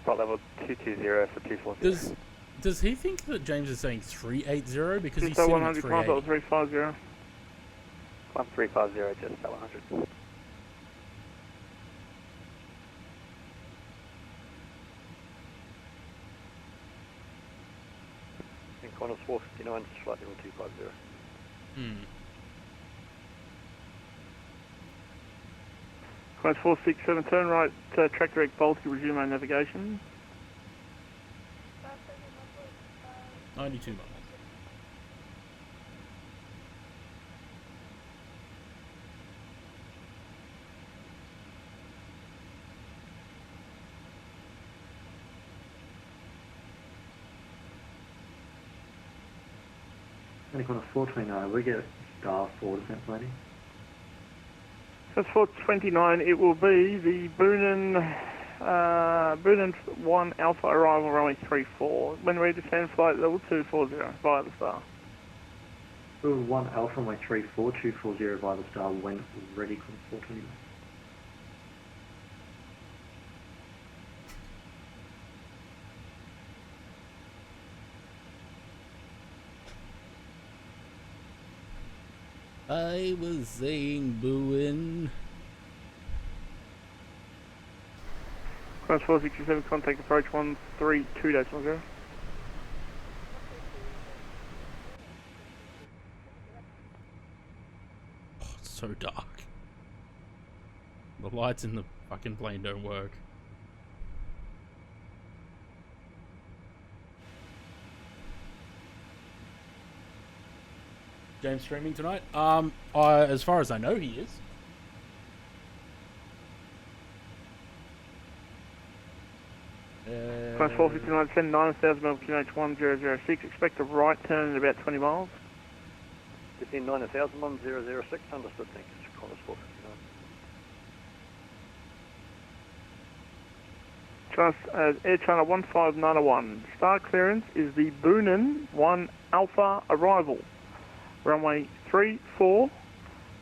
flight level 220 for 240. Does he think that James is saying 380 because he's Jetstar sitting 100, at climb 380? 350. Climb 350, Jetstar 100. And Qantas 459, flight level 250. Class 467, turn right, track direct Baltic, resume our navigation. 92 miles. Qantas 429, we get star 4 descent planning. That's 429. It will be the Boonin 1 Alpha arrival runway 34. When ready to descend, flight level 240 via the Star. Boonin 1 Alpha runway 34, 240 via the Star when ready, Qantas 429. I was saying booing. Qantas 467, contact approach 132.0. Oh, it's so dark. The lights in the fucking plane don't work. James streaming tonight? As far as I know, he is. Qantas 459, send 9,000 miles QNH 1006. Expect a right turn in about 20 miles. Descend 9,000, 1006, understood, thanks. Qantas 459. Air China 15901. Star clearance is the Boonin 1 Alpha arrival. Runway 34.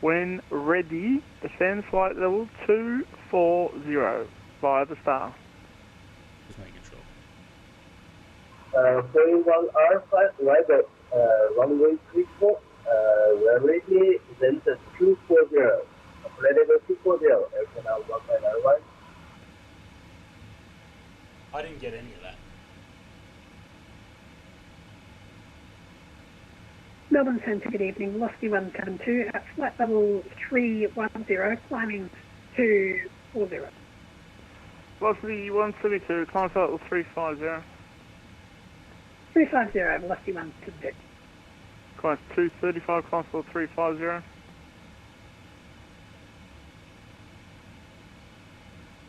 When ready, descend flight level 240 via the Star. Just making sure. 41 Alpha arrival, runway 34. When ready, descend 240. Flight level 240. Air China 15901. I didn't get any of that. Melbourne Centre, good evening. Velocity 172 at flight level 310, climbing 240. Velocity 172, climb flight level 350. 350, velocity 172. Climb 235, climb flight level 350.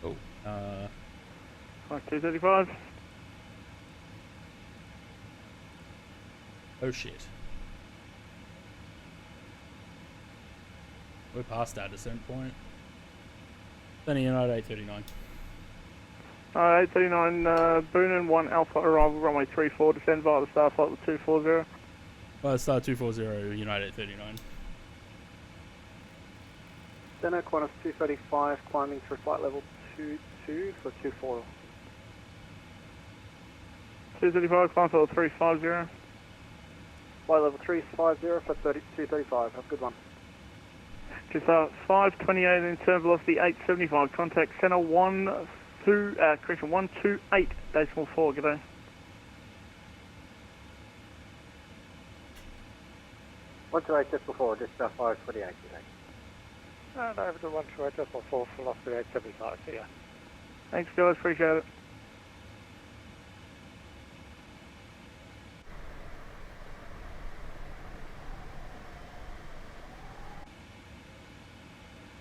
Oh, Climb 235. Oh shit. We're past our descent point. Then United 839. 839, Boonin 1 Alpha arrival, runway 34, descend via the Star flight level 240. Star 240, United 839. Denner, Qantas 235, climbing through flight level 22 for 24. 235, climb flight level 350. Flight level 350 for 235, have a good one. Just 528 in turn velocity 875. Contact center 128.4. Good day. One to 8 just before, just 528 today. And over to 128 just before velocity 875. See ya. Thanks, guys. Appreciate it.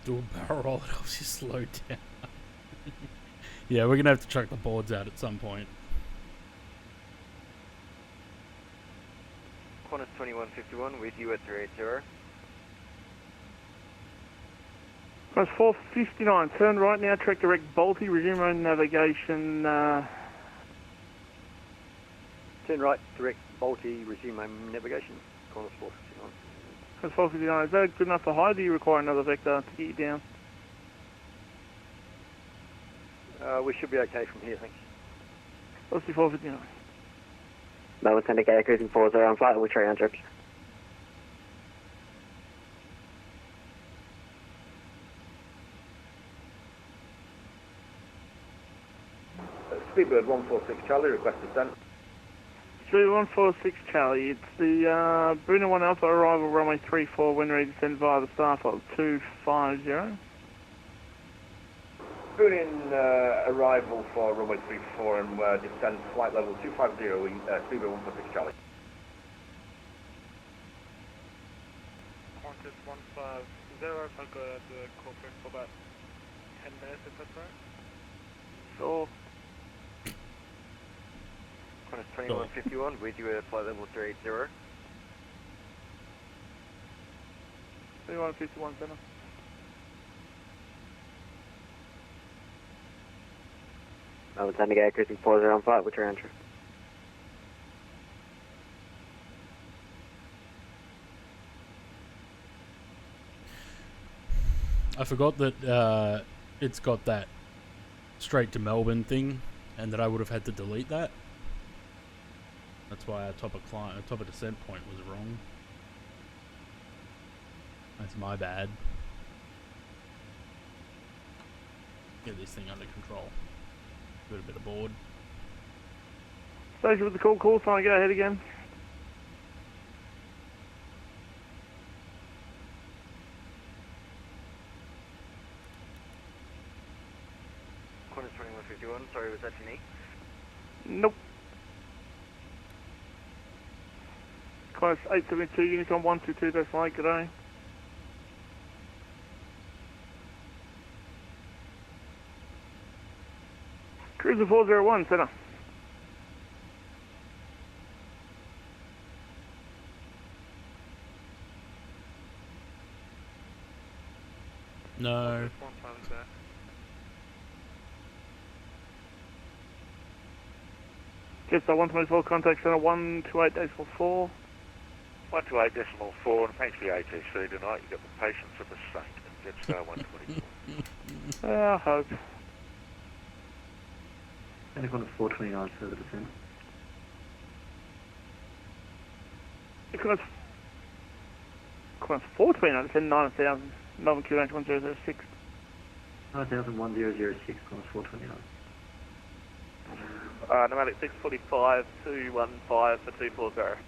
Do a barrel roll, it helps you slow down. Yeah, we're gonna have to chuck the boards out at some point. Qantas 2151 with you at 380. Qantas 459, turn right now, track direct Balti, resume own navigation. Turn right, direct Balti, resume own navigation. Qantas 459. Qantas 459, is that good enough for high? Do you require another vector to get you down? We should be okay from here, thanks. Velocity 459. Melbourne Centre, Gate cruising 40 on flight level 300. Speedbird 146 Charlie, request descent. 3146 Charlie, it's the Bruno 1 Alpha arrival runway 34, when ready to descend via the Star flight 250. Boonin arrival for runway 34 and descend flight level 250, Speedbird 146 Charlie. Qantas 150, if I go at the corporate for about 10 minutes, if that's right? Sure. Qantas 2151 with you at flight level 380. 3151 Center. Melbourne Syndicate, cruising 40 on 5, what's your entry? I forgot that it's got that straight to Melbourne thing, and that I would have had to delete that. That's why our top of descent point was wrong. That's my bad. Get this thing under control. Got a bit of board. Station with the call sign, go ahead again. Qantas 2151, sorry, was that unique? Nope. Qantas 872, Unicom 122, that's right, good day. Cruiser 401, centre. No. Jetstar 124, contact centre 128.4. 128.4, and thanks for the ATC tonight. You've got the patience of a saint. Jetstar 124. I hope. And Qantas 429 further descent. Qantas 429 descend 9000. Melbourne QH 1006. 9000 Qantas 429. Pneumatic 645, 215 for 240.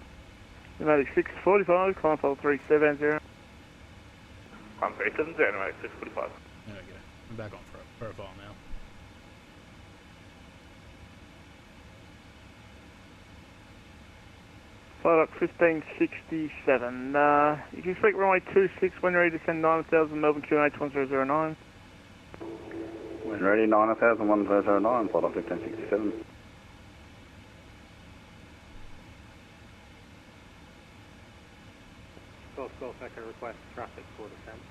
Pneumatic 645, console 370. 1370, pneumatic 645. There we go. I'm back on profile now. Flight up 1567. You can speak runway 26 when ready to send 9000 Melbourne QH 1009. When ready, 9000 1009, flight up 1567. Golf Echo request traffic for descent.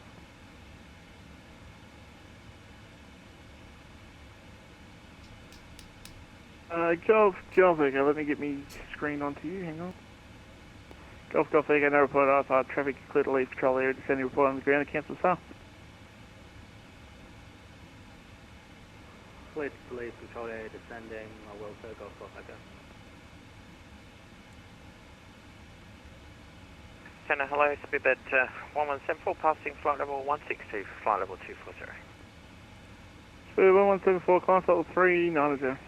Golf Echo, let me get me screen onto you, hang on. Golf Echo, no report outside, traffic clear to leave patrol area, descending report on the ground, cancel south. Clear to leave control area, descending, I will sir, Golf Echo. Centre, hello, Speedbird 1174, passing flight level 162, flight level 240. Speedbird 1174, console 390.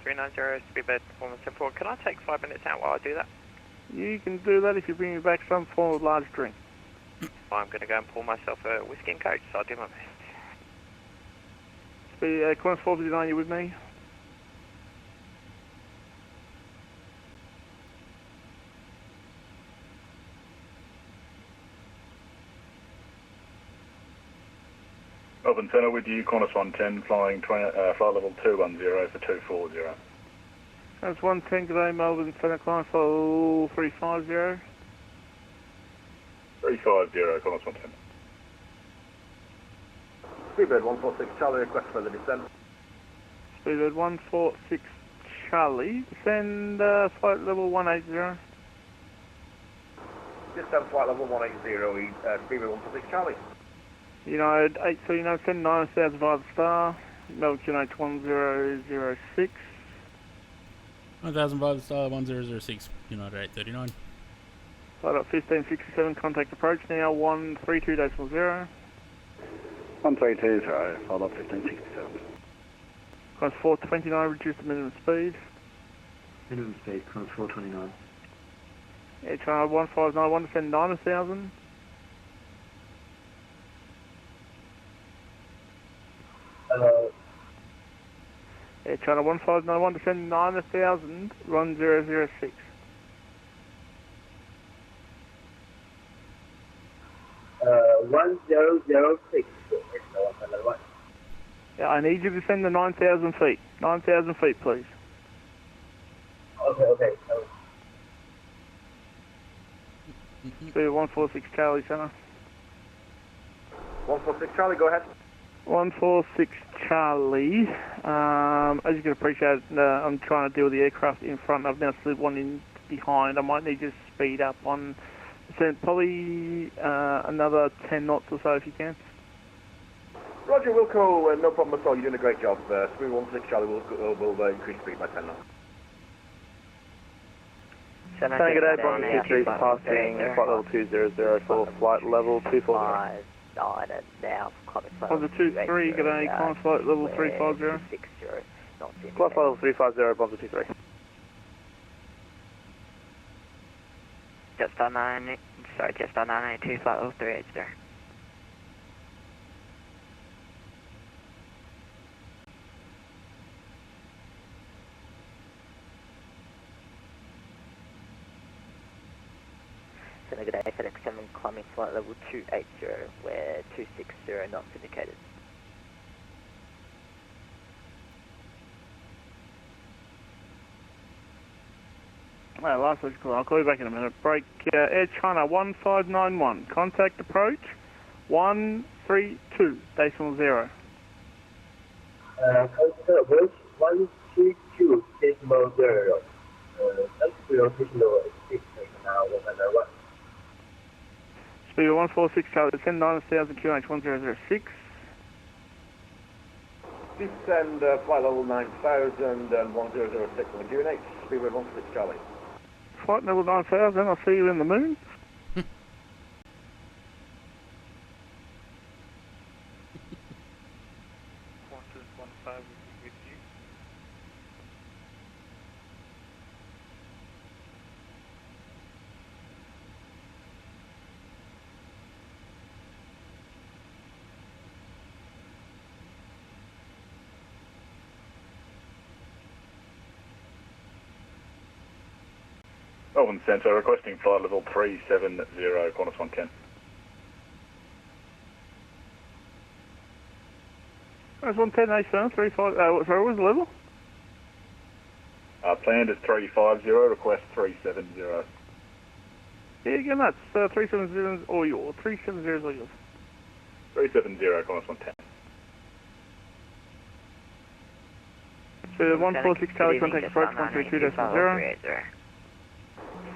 390, Speedbird 1174, can I take 5 minutes out while I do that? You can do that if you bring me back some form of large drink. I'm going to go and pour myself a whiskey and coke, so I'll do my best. Qantas 459, you with me? Melbourne Centre with you, Qantas 110, flying flight level 210 for 240. That's 110 today, Melbourne Centre, console 350. 350, Qantas 110. Speedbird 146 Charlie, request for the descent. Speedbird 146 Charlie, descend flight level 180. Descend flight level 180, Speedbird 146 Charlie. United 839, send 9000 via the star, Melbourne QH 1006. 1000 via the star, 1006, United 839. Flight up 1567, contact approach now, 132.0. 1320, flight up 1567. Qantas 429, reduce the minimum speed. Minimum speed, Qantas 429. Air China 1591, descend 9000. Air China 1591, descend 9000, run 006. Uh, 1006. Yeah, I need you to descend the 9,000 feet. 9,000 feet, please. Okay. Speed 146 Charlie Center. 146 Charlie, go ahead. 146 Charlie. As you can appreciate, I'm trying to deal with the aircraft in front. I've now slid one in behind. I might need to speed up on probably another 10 knots or so if you can. Roger, Wilco, no problem at all. You're doing a great job. Speed 16 Charlie will increase speed by 10 knots. Tango Day, Bravo 23 passing flight level 200 for flight level 240. 9 and now climbing flight Bonza 23, g'day, climb flight level 350. 260, not Flight level 350, Bonza 23. Just on 982, flight level 380. Good day, FedEx 7 climbing flight level 280, where 260 knots indicated. Right, last call. I'll call you back in a minute. Break Air China 1591. Contact approach 132.0. Contact approach 132.0. Thanks for your additional assistance now, 101. Speed 146 Charlie, descend 9000 QH 1006. Descend flight level 9000 and 1006 on the QNH, speedway 16 Charlie. Flight level 9000, I'll see you in the moon. Melbourne Centre requesting flight level 370, Qantas 110. That's 110 A7, 35, sorry, what was the level? Planned is 350, request 370. Yeah, again, that's 370 or yours. 370 is all yours. 370, Qantas 110. So 146 Charlie, contact approach 132.0.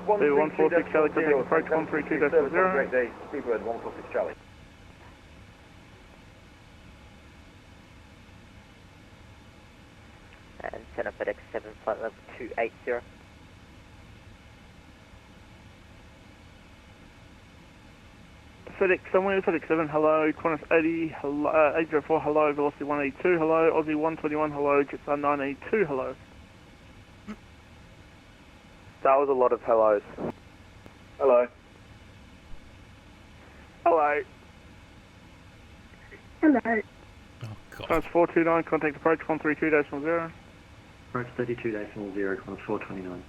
146 Charlie, contact approach 132.0. Great day, Speedbird 146 Charlie. And send up FedEx 7 flight level 280. FedEx somewhere, FedEx 7, hello, Qantas 80, hello, 804, hello, Velocity 182, hello, Aussie 121, hello, Jetstar 982, hello. That was a lot of hellos. Hello. Hello. Hello. Qantas 429, contact approach 132.0. Approach 32.0, Qantas 429.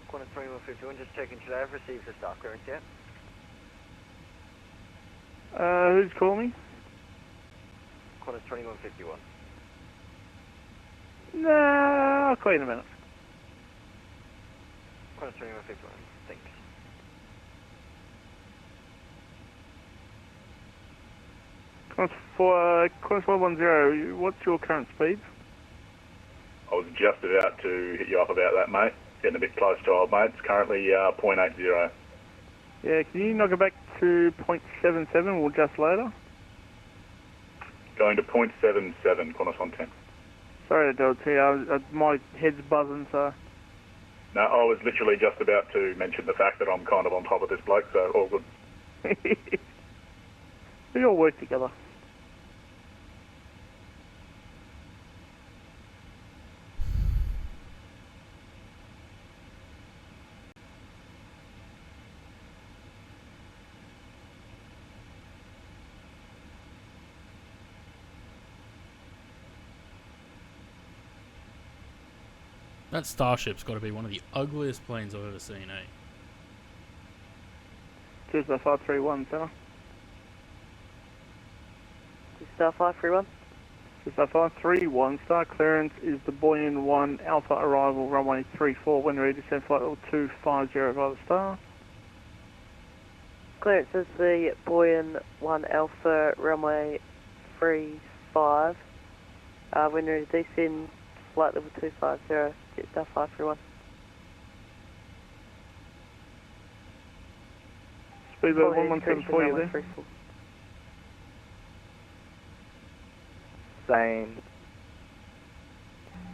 Qantas 2151, just checking, should I have received the staff clearance yet? Who's calling me? Qantas 2151. Nah, I'll call you in a minute. Qantas 2151, thanks. Qantas 110, what's your current speed? I was just about to hit you up about that, mate. Getting a bit close to old mates. Currently 0.80. Yeah, can you knock it back to 0.77 or just later? Going to 0.77, Qantas 110. Sorry to do it to you, my head's buzzing, so... No, I was literally just about to mention the fact that I'm kind of on top of this bloke, so all good. We all work together. That Starship's got to be one of the ugliest planes I've ever seen, eh? Tuesday 531, Centre. Star 531. Tuesday 531, star clearance is the Boeing 1 Alpha arrival, runway 34, when ready, descend flight level 250 via the star. clearance is the Boeing 1 Alpha runway 35. When ready to descend, flight level 250, Jetstar 531. Speedbird 117 for you there. Same.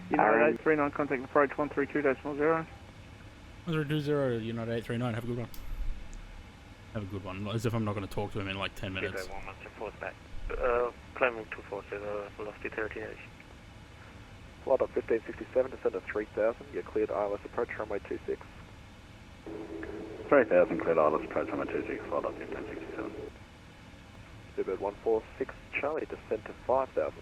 United 839, contact approach 132.0. 120, United 839, have a good one. Have a good one, as if I'm not going to talk to him in like 10 minutes. Speedbird 114 back. Climbing 240, velocity 1380. Flight up 1567, descend to 3000, you're cleared ILS approach runway 26. 3000, cleared ILS approach runway 26, flight up 1567. Speedbird 146, Charlie, descend to 5000.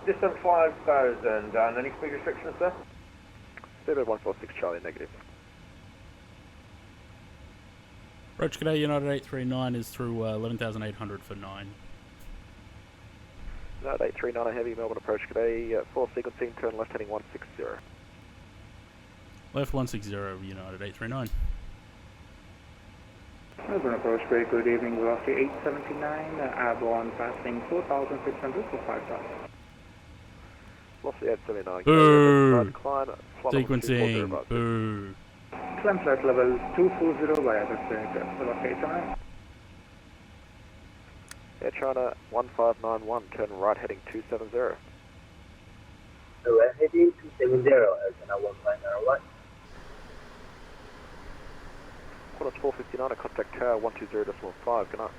Descent 5,000, and any speed restrictions, sir? Speedbird 146, Charlie, negative. Approach Cadet United 839 is through 11,800 for 9. United 839, a heavy Melbourne approach today, 4 sequencing, turn left heading 160. Left 160, United 839. Melbourne approach, very good evening, velocity 879, airborne passing 4,600 for 5 stars. Velocity 879, Boo! decline, Sequencing, boo. Climb flight level 240 via the velocity 879. Air China 1591, turn right heading 270. Right heading 270, Air China 1591. Qantas 459, contact tower 120.5, good night.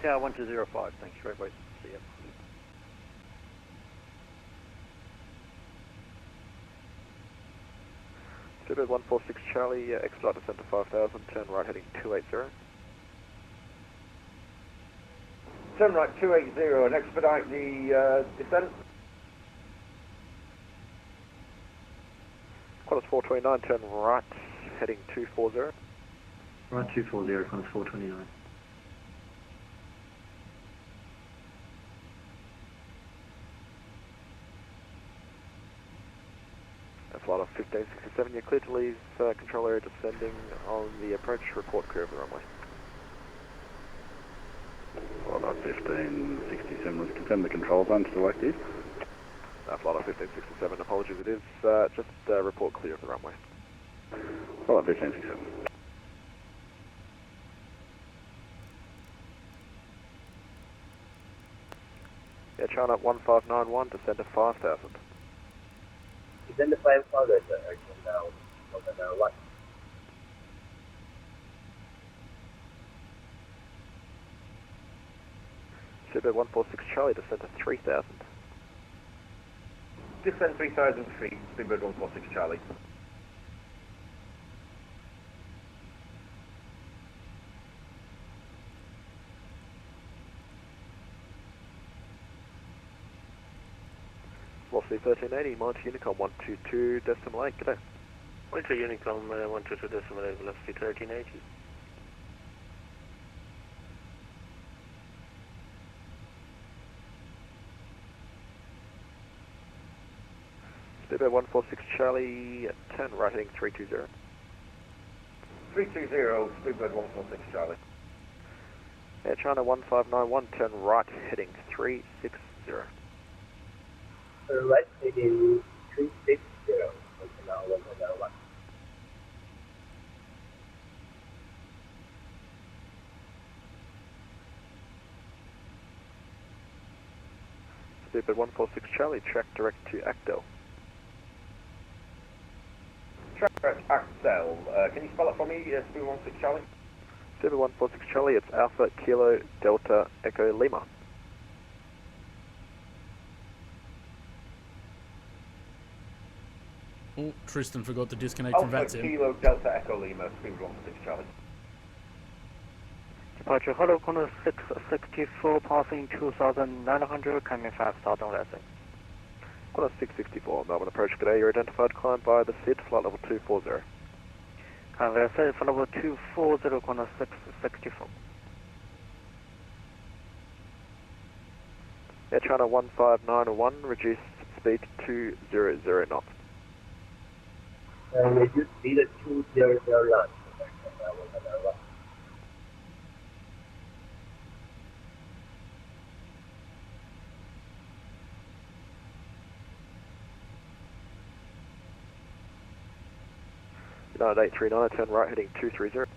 Tower 1205, thanks, great wait. See ya. Speedbird 146 Charlie, X-Flight descent to 5000, turn right heading 280. Turn right 280 and expedite the descent. Qantas 429, turn right heading 240. Right 240, Qantas 429. Flight of 1567, you're cleared to leave control area descending on the approach, report clear of the runway. Flight of 1567 was confirmed the control zone still active. Flight of 1567, apologies, it is just report clear of the runway. Flight of 1567. Air China 1591, descend to 5000. Descend to 5,000, Air China 1. Speedbird 146 Charlie, descend to 3000. Descend 3,000 feet, Speedbird 146 Charlie. Velocity 1380, Monty Unicom 122 decimal 8, g'day. Monty Unicom 122 decimal 8, velocity 1380. Speedbird 146 Charlie, turn right heading 320. 320, Speedbird 146 Charlie. Air China 1591, turn right heading 360. Right heading 360, Air China 101. Speedbird 146 Charlie, track direct to Actel. Track Axel, can you spell it for me, Speedbird 146 Charlie? Speedbird 146 Charlie, it's Alpha Kilo Delta Echo Lima. Oh, Tristan forgot to disconnect from Alpha VATSIM. Kilo Delta Echo Lima, Speedbird 146 Charlie. Departure, hello, Qantas 664, passing 2,900, coming 5,000 lessons. Qantas 664, Melbourne approach today, you're identified, climb by the SID, flight level 240. Conveyor flight level 240, Qantas 664. Air China 1591, reduced speed to 200 knots. Reduce speed to 200 knots. open and right. United 839, turn right heading 230.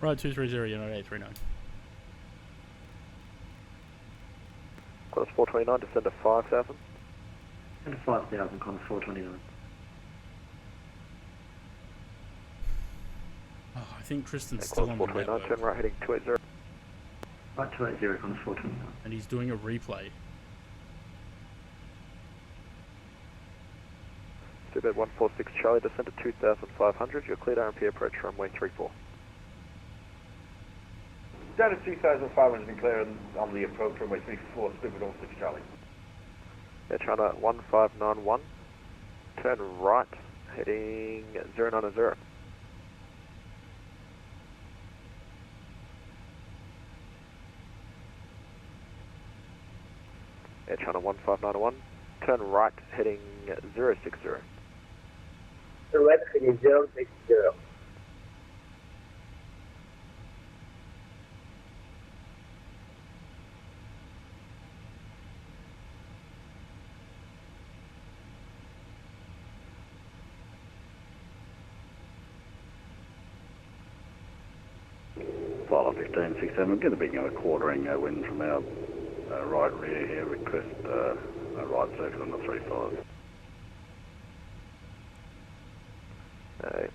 Right, 230, United 839. Qantas 429, descend to 5000. And 5,000, Qantas 429. Oh, I think Tristan's still on Qantas the 429, network. turn right heading 280. Right 280, Qantas 429. And he's doing a replay. Seabed 146 Charlie, descend to 2500. You're cleared RMP approach runway 34. Down to 2,500 and clear on the approach runway 34, Seabed 146 Charlie. Air China 1591, turn right heading 090. Air China 1591, turn right heading 060. The right heading 060. Flight 1567, we're going to be a quartering wind from our right rear here. Request a right circuit on the 35.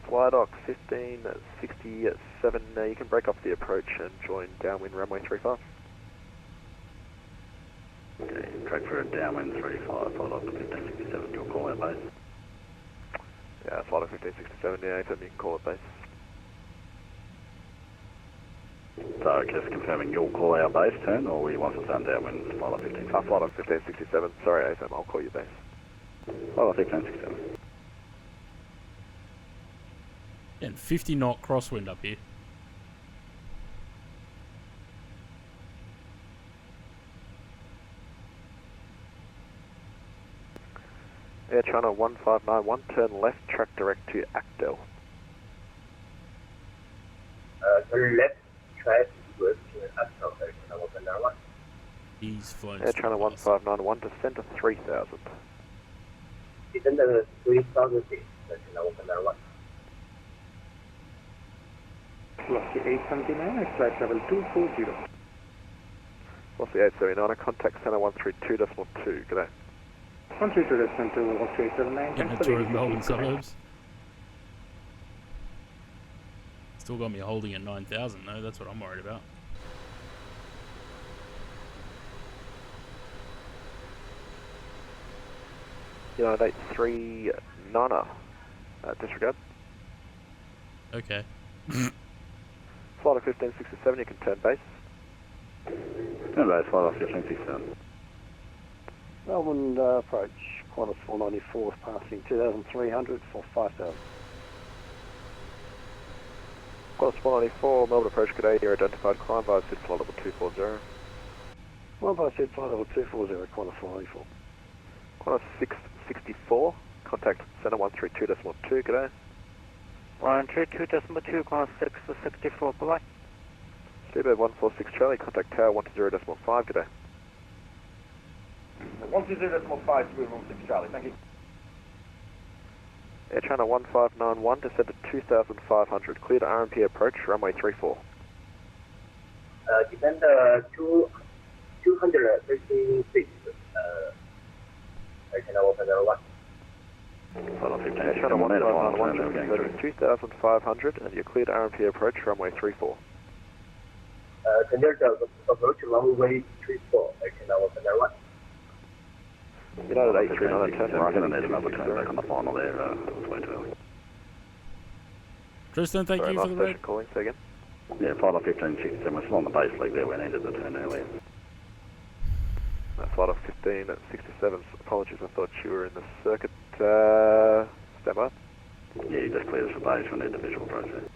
Flydock 1567, you can break off the approach and join downwind runway 35. Okay, track for a downwind 35, Flight 1567, you'll call out base. Yeah, Flight 1567, yeah, you can call it base. So just confirming you'll call our base turn, or we want to turn downwind Flight 1567? Flight 1567, sorry AFM, I'll call you base. Flight 1567. And 50 knot crosswind up here. Air China 1591, turn left, track direct to Actel. Turn left, track direct to Actel, Air China 1591. He's flown. Air China 1591, descend to 3000. Descend to 3000 feet, Air China 1591. Velocity 879, flight level 240. Velocity 879, contact center 132.2, g'day. 132 descend to Velocity 879. Getting a tour of Melbourne suburbs. Still got me holding at 9,000 though, that's what I'm worried about. United 839, disregard. Okay. Flight of 1567, you can turn base. Turn base, Flight 1567. Melbourne approach, Qantas 494, passing 2,300 for 5,000. Qantas 494, Melbourne approach, g'day, you're identified, climb via SID flight level 240. Well, by SID flight level 240, Qantas 494. Qantas 664, contact center 132.2, g'day. 132.2, Qantas 664, bye-bye. Seabed 146 Charlie, contact tower 120.5, g'day. 120.5, Seabed 146 Charlie, thank you. Air China 1591, descend to 2500, clear to RMP approach, runway 34. Descend 250 feet, Air China 1591. Air China 1591, descend to 2500, and you're clear to RMP approach, runway 34. Consider the approach runway 34, Air China 1591. United 839, turn I'm going to need another turn back on the final there, it was way too early. Tristan, thank you for the red. Calling, say again. Yeah, Flight 1567, we're still on the base leg there, we needed the turn earlier. Flight of 1567, apologies, I thought you were in the circuit. Stand by. Yeah, you just cleared us for base, we need the visual approach there.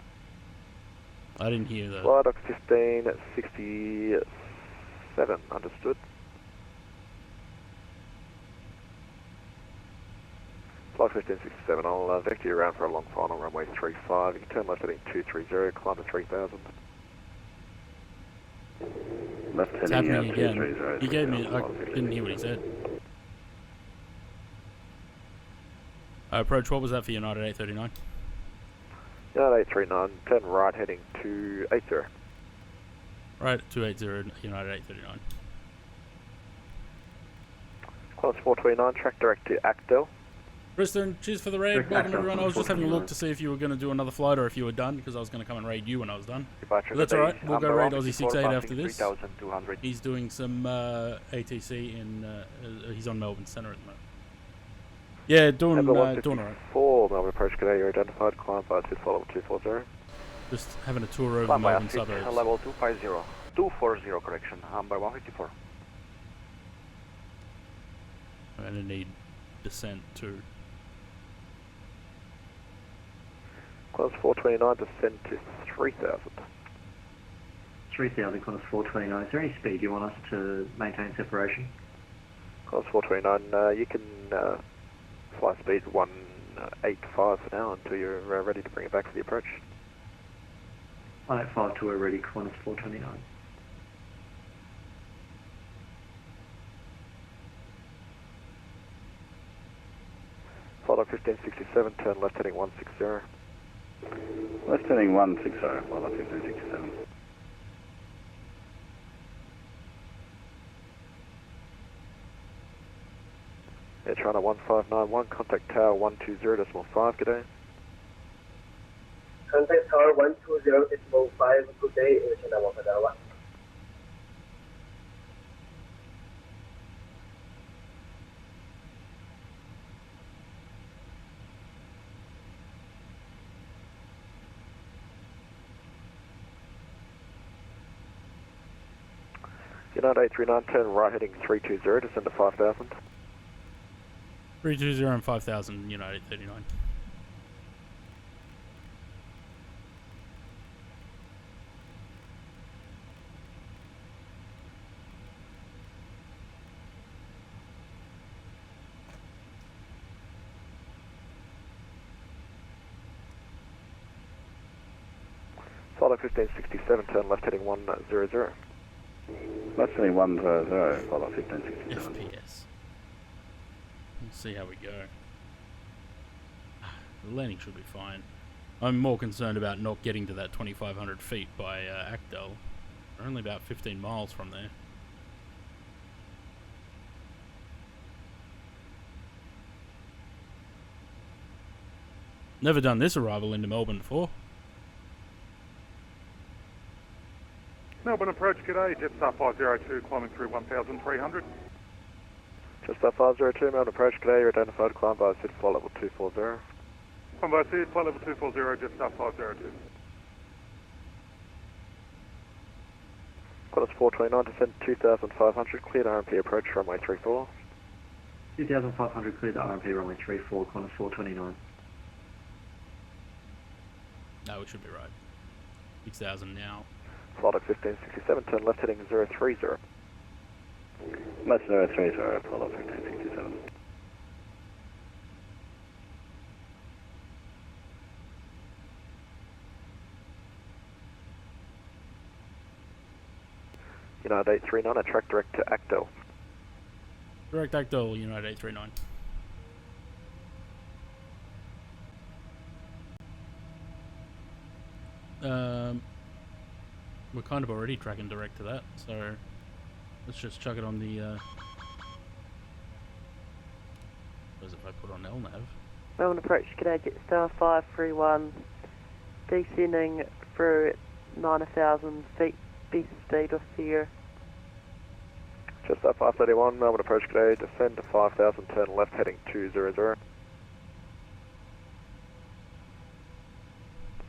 I didn't hear that. Flight of 1567, understood. Flight Flight 1567, I'll vector you around for a long final, runway 35. You can turn left heading 230, climb to 3000. Left It's heading happening again. 230. He gave me. I didn't hear what he said. Approach. What was that for United 839? United 839, turn right heading 280. Right, 280 United 839. Qantas 429, track direct to Actel. Tristan, cheers for the raid. Welcome everyone. I was just having a look to see if you were going to do another flight or if you were done, because I was going to come and raid you when I was done. But that's alright, we'll go raid Aussie 68 after this. He's doing some ATC in, he's on Melbourne Centre at the moment. Yeah, doing alright. 4 Melbourne approach, today you're identified, climb by 24 level 240. Just having a tour over the Melbourne suburbs. Level 250, 240 correction, by 154. I'm going to need descent too. Qantas 429, descend to 3000. 3000, Qantas 429. Is there any speed you want us to maintain separation? Qantas 429, you can fly speed 185 for now until you're ready to bring it back for the approach. 185 to we're ready, Qantas 429. Flight 1567, turn left heading 160. Left heading 160, flight 1567. Air China 1591, contact tower 120.5, good day. Contact tower 120.5, good day, Air China 151. United 839, turn right heading 320, descend to 5000. 320 and 5000, United 839. Flight 1567, turn left heading 100. Left heading 100, flight 1567. FPS. We'll see how we go. The landing should be fine. I'm more concerned about not getting to that 2,500 feet by Actel. We're only about 15 miles from there. Never done this arrival into Melbourne before. Melbourne approach, g'day, Jetstar 502, climbing through 1,300. Jetstar 502, Melbourne approach, g'day, you're identified, climb by SID flight level 240. Climb by SID, flight level 240, Jetstar 502. Qantas 429, descend 2,500, cleared RMP approach, runway 34. 2,500, cleared RMP, runway 34, Qantas 429. No, we should be right. 6,000 now. Flight 1567, turn left heading 030. Left 030, flight 1567. United 839, track direct to Actel. Direct Actel, United 839. We're kind of already tracking direct to that, so let's just chuck it on the what is it if I put on LNAV? Melbourne approach, g'day, Jetstar 531, descending through 9,000 feet, best speed off the air. Jetstar 531, Melbourne approach, g'day, descend to 5,000, turn left heading 200.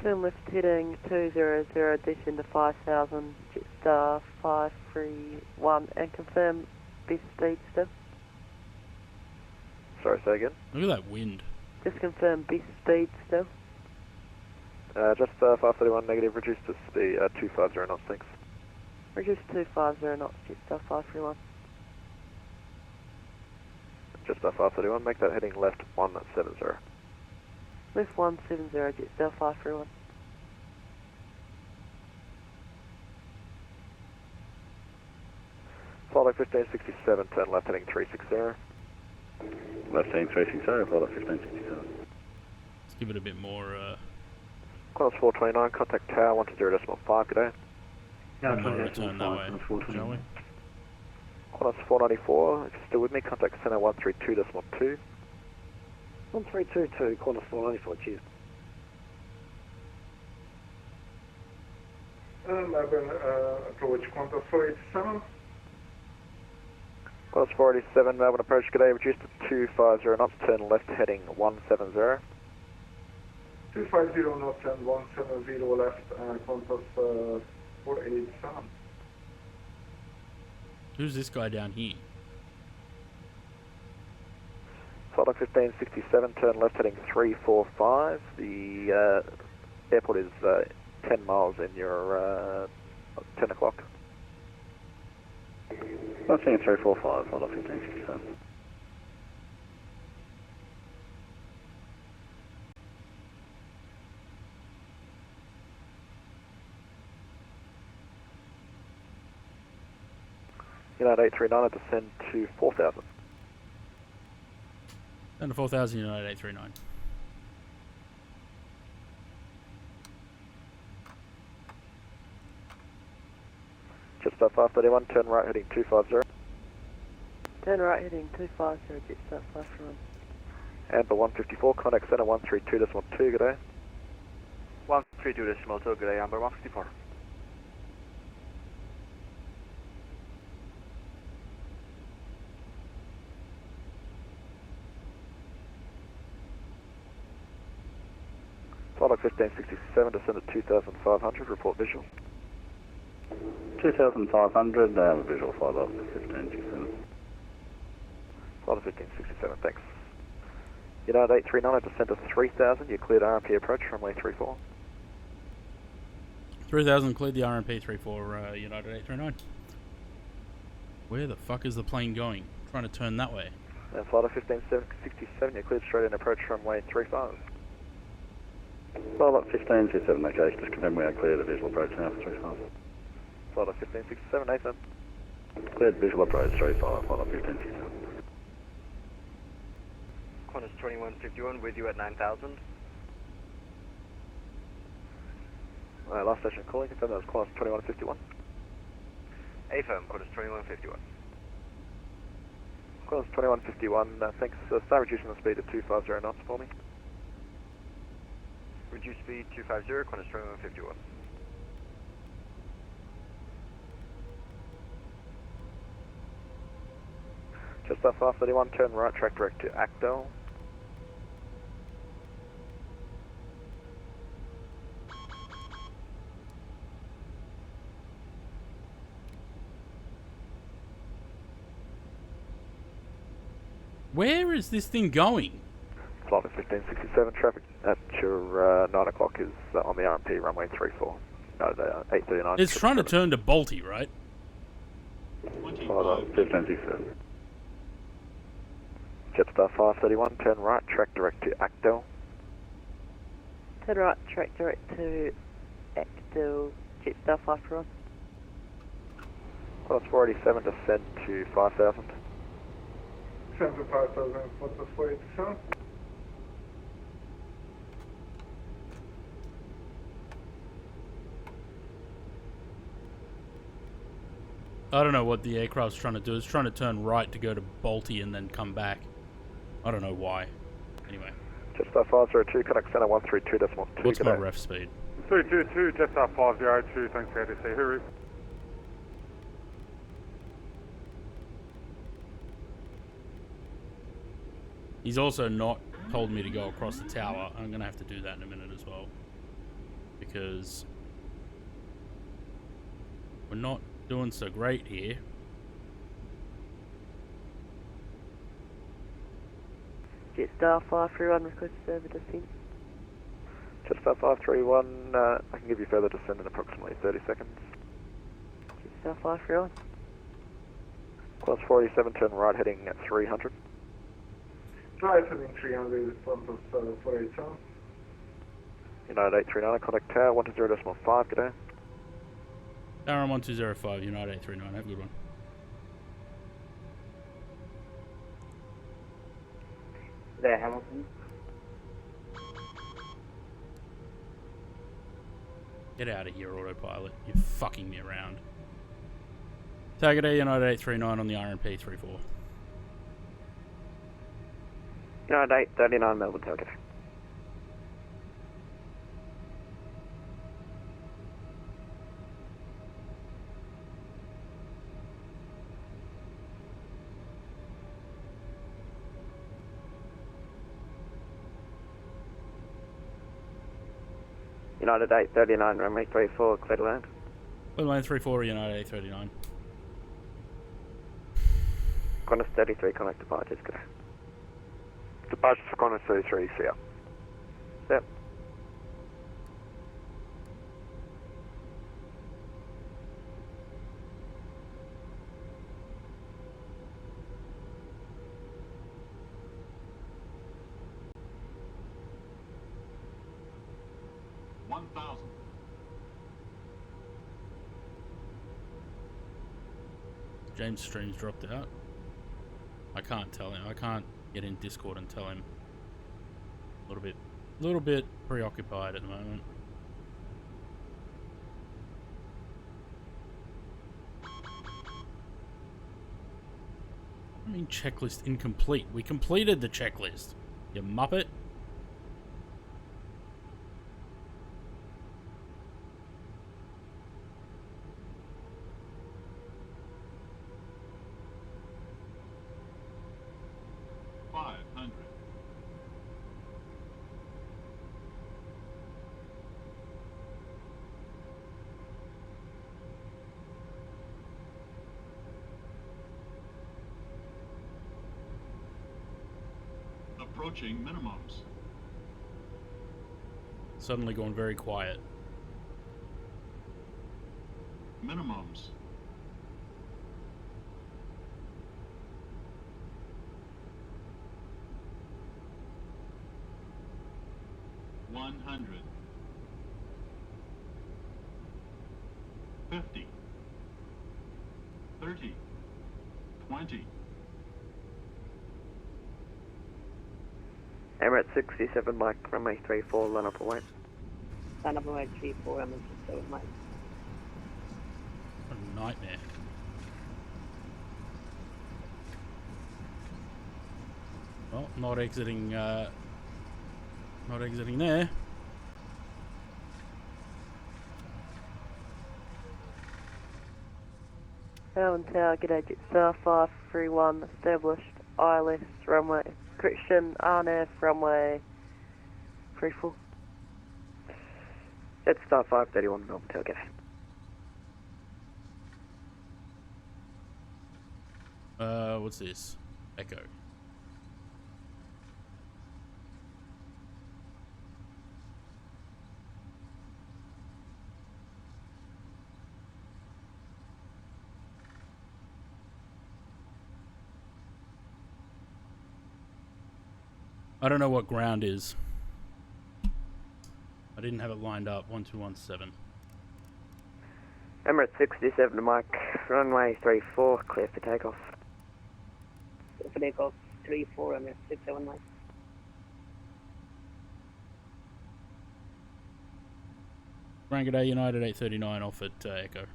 Turn left heading 200, descend to 5,000, Jetstar 531, and confirm best speed still. Sorry, say again? Look at that wind. Just confirm best speed still. Jetstar 531, negative, reduce to speed 250 knots, thanks. Reduce to 250 knots, Jetstar 531. Jetstar 531, make that heading left 170. Left 170, Jetstar 531. Follow 1567, turn left heading 360. Left heading 360, follow 1567. Let's give it a bit more. Qantas 429, contact tower 120.5, good day. Yeah, I'm gonna return that way, shall we? Qantas 494, if you're still with me, contact center 132.2. 1322, Qantas 494, cheers. Melbourne, approach Qantas 487. Qantas 487, Melbourne approach, good day, reduced to 250 knots, turn left heading 170. 250 knots and 170 left, Qantas 487. Who's this guy down here? Flight 1567, turn left heading 345. The airport is 10 miles in your 10 o'clock. Left heading 345, follow 1567. United 839, descend to 4000. And 4000, United 839. Jetstar 531, turn right heading 250. Turn right heading 250, Jetstar 531. Amber 154, contact center 132.2, good day. 132.2, good day, Amber 154. Flight 1567, descend at 2500, report visual. 2500, visual flight up 1567. Flight 1567, thanks. United 839, descend to 3000, you cleared RMP approach, runway 34. 3000, cleared the RMP 34, United 839. Where the fuck is the plane going? Trying to turn that way. Flight 1567, you cleared straight in approach, runway 35. Flight 1567, okay, just confirm we are clear the visual approach now for 35. Flight 1567, Nathan. Cleared visual approach 35, flight 1567. Qantas 2151 with you at 9000. Last station calling, confirm that was Qantas 2151. Affirm, Qantas 2151. Qantas 2151, thanks. Start reducing the speed to 250 knots for me. Reduce speed 250, Qantas 2151. Jetstar 531, turn right, track direct to Actel. Where is this thing going? Flight 1567, traffic at your 9 o'clock is on the RMP runway 34. No, 839. It's trying to turn to Balti, right? Flight 1567. Jetstar 531, turn right, track direct to Actel. Turn right, track direct to Actel, Jetstar 531. Qantas 487, descend to 5000. Descend to 5000, Qantas 487. I don't know what the aircraft's trying to do. It's trying to turn right to go to Balti and then come back. I don't know why. Anyway. Jetstar 502, contact center 132.2. What's my ref speed? 322, Jetstar 502, thanks for ADC. Hooroo. He's also not told me to go across the tower. I'm going to have to do that in a minute as well. Because we're not doing so great here. Jetstar 531, request further descent. Jetstar 531, I can give you further descent in approximately 30 seconds. Jetstar 531. Qantas 487, turn right heading at 300. Right heading 300 Qantas 487. United 839, contact tower 120.5, good day. Tower 1205, United 839, have a good one. There, Hamilton. Get out of here, autopilot. You're fucking me around. Target A, United 839 on the RMP 34. United 839, Melbourne target. United 839, runway 34, clear to land. Lane 34, United 839. Qantas 33, connect departures, good day. Departure for Qantas 33, see ya. Yep. James' stream's dropped out. I can't tell him. I can't get in Discord and tell him. A little bit preoccupied at the moment. I mean, checklist incomplete. We completed the checklist, you muppet. Approaching minimums. Suddenly gone very quiet. Minimums. $100. 50. 30. 20. Emirates 67, Mike, runway 34, line up away. Line up away 34, Emirates 67, Mike. What a nightmare. Well, not exiting there. Melbourne Tower, g'day, Jetstar 531, established, ILS, runway, correction, RNAV, runway 34. Jetstar 531, Melbourne Tower, g'day. What's this? Echo. I don't know what ground is. I didn't have it lined up. 1217. Emirates 67, Mike, runway 34, clear for takeoff. Clear for takeoff 34, Emirates 67, Mike. Grand G'day, United 839 off at Echo.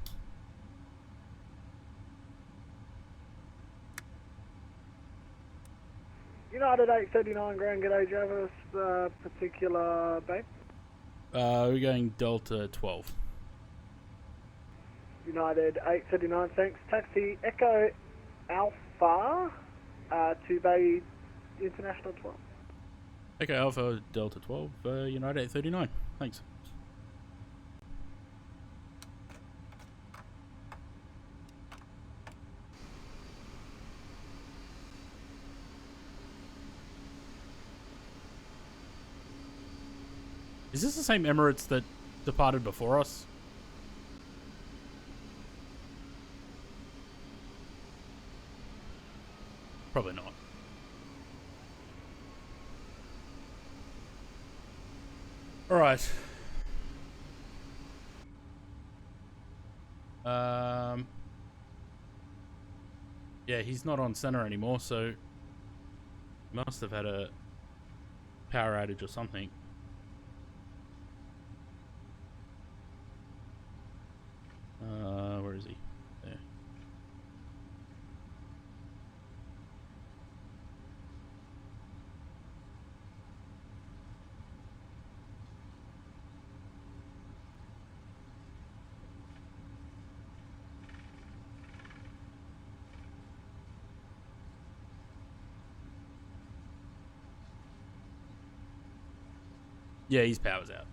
United 839, Grand G'day, Jarvis, particular bank. We're going Delta 12. United 839, thanks. Taxi Echo Alpha to Bay International 12. Echo Alpha Delta 12, United 839. Thanks. Is this the same Emirates that departed before us? Probably not. Alright. Yeah, he's not on center anymore, so he must have had a power outage or something. Where is he? There. Yeah, his power's out.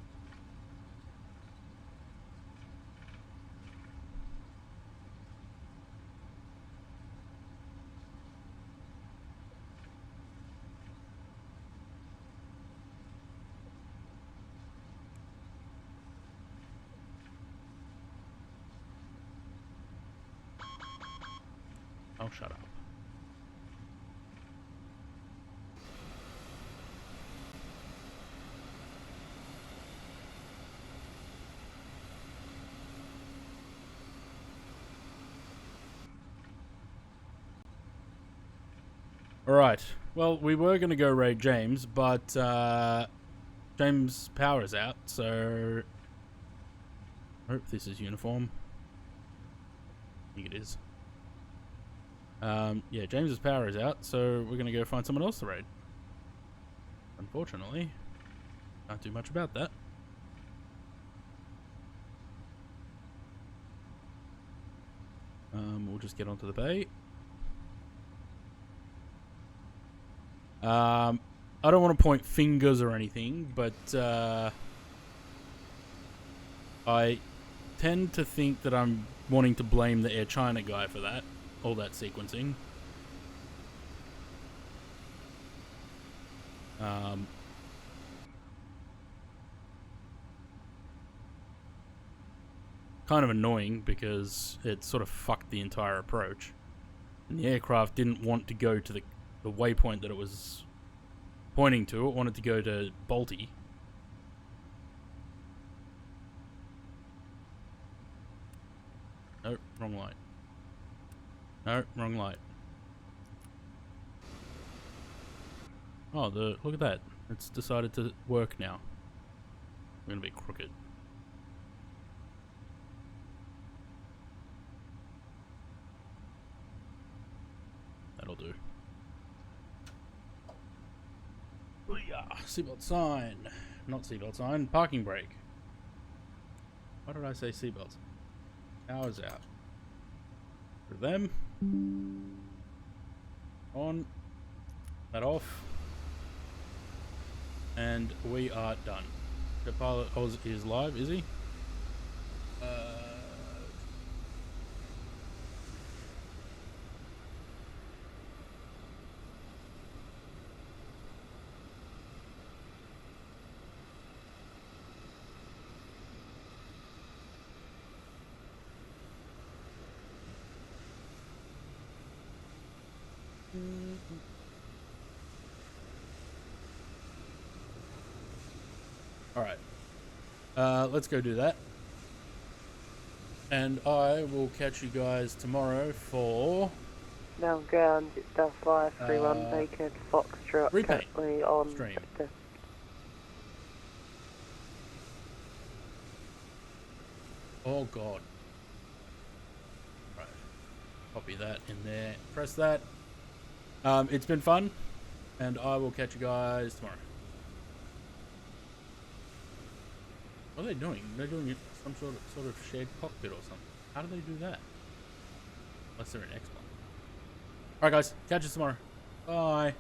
Oh, shut up. Alright, well, we were going to go raid James, but James' power is out, so I hope this is uniform. I think it is. Yeah, James's power is out, so we're going to go find someone else to raid. Unfortunately, can't do much about that. We'll just get onto the bay. I don't want to point fingers or anything, but I tend to think that I'm wanting to blame the Air China guy for that, all that sequencing. Kind of annoying because it sort of fucked the entire approach. And the aircraft didn't want to go to the waypoint that it was pointing to. It wanted to go to Balti. No, wrong light. No, wrong light. Oh, look at that. It's decided to work now. I'm gonna be crooked. That'll do. Seatbelt sign. Not seatbelt sign. Parking brake. Why did I say seatbelts? Power's out. For them. On. That off. And we are done. The pilot is live, is he? Alright. Let's go do that. And I will catch you guys tomorrow for... Now ground, it's Delta 531 Naked Foxtrot currently on stream. Sector. Oh god. Right. Copy that in there. Press that. It's been fun, and I will catch you guys tomorrow. What are they doing? They're doing some sort of shared cockpit or something. How do they do that? Unless they're an X-Plane. Alright guys, catch you tomorrow. Bye.